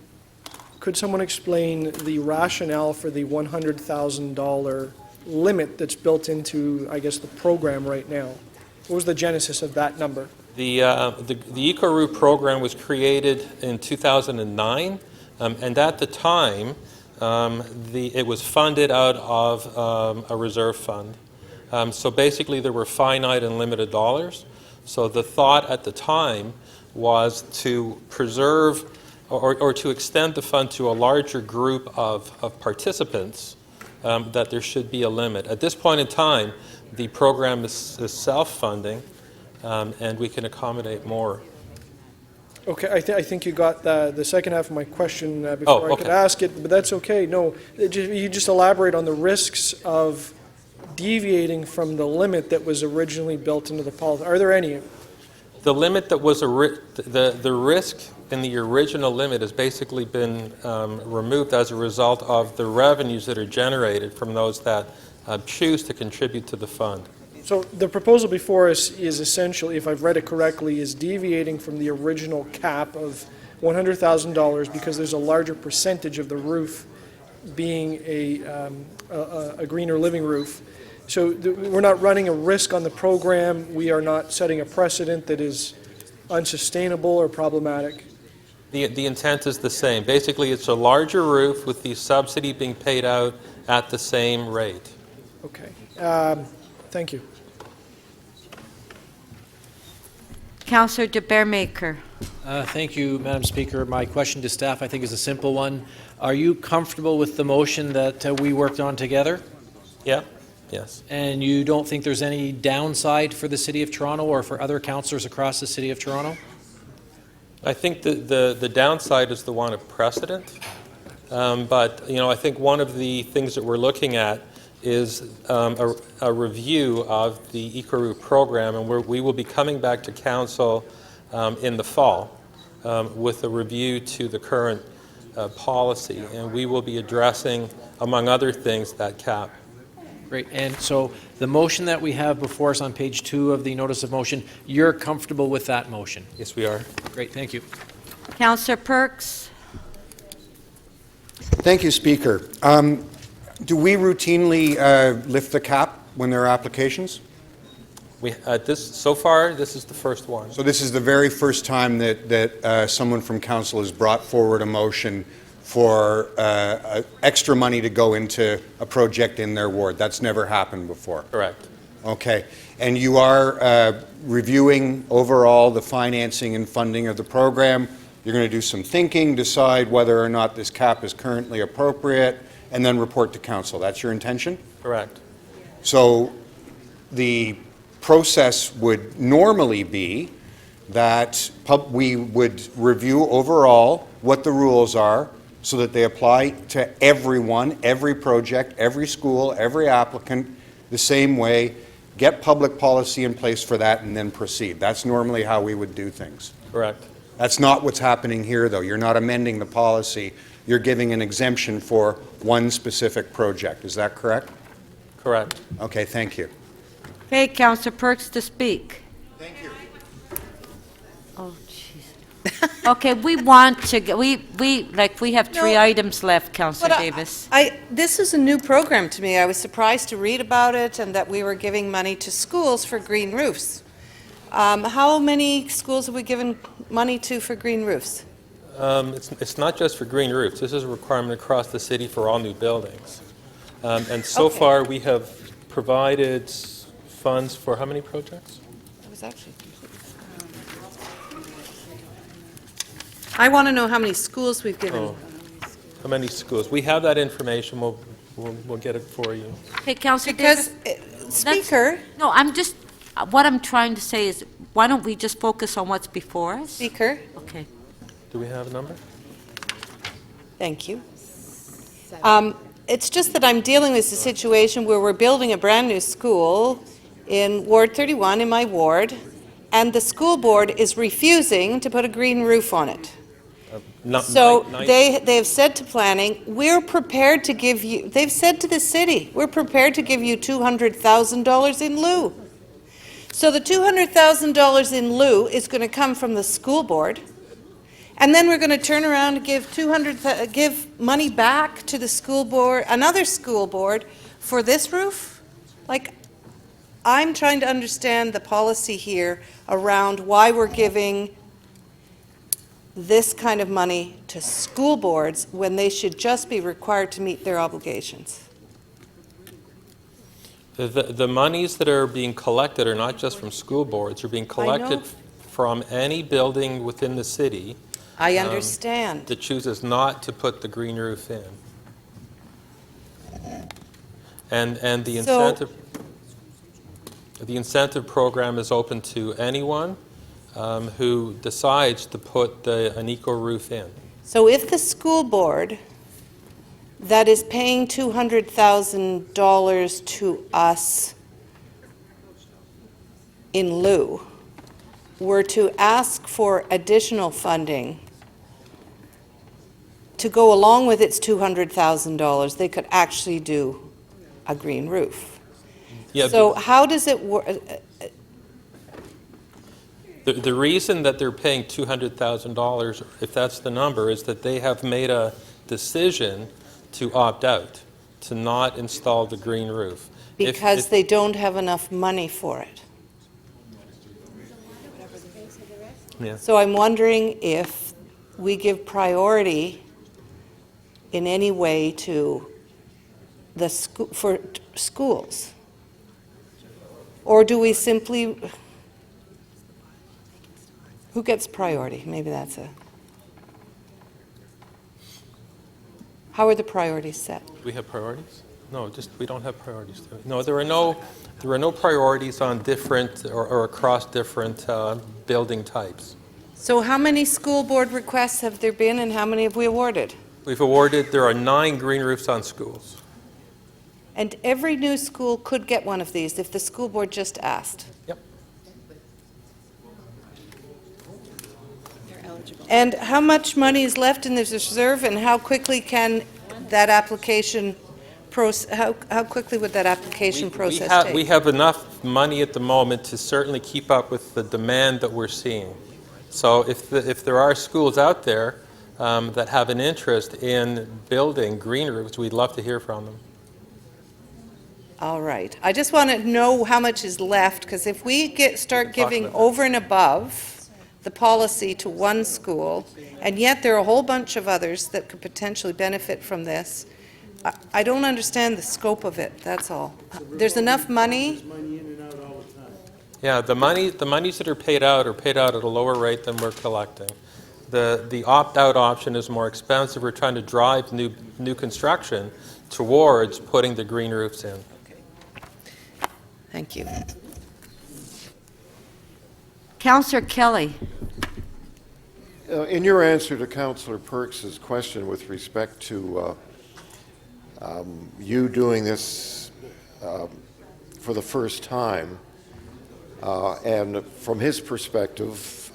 Could someone explain the rationale for the $100,000 limit that's built into, I guess, the program right now? What was the genesis of that number? The EcoRoof program was created in 2009, and at the time, it was funded out of a reserve fund. So basically, there were finite and limited dollars. So the thought at the time was to preserve or to extend the fund to a larger group of participants, that there should be a limit. At this point in time, the program is self-funding, and we can accommodate more. Okay, I think you got the second half of my question before I could ask it, but that's okay. No, you just elaborate on the risks of deviating from the limit that was originally built into the policy. Are there any? The limit that was the risk in the original limit has basically been removed as a result of the revenues that are generated from those that choose to contribute to the fund. So the proposal before us is essentially, if I've read it correctly, is deviating from the original cap of $100,000 because there's a larger percentage of the roof being a greener living roof. So we're not running a risk on the program. We are not setting a precedent that is unsustainable or problematic. The intent is the same. Basically, it's a larger roof with the subsidy being paid out at the same rate. Okay. Thank you. Councillor de Beermaker. Thank you, Madam Speaker. My question to staff, I think, is a simple one. Are you comfortable with the motion that we worked on together? Yeah. Yes. And you don't think there's any downside for the City of Toronto or for other councillors across the City of Toronto? I think the downside is the one of precedent. But, I think one of the things that we're looking at is a review of the EcoRoof program, and we will be coming back to Council in the fall with a review to the current policy, and we will be addressing, among other things, that cap. Great. And so the motion that we have before us on page 2 of the notice of motion, you're comfortable with that motion? Yes, we are. Great. Thank you. Councillor Perks. Thank you, Speaker. Do we routinely lift the cap when there are applications? So far, this is the first one. So this is the very first time that someone from council has brought forward a motion for extra money to go into a project in their ward. That's never happened before. Correct. Okay. And you are reviewing overall the financing and funding of the program. You're going to do some thinking, decide whether or not this cap is currently appropriate, and then report to council. That's your intention? Correct. So the process would normally be that we would review overall what the rules are so that they apply to everyone, every project, every school, every applicant, the same way, get public policy in place for that, and then proceed. That's normally how we would do things. Correct. That's not what's happening here, though. You're not amending the policy. You're giving an exemption for one specific project. Is that correct? Correct. Okay, thank you. Okay, Councillor Perks to speak. Thank you. Oh, jeez. Okay, we want to, we have three No. items left, Councillor But Davis. This is a new program to me. I was surprised to read about it and that we were giving money to schools for green roofs. How many schools have we given money to for green roofs? It's not just for green roofs. This is a requirement across the city for all new buildings. And so far, we have provided funds for how many projects? It was actually. I want to know how many schools we've given. Oh, how many schools? We have that information. We'll get it for you. Okay, Councillor Because, Davis. Speaker. No, I'm just, what I'm trying to say is, why don't we just focus on what's before us? Speaker. Okay. Do we have a number? Thank you. It's just that I'm dealing with a situation where we're building a brand-new school in Ward 31, in my ward, and the school board is refusing to put a green roof on it. So they have said to planning, we're prepared to give you, they've said to the city, we're prepared to give you $200,000 in lieu. So the $200,000 in lieu is going to come from the school board, and then we're going to turn around and give money back to the school board, another school board, for this roof? Like, I'm trying to understand the policy here around why we're giving this kind of money to school boards when they should just be required to meet their obligations. The monies that are being collected are not just from school boards. They're being collected from any building within the city. I understand. That chooses not to put the green roof in. And the incentive program is open to anyone who decides to put an eco roof in. So if the school board that is paying $200,000 to us in lieu were to ask for additional funding to go along with its $200,000, they could actually do a green roof. Yeah, So how does it work? The reason that they're paying $200,000, if that's the number, is that they have made a decision to opt out, to not install the green roof. Because they don't have enough money for it. Yeah. So I'm wondering if we give priority in any way to the schools? Or do we simply, who gets priority? Maybe that's how are the priorities set? Do we have priorities? No, we don't have priorities. No, there are no priorities on different or across different building types. So how many school board requests have there been and how many have we awarded? We've awarded, there are 9 green roofs on schools. And every new school could get one of these if the school board just asked? Yep. And how much money is left in this reserve, and how quickly can that application how quickly would that application process take? We have enough money at the moment to certainly keep up with the demand that we're seeing. So if there are schools out there that have an interest in building green roofs, we'd love to hear from them. All right. I just want to know how much is left, because if we start giving over and above the policy to one school, and yet there are a whole bunch of others that could potentially benefit from this, I don't understand the scope of it, that's all. There's enough money? Yeah, the monies that are paid out at a lower rate than we're collecting. The opt-out option is more expensive. We're trying to drive new construction towards putting the green roofs in. Thank you. Councillor Kelly. In your answer to Councillor Perks's question with respect to you doing this for the first time, and from his perspective,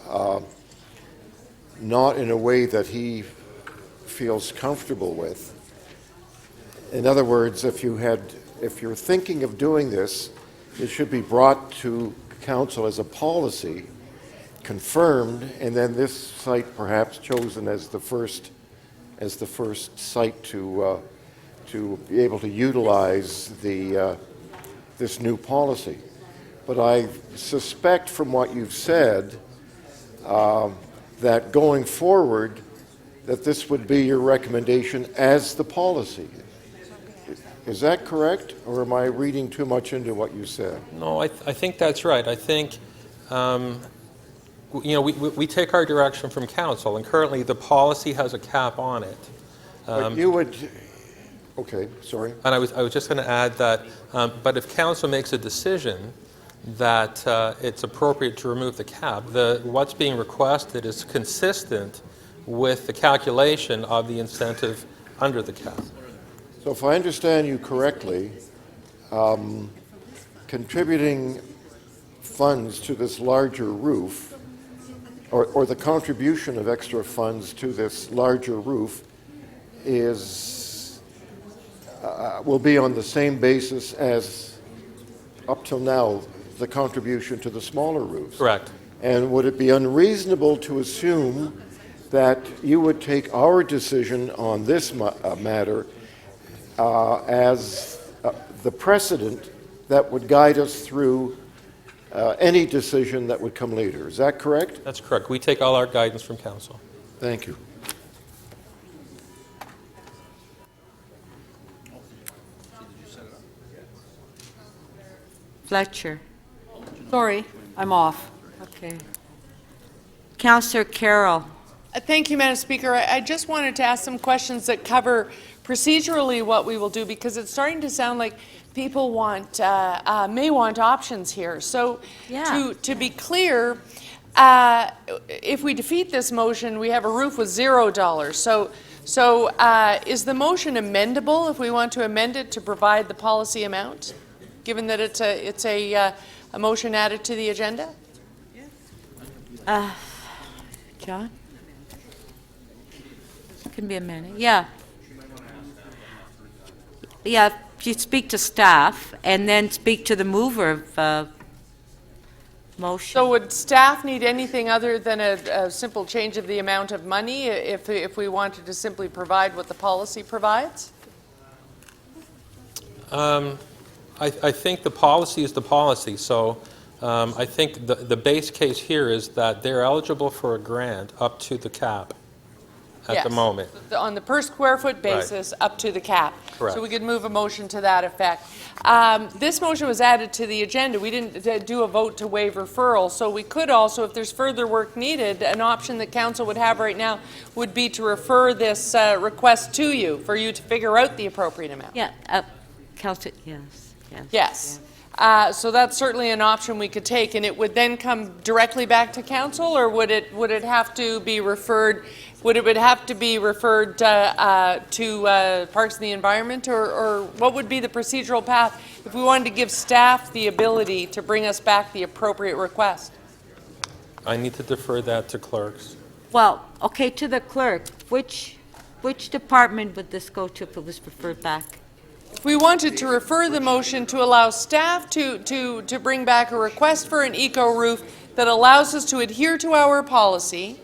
not in a way that he feels comfortable with. In other words, if you're thinking of doing this, it should be brought to council as a policy, confirmed, and then this site perhaps chosen as the first site to be able to utilize this new policy. But I suspect from what you've said that going forward, that this would be your recommendation as the policy. Is that correct, or am I reading too much into what you said? No, I think that's right. I think, we take our direction from council, and currently the policy has a cap on it. But you would, okay, sorry. And I was just going to add that, but if council makes a decision that it's appropriate to remove the cap, what's being requested is consistent with the calculation of the incentive under the cap. So if I understand you correctly, contributing funds to this larger roof, or the contribution of extra funds to this larger roof will be on the same basis as, up till now, the contribution to the smaller roofs. Correct. And would it be unreasonable to assume that you would take our decision on this matter as the precedent that would guide us through any decision that would come later? Is that correct? That's correct. We take all our guidance from council. Thank you. Fletcher. Sorry, I'm off. Okay. Councillor Carroll. Thank you, Madam Speaker. I just wanted to ask some questions that cover procedurally what we will do, because it's starting to sound like people may want options here. So to be clear, if we defeat this motion, we have a roof with $0. So is the motion amendable if we want to amend it to provide the policy amount, given that it's a motion added to the agenda? John? Can be amended. Yeah. Yeah, if you speak to staff and then speak to the mover of motion. So would staff need anything other than a simple change of the amount of money if we wanted to simply provide what the policy provides? I think the policy is the policy. So I think the base case here is that they're eligible for a grant up to the cap at the moment. On the per square foot basis, up to the cap. Correct. So we could move a motion to that effect. This motion was added to the agenda. We didn't do a vote to waive referral, so we could also, if there's further work needed, an option that council would have right now would be to refer this request to you for you to figure out the appropriate amount. Yeah, Councillor, yes. Yes. So that's certainly an option we could take, and it would then come directly back to council, or would it have to be referred? Would it have to be referred to Parks and the Environment, or what would be the procedural path if we wanted to give staff the ability to bring us back the appropriate request? I need to defer that to clerks. Well, okay, to the clerk. Which department would this go to if it was referred back? If we wanted to refer the motion to allow staff to bring back a request for an eco roof that allows us to adhere to our policy,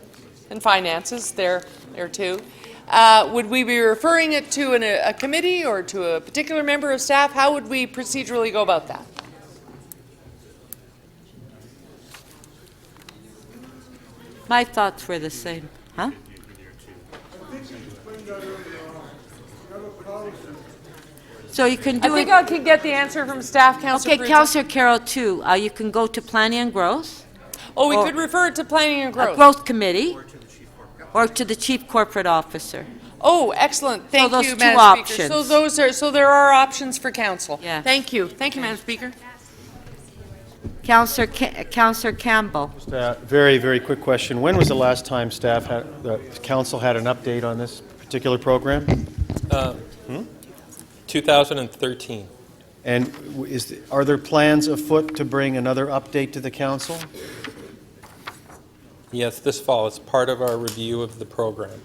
and finances there too, would we be referring it to a committee or to a particular member of staff? How would we procedurally go about that? My thoughts were the same. Huh? So you can do I think I could get the answer from staff, Councillor. Okay, Councillor Carroll, too. You can go to Planning and Growth. Oh, we could refer it to Planning and Growth. Growth Committee, or to the Chief Corporate Officer. Oh, excellent. Thank those you, two Madam options. Speaker. So there are options for council. Yeah. Thank you. Thank you, Madam Speaker. Councillor Campbell. Just a very, very quick question. When was the last time the council had an update on this particular program? 2013. And are there plans afoot to bring another update to the council? Yes, this fall. It's part of our review of the program.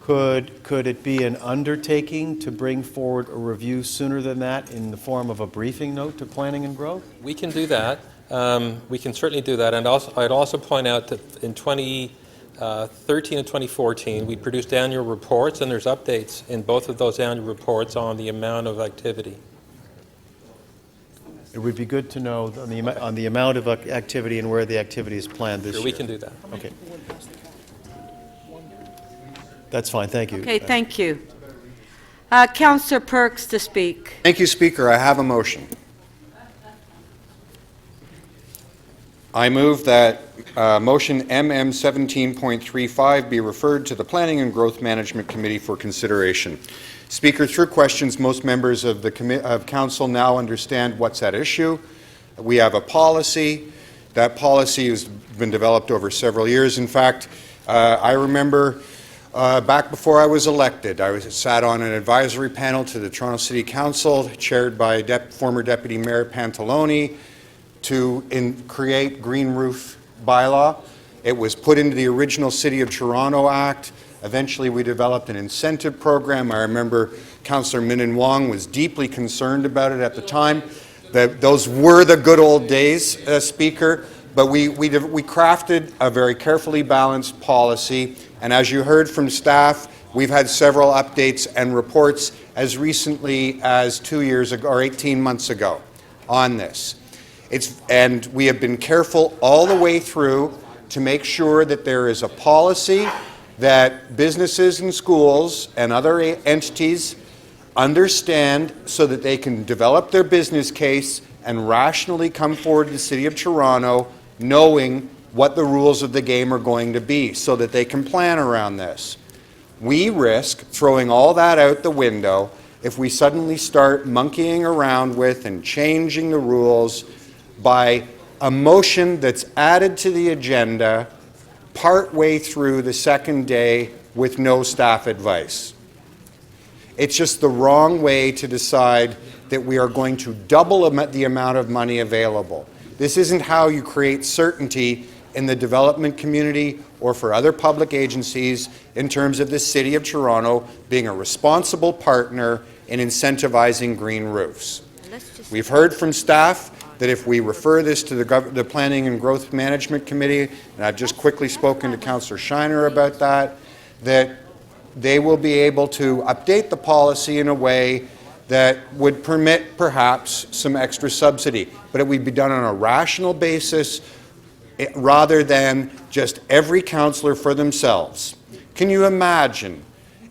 Could it be an undertaking to bring forward a review sooner than that in the form of a briefing note to Planning and Growth? We can do that. we can certainly do that. And also, I'd also point out that in 2013 and 2014, we produced annual reports, and there's updates in both of those annual reports on the amount of activity. It would be good to know on the amount of activity and where the activity is planned this year. We can do that. Okay. That's fine, thank you. Okay, thank you. Councillor Perks to speak. Thank you, Speaker. I have a motion. I move that motion MM 17.35 be referred to the Planning and Growth Management Committee for consideration. Speaker, through questions, most members of the Council now understand what's at issue. We have a policy. That policy has been developed over several years. In fact, I remember back before I was elected, I sat on an advisory panel to the Toronto City Council, chaired by former Deputy Mayor Pantalone, to create green roof bylaw. It was put into the original City of Toronto Act. Eventually, we developed an incentive program. I remember Councillor Min Wong was deeply concerned about it at the time. Those were the good old days, Speaker, but we crafted a very carefully balanced policy, and as you heard from staff, we've had several updates and reports as recently as 2 years ago or 18 months ago on this. And we have been careful all the way through to make sure that there is a policy that businesses and schools and other entities understand so that they can develop their business case and rationally come forward to the City of Toronto knowing what the rules of the game are going to be so that they can plan around this. We risk throwing all that out the window if we suddenly start monkeying around with and changing the rules by a motion that's added to the agenda partway through the second day with no staff advice. It's just the wrong way to decide that we are going to double the amount of money available. This isn't how you create certainty in the development community or for other public agencies in terms of the City of Toronto being a responsible partner in incentivizing green roofs. We've heard from staff that if we refer this to the Planning and Growth Management Committee, and I've just quickly spoken to Councillor Shiner about that they will be able to update the policy in a way that would permit perhaps some extra subsidy, but it would be done on a rational basis rather than just every councillor for themselves. Can you imagine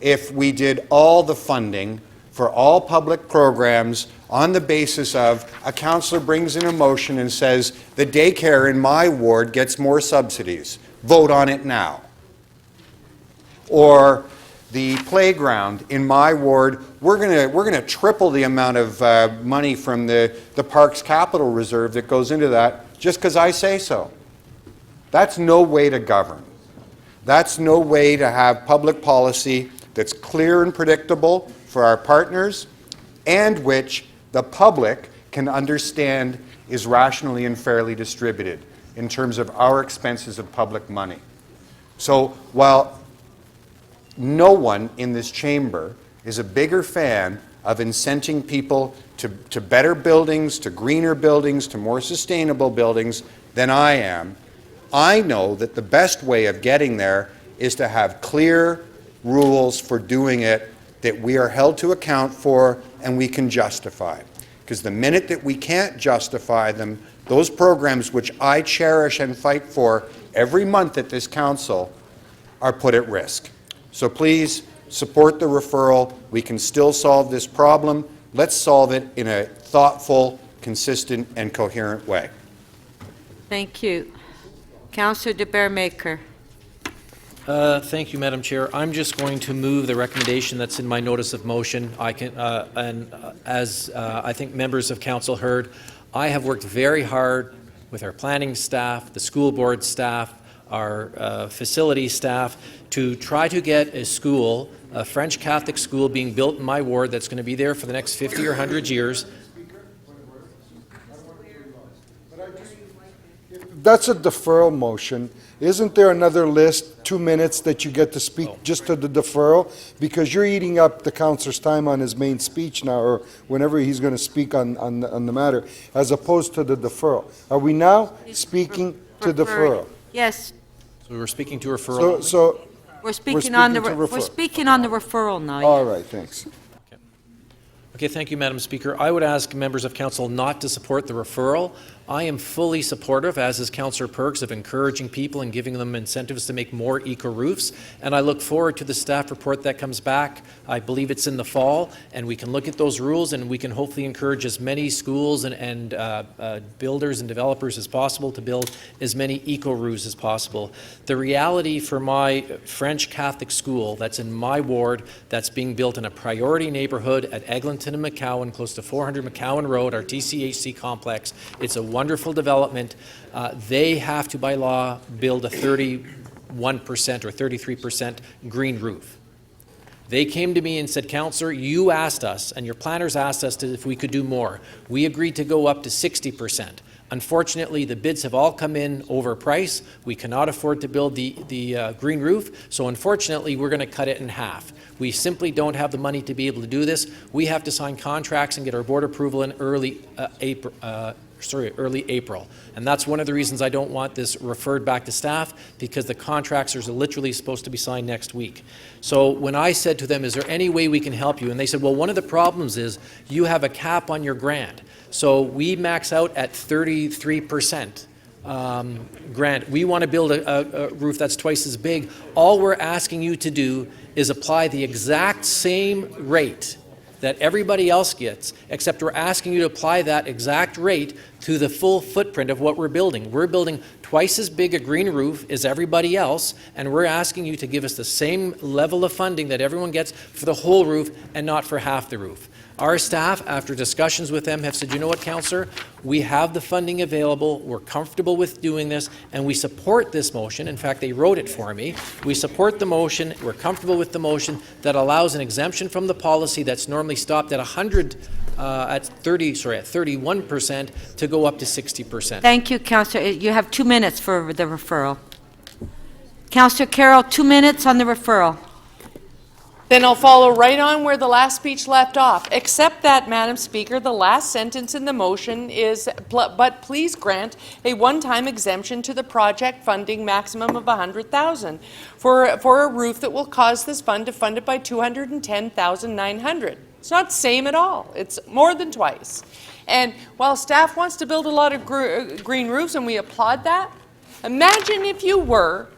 if we did all the funding for all public programs on the basis of a councillor brings in a motion and says, the daycare in my ward gets more subsidies. Vote on it now. Or the playground in my ward, we're going to triple the amount of money from the Parks Capital Reserve that goes into that just because I say so. That's no way to govern. That's no way to have public policy that's clear and predictable for our partners and which the public can understand is rationally and fairly distributed in terms of our expenses of public money. So while no one in this chamber is a bigger fan of incenting people to better buildings, to greener buildings, to more sustainable buildings than I am, I know that the best way of getting there is to have clear rules for doing it that we are held to account for and we can justify. Because the minute that we can't justify them, those programs which I cherish and fight for every month at this council are put at risk. So please support the referral. We can still solve this problem. Let's solve it in a thoughtful, consistent, and coherent way. Thank you. Councillor de Bearmaker. Thank you, Madam Chair. I'm just going to move the recommendation that's in my notice of motion. I can, as I think members of council heard, I have worked very hard with our planning staff, the school board staff, our facility staff, to try to get a school, a French Catholic school being built in my ward that's going to be there for the next 50 or 100 years. That's a deferral motion. Isn't there another list, 2 minutes, that you get to speak just to the deferral? Because you're eating up the councillor's time on his main speech now, or whenever he's going to speak on the matter, as opposed to the deferral. Are we now speaking to deferral? Yes, So we're speaking to referral. So, we're speaking on the, speaking to we're referral. speaking on the referral now. all right, thanks. Okay, thank you, Madam Speaker. I would ask members of council not to support the referral. I am fully supportive, as is Councillor Perks, of encouraging people and giving them incentives to make more eco-roofs, and I look forward to the staff report that comes back. I believe it's in the fall, and we can look at those rules, and we can hopefully encourage as many schools and builders and developers as possible to build as many eco-roofs as possible. The reality for my French Catholic school that's in my ward, that's being built in a priority neighborhood at Eglinton and McCowan, close to 400 McCowan Road, our TCHC complex, it's a wonderful development. They have to, by law, build a 31% or 33% green roof. They came to me and said, Councillor, you asked us, and your planners asked us if we could do more. We agreed to go up to 60%. Unfortunately, the bids have all come in over price. We cannot afford to build the green roof, so unfortunately, we're going to cut it in half. We simply don't have the money to be able to do this. We have to sign contracts and get our board approval in early April. And that's one of the reasons I don't want this referred back to staff, because the contracts are literally supposed to be signed next week. So when I said to them, is there any way we can help you? And they said, well, one of the problems is you have a cap on your grant. So we max out at 33%. Grant. We want to build a roof that's twice as big. All we're asking you to do is apply the exact same rate that everybody else gets, except we're asking you to apply that exact rate to the full footprint of what we're building. We're building twice as big a green roof as everybody else, and we're asking you to give us the same level of funding that everyone gets for the whole roof and not for half the roof. Our staff, after discussions with them, have said, you know what, Councillor, we have the funding available, we're comfortable with doing this, and we support this motion. In fact, they wrote it for me. We support the motion, we're comfortable with the motion that allows an exemption from the policy that's normally stopped at 31% to go up to 60%. Thank you, Councillor. You have 2 minutes for the referral. Councillor Carroll, 2 minutes on the referral. Then I'll follow right on where the last speech left off, except that, Madam Speaker, the last sentence in the motion is, but please grant a one-time exemption to the project funding maximum of $100,000 for a roof that will cause this fund to fund it by $210,900. It's not the same at all. It's more than twice. And while staff wants to build a lot of green roofs, and we applaud that, imagine if you were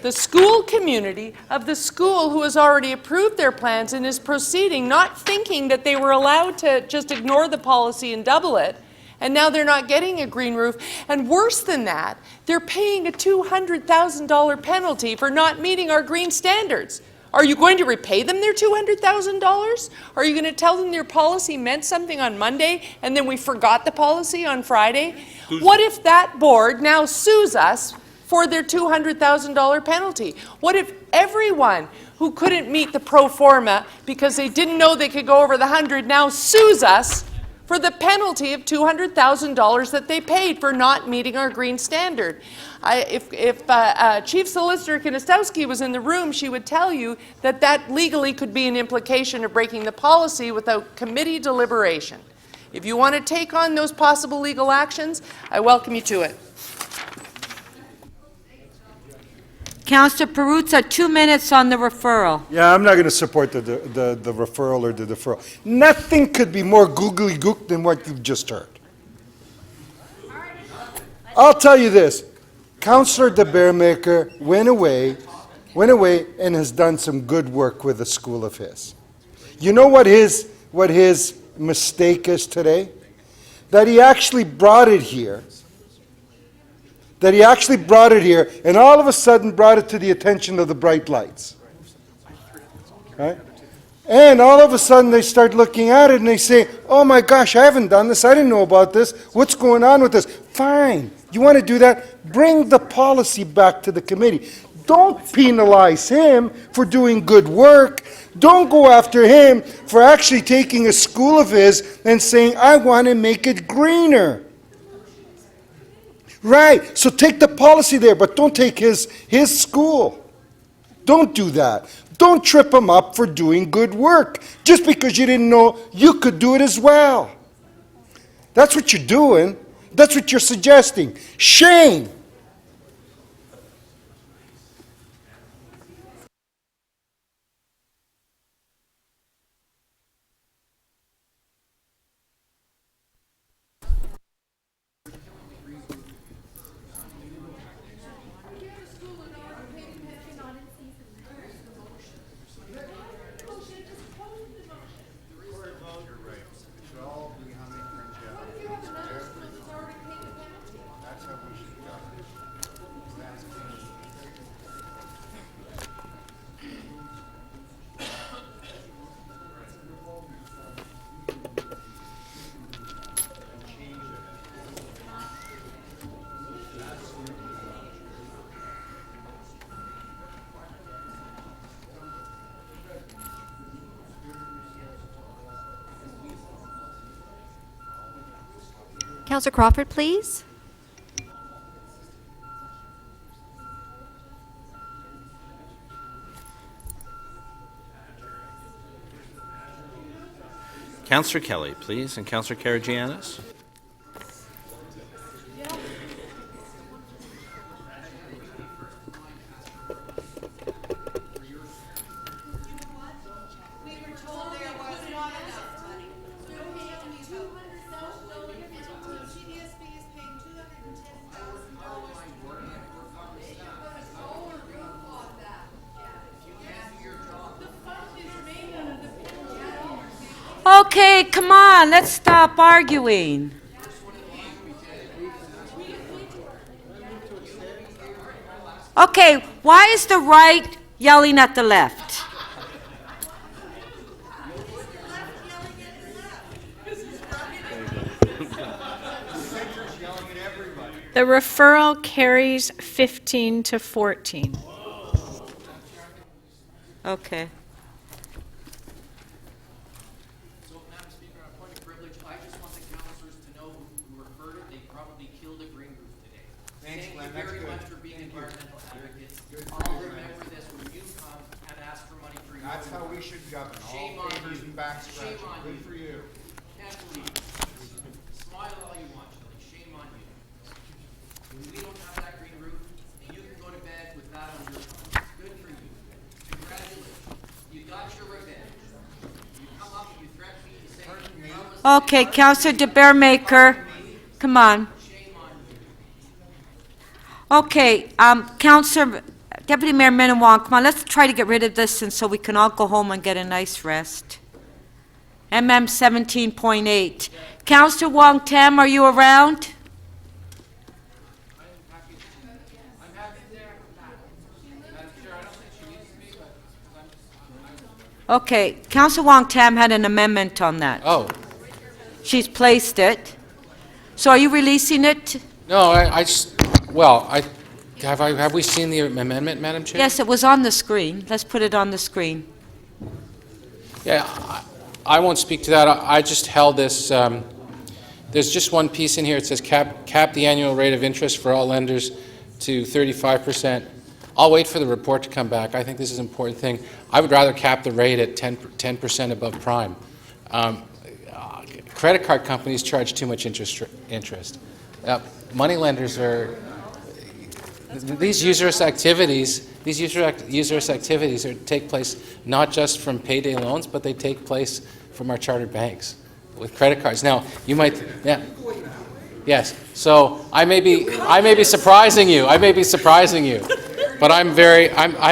the school community of the school who has already approved their plans and is proceeding, not thinking that they were allowed to just ignore the policy and double it, and now they're not getting a green roof. And worse than that, they're paying a $200,000 penalty for not meeting our green standards. Are you going to repay them their $200,000? Are you going to tell them your policy meant something on Monday and then we forgot the policy on Friday? What if that board now sues us for their $200,000 penalty? What if everyone who couldn't meet the pro forma because they didn't know they could go over the 100 now sues us for the penalty of $200,000 that they paid for not meeting our green standard? If Chief Solicitor Konostowski was in the room, she would tell you that that legally could be an implication of breaking the policy without committee deliberation. If you want to take on those possible legal actions, I welcome you to it. Councillor Perruzza, 2 minutes on the referral. Yeah, I'm not going to support the referral or the deferral. Nothing could be more googly gook than what you've just heard. I'll tell you this. Councillor de Bearmaker went away and has done some good work with a school of his. You know what his mistake is today? That he actually brought it here. And all of a sudden brought it to the attention of the bright lights. Right? And all of a sudden they start looking at it and they say, oh my gosh, I haven't done this, I didn't know about this, what's going on with this? Fine, you want to do that? Bring the policy back to the committee. Don't penalize him for doing good work. Don't go after him for actually taking a school of his and saying, I want to make it greener. Right, so take the policy there, but don't take his school. Don't do that. Don't trip him up for doing good work, just because you didn't know you could do it as well. That's what you're doing. That's what you're suggesting. Shame. Councillor Crawford, please. Councillor Kelly, please, and Councillor Karygiannis. Okay, come on, let's stop arguing. Okay, why is the right yelling at the left? The referral carries 15 to 14. Okay. So, Madam Speaker, on a point of privilege, I just want the councillors to know who referred it, they probably killed a green roof today. Thank you very much for being environmental advocates. I'll remember this when you come and ask for money for your That's how we should govern. Shame All on favors you. and back scratching. Shame on Good you. for you. Can't believe it. Smile all you want, Shelley. Shame on you. We don't have that green roof, and you can go to bed with that on your phone. Good for you. Congratulations. You got your revenge. You come up and you threaten me, you say you promised. Okay, Councillor De Bearmaker, come on. Okay, Councillor, Deputy Mayor Minnan-Wong, come on, let's try to get rid of this and so we can all go home and get a nice rest. MM 17.8. Councillor Wong Tam, are you around? Okay, Councillor Wong Tam had an amendment on that. Oh, She's placed it. So are you releasing it? no, I just, well, have we seen the amendment, Madam Chair? Yes, it was on the screen. Let's put it on the screen. Yeah, I won't speak to that. I just held this, there's just one piece in here. It says cap the annual rate of interest for all lenders to 35%. I'll wait for the report to come back. I think this is an important thing. I would rather cap the rate at 10% above prime. Credit card companies charge too much interest. Money lenders are, these usurious activities take place not just from payday loans, but they take place from our chartered banks with credit cards. Now, you might, yeah, yes. So I may be surprising you. But I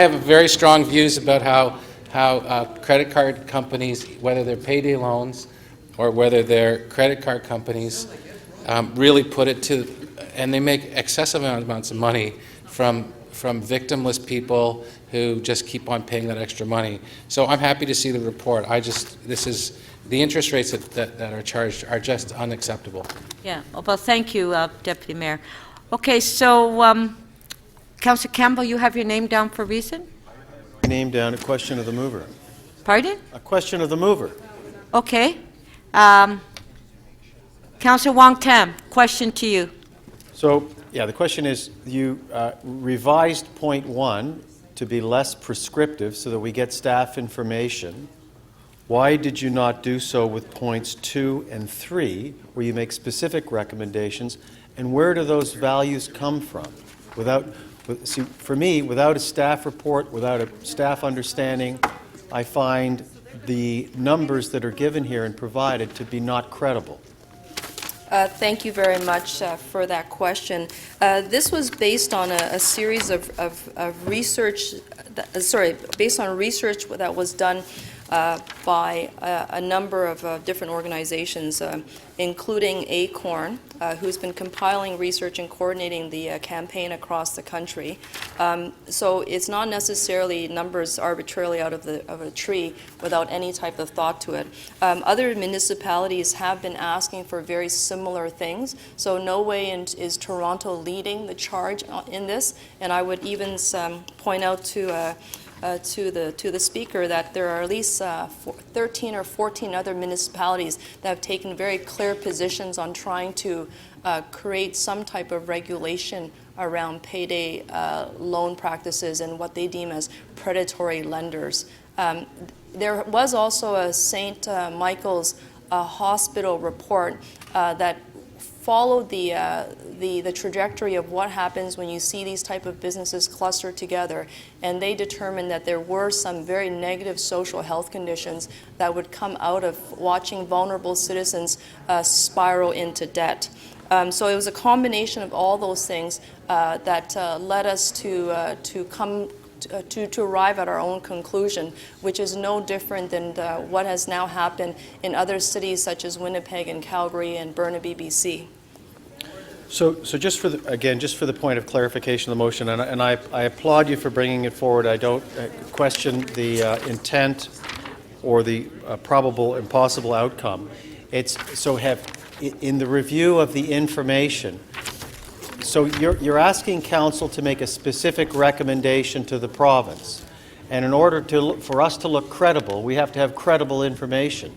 have very strong views about how credit card companies, whether they're payday loans or whether they're credit card companies, really put it to, and they make excessive amounts of money from victimless people who just keep on paying that extra money. So I'm happy to see the report. The interest rates that are charged are just unacceptable. Yeah, well, thank you, Deputy Mayor. Okay, so, Councillor Campbell, you have your name down for a reason? Name down, a question of the mover. Pardon? A question of the mover. Okay. Councillor Wong Tam, question to you. So Yeah, the question is, you revised point 1 to be less prescriptive so that we get staff information. Why did you not do so with points 2 and 3, where you make specific recommendations, and where do those values come from? See, for me, without a staff report, without a staff understanding, I find the numbers that are given here and provided to be not credible. Thank you very much for that question. This was based on a series of research, based on research that was done by a number of different organizations, including ACORN, who's been compiling research and coordinating the campaign across the country. So it's not necessarily numbers arbitrarily out of a tree without any type of thought to it. Other municipalities have been asking for very similar things, so no way is Toronto leading the charge in this, and I would even point out to the speaker that there are at least 13 or 14 other municipalities that have taken very clear positions on trying to create some type of regulation around payday loan practices and what they deem as predatory lenders. There was also a St. Michael's Hospital report that followed the trajectory of what happens when you see these type of businesses clustered together, and they determined that there were some very negative social health conditions that would come out of watching vulnerable citizens spiral into debt. So it was a combination of all those things that led us to arrive at our own conclusion, which is no different than what has now happened in other cities such as Winnipeg and Calgary and Burnaby, BC. So just for the point of clarification of the motion, and I applaud you for bringing it forward. I don't question the intent or the probable impossible outcome. In the review of the information, so you're asking council to make a specific recommendation to the province, and in order for us to look credible, we have to have credible information.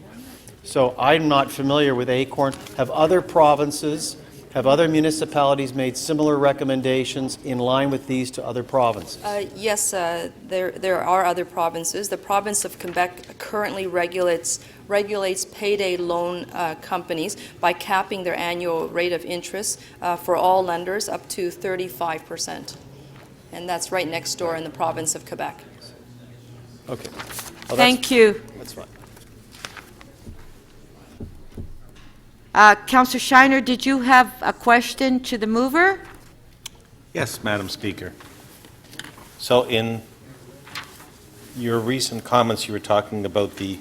So I'm not familiar with ACORN. Have other provinces, have other municipalities made similar recommendations in line with these to other provinces? Yes, there are other provinces. The province of Quebec currently regulates payday loan companies by capping their annual rate of interest for all lenders up to 35%. And that's right next door in the province of Quebec. Okay. Well, Thank you. That's fine. Councillor Shiner, did you have a question to the mover? Yes, Madam Speaker. So in your recent comments, you were talking about the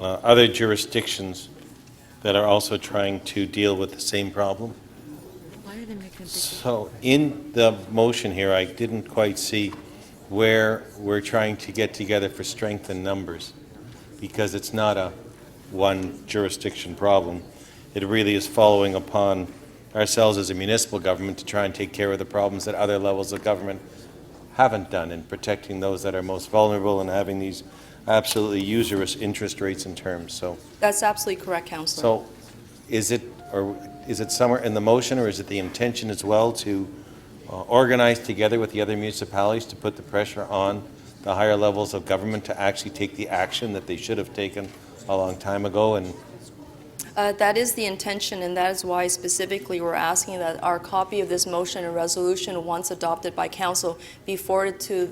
other jurisdictions that are also trying to deal with the same problem. Why are they making a big So in the motion here, I didn't quite see where we're trying to get together for strength in numbers, because it's not a one jurisdiction problem. It really is following upon ourselves as a municipal government to try and take care of the problems that other levels of government haven't done in protecting those that are most vulnerable and having these absolutely usurious interest rates and terms. So That's absolutely correct, Councillor. So is it somewhere in the motion, or is it the intention as well to organize together with the other municipalities to put the pressure on the higher levels of government to actually take the action that they should have taken a long time ago? And that is the intention, and that is why specifically we're asking that our copy of this motion and resolution, once adopted by Council, be forwarded to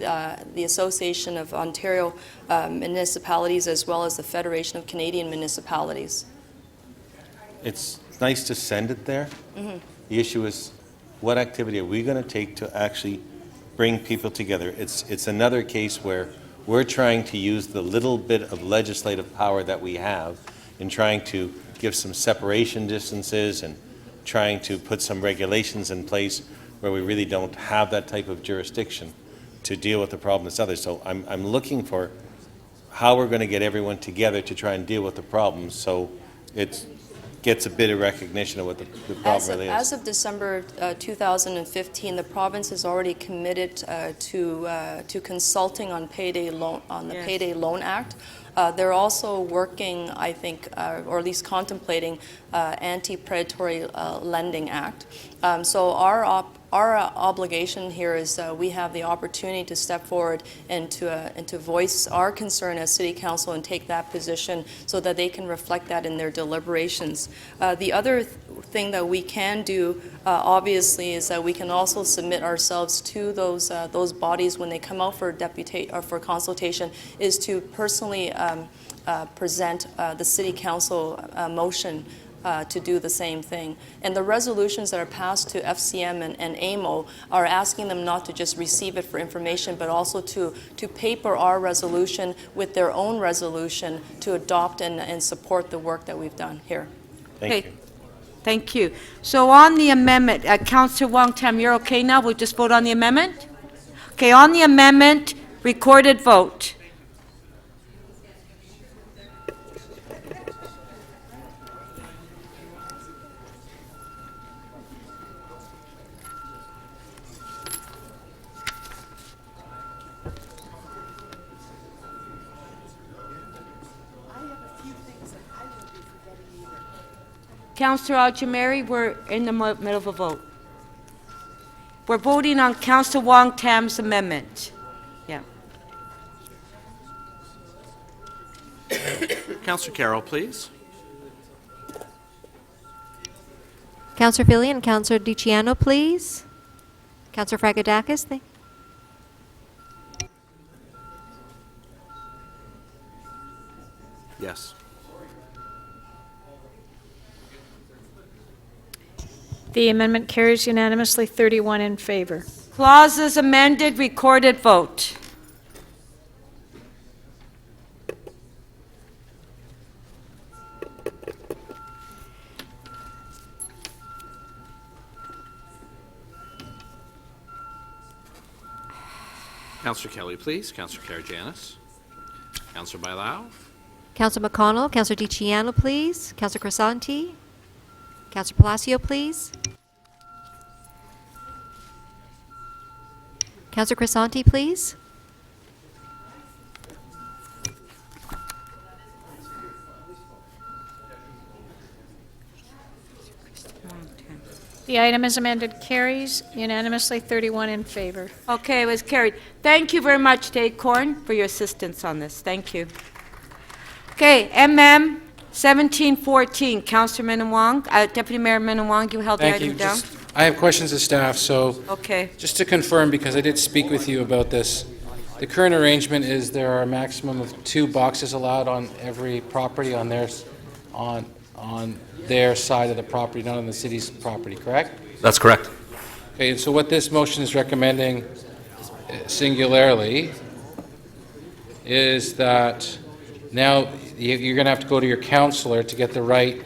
the Association of Ontario Municipalities as well as the Federation of Canadian Municipalities. it's nice to send it there. Mm-hmm. The issue is, what activity are we going to take to actually bring people together? It's another case where we're trying to use the little bit of legislative power that we have in trying to give some separation distances and trying to put some regulations in place where we really don't have that type of jurisdiction to deal with the problem that's others. So I'm looking for how we're going to get everyone together to try and deal with the problems so it gets a bit of recognition of what the problem really is. As of December 2015, the province is already committed to consulting on Payday Loan Act. They're also working, I think, or at least contemplating Anti-Predatory Lending Act. So our obligation here is we have the opportunity to step forward and to voice our concern as City Council and take that position so that they can reflect that in their deliberations. The other thing that we can do, obviously, is that we can also submit ourselves to those bodies when they come out for for consultation, is to personally present the City Council motion to do the same thing. And the resolutions that are passed to FCM and AMO are asking them not to just receive it for information, but also to paper our resolution with their own resolution to adopt and support the work that we've done here. Thank you. Thank you. So on the amendment, Councillor Wong Tam, you're okay now? We'll just vote on the amendment? Okay, on the amendment, recorded vote. Councillor Al-Jamari, we're in the middle of a vote. We're voting on Councillor Wong Tam's amendment. Yeah. Councillor Carroll, please. Councillor Filion and Councillor DiCiano, please. Councillor Fragadakis. Yes. The amendment carries unanimously, 31 in favor. Clauses amended, recorded vote. Councillor Kelly, please. Councillor Karygiannis. Councillor Bailao. Councillor McConnell, Councillor DiCiano, please. Councillor Crisanti. Councillor Palacio, please. Councillor Crisanti, please. The item as amended carries unanimously, 31 in favor. Okay, it was carried. Thank you very much, Acorn, for your assistance on this. Thank you. Okay, MM 1714, Councillor Minnan-Wong, Deputy Mayor Minnan-Wong, you held the Thank you. item down. I have questions of staff, so Okay. just to confirm, because I did speak with you about this, the current arrangement is there are a maximum of 2 boxes allowed on every property on their side of the property, not on the city's property, correct? That's correct. Okay, and so what this motion is recommending singularly is that now you're going to have to go to your councillor to get the right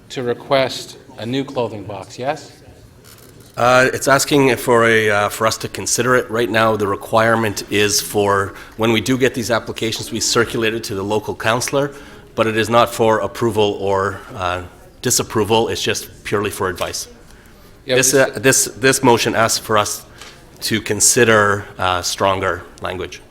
to request a new clothing box, yes? It's asking for us to consider it. Right now, the requirement is for, when we do get these applications, we circulate it to the local councillor, but it is not for approval or disapproval. It's just purely for advice. Yeah, This motion asks for us to consider stronger language.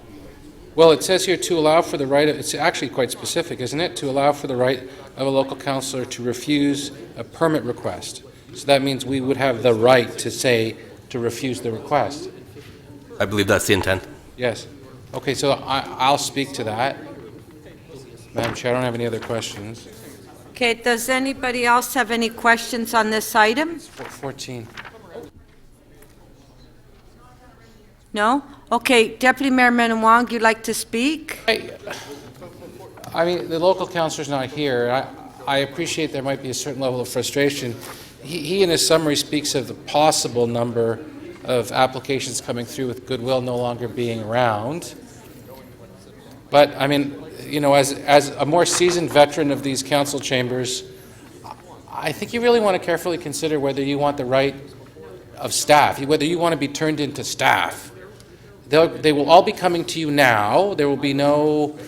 Well, it says here to allow for the right, it's actually quite specific, isn't it? To allow for the right of a local councillor to refuse a permit request. So that means we would have the right to say to refuse the request. I believe that's the intent. Yes. Okay, so I'll speak to that. Madam Chair, I don't have any other questions. Okay, does anybody else have any questions on this item? 14. No? Okay, Deputy Mayor Minnan-Wong, you'd like to speak? I mean, the local councillor's not here. I appreciate there might be a certain level of frustration. He in his summary speaks of the possible number of applications coming through with Goodwill no longer being around. But, I mean, you know, as a more seasoned veteran of these council chambers, I think you really want to carefully consider whether you want the right of staff, whether you want to be turned into staff. They will all be coming to you now. There will be no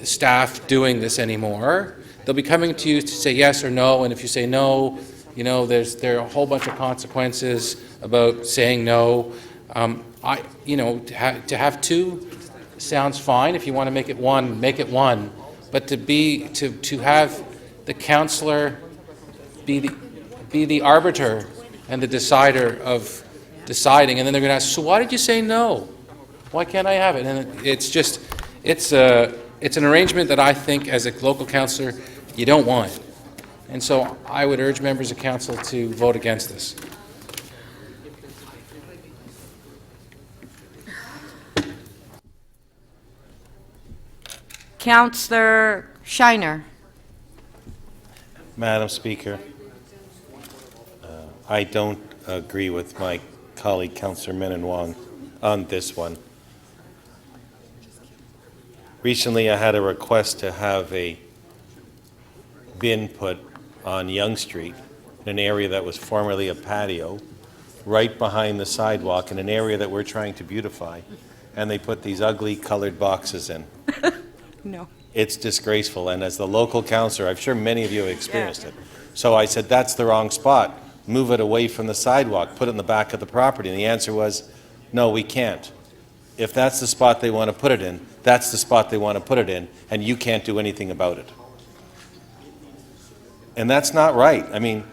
staff doing this anymore. They'll be coming to you to say yes or no, and if you say no, you know, there are a whole bunch of consequences about saying no. To have two sounds fine. If you want to make it one, make it one. But to have the councillor be the arbiter and the decider of deciding, and then they're going to ask, so why did you say no? Why can't I have it? And it's an arrangement that I think, as a local councillor, you don't want. And so I would urge members of council to vote against this. Councillor Shiner. Madam Speaker, I don't agree with my colleague, Councillor Menon Wong, on this one. Recently, I had a request to have a bin put on Yonge Street, in an area that was formerly a patio, right behind the sidewalk, in an area that we're trying to beautify, and they put these ugly colored boxes in. No. It's disgraceful, and as the local councillor, I'm sure many of you have experienced it. So I said, that's the wrong spot. Move it away from the sidewalk, put it in the back of the property. And the answer was, no, we can't. If that's the spot they want to put it in, that's the spot they want to put it in, and you can't do anything about it. And that's not right. I mean,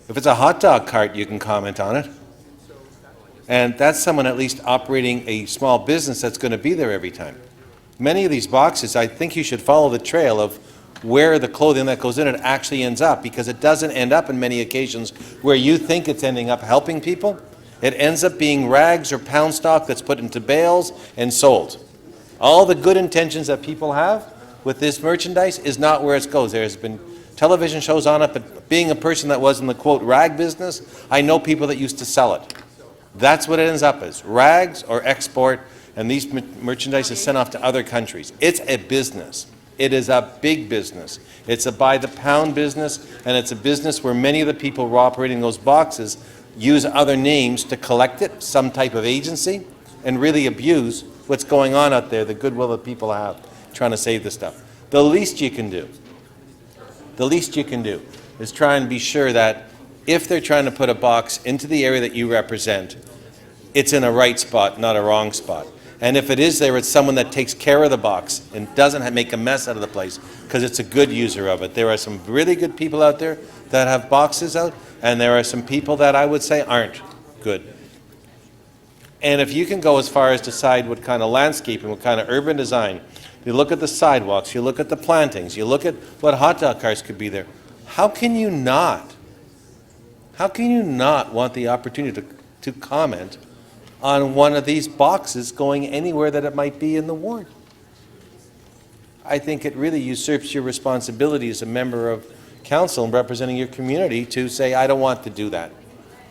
if it's a hot dog cart, you can comment on it. And that's someone at least operating a small business that's going to be there every time. Many of these boxes, I think you should follow the trail of where the clothing that goes in it actually ends up, because it doesn't end up in many occasions where you think it's ending up helping people. It ends up being rags or pound stock that's put into bales and sold. All the good intentions that people have with this merchandise is not where it goes. There's been television shows on it, but being a person that was in the, quote, rag business, I know people that used to sell it. That's what it ends up as, rags or export, and these merchandise is sent off to other countries. It's a business. It is a big business. It's a by-the-pound business, and it's a business where many of the people who are operating those boxes use other names to collect it, some type of agency, and really abuse what's going on out there, the goodwill that people have trying to save this stuff. The least you can do is try and be sure that if they're trying to put a box into the area that you represent, it's in a right spot, not a wrong spot. And if it is there, it's someone that takes care of the box and doesn't make a mess out of the place because it's a good user of it. There are some really good people out there that have boxes out, and there are some people that I would say aren't good. And if you can go as far as decide what kind of landscaping, what kind of urban design, you look at the sidewalks, you look at the plantings, you look at what hot dog carts could be there, how can you not want the opportunity to comment on one of these boxes going anywhere that it might be in the ward? I think it really usurps your responsibility as a member of council and representing your community to say, I don't want to do that.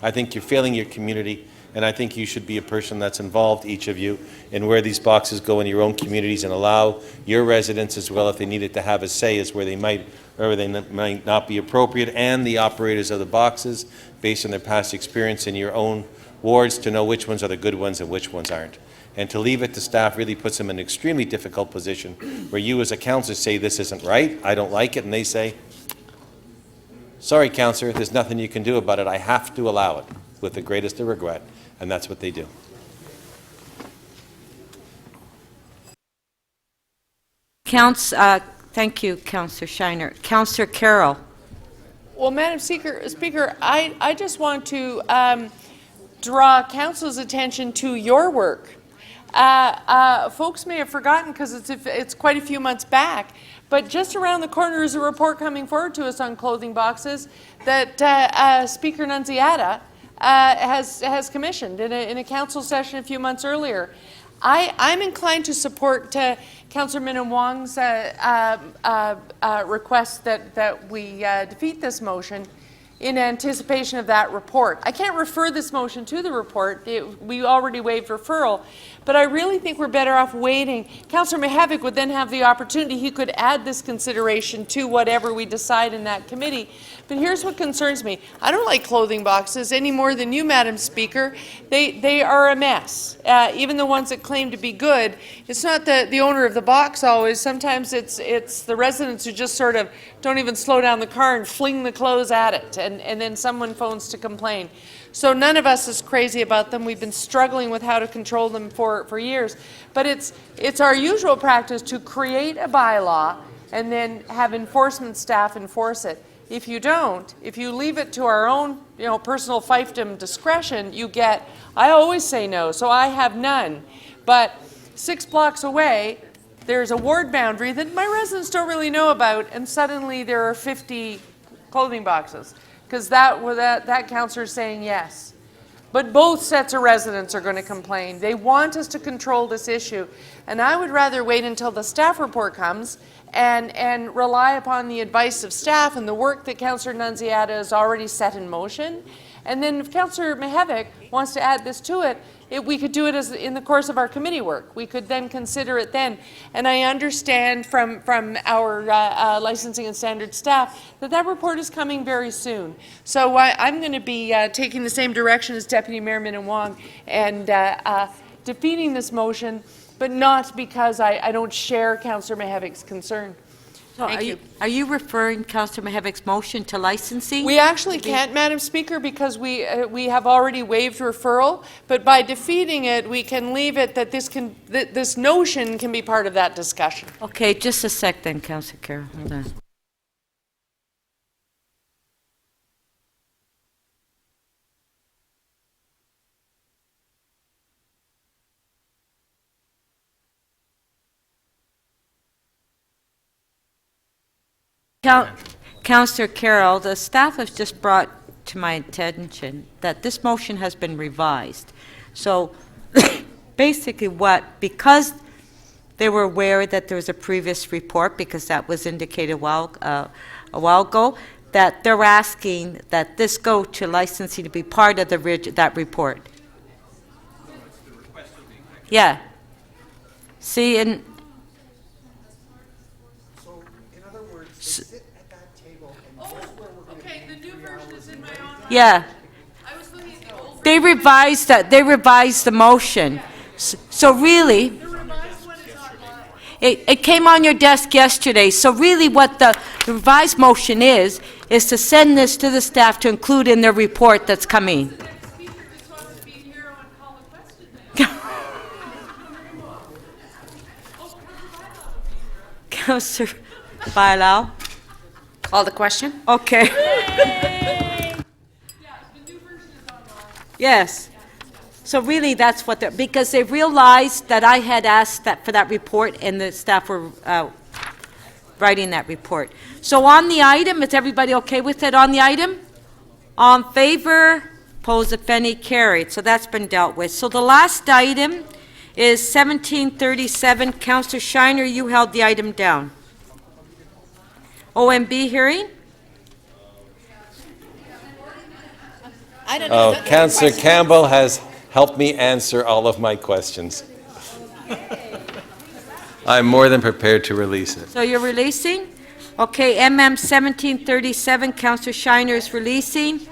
I think you're failing your community, and I think you should be a person that's involved, each of you, in where these boxes go in your own communities, and allow your residents as well, if they needed to have a say, as where they might or they might not be appropriate, and the operators of the boxes, based on their past experience in your own wards, to know which ones are the good ones and which ones aren't. And to leave it to staff really puts them in an extremely difficult position where you as a councillor say this isn't right, I don't like it, and they say, sorry councillor, there's nothing you can do about it, I have to allow it with the greatest of regret, and that's what they do. Thank you, Councillor Shiner. Councillor Carroll. Well, Madam Speaker, I just want to draw council's attention to your work. Folks may have forgotten because it's quite a few months back, but just around the corner is a report coming forward to us on clothing boxes that Speaker Nunziata has commissioned in a council session a few months earlier. I'm inclined to support Councillor Menon Wong's request that we defeat this motion in anticipation of that report. I can't refer this motion to the report. We already waived referral, but I really think we're better off waiting. Councillor Mihevc would then have the opportunity. He could add this consideration to whatever we decide in that committee. But here's what concerns me. I don't like clothing boxes any more than you, Madam Speaker. They are a mess. Even the ones that claim to be good, it's not the owner of the box always. Sometimes it's the residents who just sort of don't even slow down the car and fling the clothes at it, and then someone phones to complain. So none of us is crazy about them. We've been struggling with how to control them for years. But it's our usual practice to create a bylaw and then have enforcement staff enforce it. If you don't, if you leave it to our own, personal fiefdom discretion, you get, I always say no, so I have none. But 6 blocks away, there's a ward boundary that my residents don't really know about, and suddenly there are 50 clothing boxes, because that councillor is saying yes. But both sets of residents are going to complain. They want us to control this issue, and I would rather wait until the staff report comes and rely upon the advice of staff and the work that Councillor Nunziata has already set in motion. And then if Councillor Mihevc wants to add this to it, we could do it as in the course of our committee work. We could then consider it then. And I understand from our licensing and standards staff that report is coming very soon. So I'm going to be taking the same direction as Deputy Mayor Minnan-Wong and defeating this motion, but not because I don't share Councillor Mihevc's concern. So are you referring, Councillor Mihevc's motion to licensing? We actually can't, Madam Speaker, because we have already waived referral, but by defeating it, we can leave it that this notion can be part of that discussion. Okay, just a sec then, Councillor Carroll. Hold on. Councillor Carroll, the staff has just brought to my attention that this motion has been revised. So basically because they were aware that there was a previous report, because that was indicated a while ago, that they're asking that this go to licensing to be part of that report. Yeah. See, and yeah. They revised the motion. So really, it came on your desk yesterday. So really what the revised motion is to send this to the staff to include in their report that's coming. Councillor Bailao. Call the question? Okay. Yes. So really, that's what they're, because they realized that I had asked for that report, and the staff were writing that report. So on the item, is everybody okay with it on the item? On favor, opposed, if any, carried. So that's been dealt with. So the last item is 1737. Councillor Shiner, you held the item down. OMB hearing? I don't know. Councillor Campbell has helped me answer all of my questions. I'm more than prepared to release it. So you're releasing? Okay, MM 1737, Councillor Shiner is releasing.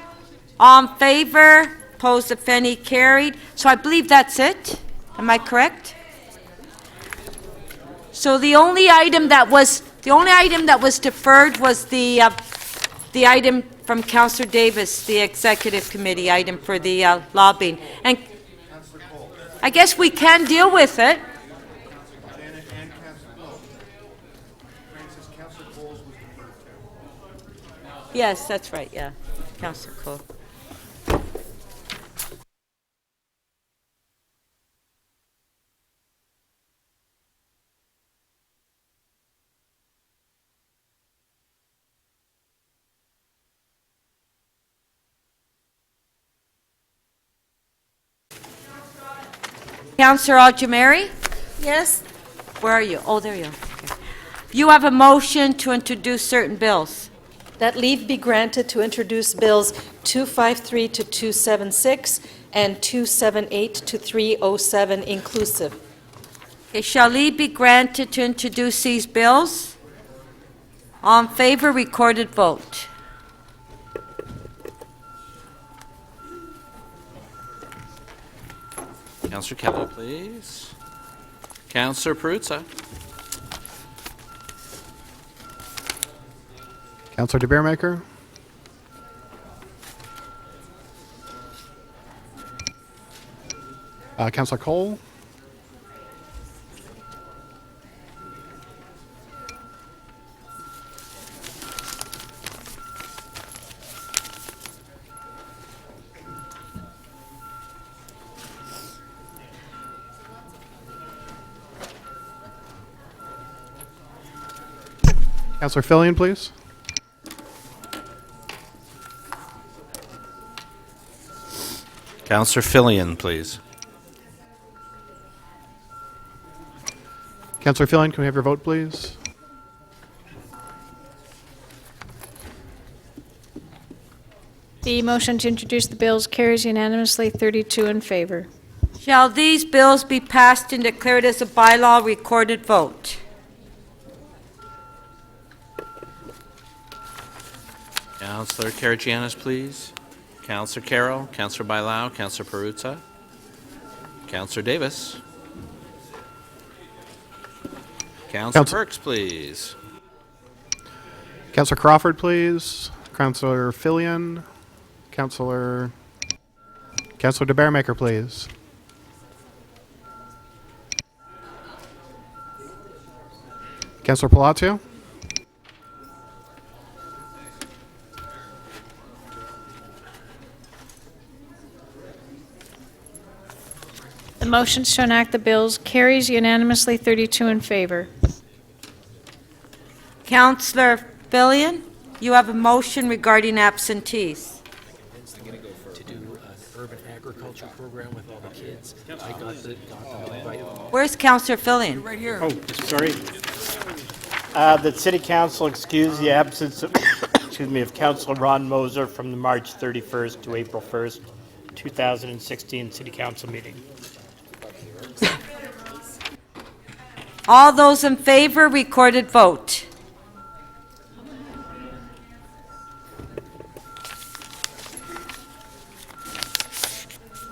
All in favor, opposed, if any, carried. So I believe that's it. Am I correct? So the only item that was deferred was the item from Councillor Davis, the Executive Committee item for the lobbying. And I guess we can deal with it. Yes, that's right, yeah. Councillor Cole. Councillor Al-Jamari? Yes. Where are you? Oh, there you are. Okay. You have a motion to introduce certain bills. That leave be granted to introduce bills 253 to 276 and 278 to 307 inclusive. Okay, shall leave be granted to introduce these bills? All in favor, recorded vote. Councillor Keller, please. Councillor Perruzza. Councillor De Beermaker. Councillor Cole. Councillor Fillion, please. Councillor Fillion, please. Councillor Fillion, can we have your vote, please? The motion to introduce the bills carries unanimously, 32 in favor. Shall these bills be passed and declared as a bylaw? Recorded vote. Councillor Karygiannis, please. Councillor Carroll, Councillor Bailao, Councillor Perruzza, Councillor Davis. Councillor Perks, please. Councillor Crawford, please. Councillor Fillion. Councillor de Bearmaker, please. Councillor Palacio. The motion to enact the bills carries unanimously, 32 in favor. Councillor Fillion, you have a motion regarding absentees. To do an urban agriculture program with all the kids. I got the invite. Where's Councillor Fillion? Right here. Oh, sorry. The City Council excuse the absence of, excuse me, of Councillor Ron Moser from the March 31st to April 1st, 2016 City Council meeting. All those in favor, recorded vote.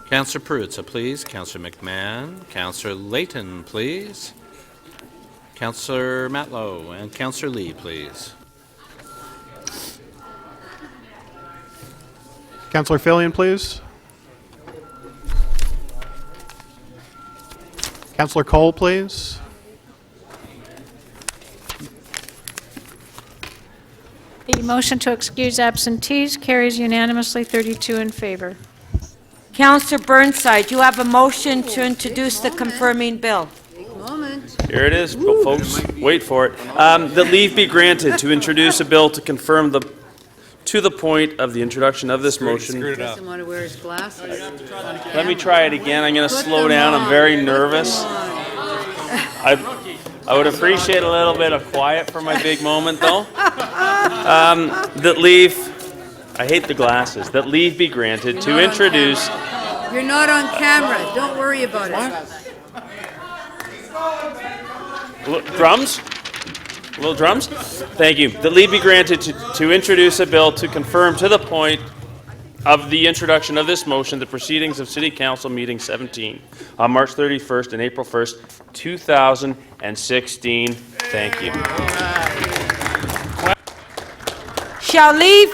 Councillor Perruzza, please. Councillor McMahon. Councillor Layton, please. Councillor Matlow and Councillor Lee, please. Councillor Fillion, please. Councillor Cole, please. The motion to excuse absentees carries unanimously, 32 in favor. Councillor Burnside, you have a motion to introduce the confirming bill. Here it is, folks. Wait for it. That leave be granted to introduce a bill to confirm to the point of the introduction of this motion. Doesn't want to wear his glasses. Let me try it again. I'm going to slow down. I'm very nervous. I would appreciate a little bit of quiet for my big moment, though. That leave, I hate the glasses, that leave be granted to introduce. You're not on camera. Don't worry about it. Drums? Little drums? Thank you. That leave be granted to introduce a bill to confirm to the point of the introduction of this motion the proceedings of City Council Meeting 17 on March 31st and April 1st, 2016. Thank you. Shall leave,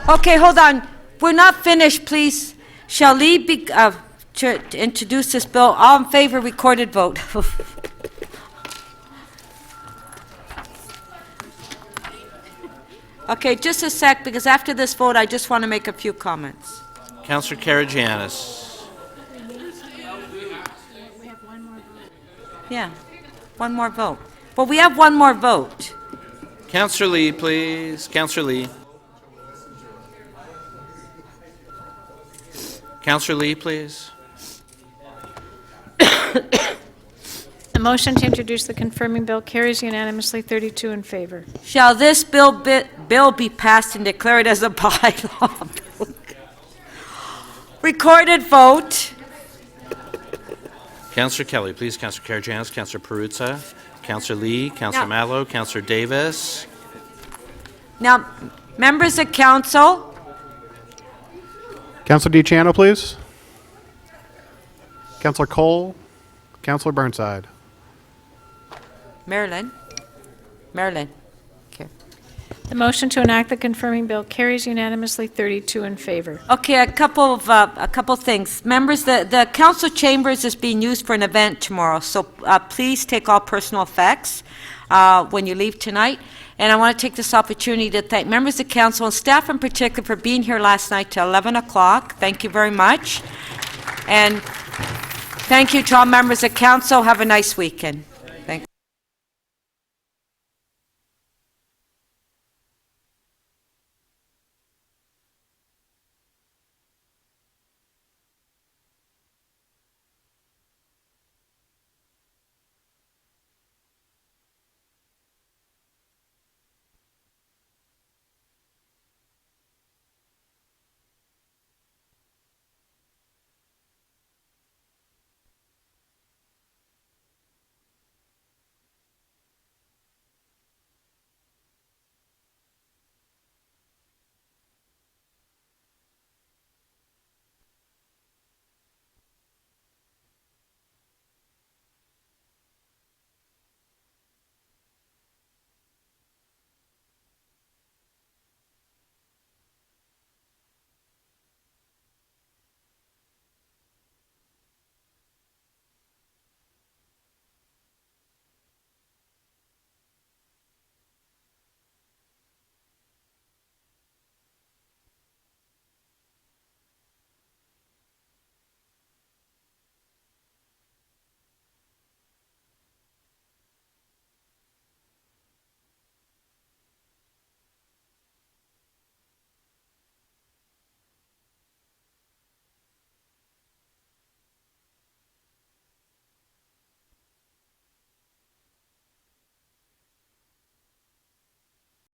okay, hold on. We're not finished, please. Shall leave be, to introduce this bill, all in favor, recorded vote. Okay, just a sec, because after this vote, I just want to make a few comments. Councillor Karygiannis. Yeah, one more vote. Well, we have one more vote. Councillor Lee, please. Councillor Lee. Councillor Lee, please. The motion to introduce the confirming bill carries unanimously, 32 in favor. Shall this bill be passed and declared as a bylaw? Recorded vote. Councillor Kelly, please. Councillor Karygiannis, Councillor Perruzza, Councillor Lee, Councillor Now- Mallow, Councillor Davis. Now, members of council, Councillor DiCiano, please. Councillor Cole. Councillor Burnside. Marilyn. Okay. The motion to enact the confirming bill carries unanimously, 32 in favor. Okay, a couple of things. Members, the council chambers is being used for an event tomorrow, so please take all personal effects when you leave tonight. And I want to take this opportunity to thank members of council and staff in particular for being here last night till 11 o'clock. Thank you very much. And thank you to all members of council. Have a nice weekend.